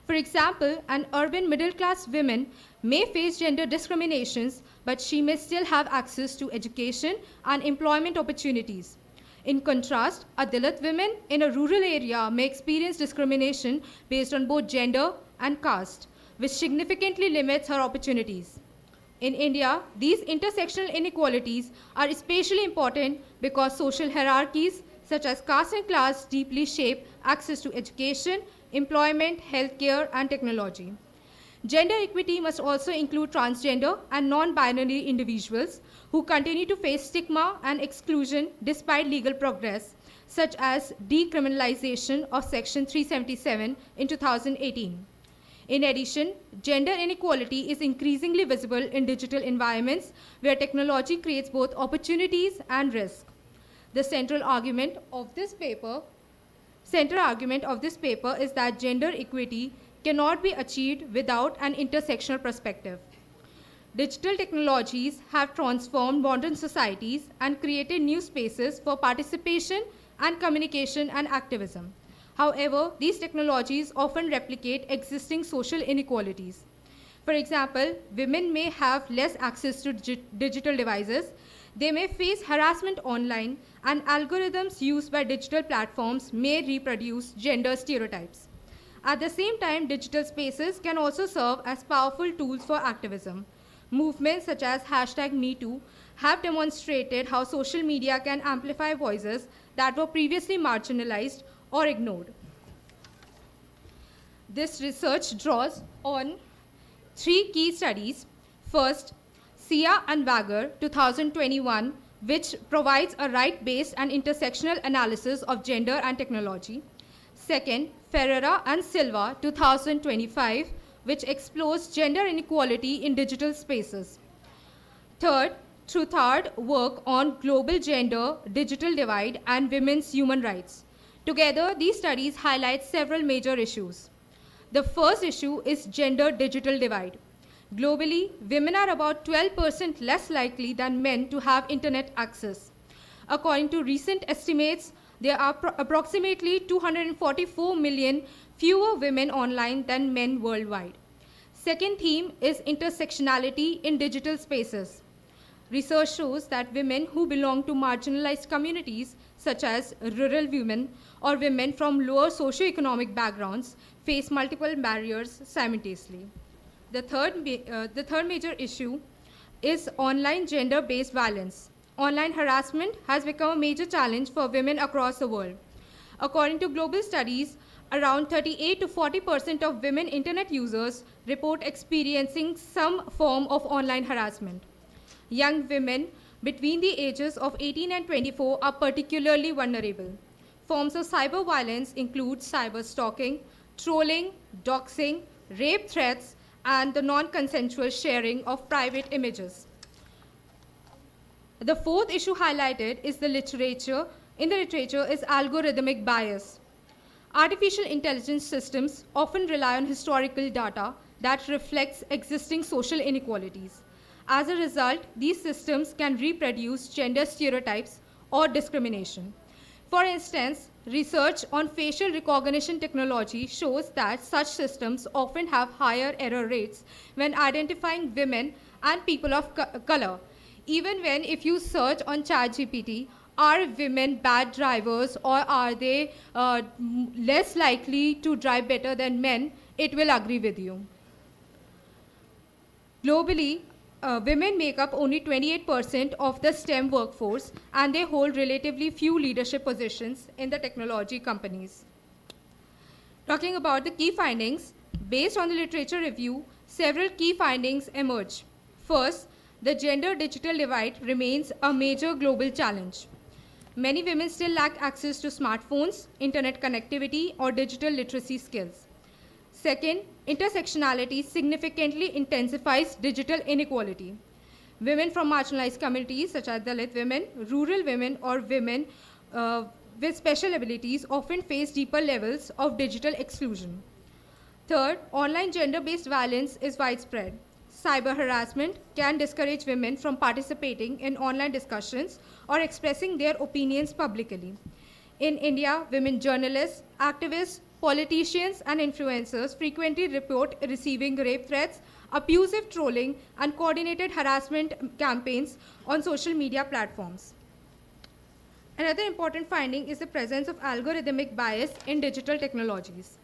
For example, an urban middle-class woman may face gender discriminations, but she may still have access to education and employment opportunities. In contrast, a Dalit woman in a rural area may experience discrimination based on both gender and caste, which significantly limits her opportunities. In India, these intersectional inequalities are especially important because social hierarchies such as caste and class deeply shape access to education, employment, healthcare, and technology. Gender equity must also include transgender and non-binary individuals who continue to face stigma and exclusion despite legal progress, such as decriminalization of Section 377 in 2018. In addition, gender inequality is increasingly visible in digital environments where technology creates both opportunities and risk. The central argument of this paper is that gender equity cannot be achieved without an intersectional perspective. Digital technologies have transformed modern societies and created new spaces for participation and communication and activism. However, these technologies often replicate existing social inequalities. For example, women may have less access to digital devices, they may face harassment online, and algorithms used by digital platforms may reproduce gender stereotypes. At the same time, digital spaces can also serve as powerful tools for activism. Movements such as #MeToo have demonstrated how social media can amplify voices that were previously marginalized or ignored. This research draws on 3 key studies. First, Sia and Wager 2021, which provides a right-based and intersectional analysis of gender and technology. Second, Ferreira and Silva 2025, which explores gender inequality in digital spaces. Third, Truthard work on global gender, digital divide, and women's human rights. Together, these studies highlight several major issues. The first issue is gender digital divide. Globally, women are about 12% less likely than men to have internet access. According to recent estimates, there are approximately 244 million fewer women online than men worldwide. Second theme is intersectionality in digital spaces. Research shows that women who belong to marginalized communities, such as rural women or women from lower socioeconomic backgrounds, face multiple barriers simultaneously. The third major issue is online gender-based violence. Online harassment has become a major challenge for women across the world. According to global studies, around 38 to 40% of women internet users report experiencing some form of online harassment. Young women between the ages of 18 and 24 are particularly vulnerable. Forms of cyber violence include cyber stalking, trolling, doxing, rape threats, and the non-consensual sharing of private images. The fourth issue highlighted is in the literature is algorithmic bias. Artificial intelligence systems often rely on historical data that reflects existing social inequalities. As a result, these systems can reproduce gender stereotypes or discrimination. For instance, research on facial recognition technology shows that such systems often have higher error rates when identifying women and people of color. Even when if you search on ChatGPT, are women bad drivers or are they less likely to drive better than men, it will agree with you. Globally, women make up only 28% of the STEM workforce, and they hold relatively few leadership positions in the technology companies. Talking about the key findings, based on the literature review, several key findings emerge. First, the gender digital divide remains a major global challenge. Many women still lack access to smartphones, internet connectivity, or digital literacy skills. Second, intersectionality significantly intensifies digital inequality. Women from marginalized communities such as Dalit women, rural women, or women with special abilities often face deeper levels of digital exclusion. Third, online gender-based violence is widespread. cyber harassment can discourage women from participating in online discussions or expressing their opinions publicly. In India, women journalists, activists, politicians, and influencers frequently report receiving rape threats, abusive trolling, and coordinated harassment campaigns on social media platforms. Another important finding is the presence of algorithmic bias in digital technologies.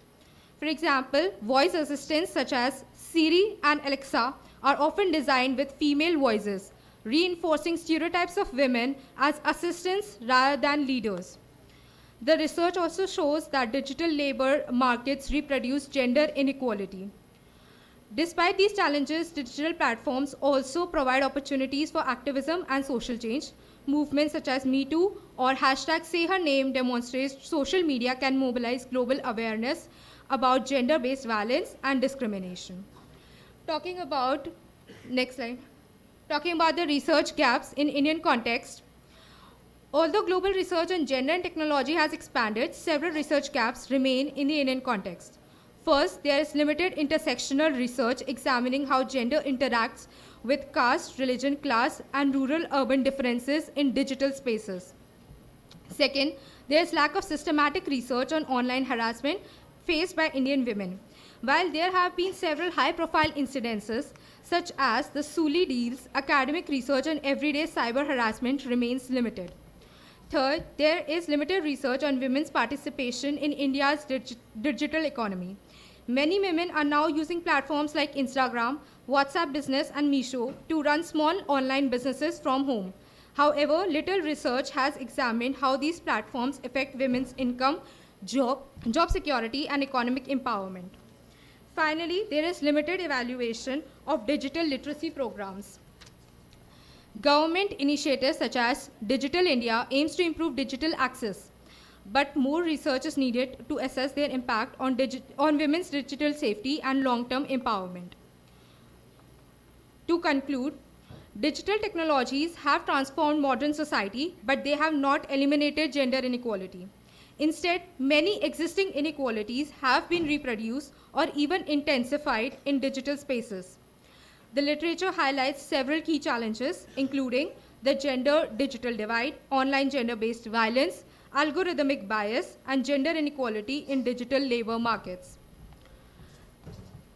For example, voice assistants such as Siri and Alexa are often designed with female voices, reinforcing stereotypes of women as assistants rather than leaders. The research also shows that digital labor markets reproduce gender inequality. Despite these challenges, digital platforms also provide opportunities for activism and social change. Movements such as Me Too or #SayHerName demonstrate social media can mobilize global awareness about gender-based violence and discrimination. Talking about the research gaps in Indian context, although global research on gender and technology has expanded, several research gaps remain in the Indian context. First, there is limited intersectional research examining how gender interacts with caste, religion, class, and rural-urban differences in digital spaces. Second, there is lack of systematic research on online harassment faced by Indian women. While there have been several high-profile incidences, such as the Suli deals, academic research on everyday cyber harassment remains limited. Third, there is limited research on women's participation in India's digital economy. Many women are now using platforms like Instagram, WhatsApp Business, and Meesho to run small online businesses from home. However, little research has examined how these platforms affect women's income, job security, and economic empowerment. Finally, there is limited evaluation of digital literacy programs. Government initiatives such as Digital India aims to improve digital access, but more research is needed to assess their impact on women's digital safety and long-term empowerment. To conclude, digital technologies have transformed modern society, but they have not eliminated gender inequality. Instead, many existing inequalities have been reproduced or even intensified in digital spaces. The literature highlights several key challenges, including the gender-digital divide, online gender-based violence, algorithmic bias, and gender inequality in digital labor markets.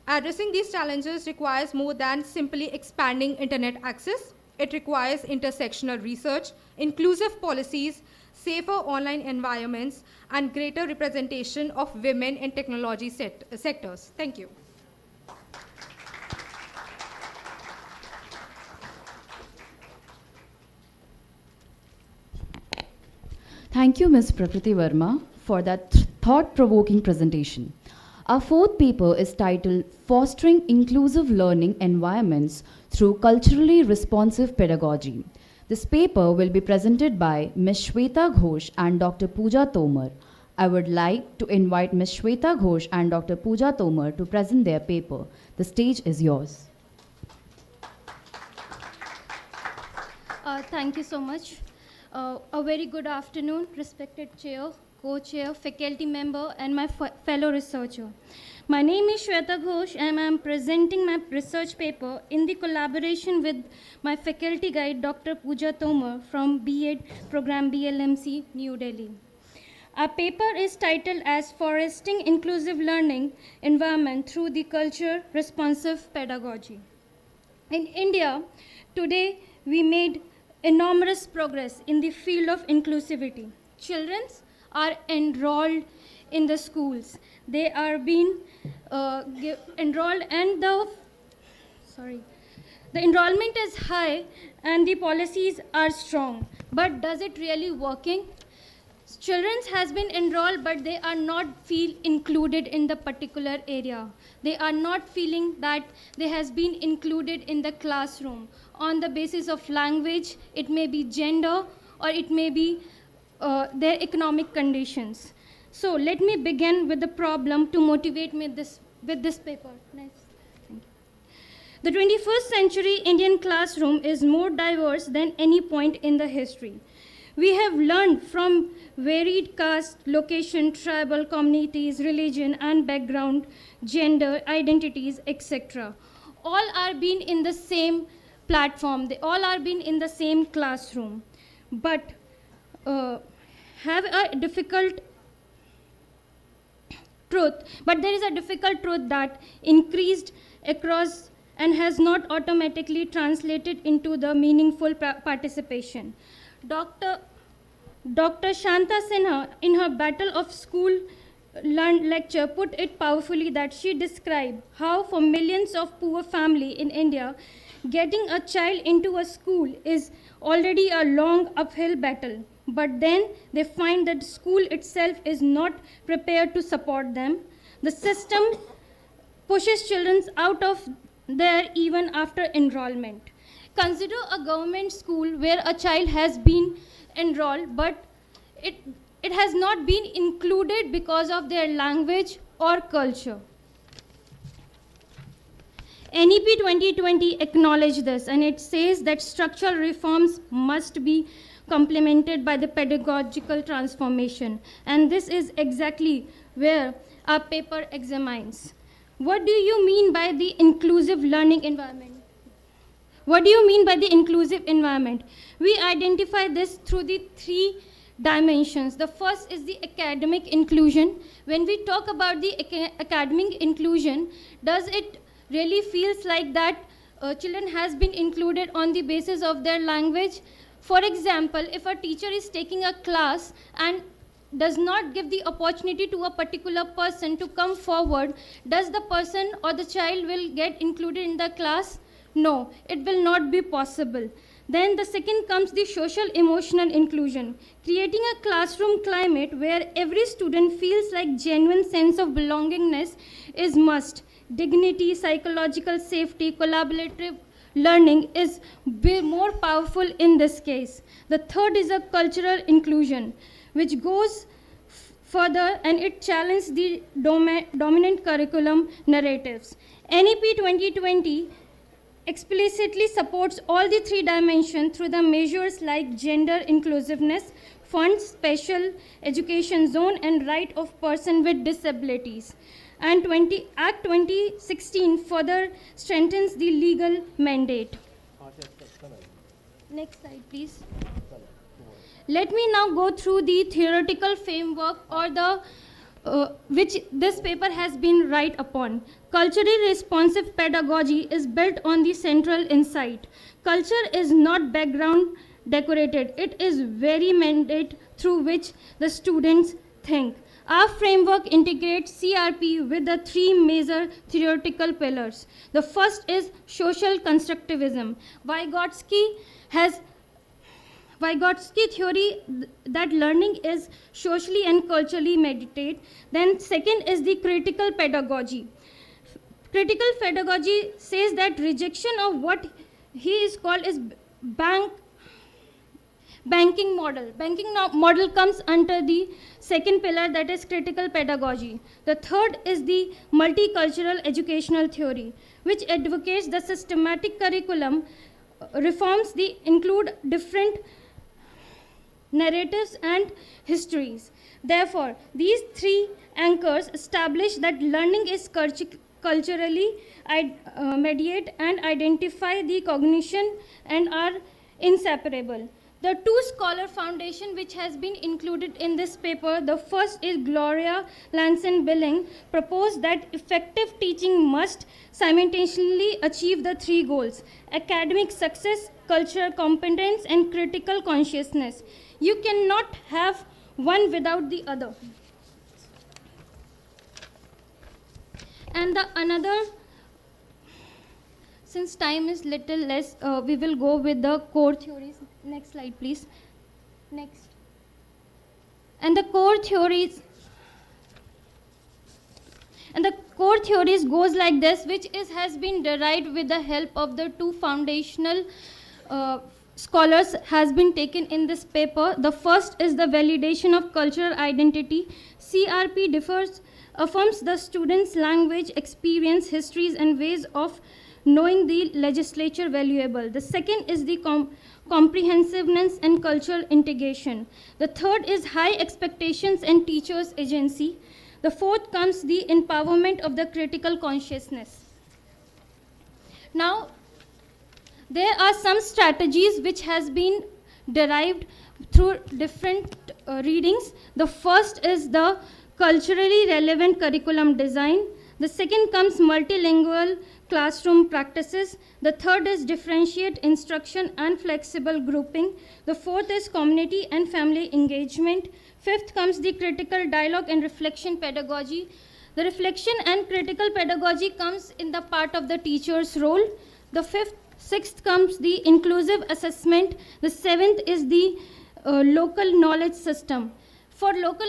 Addressing these challenges requires more than simply expanding internet access. It requires intersectional research, inclusive policies, safer online environments, and greater representation of women in technology sectors. Thank you. Thank you, Ms. Prakriti Verma, for that thought-provoking presentation. Our fourth paper is titled Fostering Inclusive Learning Environments Through Culturally Responsive Pedagogy. This paper will be presented by Ms. Shweta Ghosh and Dr. Pooja Tomar. I would like to invite Ms. Shweta Ghosh and Dr. Pooja Tomar to present their paper. The stage is yours. Thank you so much. A very good afternoon, respected chair, co-chair, faculty member, and my fellow researcher. My name is Shweta Ghosh, and I am presenting my research paper in the collaboration with my faculty guide, Dr. Pooja Tomar from B.Ed program BLMC, New Delhi. Our paper is titled as Fostering Inclusive Learning Environment Through the Culture Responsive Pedagogy. In India, today we made enormous progress in the field of inclusivity. Children are enrolled in the schools. They are being enrolled, and the enrollment is high and the policies are strong. But does it really working? Children has been enrolled, but they are not feel included in the particular area. They are not feeling that they has been included in the classroom on the basis of language. It may be gender, or it may be their economic conditions. So let me begin with the problem to motivate me with this paper. Nice. Thank you. The 21st century Indian classroom is more diverse than any point in the history. We have learned from varied caste, location, tribal communities, religion and background, gender, identities, etc. all are being in the same platform, they all are being in the same classroom, but have a difficult truth, but there is a difficult truth that increased across and has not automatically translated into the meaningful participation. Dr. Shanta Sinha, in her Battle of School Learned lecture, put it powerfully that she described how for millions of poor families in India, getting a child into a school is already a long uphill battle. But then they find that school itself is not prepared to support them. The system pushes children out of there even after enrollment. Consider a government school where a child has been enrolled, but it has not been included because of their language or culture. NEP 2020 acknowledged this, and it says that structural reforms must be complemented by the pedagogical transformation. And this is exactly where our paper examines. What do you mean by the inclusive learning environment? What do you mean by the inclusive environment? We identify this through the three dimensions. The first is the academic inclusion. When we talk about the academic inclusion, does it really feels like that children has been included on the basis of their language? For example, if a teacher is taking a class and does not give the opportunity to a particular person to come forward, does the person or the child will get included in the class? No, it will not be possible. Then the second comes the social emotional inclusion, creating a classroom climate where every student feels like genuine sense of belongingness is must. Dignity, psychological safety, collaborative learning is more powerful in this case. The third is a cultural inclusion, which goes further and it challenges the dominant curriculum narratives. NEP 2020 explicitly supports all the three dimensions through the measures like gender inclusiveness, funds, special education zone, and right of person with disabilities. And Act 2016 further strengthens the legal mandate. Next slide, please. Let me now go through the theoretical framework or the which this paper has been right upon. Culturally responsive pedagogy is built on the central insight. Culture is not background decorated. It is very mandate through which the students think. Our framework integrates CRP with the three major theoretical pillars. The first is social constructivism. Vygotsky theory that learning is socially and culturally mediated. Then second is the critical pedagogy. Critical pedagogy says that rejection of what he is called is banking model. Banking model comes under the second pillar, that is critical pedagogy. The third is the multicultural educational theory, which advocates the systematic curriculum reforms the include different narratives and histories. Therefore, these three anchors establish that learning is culturally mediate and identify the cognition and are inseparable. The two scholar foundation which has been included in this paper, the first is Gloria Lanson-Billing, proposed that effective teaching must simultaneously achieve the three goals: academic success, cultural competence, and critical consciousness. You cannot have one without the other. And the another, since time is little less, we will go with the core theories. Next slide, please. Next. And the core theories goes like this, which has been derived with the help of the two foundational scholars has been taken in this paper. The first is the validation of cultural identity. CRP affirms the student's language, experience, histories, and ways of knowing the legislature valuable. The second is the comprehensiveness and cultural integration. The third is high expectations and teachers' agency. The fourth comes the empowerment of the critical consciousness. Now, there are some strategies which has been derived through different readings. The first is the culturally relevant curriculum design. The second comes multilingual classroom practices. The third is differentiate instruction and flexible grouping. The fourth is community and family engagement. Fifth comes the critical dialogue and reflection pedagogy. The reflection and critical pedagogy comes in the part of the teacher's role. The sixth comes the inclusive assessment. The seventh is the local knowledge system. For local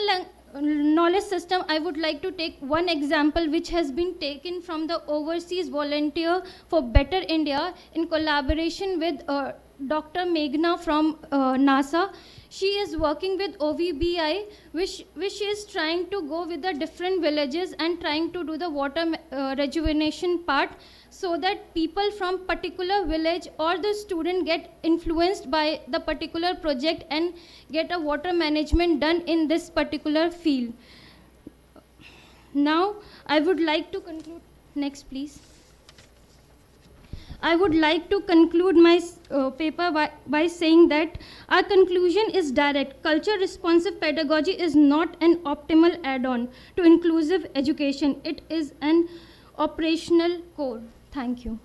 knowledge system, I would like to take one example which has been taken from the Overseas Volunteer for Better India in collaboration with Dr. Meghna from NASA. She is working with OVBI, which is trying to go with the different villages and trying to do the water rejuvenation part, so that people from particular village or the student get influenced by the particular project and get a water management done in this particular field. Now, I would like to conclude. Next, please. I would like to conclude my paper by saying that our conclusion is direct. Culture responsive pedagogy is not an optimal add-on to inclusive education. It is an operational core. Thank you.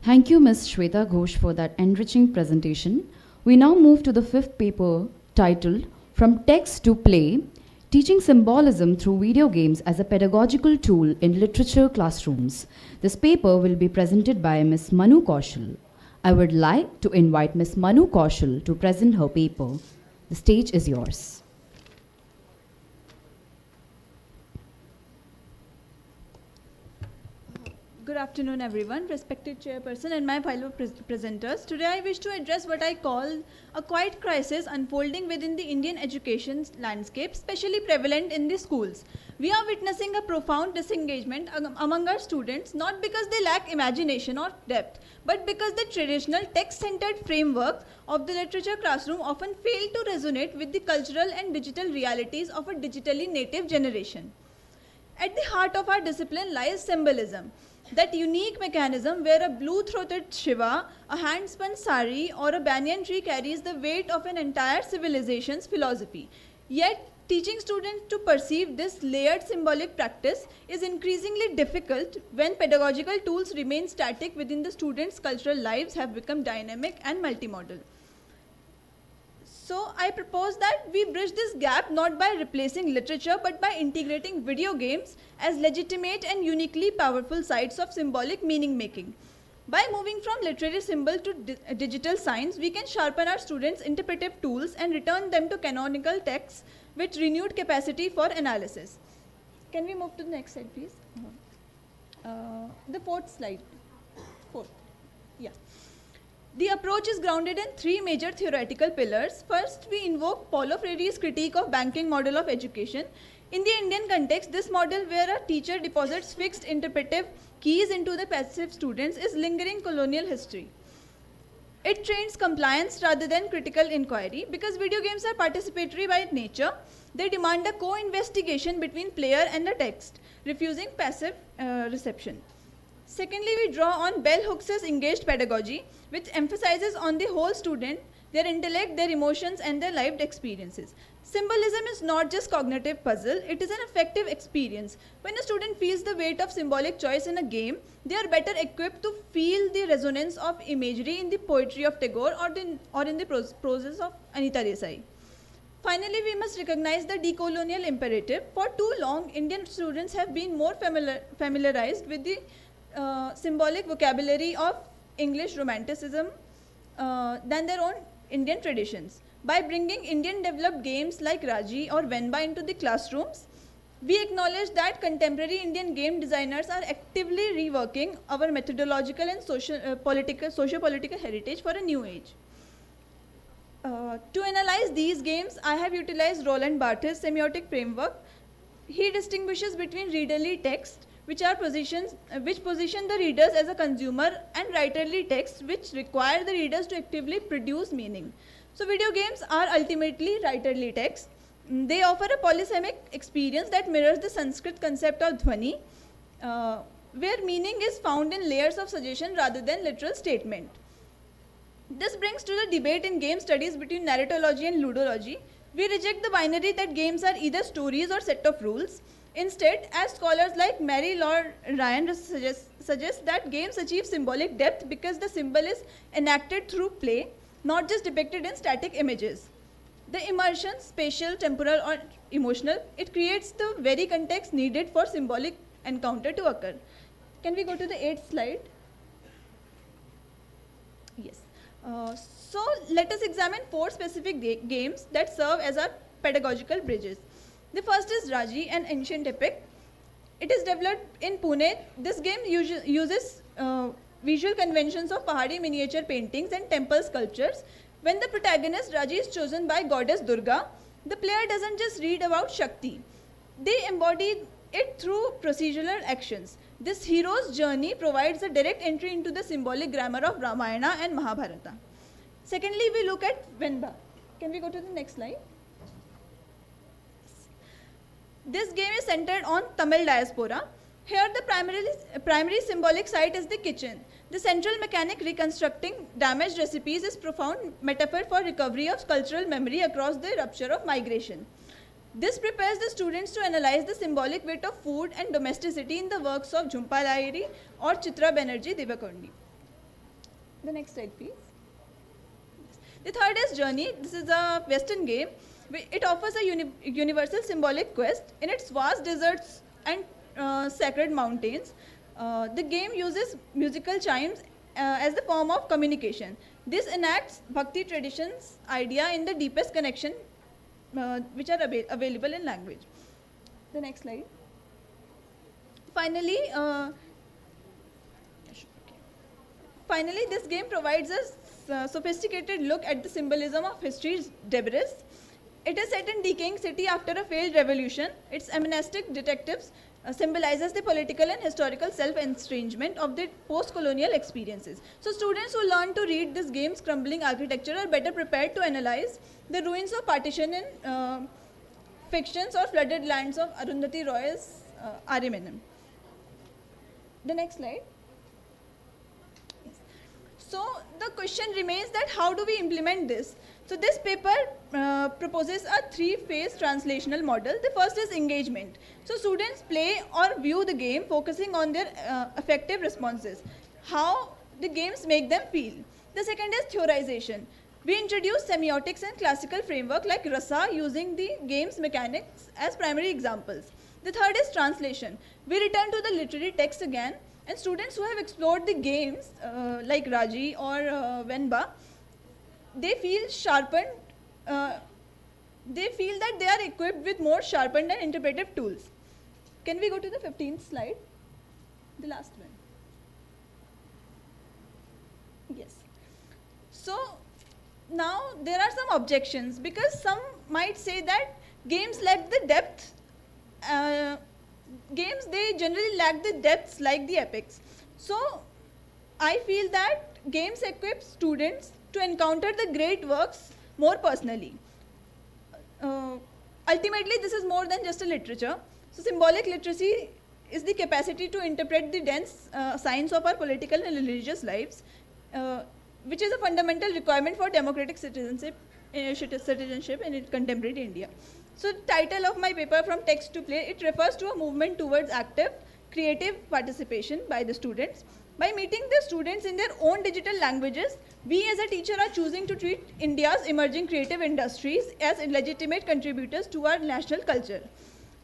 Thank you, Ms. Shweta Ghosh, for that enriching presentation. We now move to the fifth paper titled From Text to Play, Teaching Symbolism Through Video Games as a Pedagogical Tool in Literature Classrooms. This paper will be presented by Ms. Manu Kaushal. I would like to invite Ms. Manu Kaushal to present her paper. The stage is yours. Good afternoon, everyone, respected chairperson and my fellow presenters. Today I wish to address what I call a quiet crisis unfolding within the Indian education landscape, especially prevalent in the schools. We are witnessing a profound disengagement among our students, not because they lack imagination or depth, but because the traditional text-centered framework of the literature classroom often fail to resonate with the cultural and digital realities of a digitally native generation. At the heart of our discipline lies symbolism, that unique mechanism where a blue-throated Shiva, a hand-spun sari, or a banyan tree carries the weight of an entire civilization's philosophy. Yet, teaching students to perceive this layered symbolic practice is increasingly difficult when pedagogical tools remain static within the students' cultural lives have become dynamic and multimodal. So I propose that we bridge this gap not by replacing literature but by integrating video games as legitimate and uniquely powerful sites of symbolic meaning making. By moving from literary symbol to digital signs, we can sharpen our students' interpretive tools and return them to canonical texts with renewed capacity for analysis. Can we move to the next slide, please? The fourth slide. Yeah. The approach is grounded in three major theoretical pillars. First, we invoke Paulo Freire's critique of banking model of education. In the Indian context, this model where a teacher deposits fixed interpretive keys into the passive students is lingering colonial history. It trains compliance rather than critical inquiry. Because video games are participatory by nature, they demand a co-investigation between player and the text, refusing passive reception. Secondly, we draw on Bell Hooks's engaged pedagogy, which emphasizes on the whole student, their intellect, their emotions, and their lived experiences. Symbolism is not just cognitive puzzle, it is an affective experience. When a student feels the weight of symbolic choice in a game, they are better equipped to feel the resonance of imagery in the poetry of Tagore or in the proses of Anita Desai. Finally, we must recognize the decolonial imperative. For too long, Indian students have been more familiarized with the symbolic vocabulary of English Romanticism than their own Indian traditions. By bringing Indian developed games like Raji or Venba into the classrooms, we acknowledge that contemporary Indian game designers are actively reworking our methodological and socio-political heritage for a new age. To analyze these games, I have utilized Roland Barthes' semiotic framework. He distinguishes between readerly text, which position the readers as a consumer, and writerly texts, which require the readers to actively produce meaning. So video games are ultimately writerly texts. They offer a polysemic experience that mirrors the Sanskrit concept of dhvani, where meaning is found in layers of suggestion rather than literal statement. This brings to the debate in game studies between narratology and ludology. We reject the binary that games are either stories or set of rules. Instead, as scholars like Mary Lord Ryan suggest that games achieve symbolic depth because the symbol is enacted through play, not just depicted in static images. The immersion, spatial, temporal, or emotional, it creates the very context needed for symbolic encounter to occur. Can we go to the 8th slide? Yes. So let us examine 4 specific games that serve as our pedagogical bridges. The first is Raji, an ancient epic. It is developed in Pune. This game uses visual conventions of Pahadi miniature paintings and temple sculptures. When the protagonist Raji is chosen by goddess Durga, the player doesn't just read about Shakti. They embody it through procedural actions. This hero's journey provides a direct entry into the symbolic grammar of Ramayana and Mahabharata. Secondly, we look at Venba. Can we go to the next slide? This game is centered on Tamil diaspora. Here the primary symbolic site is the kitchen. The central mechanic reconstructing damaged recipes is profound metaphor for recovery of cultural memory across the rupture of migration. This prepares the students to analyze the symbolic weight of food and domesticity in the works of Jhumpa Lahiri or Chitra Banerjee Divakaruni. The next slide, please. The third is Journey. This is a Western game. It offers a universal symbolic quest. In its vast deserts and sacred mountains, the game uses musical chimes as the form of communication. This enacts Bhakti tradition's idea in the deepest connection which are available in language. The next slide. Finally, this game provides a sophisticated look at the symbolism of history's debris. It is set in decaying city after a failed revolution. Its amnestic detectives symbolizes the political and historical self-estrangement of the post-colonial experiences. So students who learn to read this game's crumbling architecture are better prepared to analyze the ruins of partition in fictions or flooded lands of Arundhati Roy's Ariminum. The next slide. So the question remains that how do we implement this? So this paper proposes a 3-phase translational model. The first is engagement. So students play or view the game focusing on their affective responses, how the games make them feel. The second is theorization. We introduce semiotics and classical framework like rasa using the game's mechanics as primary examples. The third is translation. We return to the literary text again, and students who have explored the games like Raji or Venba, they feel sharpened, they feel that they are equipped with more sharpened and interpretive tools. Can we go to the 15th slide? The last one. Yes. So now there are some objections because some might say that games lack the depth. Games, they generally lack the depths like the epics. So I feel that games equip students to encounter the great works more personally. Ultimately, this is more than just a literature. So symbolic literacy is the capacity to interpret the dense science of our political and religious lives, which is a fundamental requirement for democratic citizenship in contemporary India. So the title of my paper, From Text to Play, it refers to a movement towards active, creative participation by the students. By meeting the students in their own digital languages, we as a teacher are choosing to treat India's emerging creative industries as legitimate contributors to our national culture.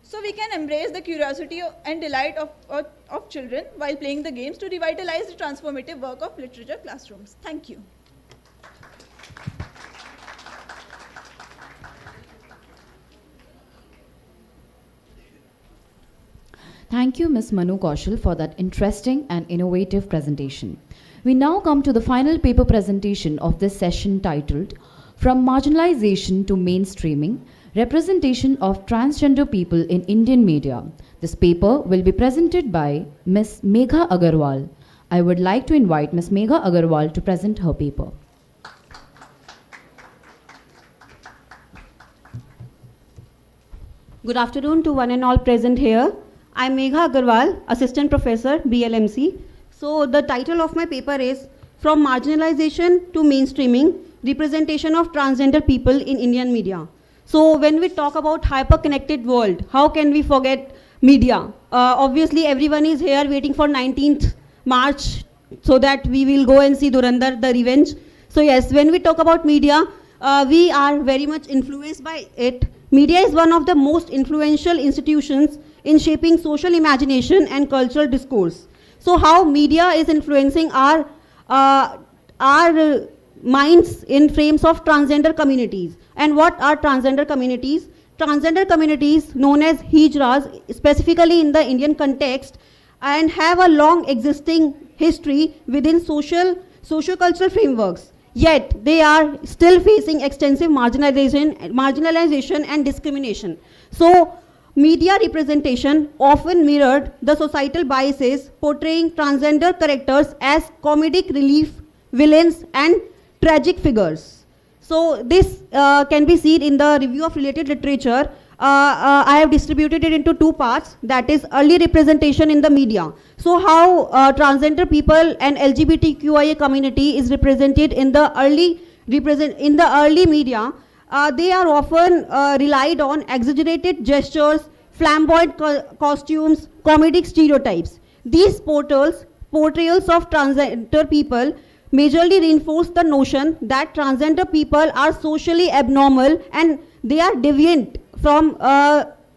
So we can embrace the curiosity and delight of children while playing the games to revitalize the transformative work of literature classrooms. Thank you. Thank you, Ms. Manu Kaushal, for that interesting and innovative presentation. We now come to the final paper presentation of this session titled From Marginalization to Mainstreaming, Representation of Transgender People in Indian Media. This paper will be presented by Ms. Megha Agarwal. I would like to invite Ms. Megha Agarwal to present her paper. Good afternoon to one and all present here. I'm Megha Agarwal, Assistant Professor, BLMC. So the title of my paper is From Marginalization to Mainstreaming, Representation of Transgender People in Indian Media. So when we talk about hyper-connected world, how can we forget media? Obviously everyone is here waiting for 19th March so that we will go and see Durandar, the revenge. So yes, when we talk about media, we are very much influenced by it. Media is one of the most influential institutions in shaping social imagination and cultural discourse. So how media is influencing our minds in frames of transgender communities. And what are transgender communities? Transgender communities known as hijras, specifically in the Indian context, and have a long existing history within socio-cultural frameworks. Yet they are still facing extensive marginalization and discrimination. So media representation often mirrored the societal biases portraying transgender characters as comedic relief, villains and tragic figures. So this can be seen in the review of related literature. I have distributed it into two parts, that is early representation in the media. So how transgender people and LGBTQIA community is represented in the early media. They are often relied on exaggerated gestures, flamboyant costumes, comedic stereotypes. These portrayals of transgender people majorly reinforce the notion that transgender people are socially abnormal and they are deviant from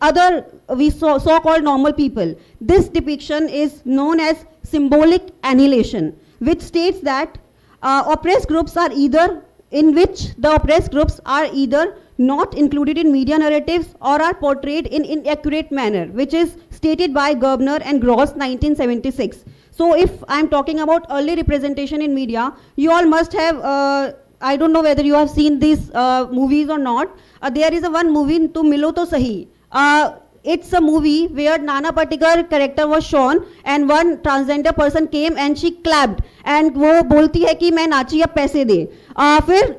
other so-called normal people. This depiction is known as symbolic annihilation, which states that oppressed groups are either not included in media narratives or are portrayed in inaccurate manner, which is stated by Gerbner and Gross 1976. So if I'm talking about early representation in media, you all must have, I don't know whether you have seen these movies or not. There is one movie, To Milo To Sahi. It's a movie where Nana Patekar character was shown and one transgender person came and she clapped and वो बोलती है कि मैं नाची अब पैसे दे. फिर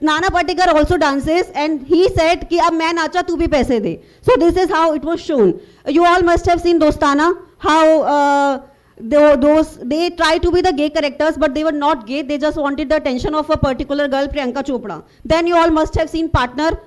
Nana Patekar also dances and he said कि अब मैं नाचा तू भी पैसे दे. So this is how it was shown. You all must have seen Dostana, how they try to be the gay characters but they were not gay, they just wanted the attention of a particular girl, Priyanka Chopra. Then you all must have seen Partner.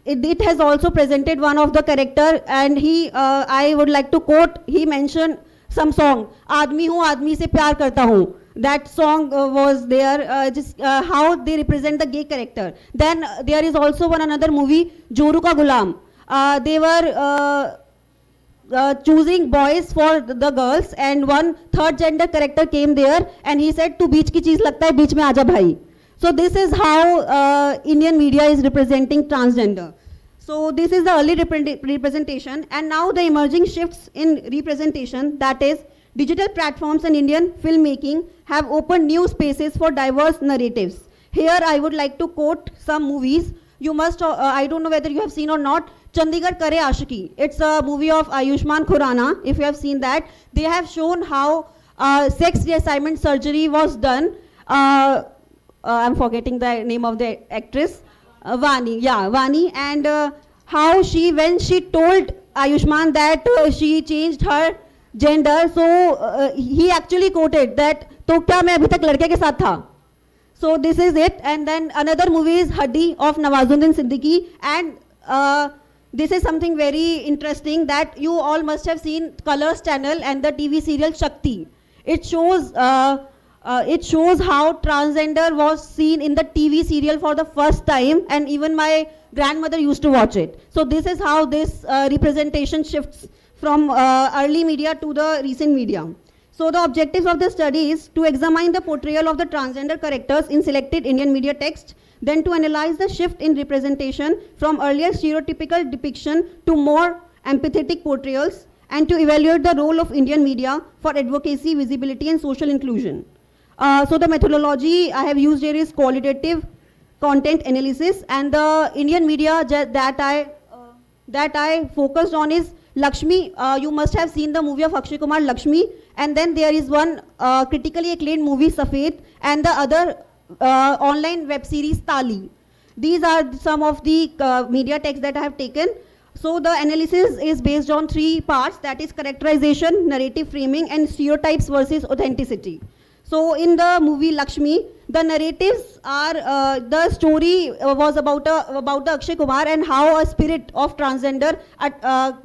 It has also presented one of the character and he I would like to quote, he mentioned some song, आदमी हूँ आदमी से प्यार करता हूँ. That song was there, just how they represent the gay character. Then there is also another movie, Joru Ka Gulam. They were choosing boys for the girls and one third gender character came there and he said तू बीच की चीज लगता है बीच में आजा भाई. So this is how Indian media is representing transgender. So this is the early representation, and now the emerging shifts in representation, that is digital platforms and Indian filmmaking have opened new spaces for diverse narratives. Here I would like to quote some movies. You must, I don't know whether you have seen or not, Chandigarh Kare Aashiki. It's a movie of Ayushmann Khurrana, if you have seen that. They have shown how sex reassignment surgery was done. I'm forgetting the name of the actress, Vani, and how when she told Ayushmann that she changed her gender, so he actually quoted that, तो क्या मैं अभी तक लड़के के साथ था. So this is it. And then another movie is Haddi of Nawazuddin Siddiqui, and this is something very interesting that you all must have seen Colors Channel and the TV serial Shakti. It shows how transgender was seen in the TV serial for the first time, and even my grandmother used to watch it. So this is how this representation shifts from early media to the recent media. So the objectives of the study is to examine the portrayal of the transgender characters in selected Indian media text, then to analyze the shift in representation from earlier stereotypical depiction to more empathetic portrayals, and to evaluate the role of Indian media for advocacy, visibility and social inclusion. So the methodology I have used here is qualitative content analysis, and the Indian media that I focused on is Lakshmi. You must have seen the movie of Akshay Kumar, Lakshmi, and then there is one critically acclaimed movie, Safed, and the other online web series, Tali. These are some of the media texts that I have taken. So the analysis is based on 3 parts, that is characterization, narrative framing, and stereotypes versus authenticity. So in the movie Lakshmi, the narratives are, the story was about the Akshay Kumar and how a spirit of transgender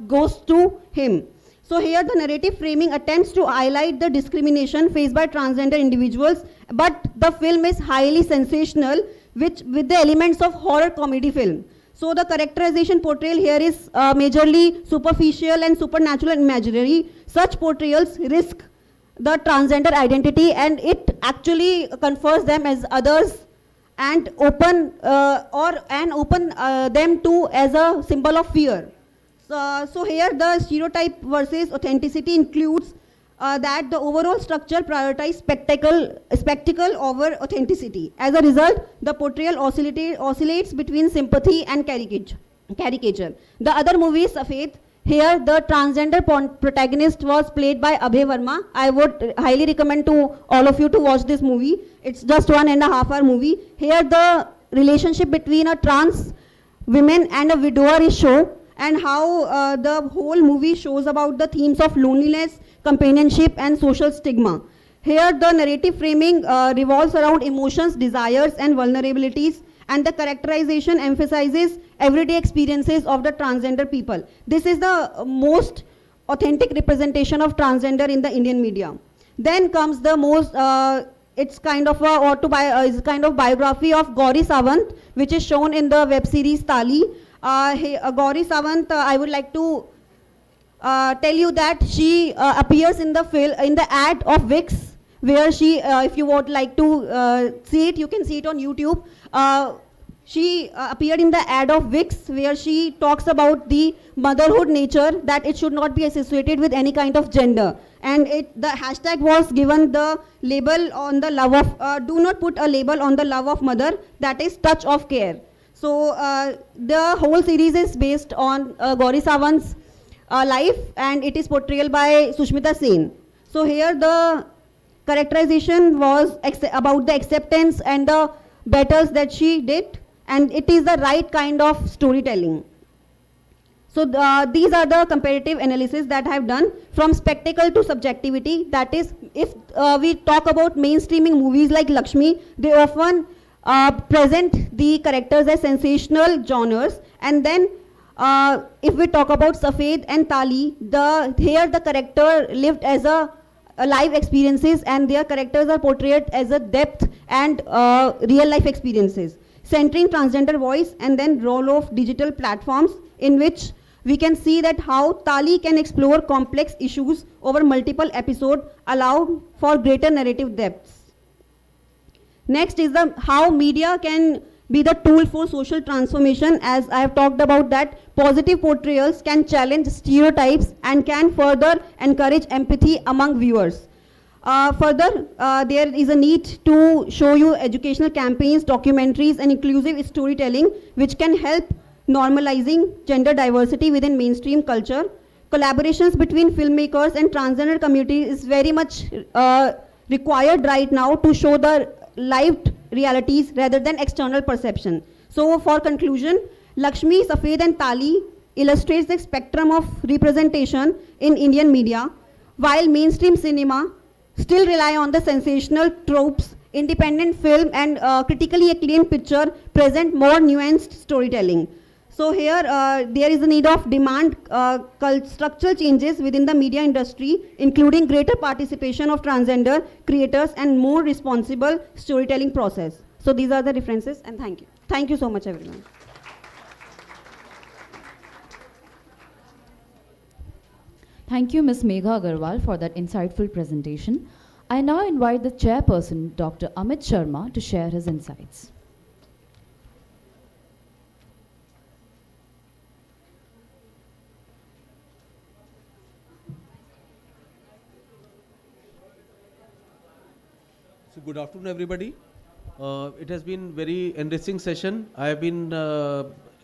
goes to him. So here the narrative framing attempts to highlight the discrimination faced by transgender individuals, but the film is highly sensational with the elements of horror comedy film. So the characterization portrayal here is majorly superficial and supernatural and imaginary. Such portrayals risk the transgender identity and it actually confers them as others and open them to as a symbol of fear. So here the stereotype versus authenticity includes that the overall structure prioritizes spectacle over authenticity. As a result, the portrayal oscillates between sympathy and caricature. The other movie is Safed. Here the transgender protagonist was played by Abhay Verma. I would highly recommend to all of you to watch this movie. It's just 1.5 hour movie. Here the relationship between a trans woman and a widower is shown, and how the whole movie shows about the themes of loneliness, companionship, and social stigma. Here the narrative framing revolves around emotions, desires, and vulnerabilities, and the characterization emphasizes everyday experiences of the transgender people. This is the most authentic representation of transgender in the Indian media. Then comes the most, it's kind of a biography of Gauri Sawant, which is shown in the web series Tali. Gauri Sawant, I would like to tell you that she appears in the ad of Vicks, where she, if you would like to see it, you can see it on YouTube. She appeared in the ad of Vicks, where she talks about the motherhood nature, that it should not be associated with any kind of gender. And the hashtag was given the label on the love of, do not put a label on the love of mother, that is touch of care. So the whole series is based on Gauri Sawant's life, and it is portrayal by Sushmita Sen. So here the characterization was about the acceptance and the battles that she did, and it is the right kind of storytelling. So these are the comparative analysis that I have done from spectacle to subjectivity. That is, if we talk about mainstreaming movies like Lakshmi, they often present the characters as sensational genres, and then if we talk about Safed and Tali, here the character lived as a live experiences, and their characters are portrayed as a depth and real life experiences, centering transgender voice, and then role of digital platforms, in which we can see that how Tali can explore complex issues over multiple episodes, allow for greater narrative depths. Next is how media can be the tool for social transformation. As I have talked about that, positive portrayals can challenge stereotypes and can further encourage empathy among viewers. Further, there is a need to show you educational campaigns, documentaries, and inclusive storytelling, which can help normalizing gender diversity within mainstream culture. Collaborations between filmmakers and transgender community is very much required right now to show the lived realities rather than external perception. So for conclusion, Lakshmi, Safed, and Tali illustrates the spectrum of representation in Indian media. While mainstream cinema still rely on the sensational tropes, independent film and critically acclaimed picture present more nuanced storytelling. So here there is a need of demand structural changes within the media industry, including greater participation of transgender creators and more responsible storytelling process. So these are the references, and thank you. Thank you so much, everyone. Thank you, Ms. Megha Agarwal, for that insightful presentation. I now invite the chairperson, Dr. Amit Sharma, to share his insights. So good afternoon, everybody. It has been very enriching session. I have been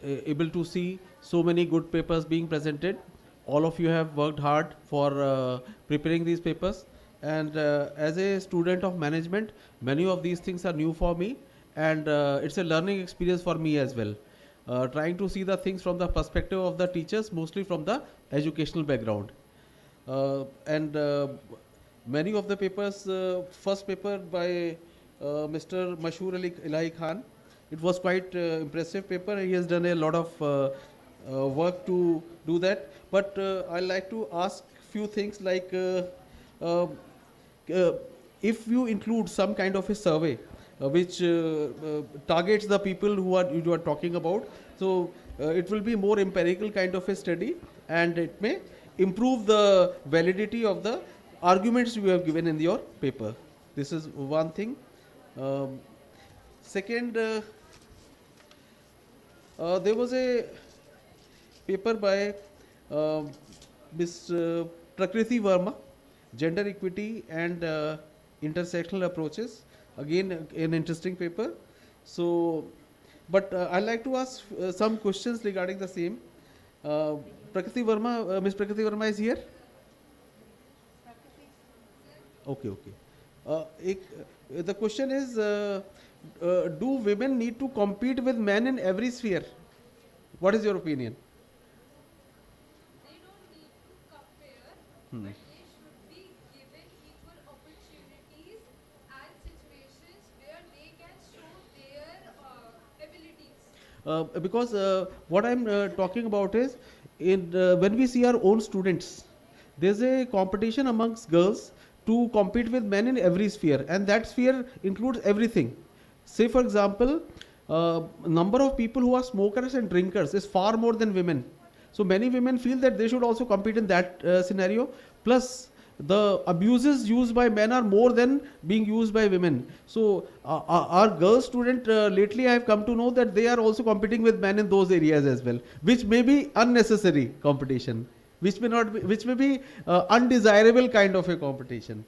able to see so many good papers being presented. All of you have worked hard for preparing these papers. And as a student of management, many of these things are new for me, and it's a learning experience for me as well. trying to see the things from the perspective of the teachers, mostly from the educational background. And many of the papers, first paper by Mr. Mashhoor Ali Ilahi Khan, it was quite impressive paper. He has done a lot of work to do that. But I like to ask few things like if you include some kind of a survey which targets the people who you are talking about, so it will be more empirical kind of a study, and it may improve the validity of the arguments you have given in your paper. This is one thing. Second, there was a paper by Ms. Prakriti Verma, Gender Equity and Intersectional Approaches. Again, an interesting paper. So, but I'd like to ask some questions regarding the same. Prakriti Verma, Ms. Prakriti Verma is here? Okay, okay. The question is, do women need to compete with men in every sphere? What is your opinion? They don't need to compare, Hmm. but they should be given equal opportunities and situations where they can show their abilities. Because what I'm talking about is, when we see our own students, there's a competition amongst girls to compete with men in every sphere, and that sphere includes everything. Say for example, number of people who are smokers and drinkers is far more than women. So many women feel that they should also compete in that scenario. Plus, the abuses used by men are more than being used by women. So our girl student, lately I have come to know that they are also competing with men in those areas as well, which may be unnecessary competition, which may be undesirable kind of a competition.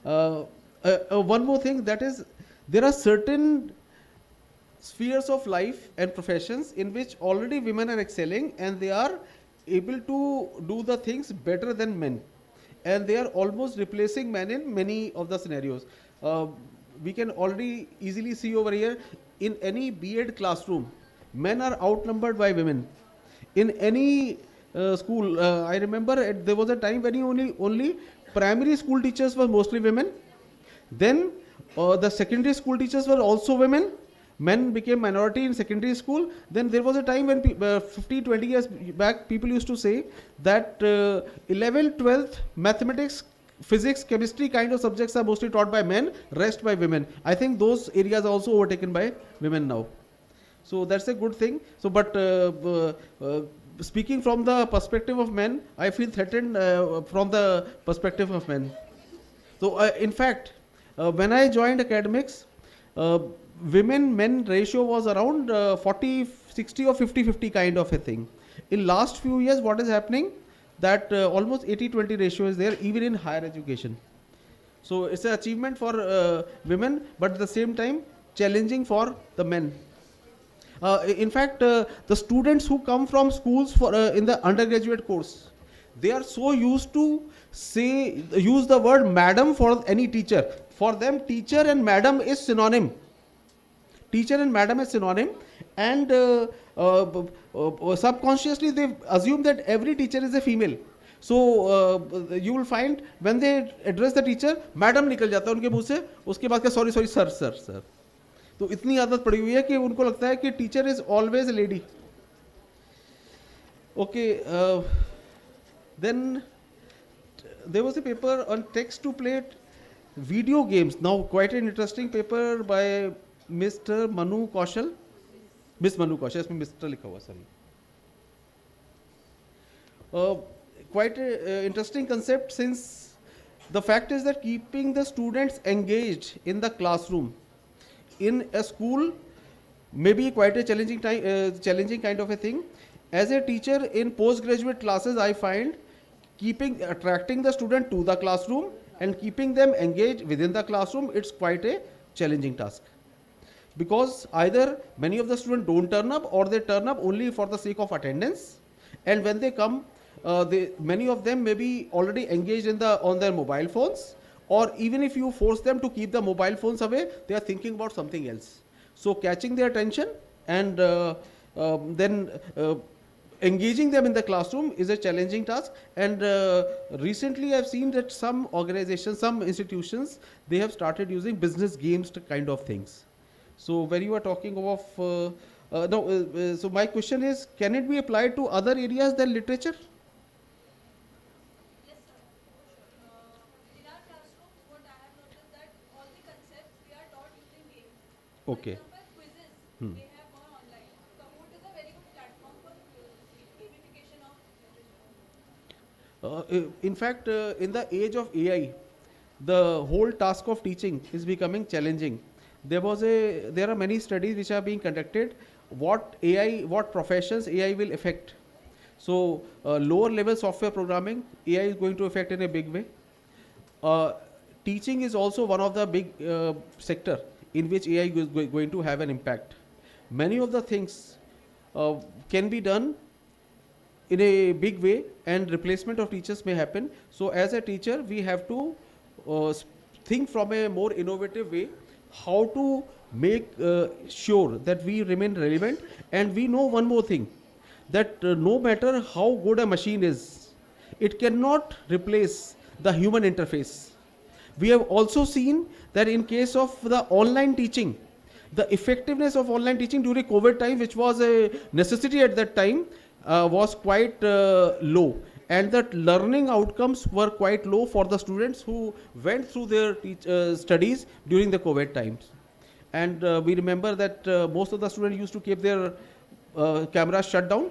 One more thing, that is, there are certain spheres of life and professions in which already women are excelling, and they are able to do the things better than men, and they are almost replacing men in many of the scenarios. We can already easily see over here, in any B.Ed classroom, men are outnumbered by women. In any school, I remember there was a time when only primary school teachers were mostly women. Then the secondary school teachers were also women. Men became minority in secondary school. Then there was a time when 15-20 years back, people used to say that 11th, 12th, mathematics, physics, chemistry kind of subjects are mostly taught by men, rest by women. I think those areas are also overtaken by women now. So that's a good thing. So, but speaking from the perspective of men, I feel threatened from the perspective of men. So in fact, when I joined academics, women-men ratio was around 40-60 or 50-50 kind of a thing. In last few years, what is happening, that almost 80-20 ratio is there even in higher education. So it's an achievement for women, but at the same time challenging for the men. In fact, the students who come from schools for in the undergraduate course, they are so used to use the word madam for any teacher. For them, teacher and madam is synonym. Teacher and madam is synonym, and subconsciously they assume that every teacher is a female. So you will find when they address the teacher, madam निकल जाता है उनके मुंह से, उसके बाद क्या sorry sir. तो इतनी आदत पड़ी हुई है कि उनको लगता है कि teacher is always a lady. Okay, then there was a paper on text to play video games. Now quite an interesting paper by Mr. Manu Kaushal. Miss Manu Kaushal, इसमें Mr. लिखा हुआ, sorry. Quite an interesting concept, since the fact is that keeping the students engaged in the classroom in a school may be quite a challenging kind of a thing. As a teacher in postgraduate classes, I find attracting the student to the classroom and keeping them engaged within the classroom, it's quite a challenging task. Because either many of the students don't turn up, or they turn up only for the sake of attendance, and when they come, many of them may be already engaged on their mobile phones, or even if you force them to keep the mobile phones away, they are thinking about something else. So catching their attention and then engaging them in the classroom is a challenging task. And recently I've seen that some organizations, some institutions, they have started using business games to kind of things. So when you are talking of, so my question is, can it be applied to other areas than literature? Okay. Hmm. In fact, in the age of AI, the whole task of teaching is becoming challenging. There are many studies which are being conducted. What professions AI will affect. So lower level software programming, AI is going to affect in a big way. Teaching is also one of the big sector in which AI is going to have an impact. Many of the things can be done in a big way, and replacement of teachers may happen. So as a teacher, we have to think from a more innovative way how to make sure that we remain relevant. And we know one more thing, that no matter how good a machine is, it cannot replace the human interface. We have also seen that in case of the online teaching, the effectiveness of online teaching during COVID time, which was a necessity at that time, was quite low, and that learning outcomes were quite low for the students who went through their studies during the COVID times. And we remember that most of the students used to keep their cameras shut down,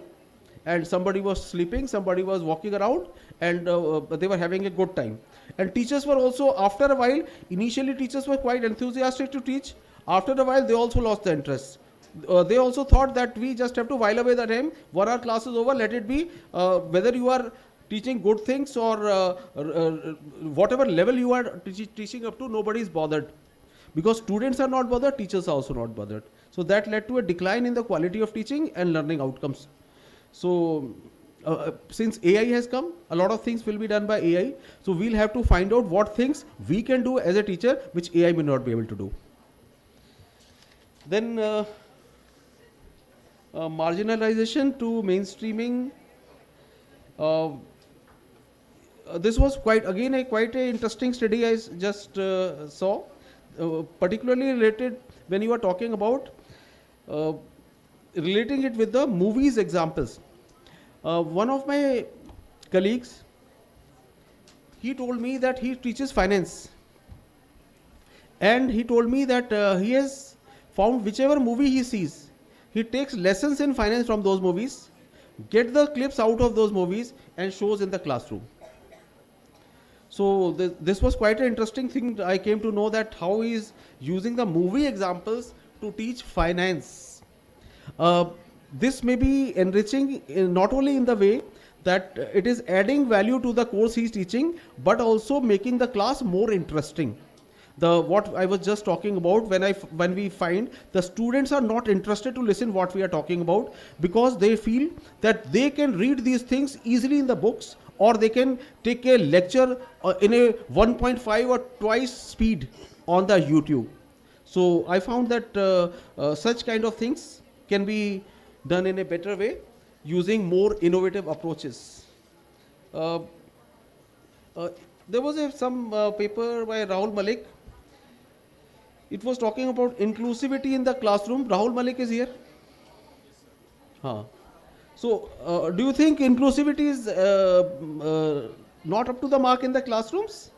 and somebody was sleeping, somebody was walking around, and they were having a good time. And teachers were also, after a while, initially teachers were quite enthusiastic to teach. After a while, they also lost the interest. They also thought that we just have to while away the time. When our class is over, let it be. Whether you are teaching good things or whatever level you are teaching up to, nobody is bothered. Because students are not bothered, teachers are also not bothered. So that led to a decline in the quality of teaching and learning outcomes. So since AI has come, a lot of things will be done by AI. So we'll have to find out what things we can do as a teacher, which AI may not be able to do. Then marginalization to mainstreaming. This was quite an interesting study I just saw, particularly related when you are talking about relating it with the movies examples. One of my colleagues, he told me that he teaches finance, and he told me that he has found whichever movie he sees, he takes lessons in finance from those movies, get the clips out of those movies and shows in the classroom. So this was quite an interesting thing. I came to know that how he is using the movie examples to teach finance. This may be enriching not only in the way that it is adding value to the course he is teaching, but also making the class more interesting. What I was just talking about, when we find the students are not interested to listen what we are talking about, because they feel that they can read these things easily in the books, or they can take a lecture in a 1.5 or twice speed on the YouTube. So I found that such kind of things can be done in a better way using more innovative approaches. There was some paper by Rahul Malik. It was talking about inclusivity in the classroom. Rahul Malik is here. So do you think inclusivity is not up to the mark in the classrooms?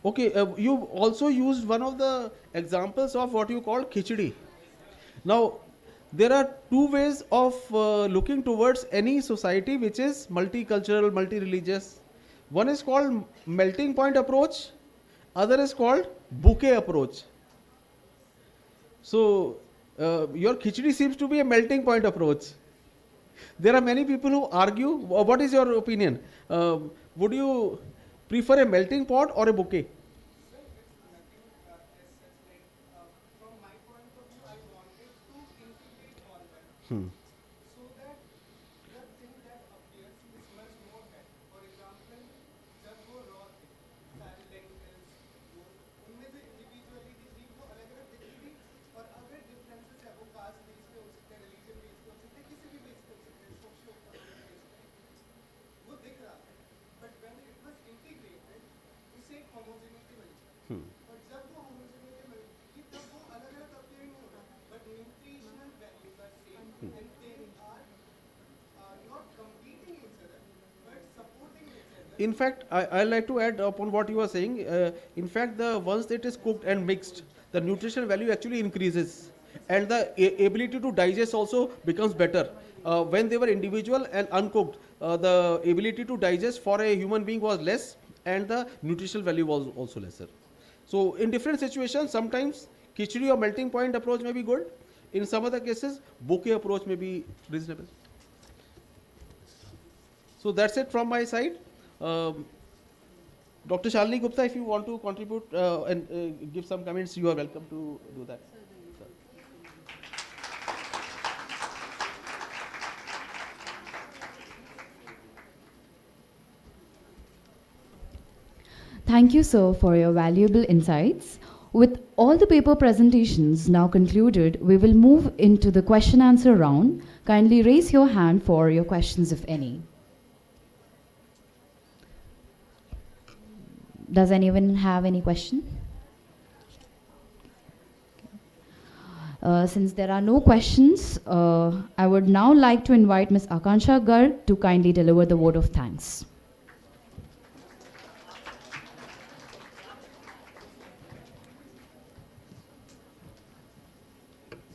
Okay, you also used one of the examples of what you call khichdi. Now, there are two ways of looking towards any society which is multicultural, multi-religious. One is called melting point approach, other is called bouquet approach. So, your khichdi seems to be a melting point approach. There are many people who argue. What is your opinion? Would you prefer a melting pot or a bouquet? In fact, I like to add upon what you are saying. In fact, the once it is cooked and mixed, the nutritional value actually increases, and the ability to digest also becomes better. When they were individual and uncooked, the ability to digest for a human being was less, and the nutritional value was also lesser. So, in different situations, sometimes khichdi or melting point approach may be good. In some other cases, bouquet approach may be reasonable. So that's it from my side. Dr. Shalini Gupta, if you want to contribute and give some comments, you are welcome to do that. Thank you, sir, for your valuable insights. With all the paper presentations now concluded, we will move into the question answer round. Kindly raise your hand for your questions, if any. Does anyone have any question? Since there are no questions, I would now like to invite Ms. Akansha Garg to kindly deliver the vote of thanks.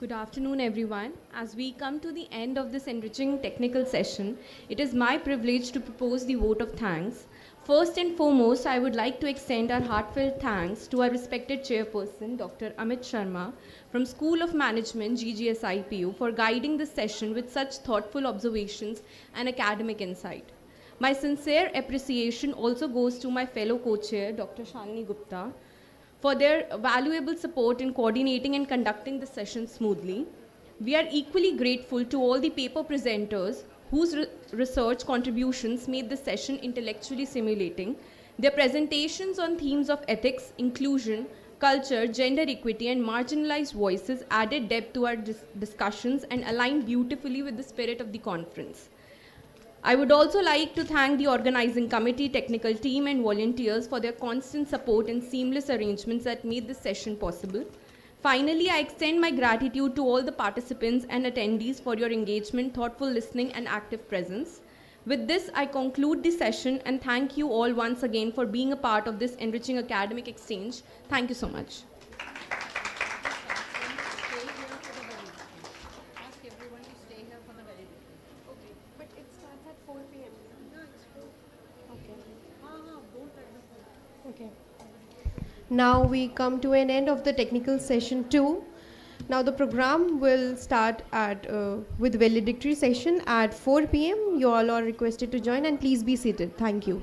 Good afternoon, everyone. As we come to the end of this enriching technical session, it is my privilege to propose the vote of thanks. First and foremost, I would like to extend our heartfelt thanks to our respected chairperson, Dr. Amit Sharma, from School of Management, GGSIPU, for guiding this session with such thoughtful observations and academic insight. My sincere appreciation also goes to my fellow co-chair, Dr. Shalini Gupta, for their valuable support in coordinating and conducting the session smoothly. We are equally grateful to all the paper presenters whose research contributions made the session intellectually stimulating. Their presentations on themes of ethics, inclusion, culture, gender equity, and marginalized voices added depth to our discussions and aligned beautifully with the spirit of the conference. I would also like to thank the organizing committee, technical team, and volunteers for their constant support and seamless arrangements that made this session possible. Finally, I extend my gratitude to all the participants and attendees for your engagement, thoughtful listening, and active presence. With this, I conclude the session and thank you all once again for being a part of this enriching academic exchange. Thank you so much. Now we come to an end of the technical session 2. Now the program will start with valedictory session at 4 p.m. You all are requested to join and please be seated. Thank you.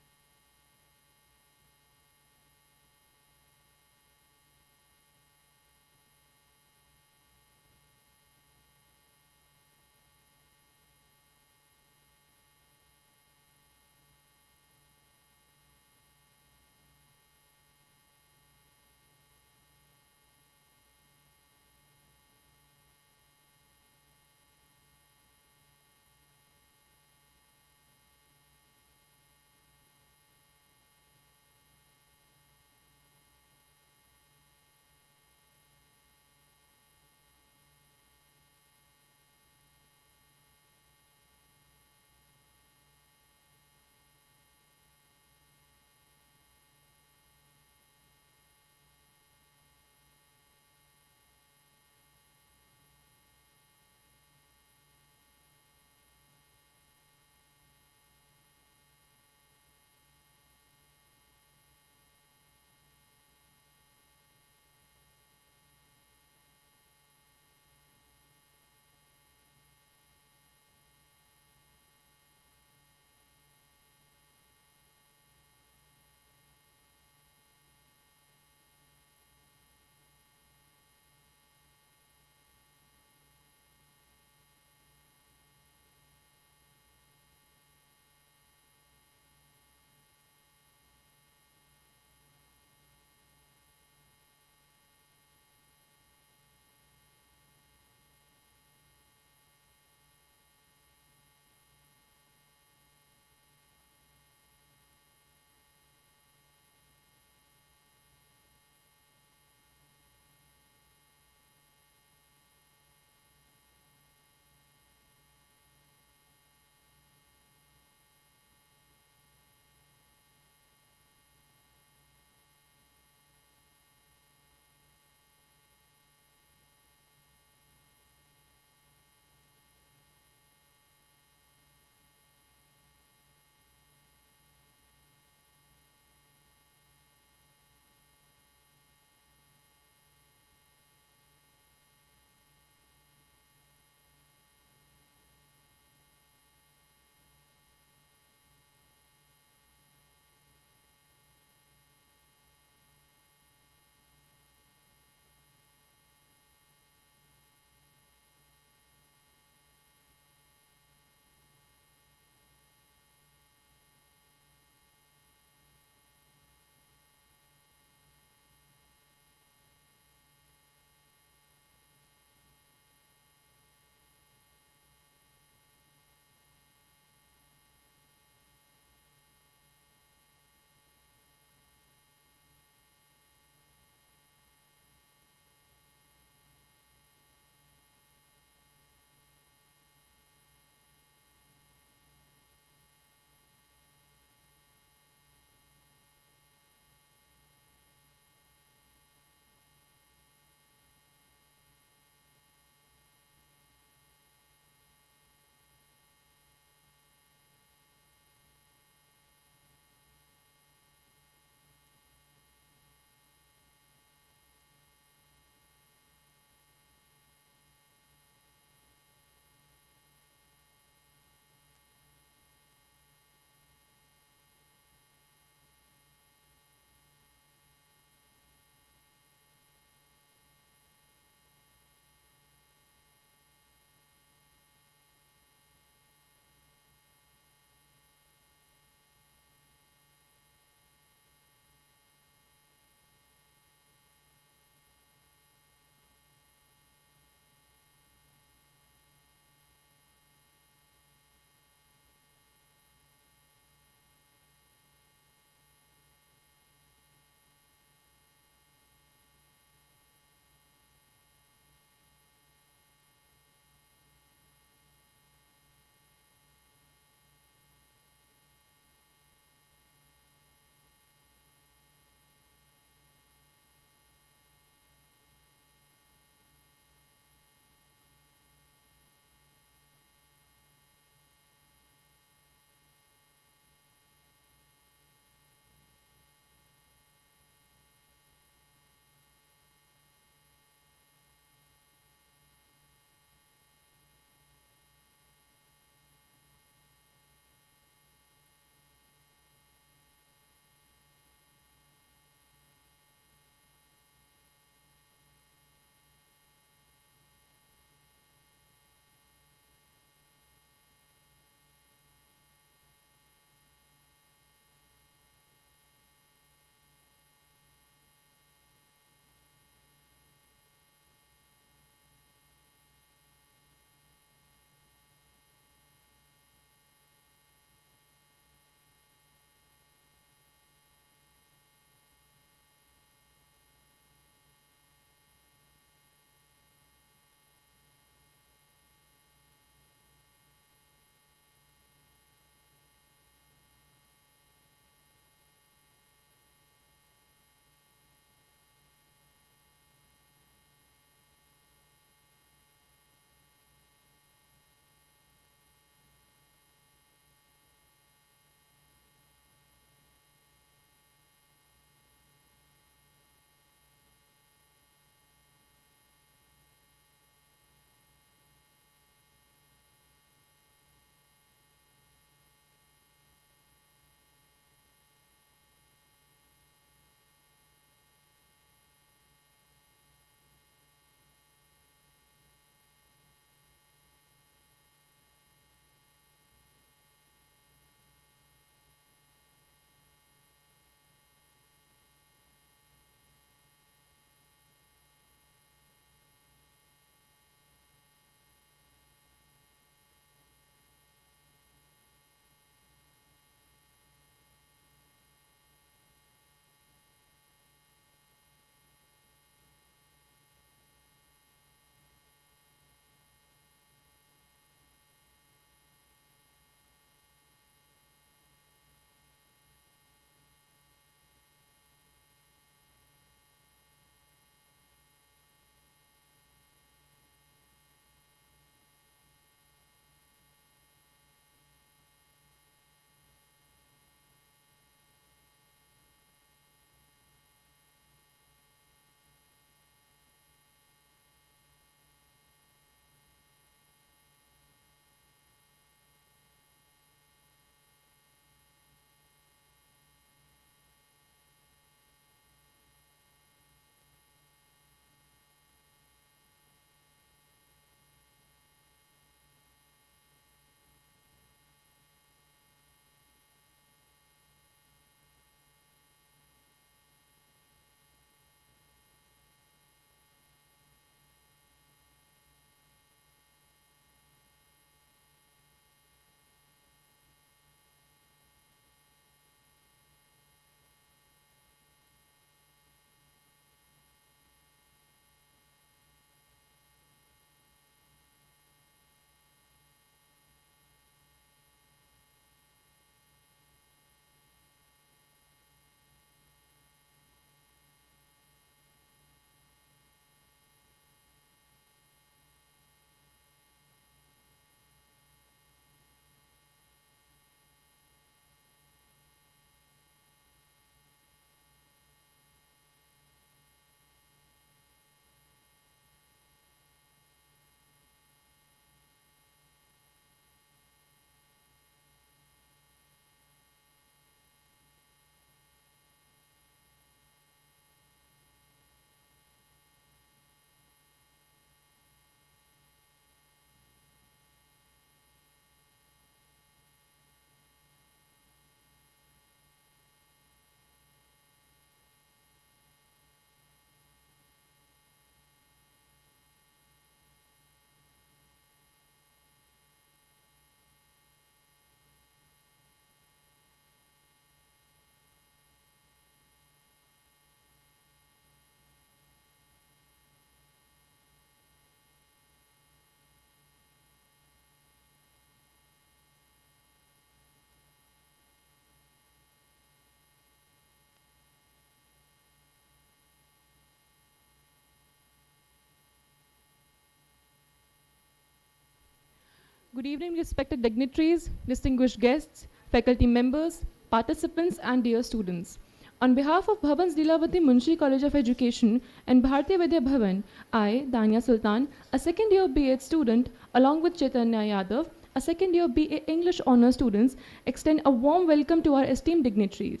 Good evening, respected dignitaries, distinguished guests, faculty members, participants, and dear students. On behalf of Bhavan's Leelawati Munshi College of Education and Bharatiya Vidya Bhavan, I, Dania Sultan, a second-year BA student, along with Chaitanya Yadav, a second-year BA English Honours students, extend a warm welcome to our esteemed dignitaries.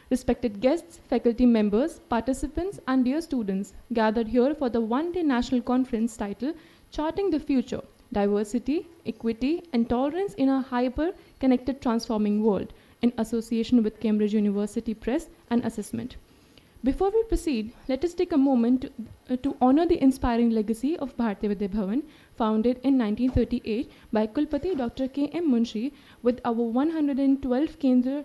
Respected guests, faculty members, participants, and dear students gathered here for the one-day national conference titled Charting the Future, Diversity, Equity, and Tolerance in a Hyper-Connected Transforming World, in association with Cambridge University Press and Assessment. Before we proceed, let us take a moment to honor the inspiring legacy of Bharatiya Vidya Bhavan, founded in 1938 by Kulpati Dr. K.M. Munshi, with our 112 Kendra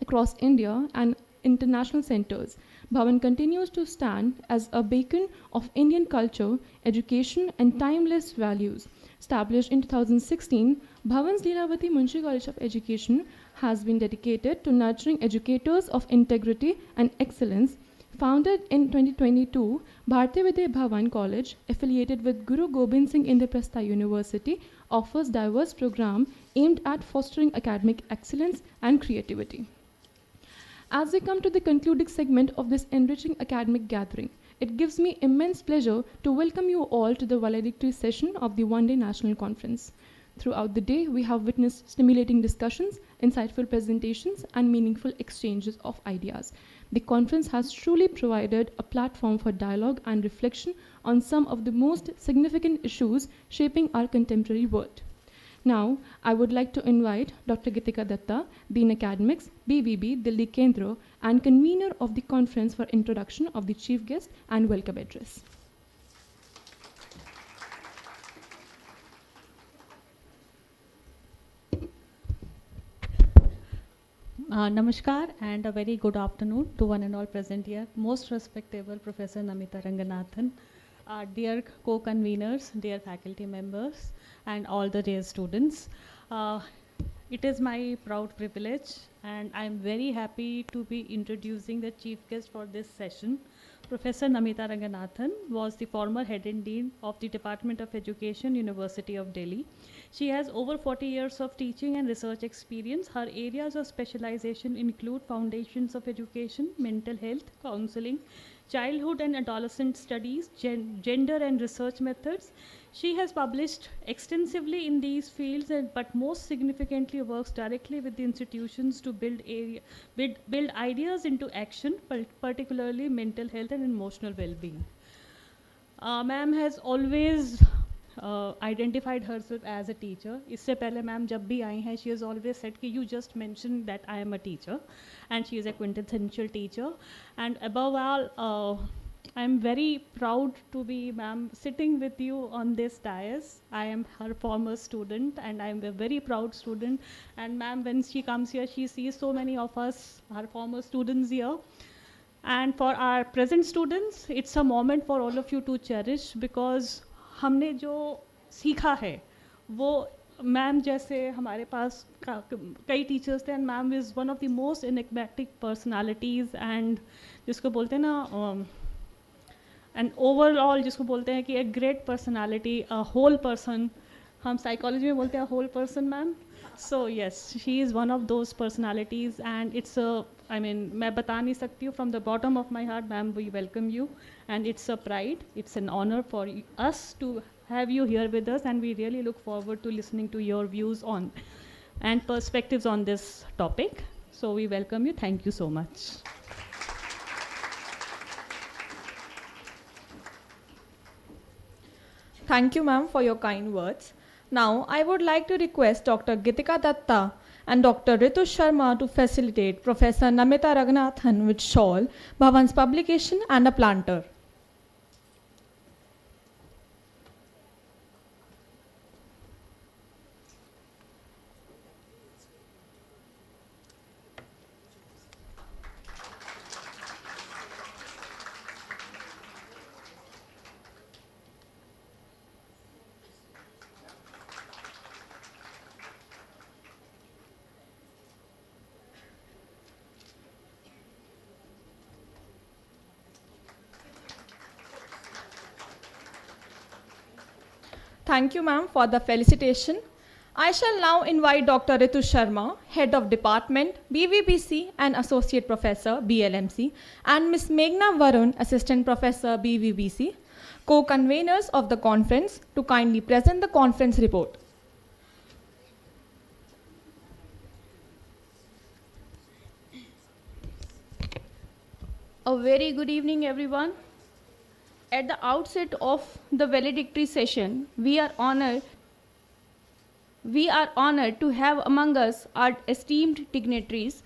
across India and international centers. Bhavan continues to stand as a beacon of Indian culture, education, and timeless values. Established in 2016, Bhavan's Leelawati Munshi College of Education has been dedicated to nurturing educators of integrity and excellence. Founded in 2022, Bharatiya Vidya Bhavan College, affiliated with Guru Gobind Singh Indraprastha University, offers diverse programs aimed at fostering academic excellence and creativity. As we come to the concluding segment of this enriching academic gathering, it gives me immense pleasure to welcome you all to the valedictory session of the one-day national conference. Throughout the day, we have witnessed stimulating discussions, insightful presentations, and meaningful exchanges of ideas. The conference has truly provided a platform for dialogue and reflection on some of the most significant issues shaping our contemporary world. Now, I would like to invite Dr. Gitika Datta, Dean Academics, BBB, Delhi Kendra, and convener of the conference for introduction of the chief guest and welcome address. Namaskar and a very good afternoon to one and all present here. Most respectable Professor Namita Ranganathan, dear co-conveners, dear faculty members, and all the dear students. It is my proud privilege and I am very happy to be introducing the chief guest for this session. Professor Namita Ranganathan was the former head and dean of the Department of Education, University of Delhi. She has over 40 years of teaching and research experience. Her areas of specialization include foundations of education, mental health, counseling, childhood and adolescent studies, gender and research methods. She has published extensively in these fields, but most significantly works directly with the institutions to build ideas into action, particularly mental health and emotional well-being. Ma'am has always identified herself as a teacher. इससे पहले ma'am जब भी आई हैं, she has always said कि you just mentioned that I am a teacher, and she is a quintessential teacher. And above all, I am very proud to be, ma'am, sitting with you on this dais. I am her former student, and I am a very proud student. And ma'am, when she comes here, she sees so many of us, her former students here. And for our present students, it's a moment for all of you to cherish, because हमने जो सीखा है वो ma'am जैसे हमारे पास कई teachers थे, and ma'am is one of the most enigmatic personalities, and जिसको बोलते हैं ना एंड ओवरऑल जिसको बोलते हैं कि एक great personality, a whole person, हम साइकोलॉजी में बोलते हैं whole person ma'am. So yes, she is one of those personalities, and it's I mean, मैं बता नहीं सकती हूँ, from the bottom of my heart, ma'am, we welcome you, and it's a pride, it's an honor for us to have you here with us, and we really look forward to listening to your views on and perspectives on this topic. So we welcome you. Thank you so much. Thank you, ma'am, for your kind words. Now, I would like to request Dr. Gitika Datta and Dr. Ritu Sharma to facilitate Professor Namita Ranganathan with shawl, Bhavan's publication, and a planter. Thank you, ma'am, for the felicitation. I shall now invite Dr. Ritu Sharma, Head of Department, BVBC and Associate Professor, BLMC, and Ms. Meghna Varun, Assistant Professor, BVBC, co-conveners of the conference, to kindly present the conference report. A very good evening, everyone. At the outset of the valedictory session, we are honored to have among us our esteemed dignitaries,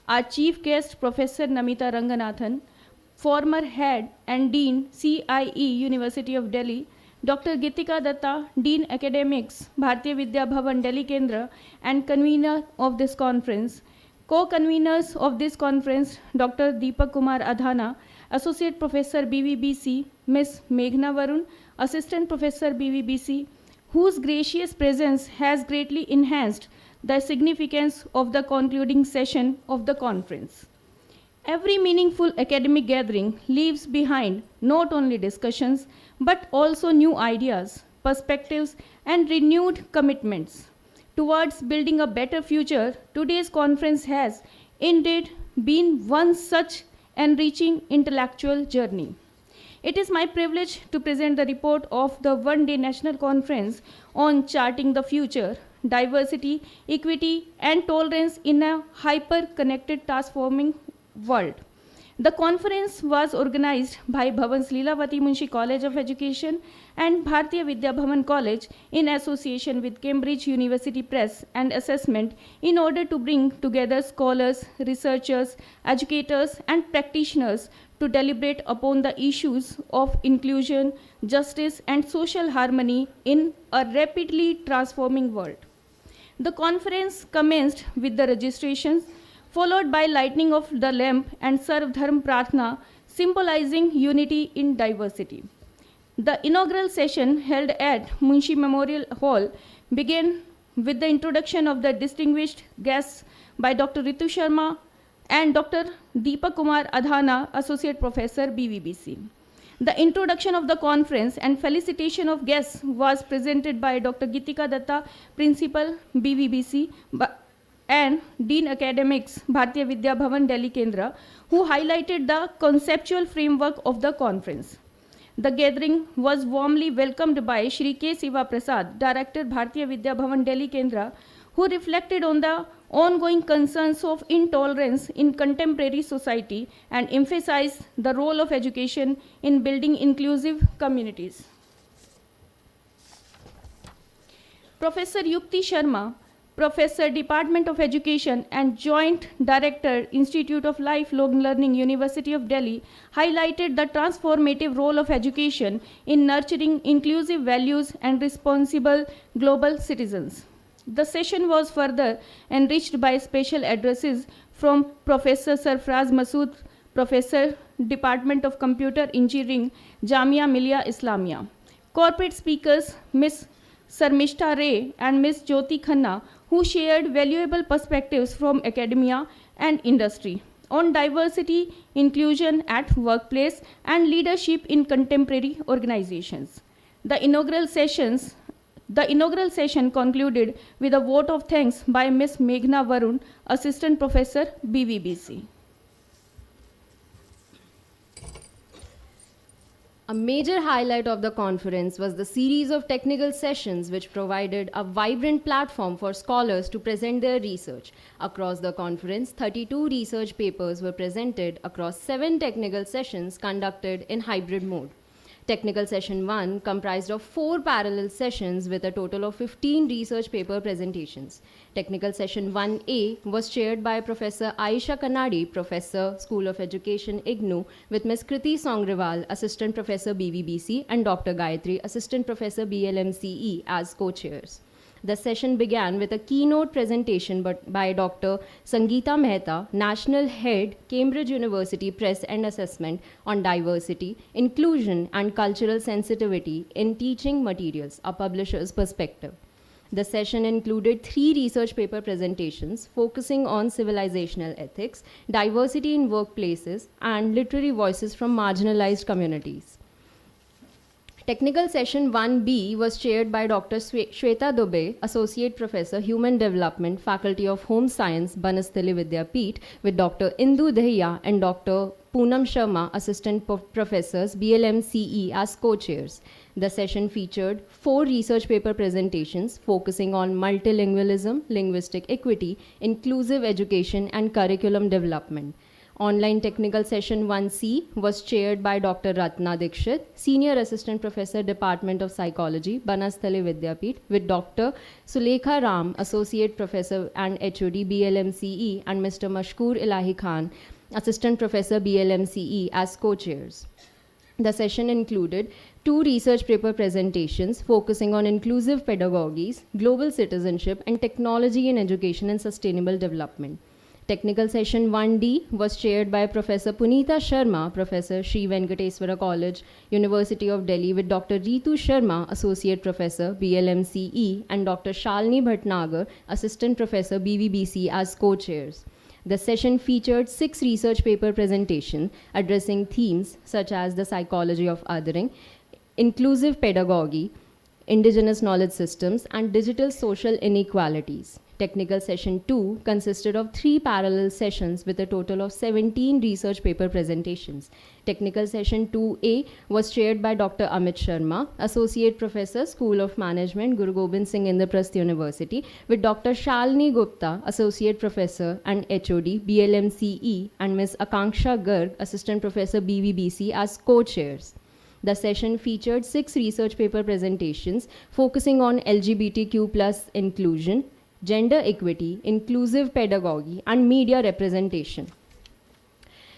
our chief guest, Professor Namita Ranganathan, former head and dean, CIE, University of Delhi, Dr. Gitika Datta, Dean Academics, Bharatiya Vidya Bhavan, Delhi Kendra, and convener of this conference. Co-conveners of this conference, Dr. Deepak Kumar Adhana, Associate Professor, BVBC, Ms. Meghna Varun, Assistant Professor, BVBC, whose gracious presence has greatly enhanced the significance of the concluding session of the conference. Every meaningful academic gathering leaves behind not only discussions, but also new ideas, perspectives, and renewed commitments. Towards building a better future, today's conference has indeed been one such enriching intellectual journey. It is my privilege to present the report of the one-day national conference on charting the future, diversity, equity, and tolerance in a hyper-connected, transforming world. The conference was organized by Bhavan's Leelawati Munshi College of Education and Bharatiya Vidya Bhavan College in association with Cambridge University Press and Assessment in order to bring together scholars, researchers, educators, and practitioners to deliberate upon the issues of inclusion, justice, and social harmony in a rapidly transforming world. The conference commenced with the registrations, followed by lighting of the lamp and Sarv Dharm Pratna, symbolizing unity in diversity. The inaugural session held at Munshi Memorial Hall began with the introduction of the distinguished guests by Dr. Ritu Sharma and Dr. Deepak Kumar Adhana, Associate Professor, BVBC. The introduction of the conference and felicitation of guests was presented by Dr. Gitika Datta, Principal, BVBC, and Dean Academics, Bharatiya Vidya Bhavan, Delhi Kendra, who highlighted the conceptual framework of the conference. The gathering was warmly welcomed by Shri K. Siva Prasad, Director, Bharatiya Vidya Bhavan, Delhi Kendra, who reflected on the ongoing concerns of intolerance in contemporary society and emphasized the role of education in building inclusive communities. Professor Yukti Sharma, Professor, Department of Education and Joint Director, Institute of Lifelong Learning, University of Delhi, highlighted the transformative role of education in nurturing inclusive values and responsible global citizens. The session was further enriched by special addresses from Professor Sarfraz Masood, Professor, Department of Computer Engineering, Jamia Millia Islamia. Corporate speakers, Ms. Sarmishta Ray and Ms. Jyoti Khanna, who shared valuable perspectives from academia and industry on diversity, inclusion at workplace, and leadership in contemporary organizations. The inaugural session concluded with a vote of thanks by Ms. Meghna Varun, Assistant Professor, BVBC. A major highlight of the conference was the series of technical sessions which provided a vibrant platform for scholars to present their research. Across the conference, 32 research papers were presented across 7 technical sessions conducted in hybrid mode. Technical Session 1 comprised of 4 parallel sessions with a total of 15 research paper presentations. Technical Session 1A was chaired by Professor Aisha Kannadi, Professor, School of Education, IGNOU, with Ms. Kriti Songrawal, Assistant Professor, BVBC, and Dr. Gayatri, Assistant Professor, BLMCE, as co-chairs. The session began with a keynote presentation by Dr. Sangeeta Mehta, National Head, Cambridge University Press and Assessment, on diversity, inclusion, and cultural sensitivity in teaching materials, a publisher's perspective. The session included 3 research paper presentations focusing on civilizational ethics, diversity in workplaces, and literary voices from marginalized communities. Technical session 1B was chaired by Dr. Shweta Dubey, Associate Professor, Human Development, Faculty of Home Science, Banasthali Vidya Peeth, with Dr. Indu Dahiya and Dr. Poonam Sharma, Assistant Professors, BLMCE, as co-chairs. The session featured 4 research paper presentations focusing on multilingualism, linguistic equity, inclusive education, and curriculum development. Online technical session 1C was chaired by Dr. Ratna Dikshit, Senior Assistant Professor, Department of Psychology, Banasthali Vidya Peeth, with Dr. Sulekha Ram, Associate Professor and HOD, BLMCE, and Mr. Mashkoor Ilahi Khan, Assistant Professor, BLMCE, as co-chairs. The session included 2 research paper presentations focusing on inclusive pedagogies, global citizenship, and technology in education and sustainable development. Technical session 1D was chaired by Professor Punita Sharma, Professor, Sri Venkateswara College, University of Delhi, with Dr. Ritu Sharma, Associate Professor, BLMCE, and Dr. Shalini Bhatnagar, Assistant Professor, BVBC, as co-chairs. The session featured 6 research paper presentations addressing themes such as the psychology of othering, inclusive pedagogy, indigenous knowledge systems, and digital social inequalities. Technical session 2 consisted of 3 parallel sessions with a total of 17 research paper presentations. Technical session 2A was chaired by Dr. Amit Sharma, Associate Professor, School of Management, Guru Gobind Singh Indraprasth University, with Dr. Shalini Gupta, Associate Professor and HOD, BLMCE, and Ms. Akanksha Garg, Assistant Professor, BVBC, as co-chairs. The session featured 6 research paper presentations focusing on LGBTQ+ inclusion, gender equity, inclusive pedagogy, and media representation.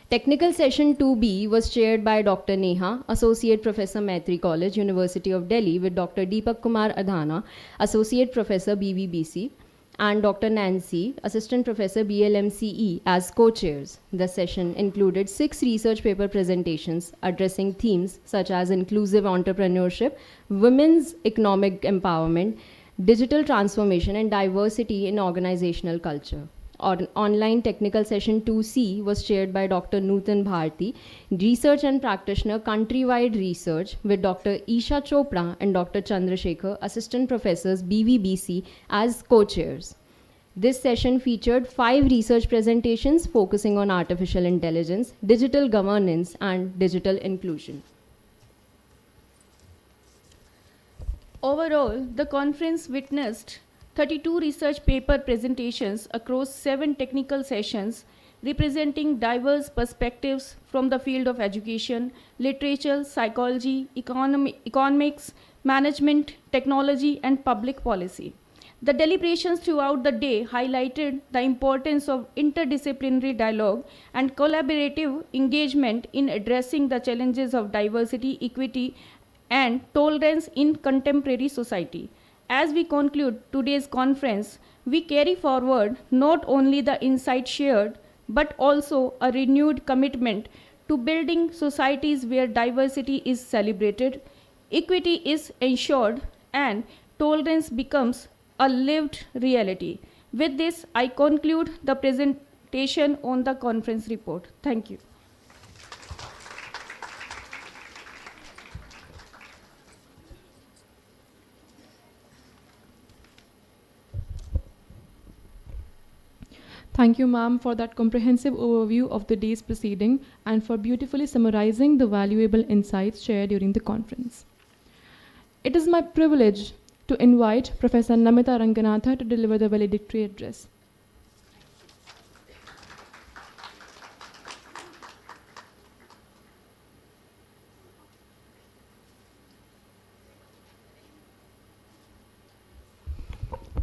Technical session 2B was chaired by Dr. Neha, Associate Professor, Maitri College, University of Delhi, with Dr. Deepak Kumar Adhana, Associate Professor, BVBC, and Dr. Nancy, Assistant Professor, BLMCE, as co-chairs. The session included 6 research paper presentations addressing themes such as inclusive entrepreneurship, women's economic empowerment, digital transformation, and diversity in organizational culture. Online technical session 2C was chaired by Dr. Nutan Bharti, Research and Practitioner, Countrywide Research, with Dr. Isha Chopra and Dr. Chandrasekhar, Assistant Professors, BVBC, as co-chairs. This session featured 5 research presentations focusing on artificial intelligence, digital governance, and digital inclusion. Overall, the conference witnessed 32 research paper presentations across 7 technical sessions representing diverse perspectives from the field of education, literature, psychology, economics, management, technology, and public policy. The deliberations throughout the day highlighted the importance of interdisciplinary dialogue and collaborative engagement in addressing the challenges of diversity, equity, and tolerance in contemporary society. As we conclude today's conference, we carry forward not only the insight shared, but also a renewed commitment to building societies where diversity is celebrated, equity is ensured, and tolerance becomes a lived reality. With this, I conclude the presentation on the conference report. Thank you. Thank you, ma'am, for that comprehensive overview of the day's proceeding and for beautifully summarizing the valuable insights shared during the conference. It is my privilege to invite Professor Namita Ranganathan to deliver the valedictory address.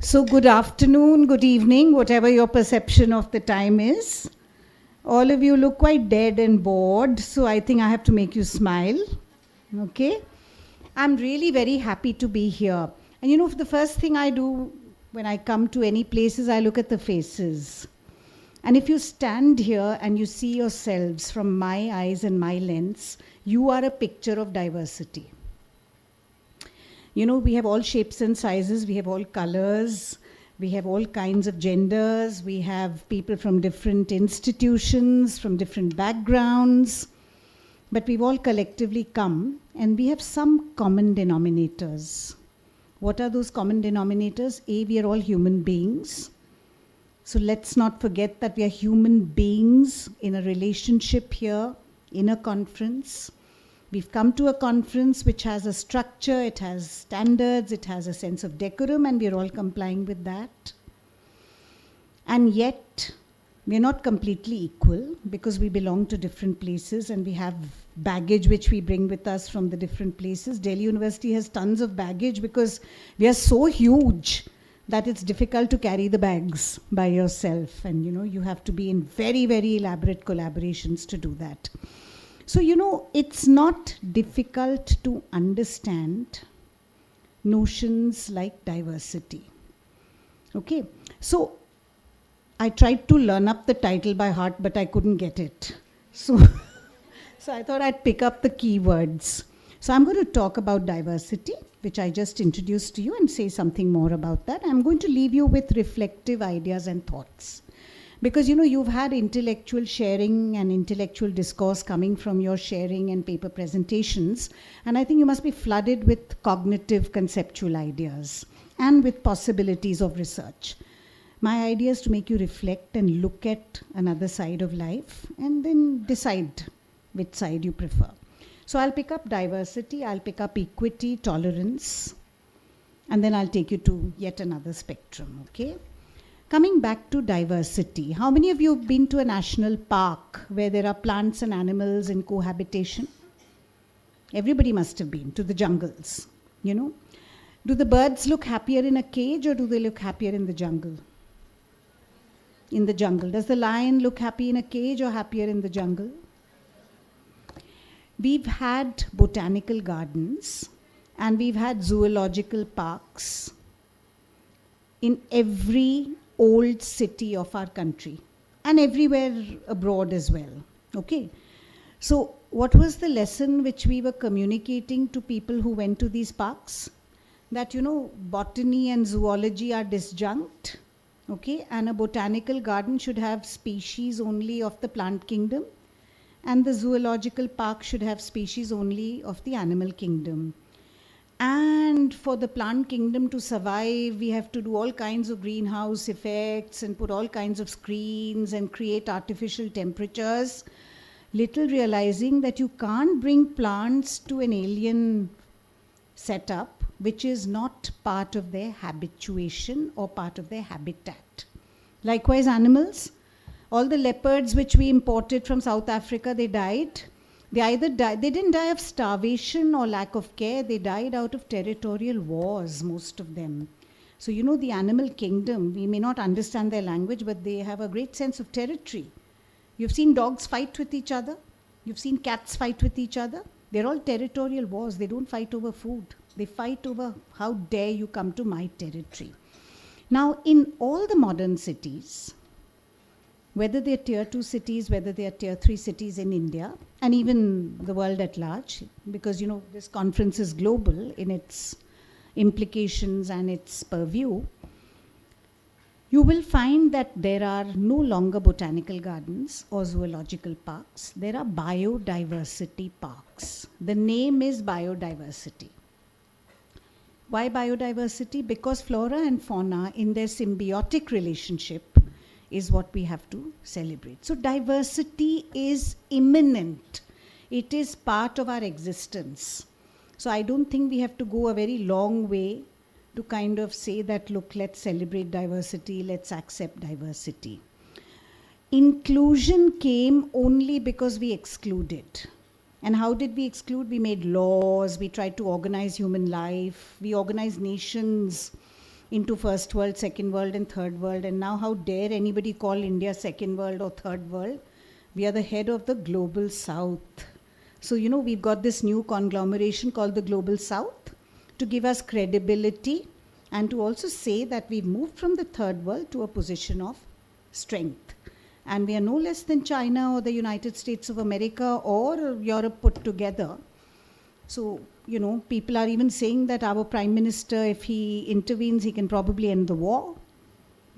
So good afternoon, good evening, whatever your perception of the time is. All of you look quite dead and bored, so I think I have to make you smile. Okay? I'm really very happy to be here. And you know, the first thing I do when I come to any place is I look at the faces. And if you stand here and you see yourselves from my eyes and my lens, you are a picture of diversity. You know, we have all shapes and sizes, we have all colors, we have all kinds of genders, we have people from different institutions, from different backgrounds, but we've all collectively come and we have some common denominators. What are those common denominators? A, we are all human beings. So let's not forget that we are human beings in a relationship here, in a conference. We've come to a conference which has a structure, it has standards, it has a sense of decorum, and we're all complying with that. And yet, we're not completely equal because we belong to different places and we have baggage which we bring with us from the different places. Delhi University has tons of baggage because we are so huge that it's difficult to carry the bags by yourself, and you have to be in very, very elaborate collaborations to do that. So it's not difficult to understand notions like diversity. Okay, so I tried to learn up the title by heart, but I couldn't get it. So I thought I'd pick up the keywords. So I'm going to talk about diversity, which I just introduced to you, and say something more about that. I'm going to leave you with reflective ideas and thoughts. Because you've had intellectual sharing and intellectual discourse coming from your sharing and paper presentations, and I think you must be flooded with cognitive conceptual ideas and with possibilities of research. My idea is to make you reflect and look at another side of life and then decide which side you prefer. So I'll pick up diversity, I'll pick up equity, tolerance, and then I'll take you to yet another spectrum, okay? Coming back to diversity, how many of you have been to a national park where there are plants and animals in cohabitation? Everybody must have been to the jungles, Do the birds look happier in a cage or do they look happier in the jungle? In the jungle. Does the lion look happy in a cage or happier in the jungle? We've had botanical gardens and we've had zoological parks in every old city of our country and everywhere abroad as well. Okay. So what was the lesson which we were communicating to people who went to these parks? That, botany and zoology are disjunct. Okay, and a botanical garden should have species only of the plant kingdom, and the zoological park should have species only of the animal kingdom. And for the plant kingdom to survive, we have to do all kinds of greenhouse effects and put all kinds of screens and create artificial temperatures, little realizing that you can't bring plants to an alien setup which is not part of their habituation or part of their habitat. Likewise, animals, all the leopards which we imported from South Africa, they died. They didn't die of starvation or lack of care, they died out of territorial wars, most of them. So the animal kingdom, we may not understand their language, but they have a great sense of territory. You've seen dogs fight with each other, you've seen cats fight with each other. They're all territorial wars, they don't fight over food. They fight over how dare you come to my territory. Now, in all the modern cities, whether they're tier 2 cities, whether they're tier 3 cities in India, and even the world at large, because this conference is global in its implications and its purview, you will find that there are no longer botanical gardens or zoological parks. There are biodiversity parks. The name is biodiversity. Why biodiversity? Because flora and fauna in their symbiotic relationship is what we have to celebrate. So diversity is imminent. It is part of our existence. So I don't think we have to go a very long way to kind of say that, look, let's celebrate diversity, let's accept diversity. Inclusion came only because we excluded. And how did we exclude? We made laws, we tried to organize human life, we organized nations into first world, second world, and third world. And now how dare anybody call India second world or third world? We are the head of the global south. So, we've got this new conglomeration called the global south to give us credibility and to also say that we've moved from the third world to a position of strength. And we are no less than China or the United States of America or Europe put together. So, people are even saying that our Prime Minister, if he intervenes, he can probably end the war.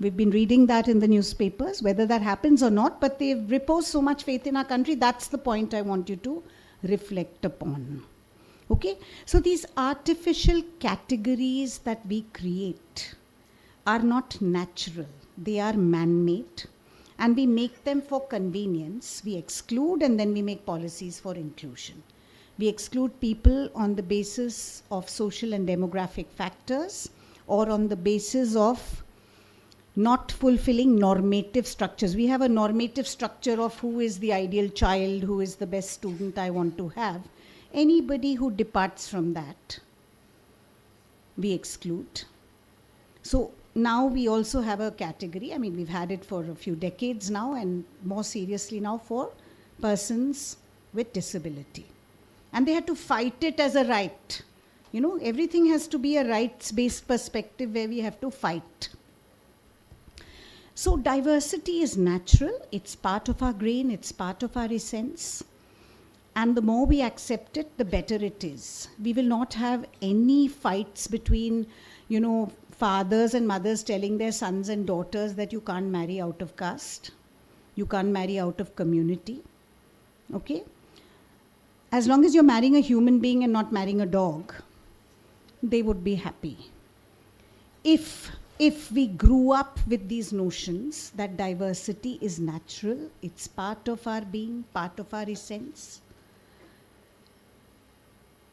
We've been reading that in the newspapers, whether that happens or not, but they've reposed so much faith in our country. That's the point I want you to reflect upon. Okay? So these artificial categories that we create are not natural. They are man-made. And we make them for convenience. We exclude and then we make policies for inclusion. We exclude people on the basis of social and demographic factors or on the basis of not fulfilling normative structures. We have a normative structure of who is the ideal child, who is the best student I want to have. Anybody who departs from that, we exclude. So now we also have a category, I mean, we've had it for a few decades now, and more seriously now for persons with disability. And they had to fight it as a right. You know, everything has to be a rights-based perspective where we have to fight. So diversity is natural, it's part of our grain, it's part of our essence. And the more we accept it, the better it is. We will not have any fights between, you know, fathers and mothers telling their sons and daughters that you can't marry out of caste, you can't marry out of community. Okay? As long as you're marrying a human being and not marrying a dog, they would be happy. If we grew up with these notions that diversity is natural, it's part of our being, part of our essence.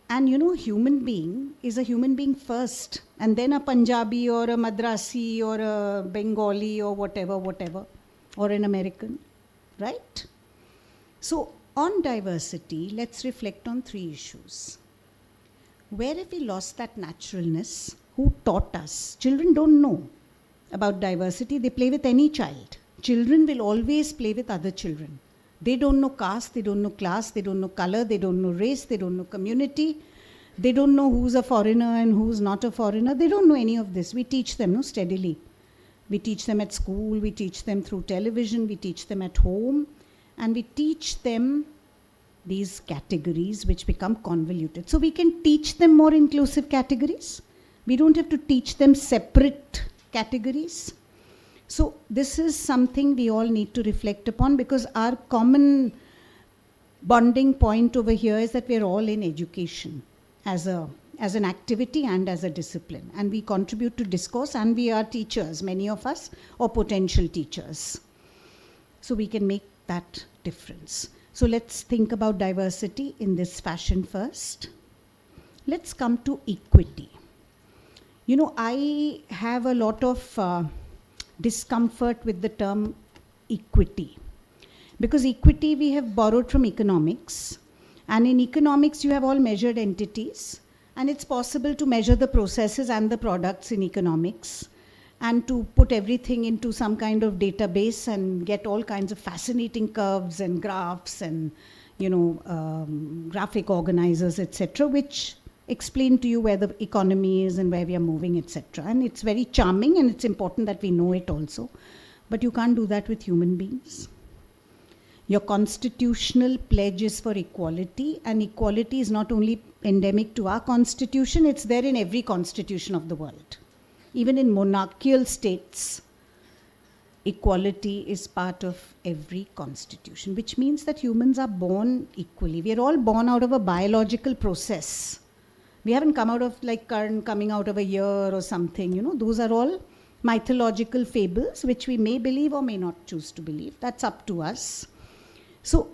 And you know, human being is a human being first, and then a Punjabi or a Madrasi or a Bengali or whatever, or an American, right? So on diversity, let's reflect on 3 issues. Where have we lost that naturalness? Who taught us? Children don't know about diversity. They play with any child. Children will always play with other children. They don't know caste, they don't know class, they don't know color, they don't know race, they don't know community. They don't know who's a foreigner and who's not a foreigner. They don't know any of this. We teach them steadily. We teach them at school, we teach them through television, we teach them at home, and we teach them these categories which become convoluted. So we can teach them more inclusive categories. We don't have to teach them separate categories. So this is something we all need to reflect upon, because our common bonding point over here is that we're all in education as an activity and as a discipline. And we contribute to discourse, and we are teachers, many of us, or potential teachers. So we can make that difference. So let's think about diversity in this fashion first. Let's come to equity. You know, I have a lot of discomfort with the term equity, because equity we have borrowed from economics, and in economics you have all measured entities, and it's possible to measure the processes and the products in economics and to put everything into some kind of database and get all kinds of fascinating curves and graphs and, you know, graphic organizers, etc., which explain to you where the economy is and where we are moving, etc. And it's very charming, and it's important that we know it also. But you can't do that with human beings. Your constitutional pledge is for equality, and equality is not only endemic to our constitution, it's there in every constitution of the world. Even in monarchical states, equality is part of every constitution, which means that humans are born equally. We are all born out of a biological process. We haven't come out of like current coming out of a year or something, you know. Those are all mythological fables which we may believe or may not choose to believe. That's up to us. So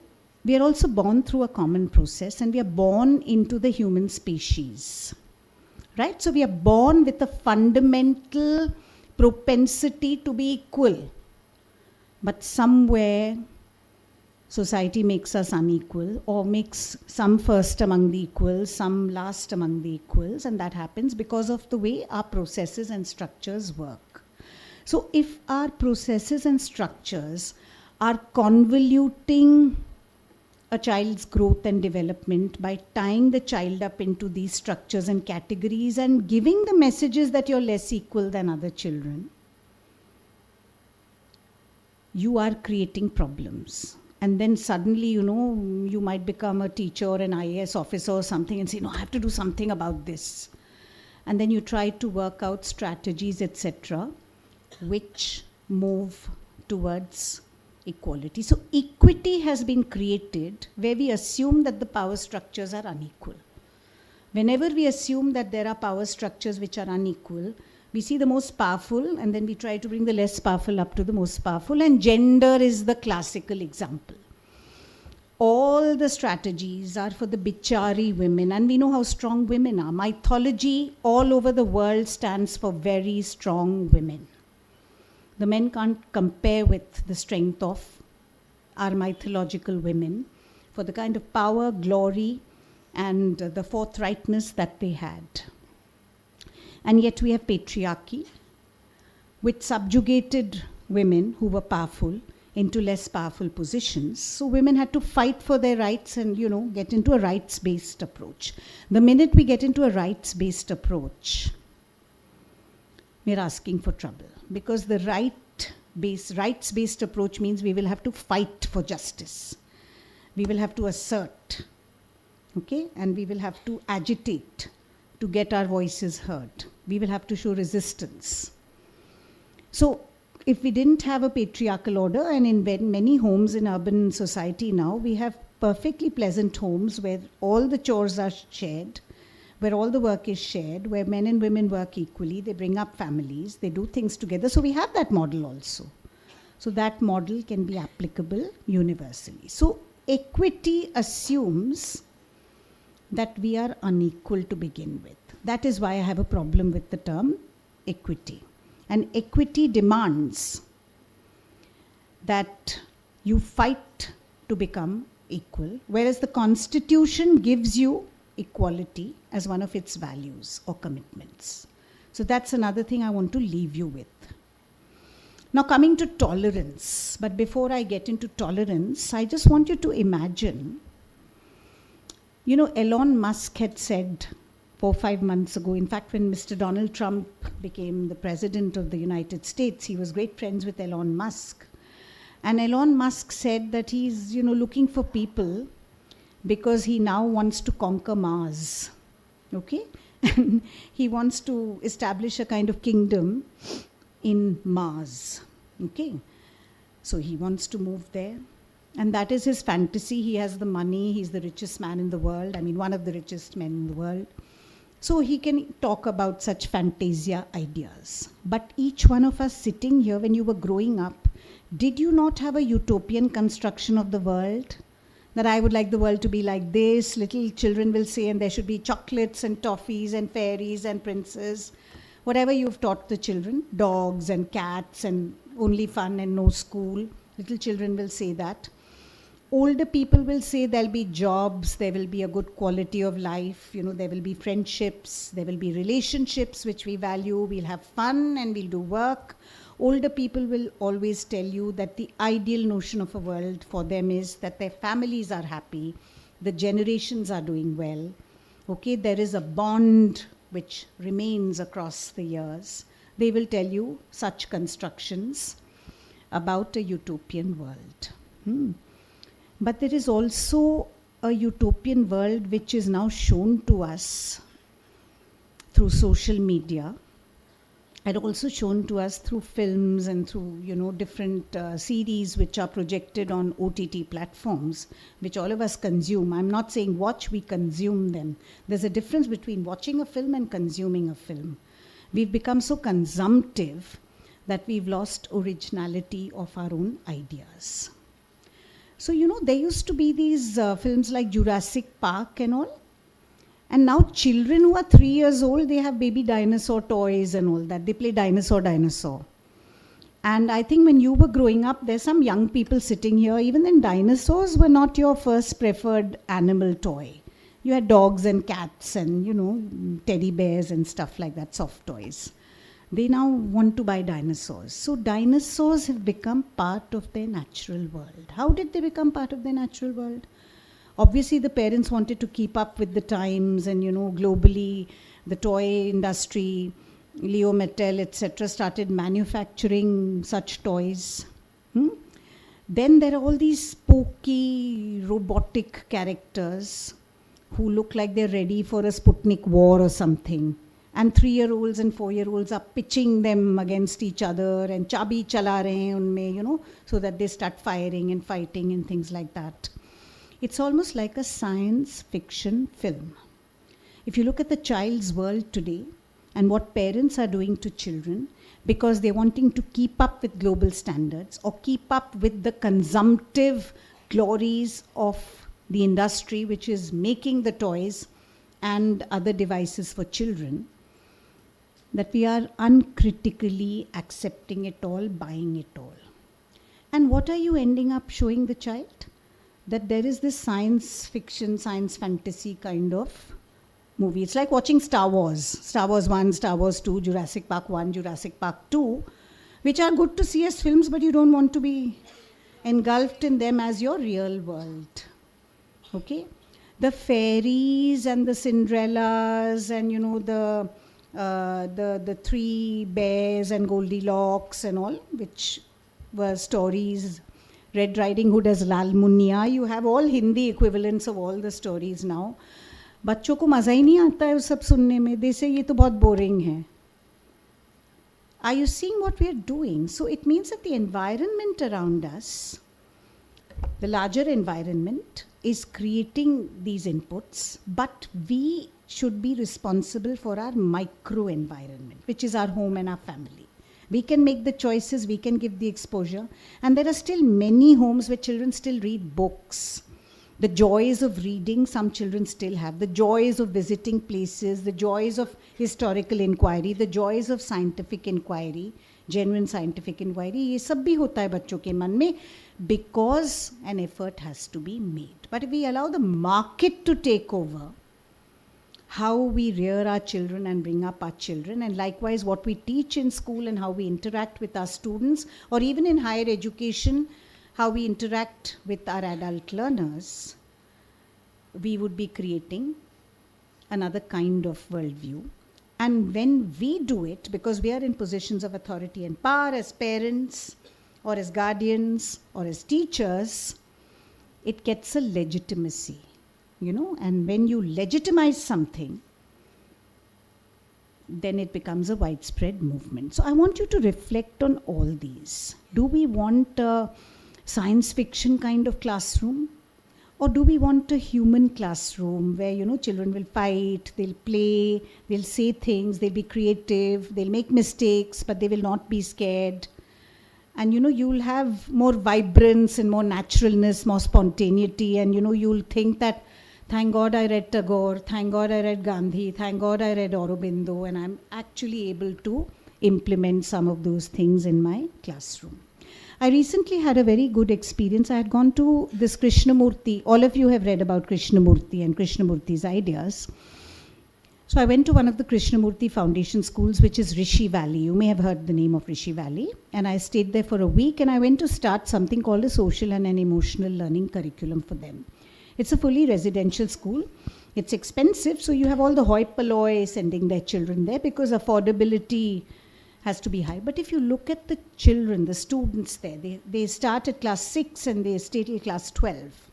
we are also born through a common process, and we are born into the human species, right? So we are born with a fundamental propensity to be equal, but somewhere society makes us unequal, or makes some first among the equals, some last among the equals, and that happens because of the way our processes and structures work. So if our processes and structures are convoluting a child's growth and development by tying the child up into these structures and categories and giving the messages that you're less equal than other children, you are creating problems. And then suddenly, you know, you might become a teacher or an IAS officer or something and say, no, I have to do something about this. And then you try to work out strategies, etc., which move towards equality. So equity has been created where we assume that the power structures are unequal. Whenever we assume that there are power structures which are unequal, we see the most powerful and then we try to bring the less powerful up to the most powerful, and gender is the classical example. All the strategies are for the bichari women, and we know how strong women are. Mythology all over the world stands for very strong women. The men can't compare with the strength of our mythological women for the kind of power, glory, and the forthrightness that they had. And yet we have patriarchy, which subjugated women who were powerful into less powerful positions. So women had to fight for their rights and, get into a rights-based approach. The minute we get into a rights-based approach, we're asking for trouble, because the rights-based approach means we will have to fight for justice. We will have to assert, okay? And we will have to agitate to get our voices heard. We will have to show resistance. So if we didn't have a patriarchal order, and in many homes in urban society now, we have perfectly pleasant homes where all the chores are shared, where all the work is shared, where men and women work equally, they bring up families, they do things together. So we have that model also. So that model can be applicable universally. So equity assumes that we are unequal to begin with. That is why I have a problem with the term equity. And equity demands that you fight to become equal, whereas the Constitution gives you equality as one of its values or commitments. So that's another thing I want to leave you with. Now coming to tolerance, but before I get into tolerance, I just want you to imagine, Elon Musk had said 4 or 5 months ago, in fact, when Mr. Donald Trump became the president of the United States, he was great friends with Elon Musk. And Elon Musk said that he's, looking for people because he now wants to conquer Mars, okay? And he wants to establish a kind of kingdom in Mars, okay? So he wants to move there. And that is his fantasy. He has the money. He's the richest man in the world. I mean, one of the richest men in the world. So he can talk about such fantasia ideas. But each one of us sitting here, when you were growing up, did you not have a utopian construction of the world? That I would like the world to be like this, little children will say, and there should be chocolates and toffees and fairies and princes. Whatever you've taught the children, dogs and cats and only fun and no school, little children will say that. Older people will say there'll be jobs, there will be a good quality of life, there will be friendships, there will be relationships which we value, we'll have fun and we'll do work. Older people will always tell you that the ideal notion of a world for them is that their families are happy, the generations are doing well, okay, there is a bond which remains across the years. They will tell you such constructions about a utopian world. But there is also a utopian world which is now shown to us through social media, and also shown to us through films and through different series which are projected on OTT platforms, which all of us consume. I'm not saying watch, we consume them. There's a difference between watching a film and consuming a film. We've become so consumptive that we've lost originality of our own ideas. So, there used to be these films like Jurassic Park and all. And now children who are 3 years old, they have baby dinosaur toys and all that. They play dinosaur. And I think when you were growing up, there's some young people sitting here, even then dinosaurs were not your first preferred animal toy. You had dogs and cats and, teddy bears and stuff like that, soft toys. They now want to buy dinosaurs. So dinosaurs have become part of their natural world. How did they become part of their natural world? Obviously, the parents wanted to keep up with the times and, globally, the toy industry, Leo Mattel, etc., started manufacturing such toys. Then there are all these spooky, robotic characters who look like they're ready for a Sputnik war or something. And 3-year-olds and 4-year-olds are pitching them against each other and chabi chala rahe hain unme, so that they start firing and fighting and things like that. It's almost like a science fiction film. If you look at the child's world today and what parents are doing to children because they're wanting to keep up with global standards or keep up with the consumptive glories of the industry which is making the toys and other devices for children, that we are uncritically accepting it all, buying it all. And what are you ending up showing the child? That there is this science fiction, science fantasy kind of movie. It's like watching Star Wars. Star Wars 1, Star Wars 2, Jurassic Park 1, Jurassic Park 2, which are good to see as films, but you don't want to be engulfed in them as your real world. Okay? The fairies and the Cinderellas and, you know, the three bears and Goldilocks and all, which were stories. Red Riding Hood as Lal Munia. You have all Hindi equivalents of all the stories now. बच्चों को मज़ा ही नहीं आता है वो सब सुनने में. They say ये तो बहुत boring है. Are you seeing what we are doing? So it means that the environment around us, the larger environment, is creating these inputs, but we should be responsible for our micro environment, which is our home and our family. We can make the choices, we can give the exposure, and there are still many homes where children still read books. The joys of reading, some children still have. The joys of visiting places, the joys of historical inquiry, the joys of scientific inquiry, genuine scientific inquiry, ये सब भी होता है बच्चों के मन में because an effort has to be made. But if we allow the market to take over how we rear our children and bring up our children, and likewise what we teach in school and how we interact with our students, or even in higher education, how we interact with our adult learners, we would be creating another kind of worldview. And when we do it, because we are in positions of authority and power as parents, or as guardians, or as teachers, it gets a legitimacy, you know, and when you legitimize something, then it becomes a widespread movement. So I want you to reflect on all these. Do we want a science fiction kind of classroom? Or do we want a human classroom where, you know, children will fight, they'll play, they'll say things, they'll be creative, they'll make mistakes, but they will not be scared. And, you know, you'll have more vibrance and more naturalness, more spontaneity, and, you know, you'll think that, thank God I read Tagore, thank God I read Gandhi, thank God I read Aurobindo, and I'm actually able to implement some of those things in my classroom. I recently had a very good experience. I had gone to this Krishnamurti. All of you have read about Krishnamurti and Krishnamurti's ideas. So I went to one of the Krishnamurti Foundation schools, which is Rishi Valley. You may have heard the name of Rishi Valley. And I stayed there for a week, and I went to start something called a social and an emotional learning curriculum for them. It's a fully residential school. It's expensive, so you have all the hoi polloi sending their children there because affordability has to be high. But if you look at the children, the students there, they start at class 6 and they stay till class 12.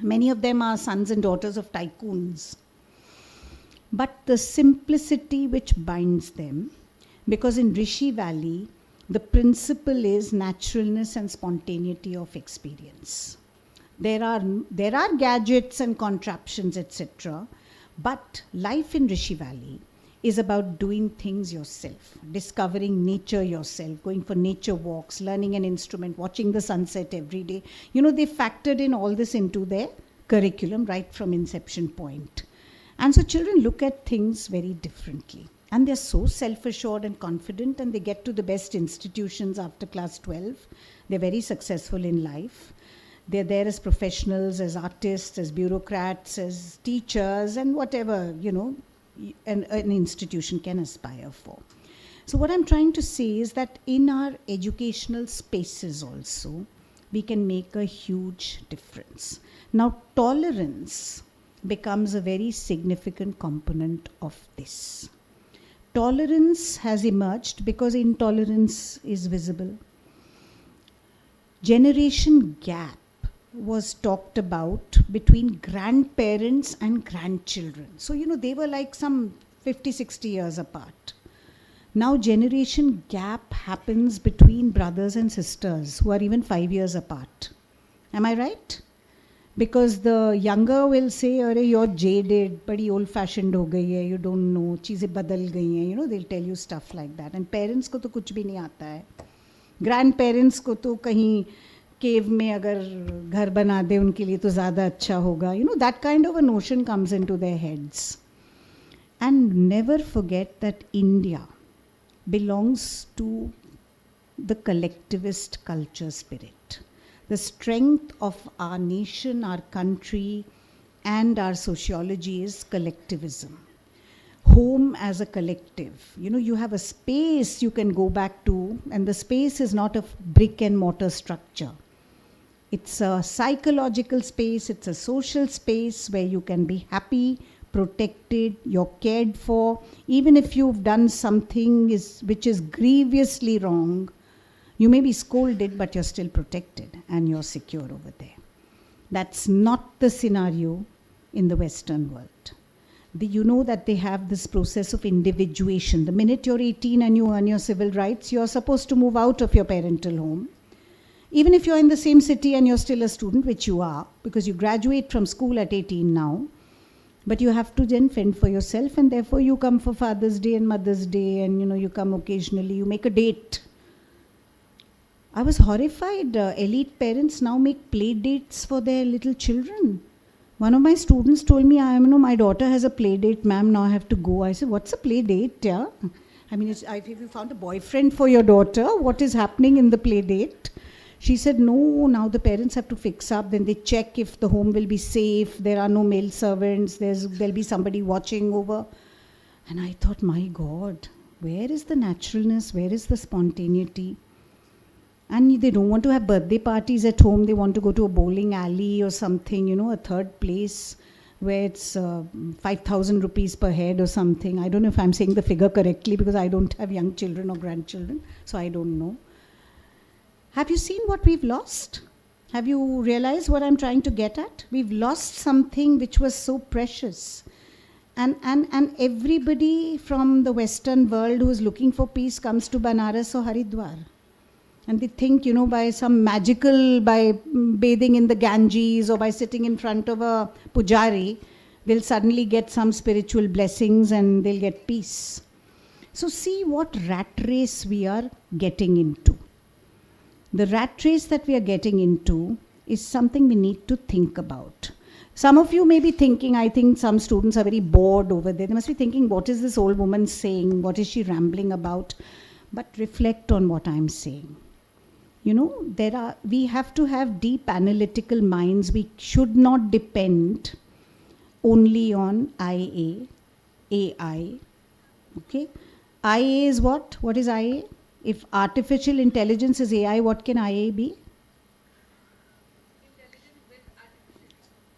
Many of them are sons and daughters of tycoons. But the simplicity which binds them, because in Rishi Valley, the principle is naturalness and spontaneity of experience. There are gadgets and contraptions, etc. But life in Rishi Valley is about doing things yourself, discovering nature yourself, going for nature walks, learning an instrument, watching the sunset every day. You know, they factored in all this into their curriculum right from inception point. And so children look at things very differently. And they're so self-assured and confident, and they get to the best institutions after class 12. They're very successful in life. They're there as professionals, as artists, as bureaucrats, as teachers, and whatever, you know, an institution can aspire for. So what I'm trying to say is that in our educational spaces also, we can make a huge difference. Now, tolerance becomes a very significant component of this. Tolerance has emerged because intolerance is visible. Generation gap was talked about between grandparents and grandchildren. So, you know, they were like some 50, 60 years apart. Now generation gap happens between brothers and sisters who are even 5 years apart. Am I right? Because the younger will say, "Arey, you're jaded, badi old-fashioned ho gayi hai, you don't know, cheezein badal gayi hain," you know, they'll tell you stuff like that. And parents ko to kuch bhi nahi aata hai. Grandparents ko to kahin cave में अगर घर बना दे उनके लिए तो ज़्यादा अच्छा होगा. You know, that kind of a notion comes into their heads. And never forget that India belongs to the collectivist culture spirit. The strength of our nation, our country, and our sociology is collectivism. Home as a collective. You know, you have a space you can go back to, and the space is not a brick and mortar structure. It's a psychological space, it's a social space where you can be happy, protected, you're cared for. Even if you've done something which is grievously wrong, you may be scolded, but you're still protected and you're secure over there. That's not the scenario in the Western world. You know that they have this process of individuation. The minute you're 18 and you earn your civil rights, you're supposed to move out of your parental home. Even if you're in the same city and you're still a student, which you are, because you graduate from school at 18 now, but you have to then fend for yourself, and therefore you come for Father's Day and Mother's Day, and you know, you come occasionally, you make a date. I was horrified. Elite parents now make play dates for their little children. One of my students told me, my daughter has a play date, ma'am, now I have to go. I said, what's a play date? Yeah? I mean, if you found a boyfriend for your daughter, what is happening in the play date? She said, no, now the parents have to fix up. Then they check if the home will be safe. There are no male servants. There'll be somebody watching over. And I thought, my God, where is the naturalness? Where is the spontaneity? And they don't want to have birthday parties at home. They want to go to a bowling alley or something, you know, a third place where it's 5,000 rupees per head or something. I don't know if I'm saying the figure correctly because I don't have young children or grandchildren, so I don't know. Have you seen what we've lost? Have you realized what I'm trying to get at? We've lost something which was so precious. And everybody from the Western world who is looking for peace comes to Banaras or Haridwar. And they think, you know, by bathing in the Ganges or by sitting in front of a pujari, they'll suddenly get some spiritual blessings and they'll get peace. So see what rat race we are getting into. The rat race that we are getting into is something we need to think about. Some of you may be thinking, I think some students are very bored over there. They must be thinking, what is this old woman saying? What is she rambling about? But reflect on what I'm saying. You know, we have to have deep analytical minds. We should not depend only on IA, AI. Okay? IA is what? What is IA? If artificial intelligence is AI, what can IA be?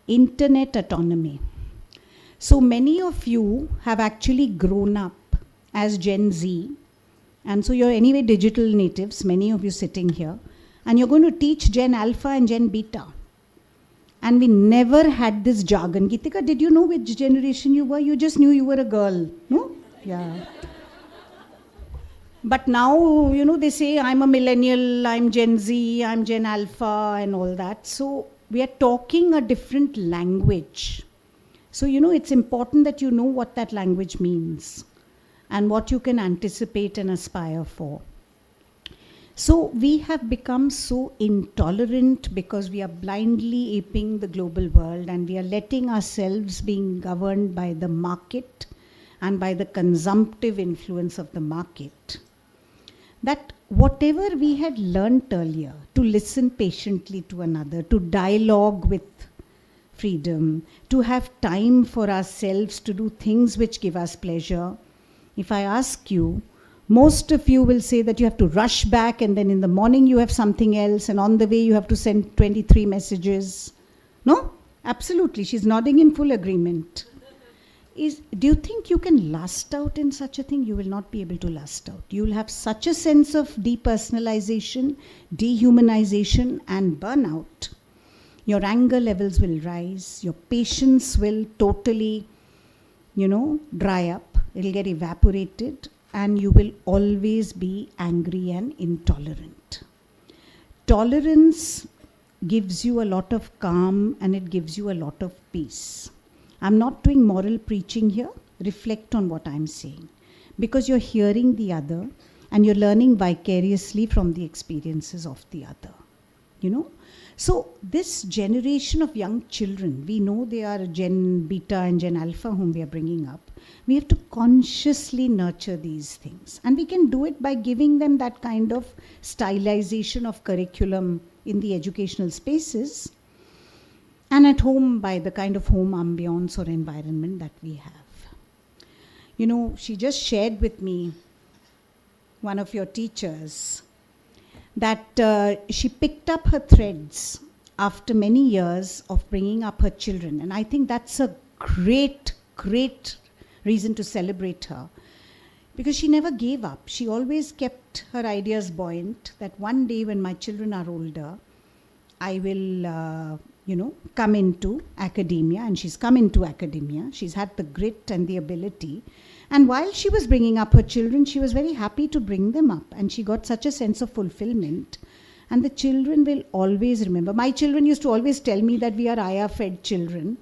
Internet autonomy. So many of you have actually grown up as Gen Z. And so you're anyway digital natives, many of you sitting here, and you're going to teach Gen Alpha and Gen Beta. And we never had this jargon. Gitika, did you know which generation you were? You just knew you were a girl, no? Yeah. But now, you know, they say, I'm a millennial, I'm Gen Z, I'm Gen Alpha, and all that. So we are talking a different language. So, you know, it's important that you know what that language means and what you can anticipate and aspire for. So we have become so intolerant because we are blindly aping the global world and we are letting ourselves being governed by the market and by the consumptive influence of the market. That whatever we had learnt earlier, to listen patiently to another, to dialogue with freedom, to have time for ourselves to do things which give us pleasure. If I ask you, most of you will say that you have to rush back and then in the morning you have something else and on the way you have to send 23 messages. No? Absolutely. She's nodding in full agreement. Do you think you can last out in such a thing? You will not be able to last out. You will have such a sense of depersonalization, dehumanization and burnout. Your anger levels will rise. Your patience will totally, you know, dry up. It'll get evaporated and you will always be angry and intolerant. Tolerance gives you a lot of calm and it gives you a lot of peace. I'm not doing moral preaching here. Reflect on what I'm saying, because you're hearing the other and you're learning vicariously from the experiences of the other, you know. So this generation of young children, we know they are Gen Beta and Gen Alpha whom we are bringing up. We have to consciously nurture these things, and we can do it by giving them that kind of stylization of curriculum in the educational spaces, and at home by the kind of home ambience or environment that we have. You know, she just shared with me, one of your teachers, that she picked up her threads after many years of bringing up her children. And I think that's a great, great reason to celebrate her, because she never gave up. She always kept her ideas buoyant, that one day when my children are older, I will, come into academia. And she's come into academia. She's had the grit and the ability. And while she was bringing up her children, she was very happy to bring them up. And she got such a sense of fulfillment. And the children will always remember. My children used to always tell me that we are ayah-fed children,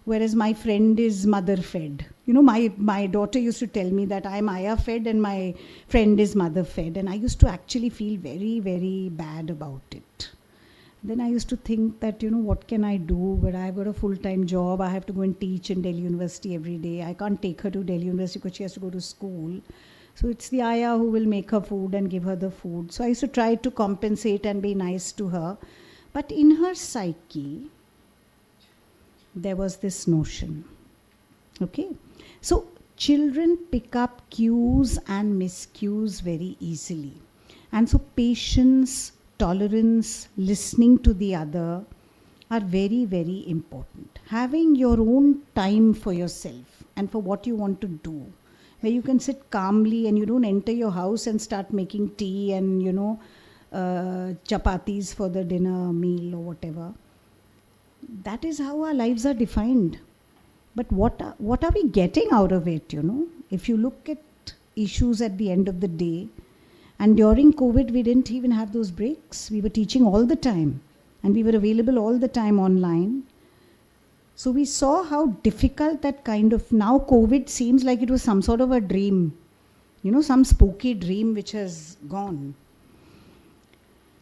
whereas my friend is mother-fed. You know, my daughter used to tell me that I'm ayah-fed and my friend is mother-fed. And I used to actually feel very, very bad about it. Then I used to think that, what can I do? But I've got a full-time job. I have to go and teach in Delhi University every day. I can't take her to Delhi University because she has to go to school. So it's the ayah who will make her food and give her the food. So I used to try to compensate and be nice to her. But in her psyche, there was this notion. Okay? So children pick up cues and miscues very easily. And so patience, tolerance, listening to the other are very, very important. Having your own time for yourself and for what you want to do, where you can sit calmly and you don't enter your house and start making tea and, chapatis for the dinner meal or whatever. That is how our lives are defined. But what are we getting out of it, If you look at issues at the end of the day, and during COVID, we didn't even have those breaks. We were teaching all the time. And we were available all the time online. So we saw how difficult that kind of, now COVID seems like it was some sort of a dream. Some spooky dream which has gone.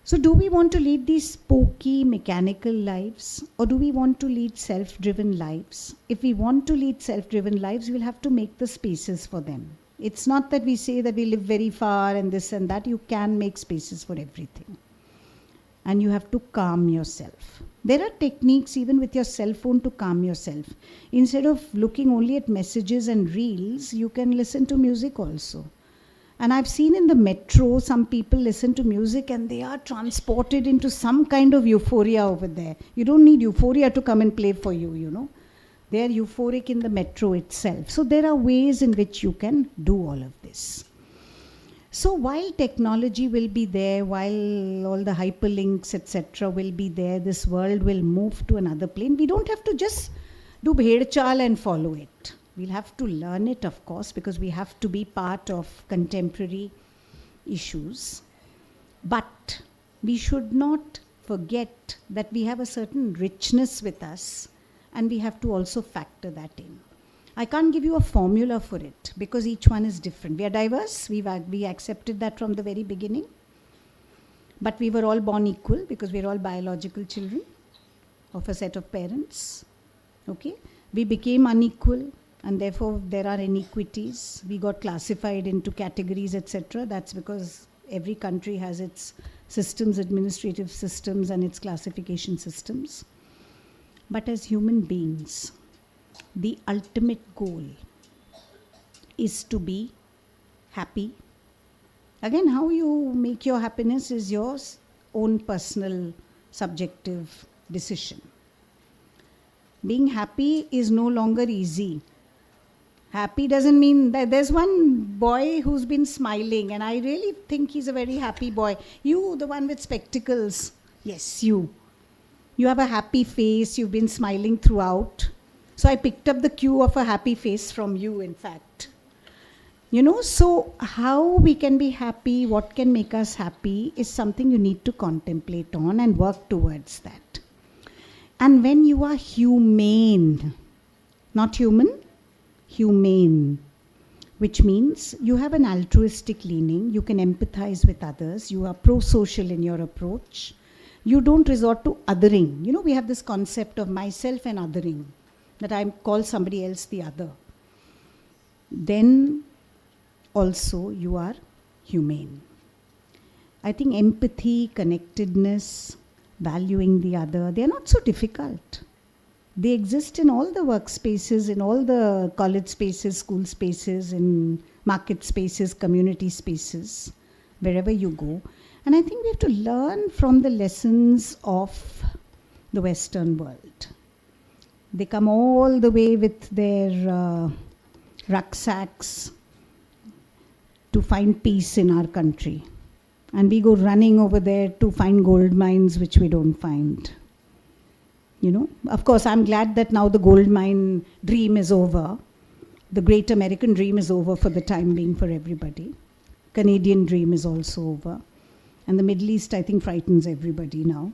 So do we want to lead these spooky, mechanical lives? Or do we want to lead self-driven lives? If we want to lead self-driven lives, we'll have to make the spaces for them. It's not that we say that we live very far and this and that. You can make spaces for everything. And you have to calm yourself. There are techniques even with your cell phone to calm yourself. Instead of looking only at messages and reels, you can listen to music also. And I've seen in the metro, some people listen to music and they are transported into some kind of euphoria over there. You don't need euphoria to come and play for you, They are euphoric in the metro itself. So there are ways in which you can do all of this. So while technology will be there, while all the hyperlinks, etc. will be there, this world will move to another plane. We don't have to just do bhed chal and follow it. We'll have to learn it, of course, because we have to be part of contemporary issues. But we should not forget that we have a certain richness with us, and we have to also factor that in. I can't give you a formula for it because each one is different. We are diverse. We accepted that from the very beginning. But we were all born equal because we are all biological children of a set of parents. Okay? We became unequal and therefore there are inequities. We got classified into categories, etc. That's because every country has its systems, administrative systems and its classification systems. But as human beings, the ultimate goal is to be happy. Again, how you make your happiness is your own personal, subjective decision. Being happy is no longer easy. Happy doesn't mean that. There's one boy who's been smiling and I really think he's a very happy boy. You, the one with spectacles. Yes, you. You have a happy face. You've been smiling throughout. So I picked up the cue of a happy face from you, in fact. You know, so how we can be happy, what can make us happy is something you need to contemplate on and work towards that. And when you are humane, not human, humane, which means you have an altruistic leaning, you can empathize with others, you are pro-social in your approach, you don't resort to othering. You know, we have this concept of myself and othering, that I call somebody else the other. Then also you are humane. I think empathy, connectedness, valuing the other, they are not so difficult. They exist in all the workspaces, in all the college spaces, school spaces, in market spaces, community spaces, wherever you go. And I think we have to learn from the lessons of the Western world. They come all the way with their rucksacks to find peace in our country. And we go running over there to find gold mines which we don't find. You know, of course, I'm glad that now the gold mine dream is over. The great American dream is over for the time being for everybody. Canadian dream is also over. And the Middle East, I think, frightens everybody now.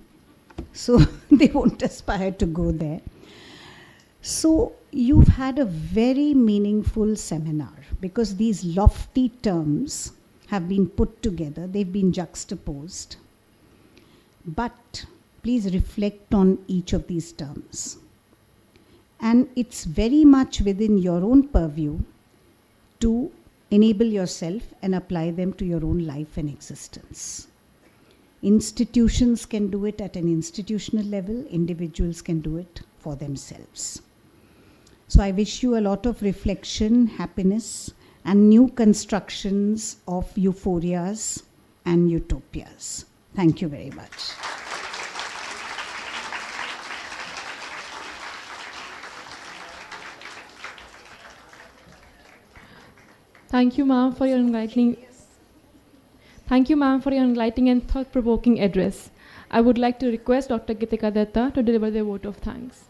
So they won't aspire to go there. So you've had a very meaningful seminar because these lofty terms have been put together, they've been juxtaposed. But please reflect on each of these terms. And it's very much within your own purview to enable yourself and apply them to your own life and existence. Institutions can do it at an institutional level, individuals can do it for themselves. So I wish you a lot of reflection, happiness, and new constructions of euphorias and utopias. Thank you very much. Thank you, ma'am, for your enlightening. Thank you, ma'am, for your enlightening and thought-provoking address. I would like to request Dr. Gitika Datta to deliver the vote of thanks.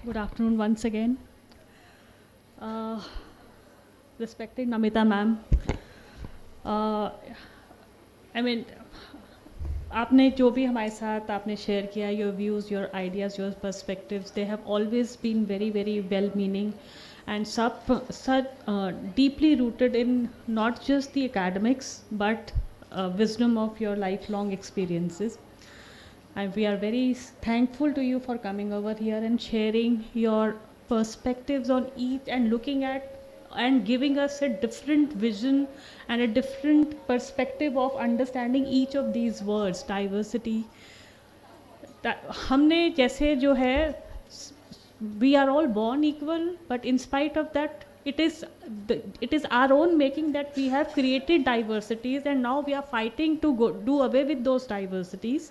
Good afternoon once again. Respected Namita ma'am, I mean, आपने जो भी हमारे साथ आपने share किया, your views, your ideas, your perspectives, they have always been very, very well-meaning and such deeply rooted in not just the academics, but wisdom of your lifelong experiences. And we are very thankful to you for coming over here and sharing your perspectives on each and looking at and giving us a different vision and a different perspective of understanding each of these words, diversity. हमने जैसे जो है, we are all born equal, but in spite of that, it is our own making that we have created diversities, and now we are fighting to do away with those diversities.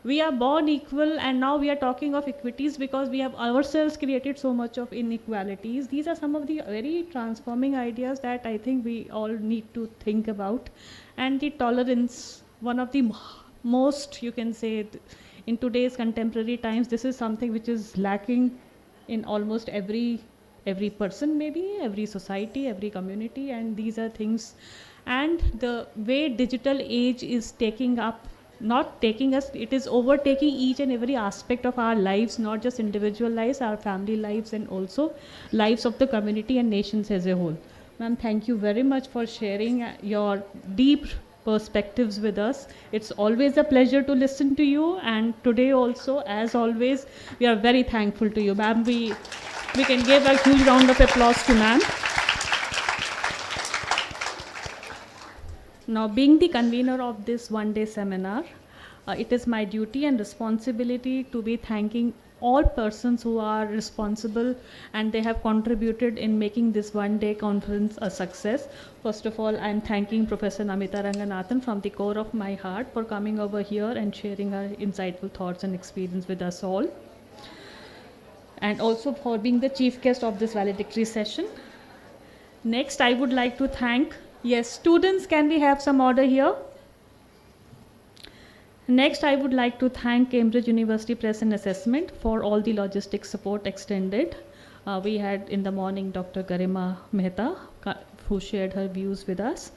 We are born equal, and now we are talking of equities because we have ourselves created so much of inequalities. These are some of the very transforming ideas that I think we all need to think about. And the tolerance, one of the most, you can say, in today's contemporary times, this is something which is lacking in almost every person, maybe, every society, every community, and these are things. And the way digital age is taking up, not taking us, it is overtaking each and every aspect of our lives, not just individual lives, our family lives, and also lives of the community and nations as a whole. Ma'am, thank you very much for sharing your deep perspectives with us. It's always a pleasure to listen to you, and today also, as always, we are very thankful to you. Ma'am, we can give a huge round of applause to ma'am. Now, being the convener of this one-day seminar, it is my duty and responsibility to be thanking all persons who are responsible and they have contributed in making this one-day conference a success. First of all, I am thanking Professor Namita Ranganathan from the core of my heart for coming over here and sharing her insightful thoughts and experience with us all. And also for being the chief guest of this valedictory session. Next, I would like to thank Yes, students, can we have some order here? Next, I would like to thank Cambridge University Press and Assessment for all the logistic support extended. We had in the morning Dr. Garima Mehta, who shared her views with us.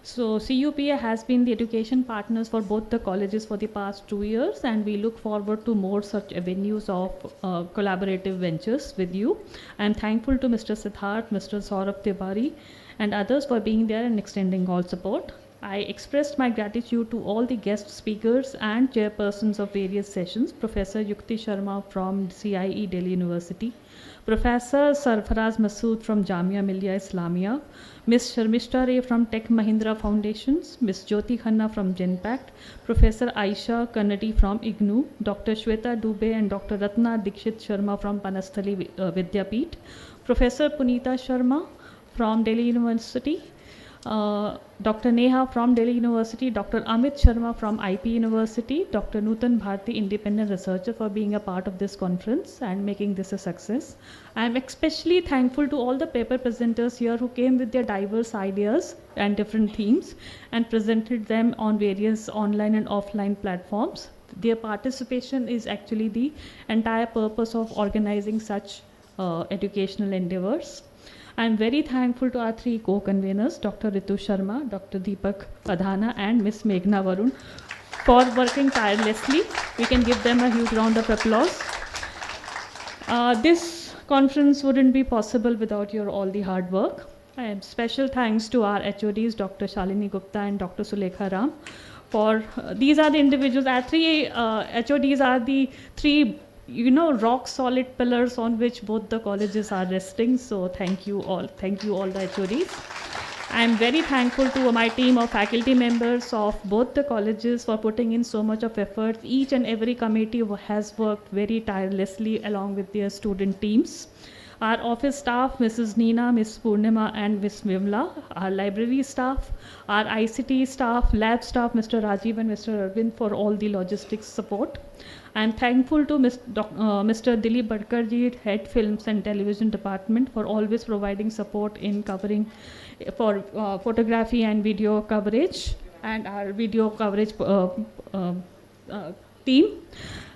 So CUPA has been the education partners for both the colleges for the past 2 years, and we look forward to more such avenues of collaborative ventures with you. I am thankful to Mr. Siddharth, Mr. Saurabh Tiwari, and others for being there and extending all support. I expressed my gratitude to all the guest speakers and chairpersons of various sessions, Professor Yukti Sharma from CIE Delhi University, Professor Sarfaraz Masood from Jamia Millia Islamia, Ms. Sharmishta Ray from Tech Mahindra Foundations, Ms. Jyoti Khanna from GenPact, Professor Aisha Kannadi from IGNU, Dr. Shweta Dubey and Dr. Ratna Dikshit Sharma from Panasthali Vidyapeeth, Professor Punita Sharma from Delhi University, Dr. Neha from Delhi University, Dr. Amit Sharma from IP University, Dr. Nutan Bharti, independent researcher, for being a part of this conference and making this a success. I am especially thankful to all the paper presenters here who came with their diverse ideas and different themes and presented them on various online and offline platforms. Their participation is actually the entire purpose of organizing such educational endeavors. I am very thankful to our 3 co-conveners, Dr. Ritu Sharma, Dr. Deepak Padhana and Ms. Meghna Varun, for working tirelessly. We can give them a huge round of applause. This conference wouldn't be possible without your all the hard work. And special thanks to our HODs, Dr. Shalini Gupta and Dr. Sulekha Ram. For these are the individuals, our 3 HODs are the 3 rock solid pillars on which both the colleges are resting. So thank you all the HODs. I am very thankful to my team of faculty members of both the colleges for putting in so much of effort. Each and every committee has worked very tirelessly along with their student teams. Our office staff, Mrs. Neena, Ms. Purnima and Ms. Vimla, our library staff, our ICT staff, lab staff, Mr. Rajiv and Mr. Arvind, for all the logistics support. I am thankful to Mr. Dilip Badkarji, Head Films and Television Department, for always providing support in covering for photography and video coverage, and our video coverage team.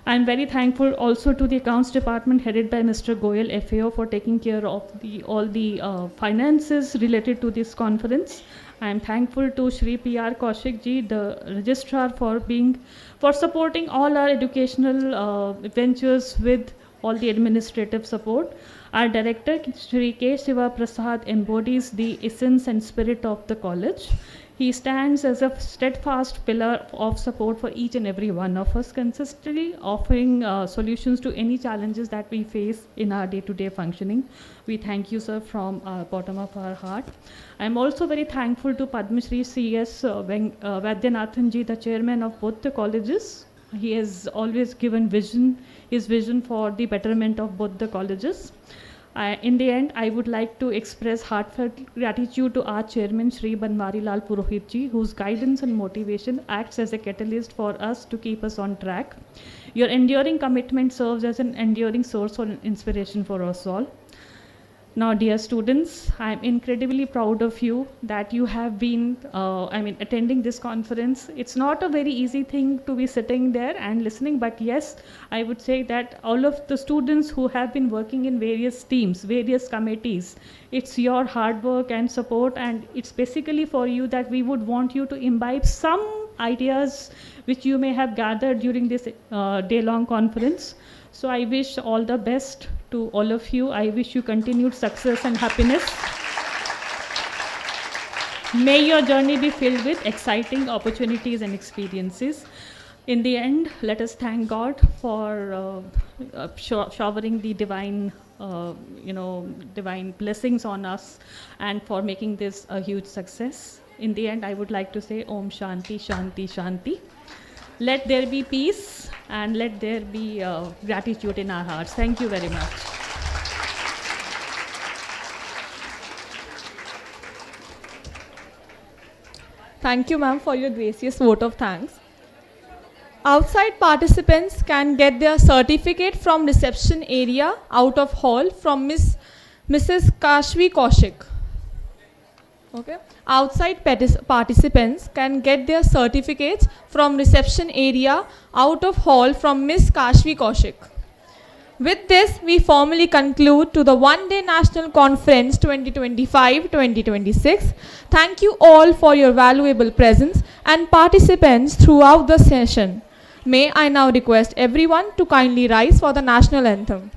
I am very thankful also to the Accounts Department headed by Mr. Goyal, FAO, for taking care of all the finances related to this conference. I am thankful to Shri P.R. Kaushik ji, the registrar, for supporting all our educational ventures with all the administrative support. Our director, Shri K. Shiva Prasad, embodies the essence and spirit of the college. He stands as a steadfast pillar of support for each and every one of us, consistently offering solutions to any challenges that we face in our day-to-day functioning. We thank you, sir, from the bottom of our heart. I am also very thankful to Padma Shri C.S. Vaidyanathan ji, the chairman of both the colleges. He has always given his vision for the betterment of both the colleges. In the end, I would like to express heartfelt gratitude to our chairman, Shri Banwari Lal Purohit ji, whose guidance and motivation acts as a catalyst for us to keep us on track. Your enduring commitment serves as an enduring source of inspiration for us all. Now, dear students, I am incredibly proud of you that you have been attending this conference. It's not a very easy thing to be sitting there and listening, but yes, I would say that all of the students who have been working in various teams, various committees, it's your hard work and support, and it's basically for you that we would want you to imbibe some ideas which you may have gathered during this day-long conference. So I wish all the best to all of you. I wish you continued success and happiness. May your journey be filled with exciting opportunities and experiences. In the end, let us thank God for showering the divine blessings on us and for making this a huge success. In the end, I would like to say Om Shanti, Shanti, Shanti. Let there be peace and let there be gratitude in our hearts. Thank you very much. Thank you, ma'am, for your gracious vote of thanks. Outside participants can get their certificate from reception area out of hall from Mrs. Kashvi Kaushik. Okay. Outside participants can get their certificates from reception area out of hall from Miss Kashvi Kaushik. With this, we formally conclude to the one-day National Conference 2025-2026. Thank you all for your valuable presence and participants throughout the session. May I now request everyone to kindly rise for the national anthem.